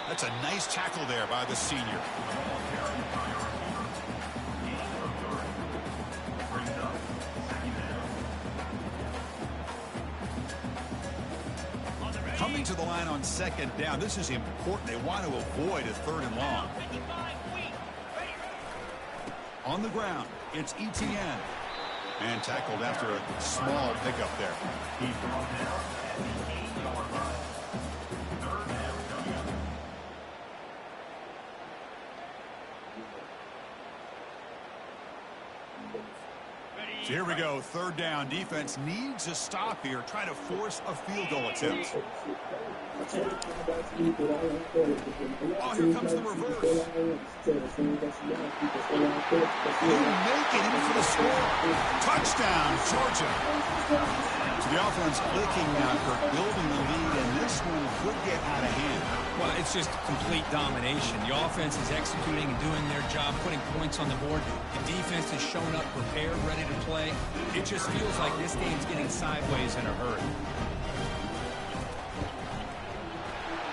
That's a nice tackle there by the senior. Coming to the line on second down, this is important. They want to avoid a third and long. On the ground, it's Etienne. And tackled after a small pickup there. He's brought down at the 8-yard line. Third down. So here we go, third down. Defense needs a stop here, trying to force a field goal attempt. Oh, here comes the reverse. He'll make it in for the score. Touchdown, Georgia. So the offense clicking now for building the lead, and this one could get out of hand. Well, it's just complete domination. The offense is executing and doing their job, putting points on the board. The defense has shown up prepared, ready to play. It just feels like this game's getting sideways in a hurry.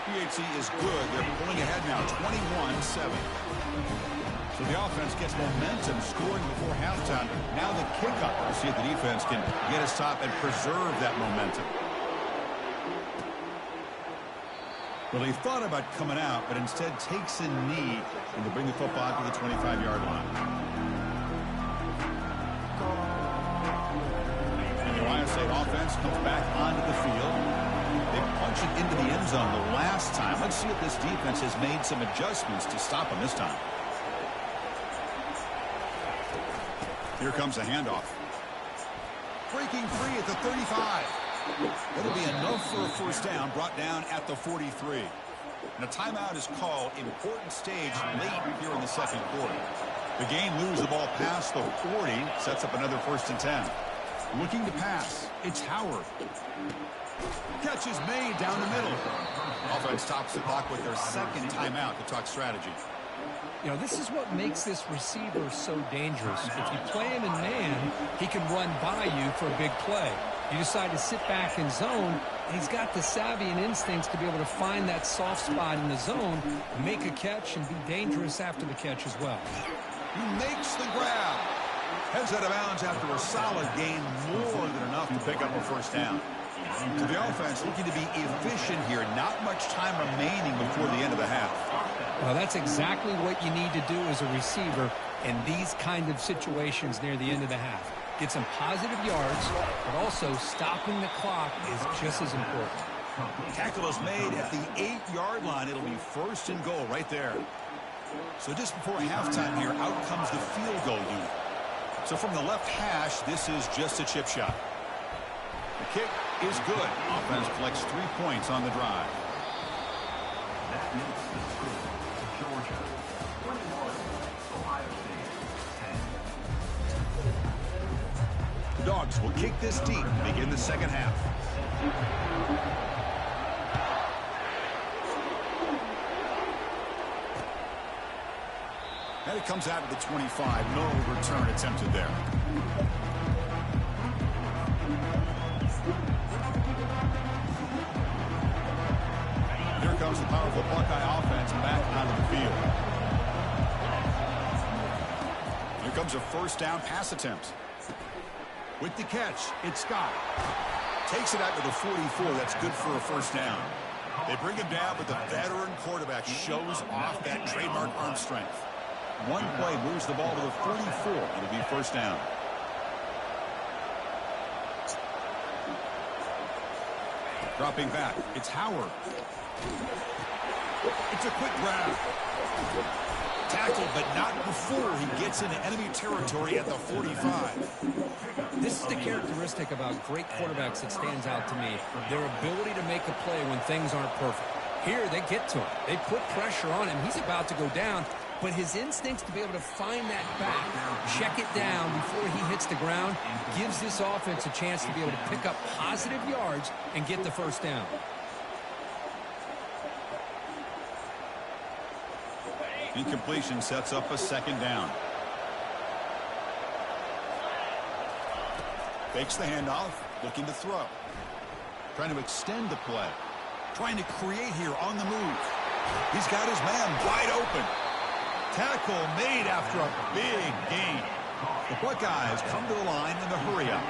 PHC is good. They're pulling ahead now, 21-7. So the offense gets momentum, scoring before halftime. Now the kickoff to see if the defense can get a stop and preserve that momentum. Well, he thought about coming out, but instead takes a knee and to bring the football to the 25-yard line. And the Ohio State offense comes back onto the field. They punch it into the end zone the last time. Let's see if this defense has made some adjustments to stop them this time. Here comes the handoff. Breaking free at the 35. That'll be enough for a first down, brought down at the 43. And a timeout is called. Important stage late here in the second quarter. The game moves the ball past the 40, sets up another 1st and 10. Looking to pass, it's Howard. Catch is made down the middle. Offense stops the clock with their second timeout to talk strategy. You know, this is what makes this receiver so dangerous. If you play him in man, he can run by you for a big play. You decide to sit back in zone, and he's got the savvy and instincts to be able to find that soft spot in the zone, make a catch, and be dangerous after the catch as well. He makes the grab. Heads out of bounds after a solid gain, more than enough to pick up a first down. So the offense looking to be efficient here. Not much time remaining before the end of the half. Well, that's exactly what you need to do as a receiver in these kind of situations near the end of the half. Get some positive yards, but also stopping the clock is just as important. Tackle is made at the 8-yard line. It'll be 1st and goal right there. So just before halftime here, out comes the field goal unit. So from the left hash, this is just a chip shot. The kick is good. Offense collects 3 points on the drive. That makes the score. Georgia 21, Ohio State 10. Dogs will kick this deep and begin the second half. And it comes out of the 25. No return attempted there. Here comes the powerful Buckeye offense back onto the field. Here comes a first down pass attempt. With the catch, it's Scott. Takes it out to the 44. That's good for a first down. They bring him down, but the veteran quarterback shows off that trademark arm strength. One play moves the ball to the 44. It'll be first down. Dropping back, it's Howard. It's a quick grab. Tackled, but not before he gets into enemy territory at the 45. This is the characteristic about great quarterbacks that stands out to me. Their ability to make a play when things aren't perfect. Here, they get to him. They put pressure on him. He's about to go down, but his instincts to be able to find that back, check it down before he hits the ground, gives this offense a chance to be able to pick up positive yards and get the first down. Incompletion sets up a second down. Fakes the handoff, looking to throw. Trying to extend the play. Trying to create here on the move. He's got his man wide open. Tackle made after a big gain. The Buckeyes come to the line in the hurry up.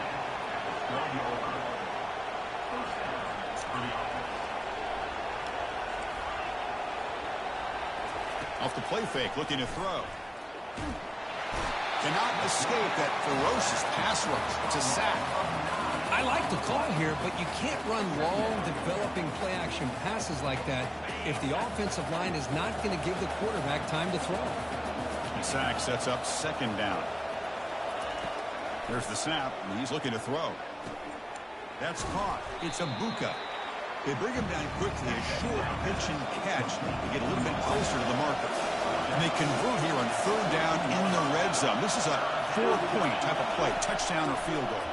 Off the play fake, looking to throw. Cannot escape that ferocious pass rush. It's a sack. I like the call here, but you can't run long, developing play-action passes like that if the offensive line is not going to give the quarterback time to throw. The sack sets up second down. There's the snap, and he's looking to throw. That's caught. It's Abuka. They bring him down quickly, a short pitch and catch to get a little bit closer to the marker. And they convert here on third down in the red zone. This is a 4-point type of play, touchdown or field goal.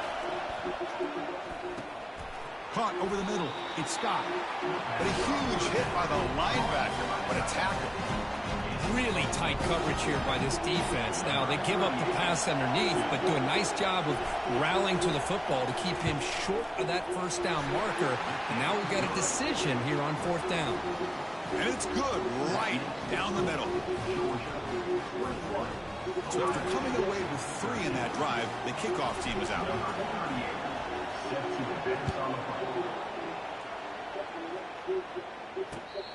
Caught over the middle. It's Scott. But a huge hit by the linebacker. What a tackle. Really tight coverage here by this defense. Now, they give up the pass underneath, but do a nice job of rallying to the football to keep him short of that first down marker. And now we've got a decision here on fourth down. And it's good right down the middle. So after coming away with 3 in that drive, the kickoff team is out.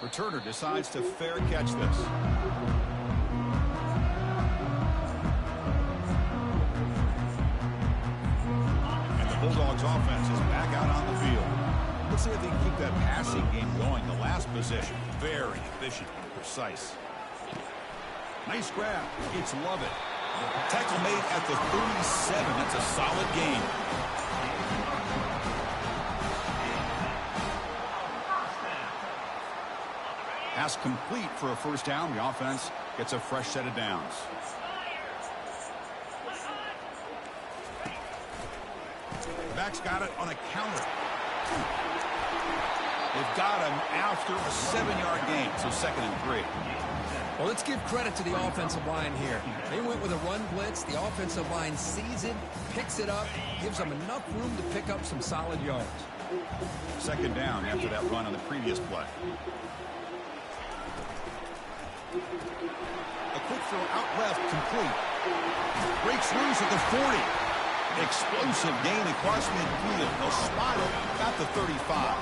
Returner decides to fair catch this. And the Bulldogs offense is back out on the field. Let's see if they can keep that passing game going. The last possession, very efficient and precise. Nice grab. It's Lovett. Tackle made at the 37. That's a solid gain. Pass complete for a first down. The offense gets a fresh set of downs. The back's got it on a counter. They've got him after a 7-yard gain, so 2nd and 3. Well, let's give credit to the offensive line here. They went with a run blitz. The offensive line sees it, picks it up, gives them enough room to pick up some solid yards. 2nd down after that run on the previous play. A quick throw out left, complete. Breaks loose at the 40. Explosive gain across midfield. They'll spot it at the 35.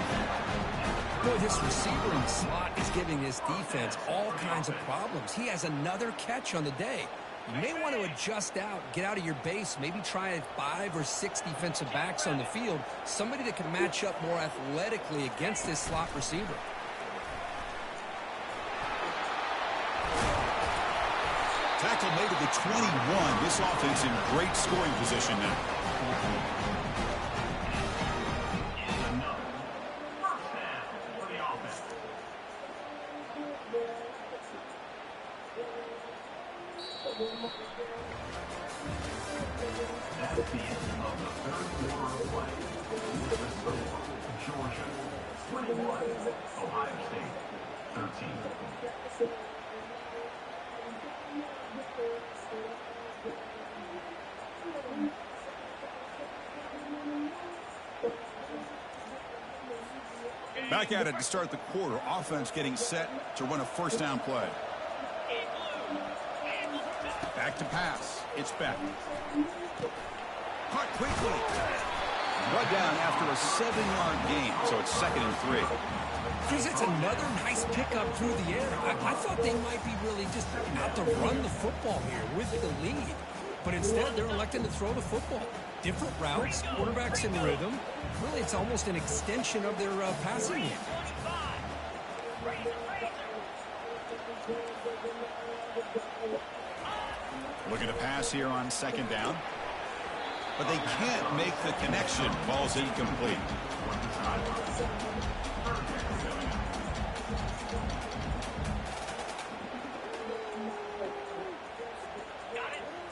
Boy, this receiver in the slot is giving this defense all kinds of problems. He has another catch on the day. You may want to adjust out, get out of your base, maybe try 5 or 6 defensive backs on the field, somebody that can match up more athletically against this slot receiver. Tackle made at the 21. This offense in great scoring position now. That's the end of the third quarter of play. With the score, Georgia 21, Ohio State 13. Back at it to start the quarter. Offense getting set to run a first down play. Back to pass. It's Beck. Caught quickly. Brought down after a 7-yard gain, so it's 2nd and 3. Chris, it's another nice pickup through the air. I thought they might be really just out to run the football here with the lead. But instead, they're electing to throw the football. Different routes, quarterbacks in rhythm. Really, it's almost an extension of their passing game. Looking to pass here on 2nd down. But they can't make the connection. Ball's incomplete.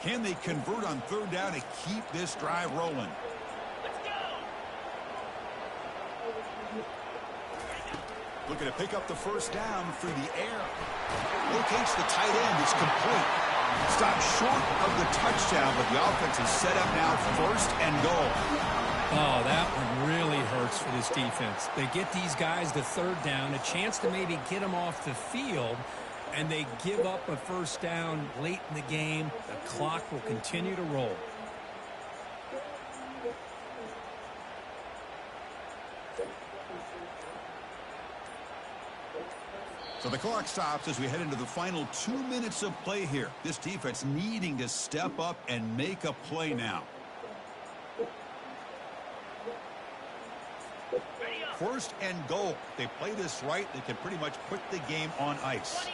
Can they convert on 3rd down to keep this drive rolling? Looking to pick up the 1st down through the air. Locates the tight end. It's complete. Stopped short of the touchdown, but the offense is set up now 1st and goal. Oh, that one really hurts for this defense. They get these guys to 3rd down, a chance to maybe get them off the field, and they give up a 1st down late in the game. The clock will continue to roll. So the clock stops as we head into the final 2 minutes of play here. This defense needing to step up and make a play now. 1st and goal. They play this right, they can pretty much put the game on ice.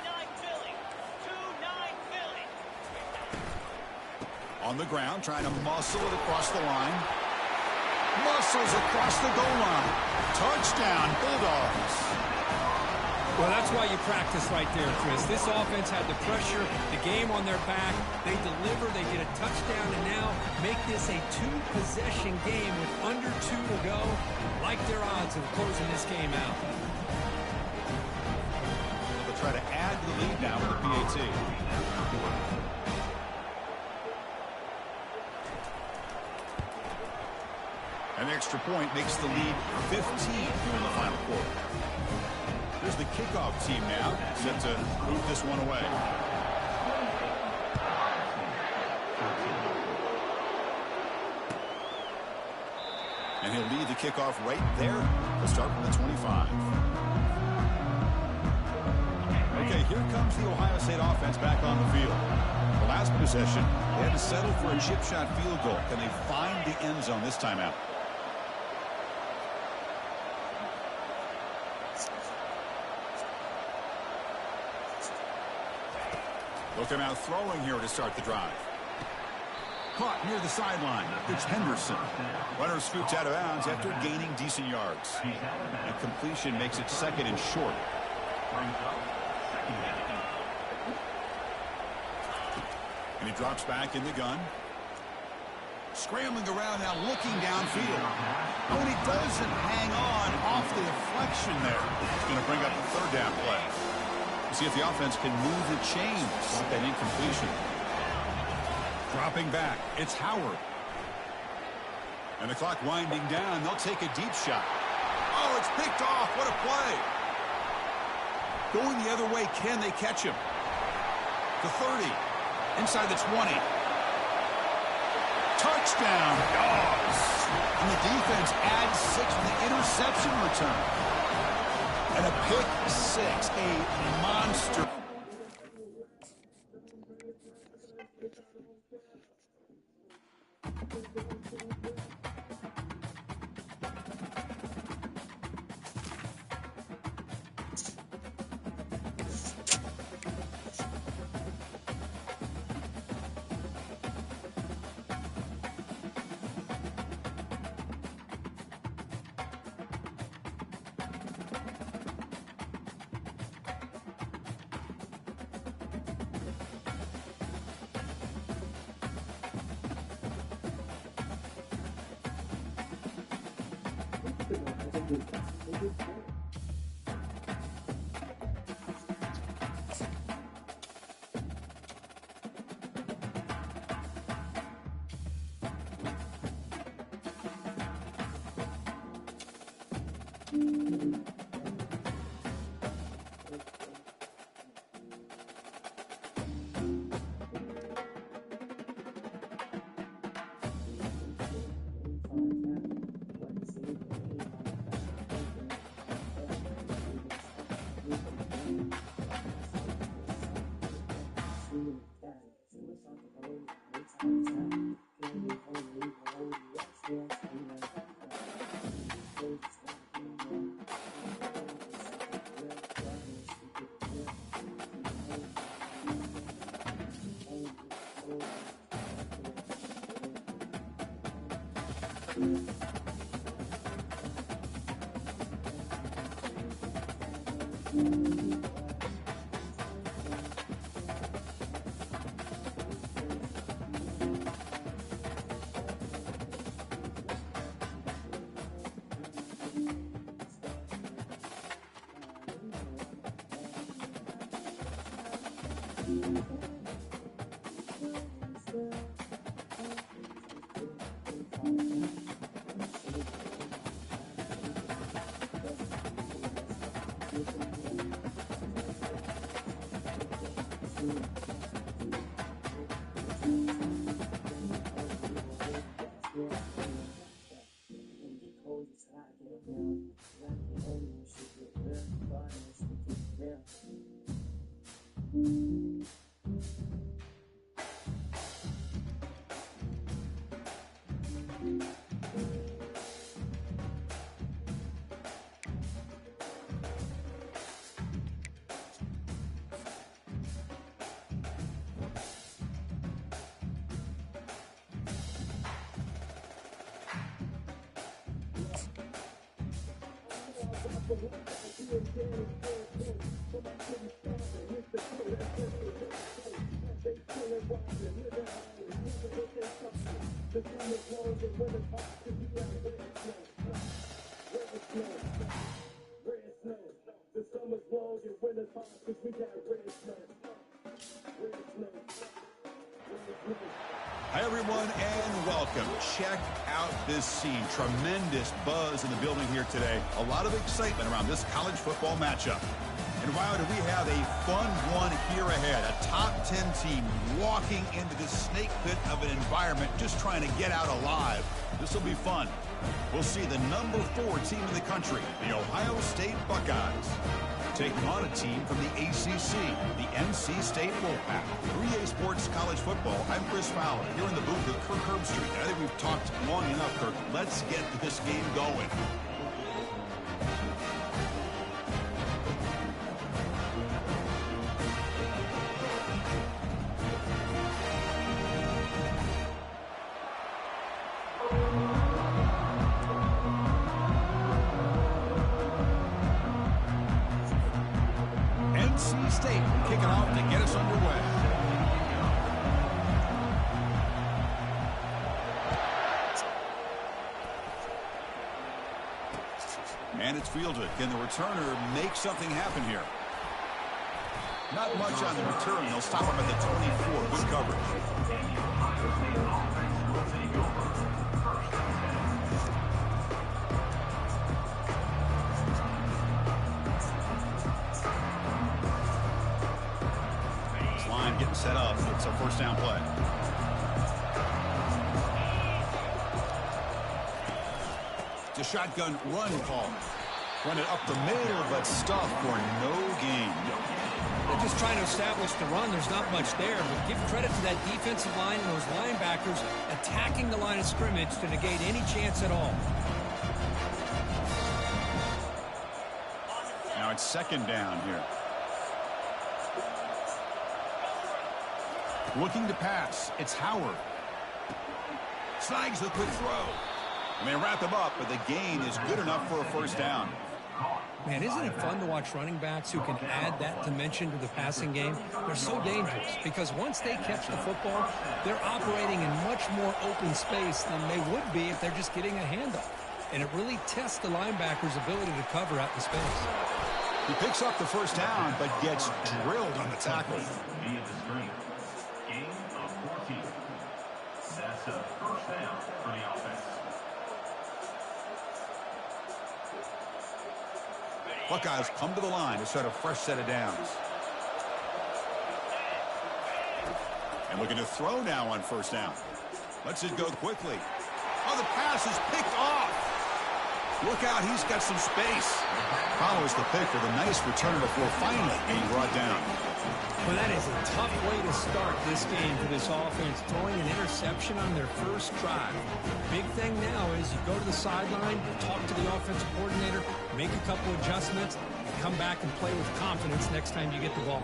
On the ground, trying to muscle it across the line. Muscles across the goal line. Touchdown, Bulldogs. Well, that's why you practice right there, Chris. This offense had the pressure, the game on their back. They deliver, they get a touchdown, and now make this a 2-possession game with under 2 to go. Like their odds of closing this game out. They'll try to add to the lead now with the PAT. An extra point makes the lead 15 here in the final quarter. Here's the kickoff team now, set to move this one away. And he'll lead the kickoff right there. He'll start from the 25. Okay, here comes the Ohio State offense back on the field. The last possession, they had to settle for a chip shot field goal. Can they find the end zone this time out? Looking out throwing here to start the drive. Caught near the sideline. It's Henderson. Runner scoots out of bounds after gaining decent yards. And completion makes it 2nd and short. And he drops back in the gun. Scrambling around now, looking downfield. Oh, and he doesn't hang on off the deflection there. He's going to bring up the 3rd down play. See if the offense can move the chains with that incompletion. Dropping back, it's Howard. And the clock winding down, they'll take a deep shot. Oh, it's picked off, what a play. Going the other way, can they catch him? The 30, inside the 20. Touchdown, Dogs. And the defense adds 6 with the interception return. And a pick 6, a monster. Hi, everyone, and welcome. Check out this scene. Tremendous buzz in the building here today. A lot of excitement around this college football matchup. And wow, do we have a fun one here ahead. A top 10 team walking into this snake pit of an environment just trying to get out alive. This will be fun. We'll see the number 4 team in the country, the Ohio State Buckeyes, taking on a team from the ACC, the NC State Wolfpack. 3A Sports College Football, I'm Chris Fowler, here in the booth with Kirk Herbstreit. I think we've talked long enough, Kirk. Let's get this game going. NC State kicking off to get us underway. And it's fielded. Can the returner make something happen here? Not much on the return. They'll stop him at the 24. Good coverage. Getting set up. It's a first down play. It's a shotgun run call. Run it up the middle, but stuffed for no gain. They're just trying to establish the run. There's not much there, but give credit to that defensive line and those linebackers attacking the line of scrimmage to negate any chance at all. Now it's second down here. Looking to pass. It's Howard. Snags the quick throw. And they wrap him up, but the gain is good enough for a first down. Man, isn't it fun to watch running backs who can add that dimension to the passing game? They're so dangerous because once they catch the football, they're operating in much more open space than they would be if they're just getting a handoff. And it really tests the linebacker's ability to cover out in space. He picks up the first down, but gets drilled on the tackle. Gain of 14. That's a first down for the offense. Buckeyes come to the line to start a fresh set of downs. And looking to throw now on first down. Lets it go quickly. Oh, the pass is picked off. Look out, he's got some space. Follows the pick with a nice return before finally being brought down. Well, that is a tough way to start this game for this offense, throwing an interception on their first drive. Big thing now is you go to the sideline, talk to the offensive coordinator, make a couple adjustments, and come back and play with confidence next time you get the ball.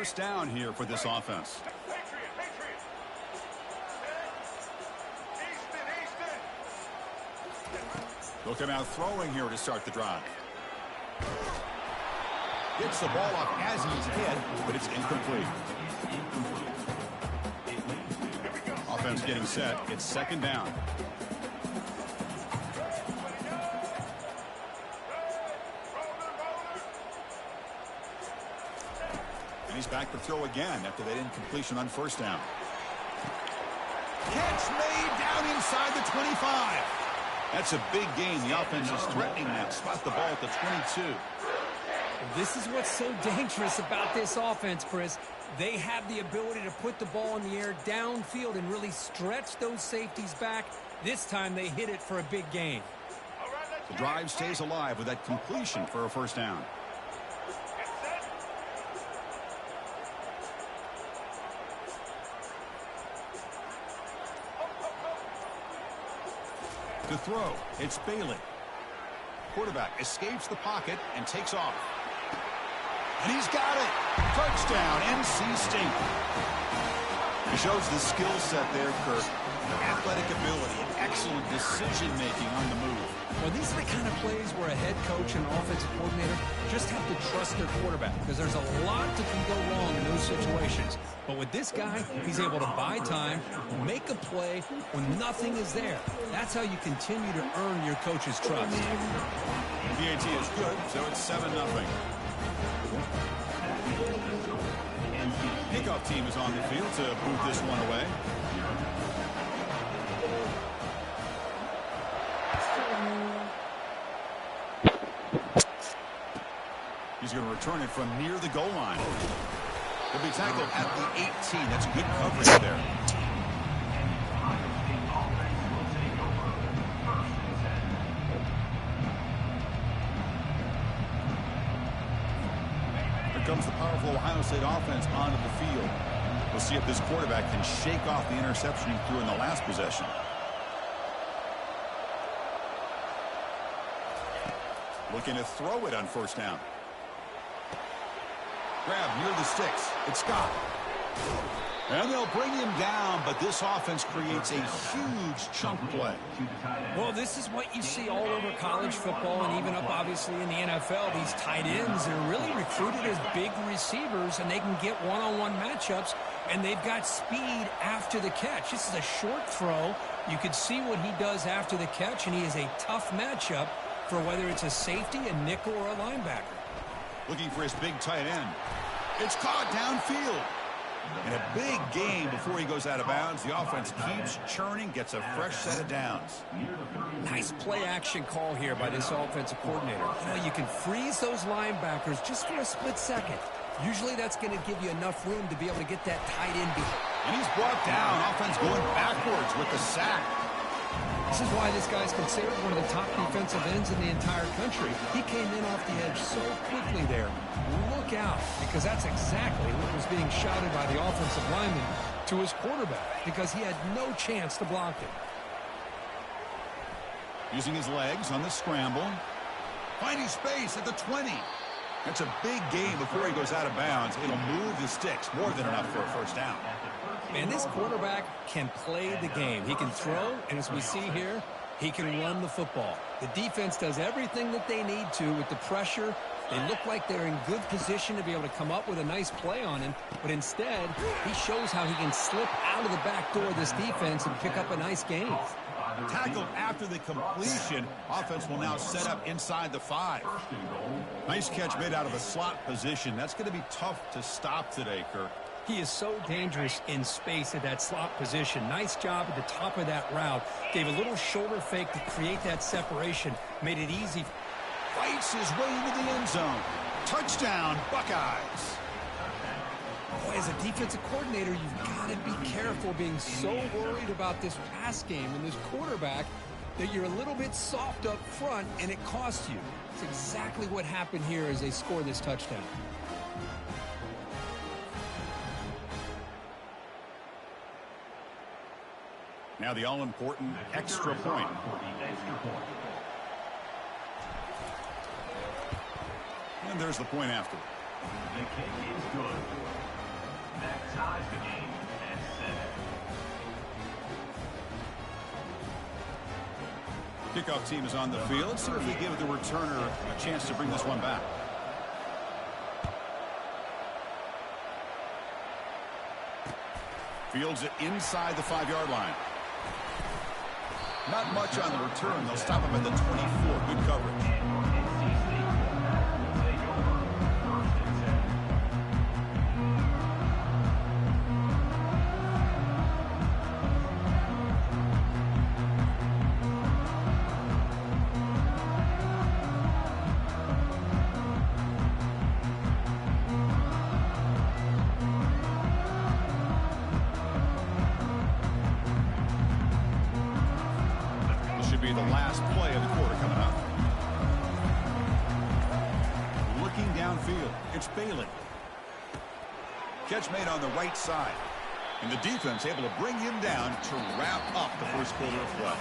first down here for this offense. They'll come out throwing here to start the drive. Gets the ball up as he's hit, but it's incomplete. Offense getting set. It's second down. And he's back to throw again after that incompletion on first down. Catch made down inside the 25. That's a big gain. The offense is threatening that. Spot the ball at the 22. This is what's so dangerous about this offense, Chris. They have the ability to put the ball in the air downfield and really stretch those safeties back. This time they hit it for a big gain. The drive stays alive with that completion for a first down. To throw, it's Bailey. Quarterback escapes the pocket and takes off. And he's got it. Touchdown, NC State. He shows the skill set there, Kirk. Athletic ability and excellent decision-making on the move. Well, these are the kind of plays where a head coach and offensive coordinator just have to trust their quarterback, because there's a lot that can go wrong in those situations. But with this guy, he's able to buy time, make a play when nothing is there. That's how you continue to earn your coach's trust. PAT is good, so it's 7-0. Kickoff team is on the field to boot this one away. He's going to return it from near the goal line. He'll be tackled at the 18. That's good coverage there. Here comes the powerful Ohio State offense onto the field. We'll see if this quarterback can shake off the interception he threw in the last possession. Looking to throw it on first down. Grab near the sticks. It's Scott. And they'll bring him down, but this offense creates a huge chunk play. Well, this is what you see all over college football and even up, obviously, in the NFL. These tight ends are really recruited as big receivers, and they can get one-on-one matchups, and they've got speed after the catch. This is a short throw. You can see what he does after the catch, and he is a tough matchup for whether it's a safety, a nickel, or a linebacker. Looking for his big tight end. It's caught downfield. And a big game before he goes out of bounds. The offense keeps churning, gets a fresh set of downs. Nice play-action call here by this offensive coordinator. You know, you can freeze those linebackers just for a split second. Usually that's going to give you enough room to be able to get that tight end behind. And he's brought down. Offense going backwards with the sack. This is why this guy's considered one of the top defensive ends in the entire country. He came in off the edge so quickly there. Look out, because that's exactly what was being shouted by the offensive lineman to his quarterback, because he had no chance to block it. Using his legs on the scramble. Finding space at the 20. That's a big game before he goes out of bounds. It'll move the sticks. More than enough for a first down. And this quarterback can play the game. He can throw, and as we see here, he can run the football. The defense does everything that they need to with the pressure. They look like they're in good position to be able to come up with a nice play on him, but instead, he shows how he can slip out of the back door of this defense and pick up a nice gain. Tackled after the completion. Offense will now set up inside the 5. Nice catch made out of a slot position. That's going to be tough to stop today, Kirk. He is so dangerous in space at that slot position. Nice job at the top of that route. Gave a little shoulder fake to create that separation. Made it easy. Fights his way into the end zone. Touchdown, Buckeyes. Boy, as a defensive coordinator, you've got to be careful being so worried about this pass game and this quarterback that you're a little bit soft up front, and it costs you. It's exactly what happened here as they score this touchdown. Now the all-important extra point. And there's the point after. The kick is good. That ties the game at 7. Kickoff team is on the field. See if we give the returner a chance to bring this one back. Fields it inside the 5-yard line. Not much on the return. They'll stop him at the 24. Good coverage. Be the last play of the quarter coming up. Looking downfield, it's Bailey. Catch made on the right side. And the defense able to bring him down to wrap up the first quarter of play.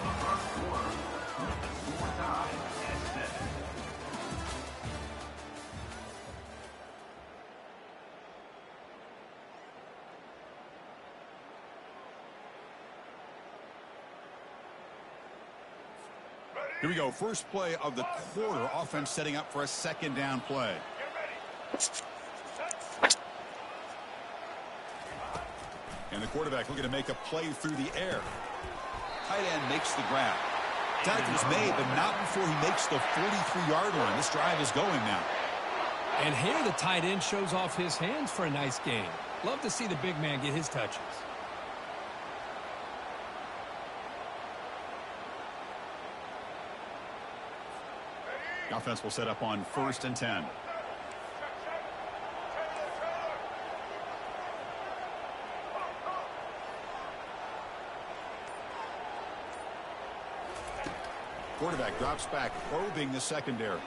Here we go. First play of the quarter. Offense setting up for a second down play. And the quarterback looking to make a play through the air. Tight end makes the grab. Tackle's made, but not before he makes the 43-yard line. This drive is going now. And here the tight end shows off his hands for a nice gain. Love to see the big man get his touches. The offense will set up on 1st and 10. Quarterback drops back, probing the secondary.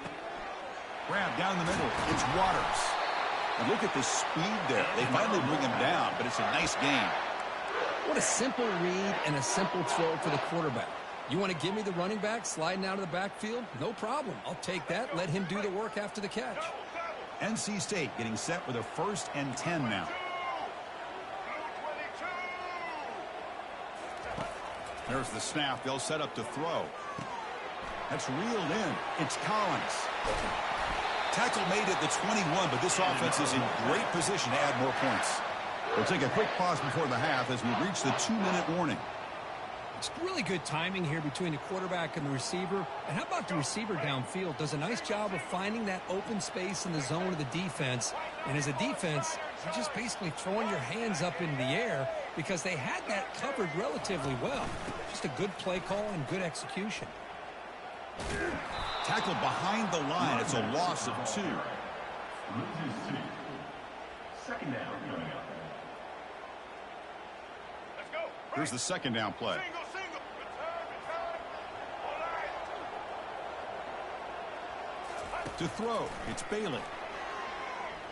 Grab down the middle. It's Waters. And look at the speed there. They finally bring him down, but it's a nice gain. What a simple read and a simple throw for the quarterback. You want to give me the running back sliding out of the backfield? No problem. I'll take that. Let him do the work after the catch. NC State getting set with a 1st and 10 now. There's the snap. They'll set up to throw. That's reeled in. It's Collins. Tackle made at the 21, but this offense is in great position to add more points. We'll take a quick pause before the half as we reach the 2-minute warning. It's really good timing here between the quarterback and the receiver. And how about the receiver downfield? Does a nice job of finding that open space in the zone of the defense. And as a defense, you're just basically throwing your hands up into the air because they had that covered relatively well. Just a good play call and good execution. Tackle behind the line. It's a loss of 2. Second down coming up. Let's go. Here's the second down play. Single. To throw, it's Bailey.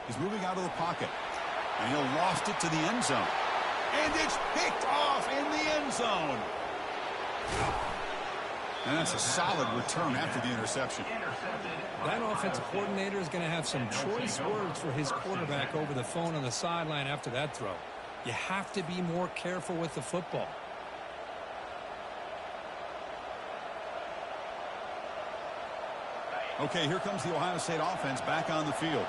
He's moving out of the pocket. And he'll loft it to the end zone. And it's picked off in the end zone. And that's a solid return after the interception. That offensive coordinator is going to have some choice words for his quarterback over the phone on the sideline after that throw. You have to be more careful with the football. Okay, here comes the Ohio State offense back on the field.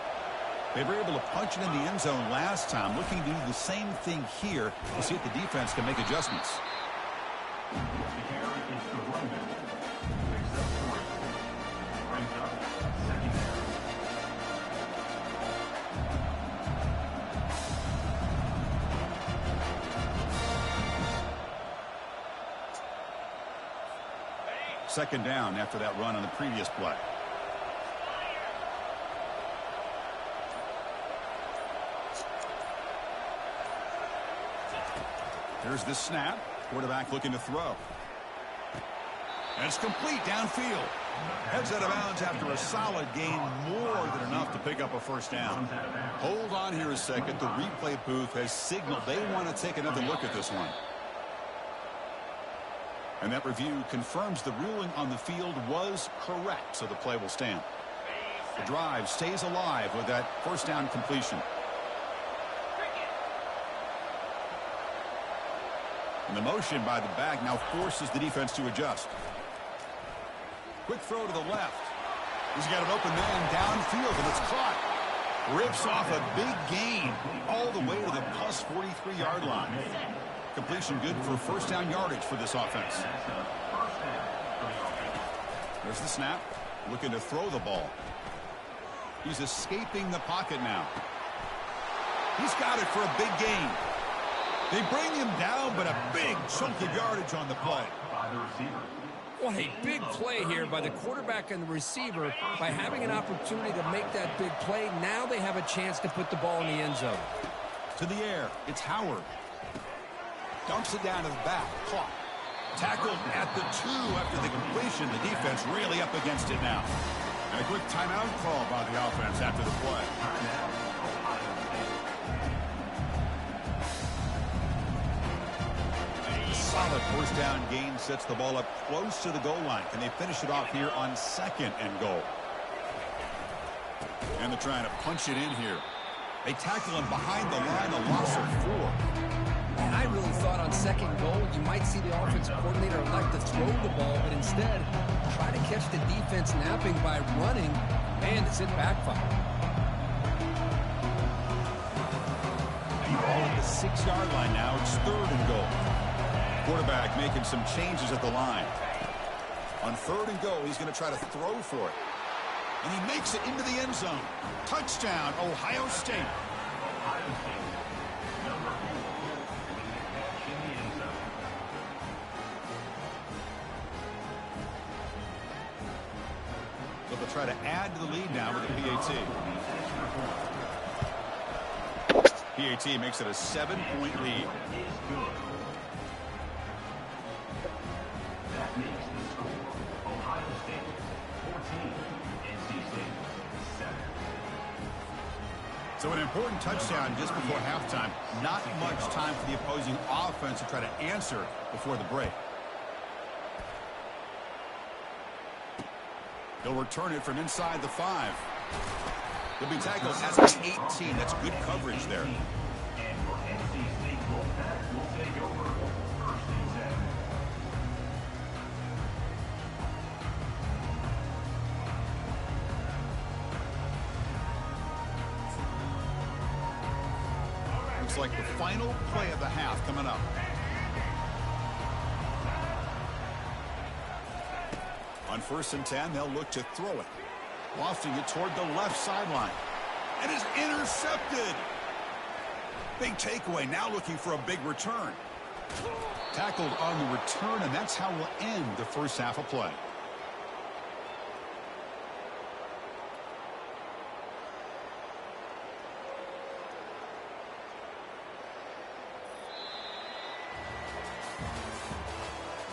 They were able to punch it in the end zone last time, looking to do the same thing here to see if the defense can make adjustments. Second down after that run on the previous play. Here's the snap. Quarterback looking to throw. And it's complete downfield. Heads out of bounds after a solid gain, more than enough to pick up a first down. Hold on here a second. The replay booth has signaled they want to take another look at this one. And that review confirms the ruling on the field was correct, so the play will stand. The drive stays alive with that first down completion. And the motion by the back now forces the defense to adjust. Quick throw to the left. He's got an open man downfield, and it's caught. Rips off a big gain all the way to the plus 43-yard line. Completion good for first down yardage for this offense. There's the snap. Looking to throw the ball. He's escaping the pocket now. He's got it for a big gain. They bring him down, but a big chunk of yardage on the play. What a big play here by the quarterback and the receiver. By having an opportunity to make that big play, now they have a chance to put the ball in the end zone. To the air, it's Howard. Dumps it down to the back. Caught. Tackled at the 2 after the completion. The defense really up against it now. And a quick timeout call by the offense after the play. Solid first down gain sets the ball up close to the goal line. Can they finish it off here on 2nd and goal? And they're trying to punch it in here. They tackle him behind the line, a loss of 4. And I really thought on 2nd goal you might see the offensive coordinator elect to throw the ball, but instead try to catch the defense napping by running. Man, does it backfire. Ball at the 6-yard line now. It's 3rd and goal. Quarterback making some changes at the line. On 3rd and goal, he's going to try to throw for it. And he makes it into the end zone. Touchdown, Ohio State. So they'll try to add to the lead now with a PAT. PAT makes it a 7-point lead. That makes the score Ohio State 14, NC State 7. So an important touchdown just before halftime. Not much time for the opposing offense to try to answer before the break. They'll return it from inside the 5. He'll be tackled at the 18. That's good coverage there. And for NC State, Wolfpack will take over 1st and 10. Looks like the final play of the half coming up. On 1st and 10, they'll look to throw it. Lofting it toward the left sideline. And is intercepted. Big takeaway, now looking for a big return. Tackled on the return, and that's how we'll end the first half of play.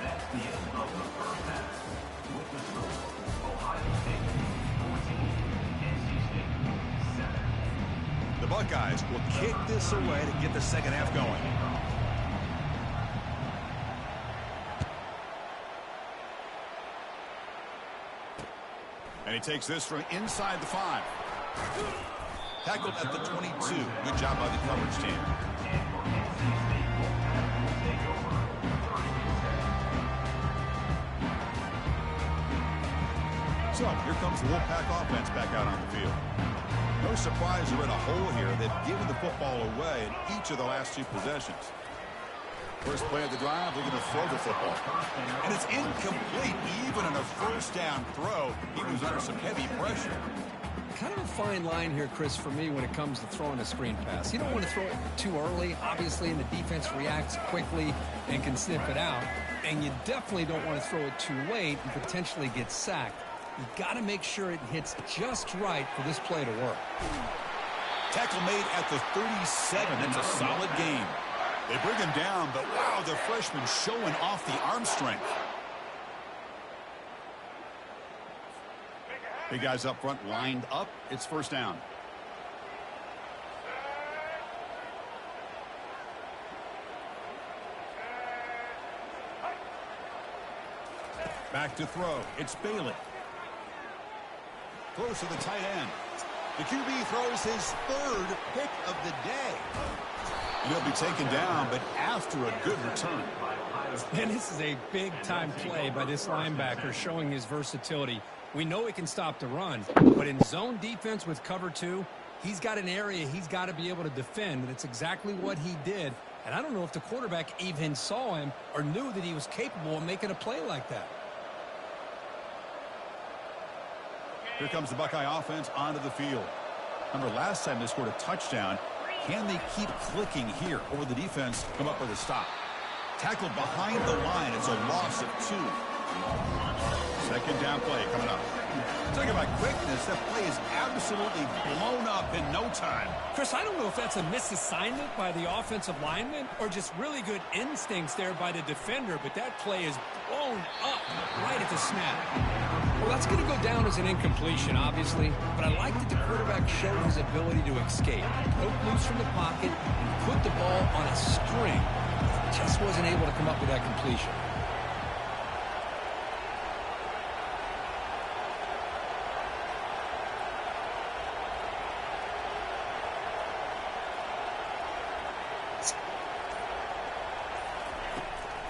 That's the end of the first half. With the score, Ohio State 14, NC State 7. The Buckeyes will kick this away to get the second half going. And he takes this from inside the 5. Tackled at the 22. Good job by the coverage team. So here comes the Wolfpack offense back out on the field. No surprise they're in a hole here. They've given the football away in each of the last 2 possessions. First play of the drive, they're going to throw the football. And it's incomplete. Even on a first down throw, he was under some heavy pressure. Kind of a fine line here, Chris, for me when it comes to throwing a screen pass. You don't want to throw it too early, obviously, and the defense reacts quickly and can sniff it out. And you definitely don't want to throw it too late and potentially get sacked. You got to make sure it hits just right for this play to work. Tackle made at the 37. That's a solid gain. They bring him down, but wow, the freshman showing off the arm strength. Big guys up front lined up. It's first down. Back to throw. It's Bailey. Throws to the tight end. The QB throws his third pick of the day. And he'll be taken down, but after a good return. And this is a big-time play by this linebacker showing his versatility. We know he can stop the run, but in zone defense with cover 2, he's got an area he's got to be able to defend, and it's exactly what he did. And I don't know if the quarterback even saw him or knew that he was capable of making a play like that. Here comes the Buckeye offense onto the field. Remember, last time they scored a touchdown. Can they keep clicking here, or will the defense come up with a stop? Tackled behind the line. It's a loss of 2. Second down play coming up. Talking about quickness, that play is absolutely blown up in no time. Chris, I don't know if that's a misassignment by the offensive lineman or just really good instincts there by the defender, but that play is blown up right at the snap. Well, that's going to go down as an incompletion, obviously, but I like that the quarterback showed his ability to escape. Broke loose from the pocket and put the ball on a string. Just wasn't able to come up with that completion.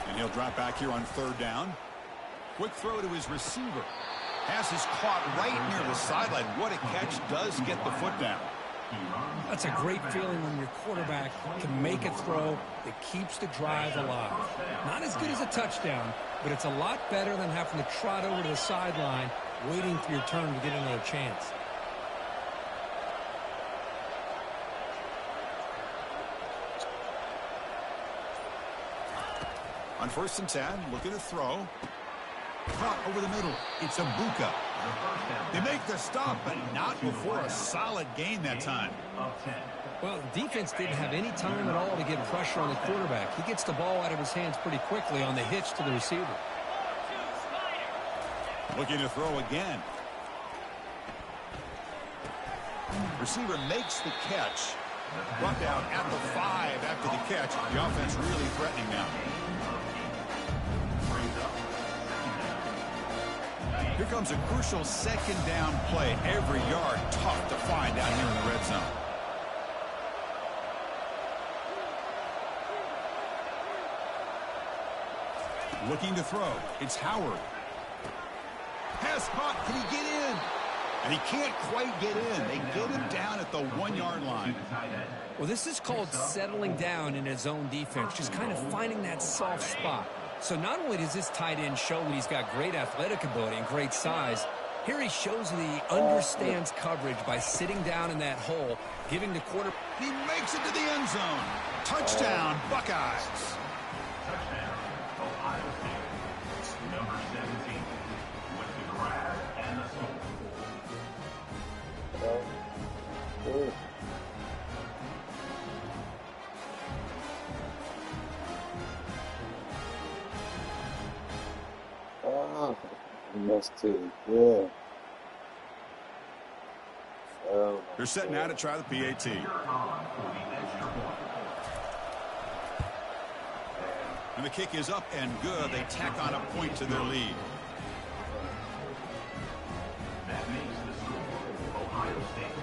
And he'll drop back here on third down. Quick throw to his receiver. Pass is caught right near the sideline. What a catch. Does get the foot down. That's a great feeling when your quarterback can make a throw that keeps the drive alive. Not as good as a touchdown, but it's a lot better than having to trot over to the sideline waiting for your turn to get another chance. On 1st and 10, looking to throw. Caught over the middle. It's Abuka. They make the stop, but not before a solid gain that time. Well, the defense didn't have any time at all to get pressure on the quarterback. He gets the ball out of his hands pretty quickly on the hitch to the receiver. Looking to throw again. Receiver makes the catch. Brought down at the 5 after the catch. The offense really threatening now. Here comes a crucial second down play. Every yard tough to find down here in the red zone. Looking to throw. It's Howard. Pass caught. Can he get in? And he can't quite get in. They get him down at the 1-yard line. Well, this is called settling down in his own defense, just kind of finding that soft spot. So not only does this tight end show that he's got great athletic ability and great size, here he shows that he understands coverage by sitting down in that hole, giving the quarter. He makes it to the end zone. Touchdown, Buckeyes. Touchdown, Ohio State. Number 17 with the grab and the score. That's too good. Oh, they're setting out to try the PAT. And the kick is up and good. They tack on a point to their lead. That makes the score Ohio State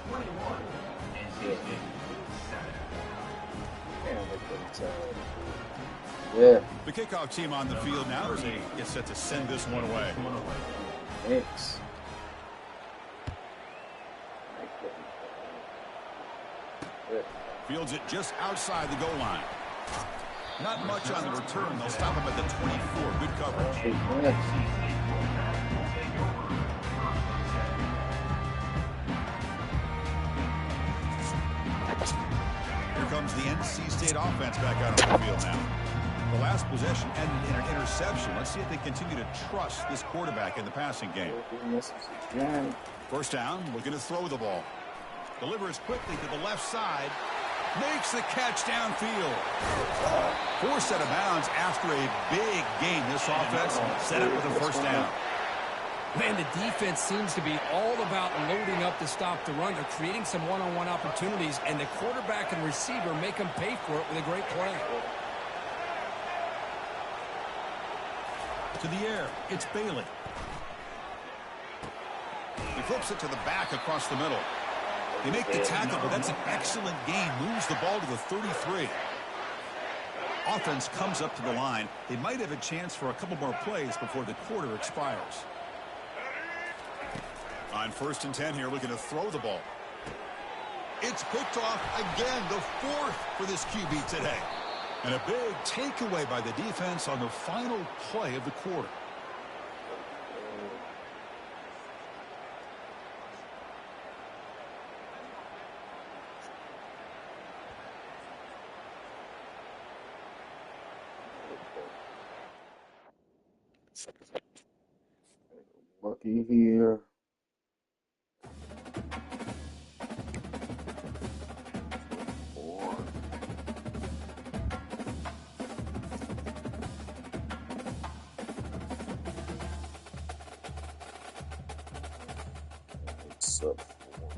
21, NC State 7. Yeah. The kickoff team on the field now as they get set to send this one away. Thanks. Fields it just outside the goal line. Not much on the return. They'll stop him at the 24. Good coverage. Here comes the NC State offense back out on the field now. The last possession ended in an interception. Let's see if they continue to trust this quarterback in the passing game. First down, looking to throw the ball. Delivers quickly to the left side. Makes the catch downfield. Forced out of bounds after a big gain. This offense set up with a first down. Man, the defense seems to be all about loading up to stop the run. They're creating some one-on-one opportunities, and the quarterback and receiver make them pay for it with a great play. To the air, it's Bailey. He flips it to the back across the middle. They make the tackle, but that's an excellent gain. Moves the ball to the 33. Offense comes up to the line. They might have a chance for a couple more plays before the quarter expires. On 1st and 10 here, looking to throw the ball. It's picked off again, the 4th for this QB today. And a big takeaway by the defense on the final play of the quarter. Lucky here. Sub 4.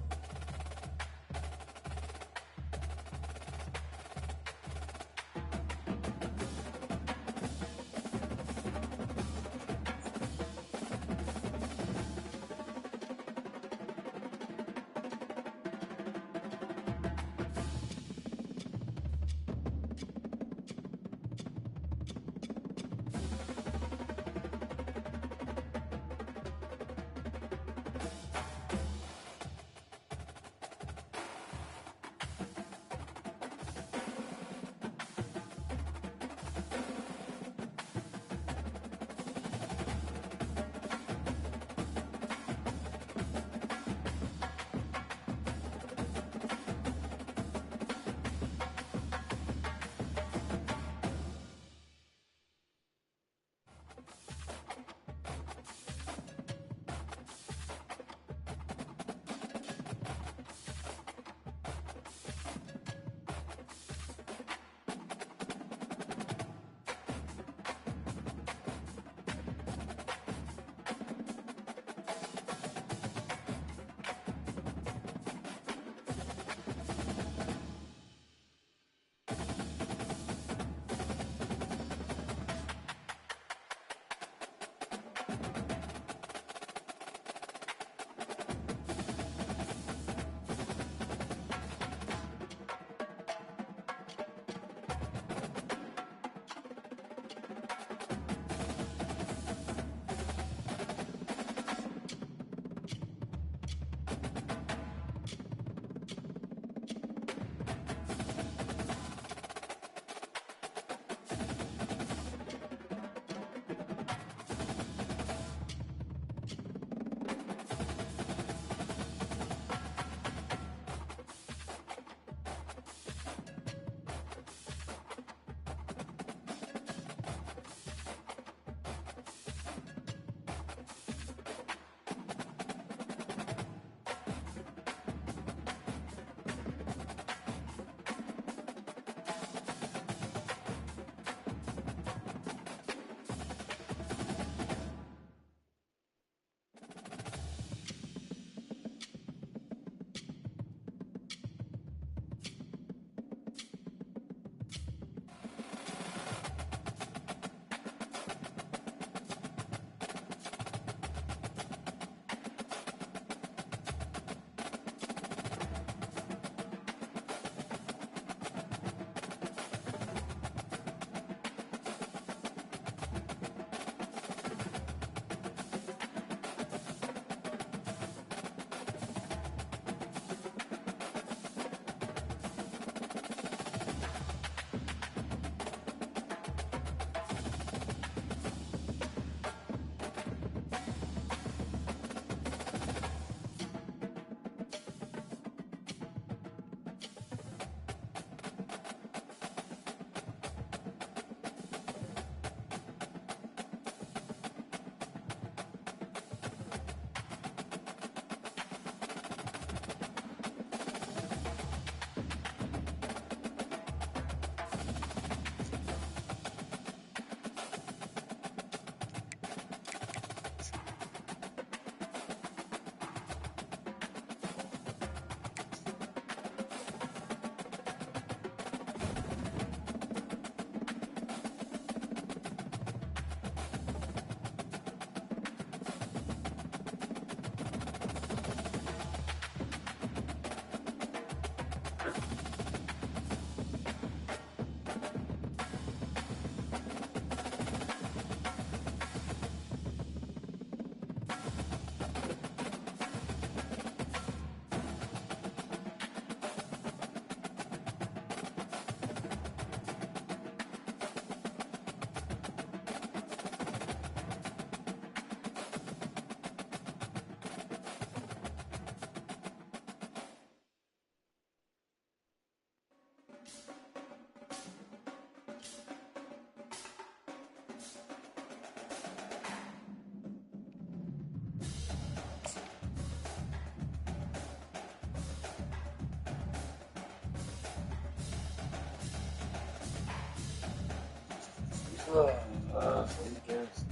Figures.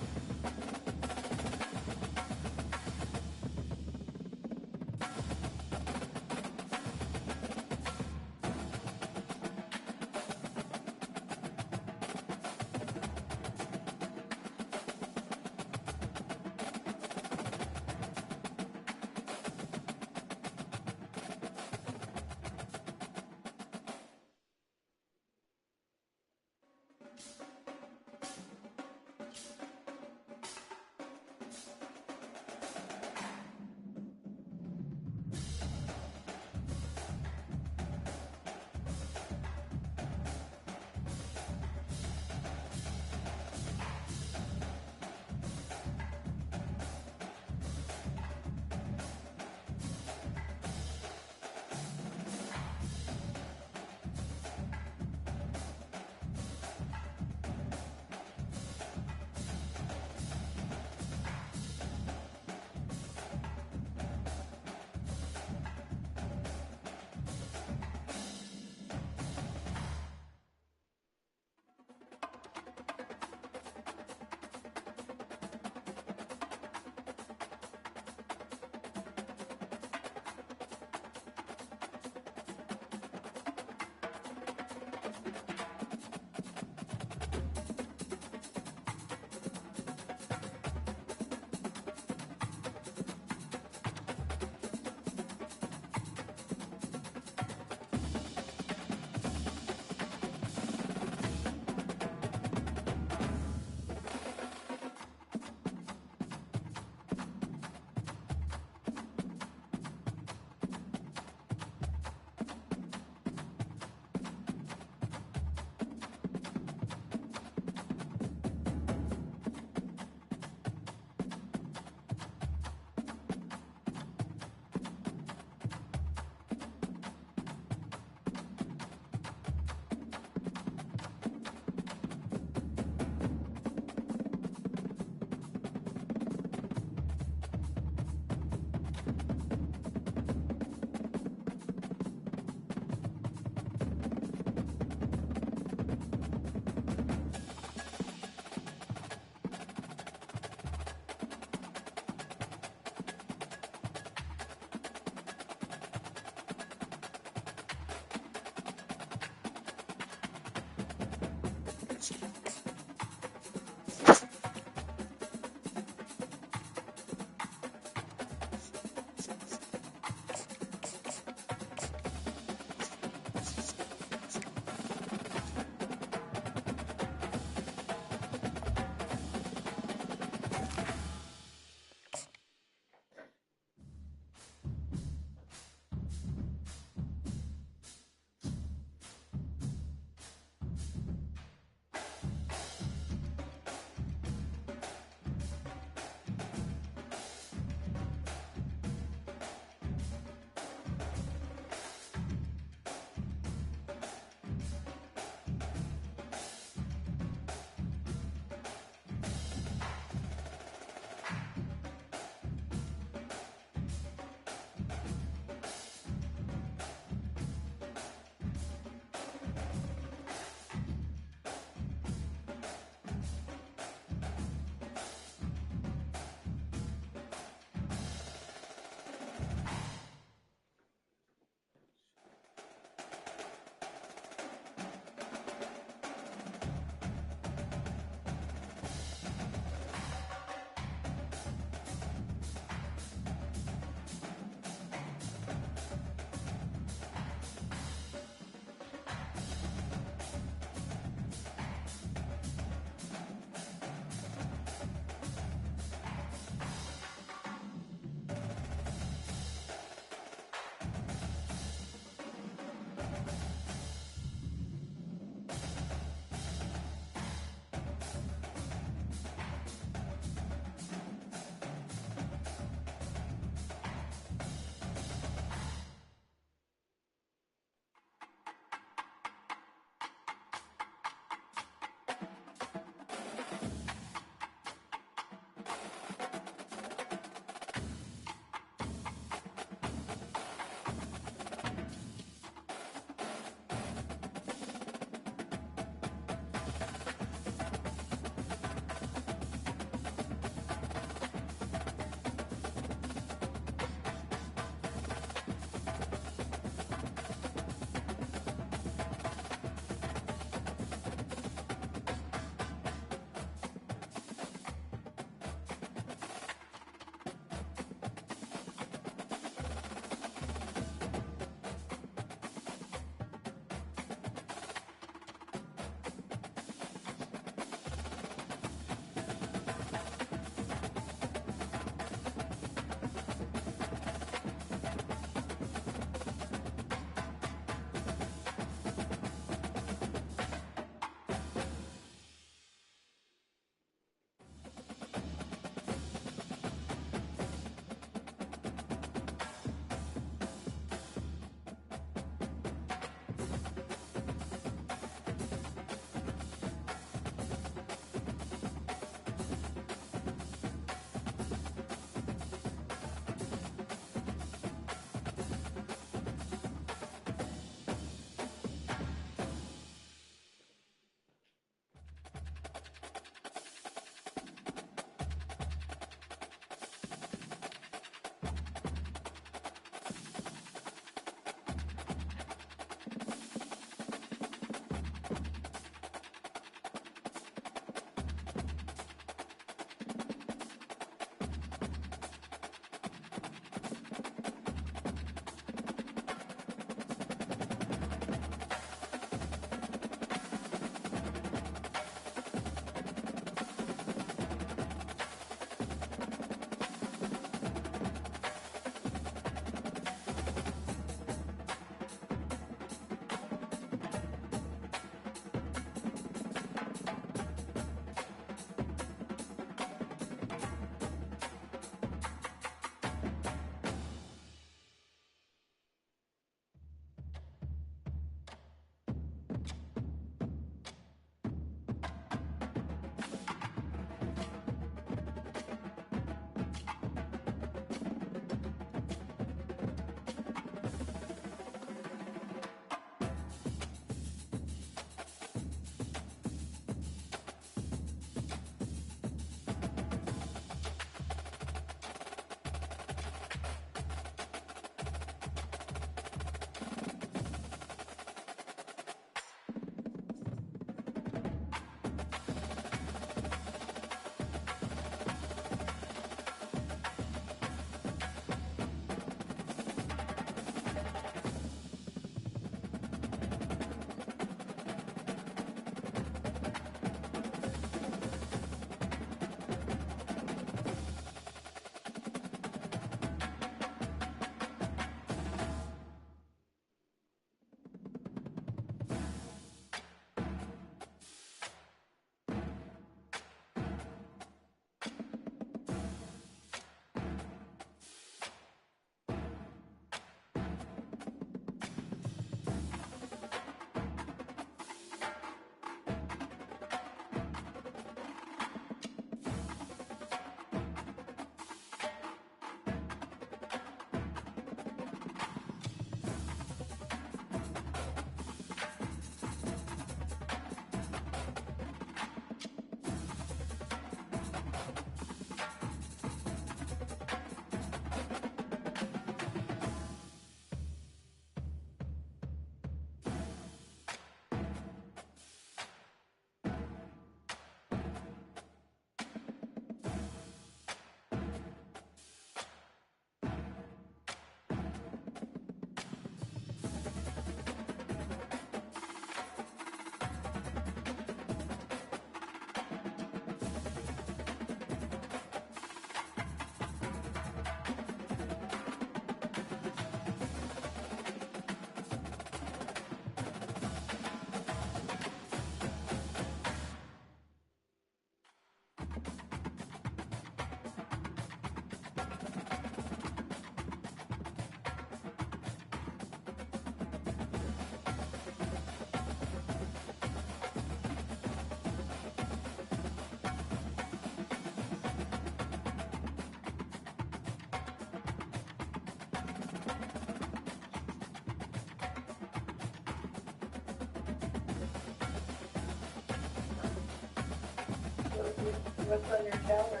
what's on your counter?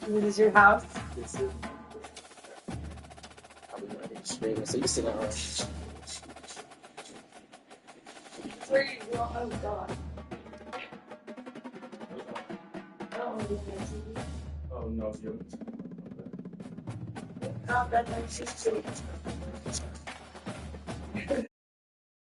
This is your house? So you sit down. Where you go? Oh, God. Oh, you have TV? Oh no, you. Oh, that makes you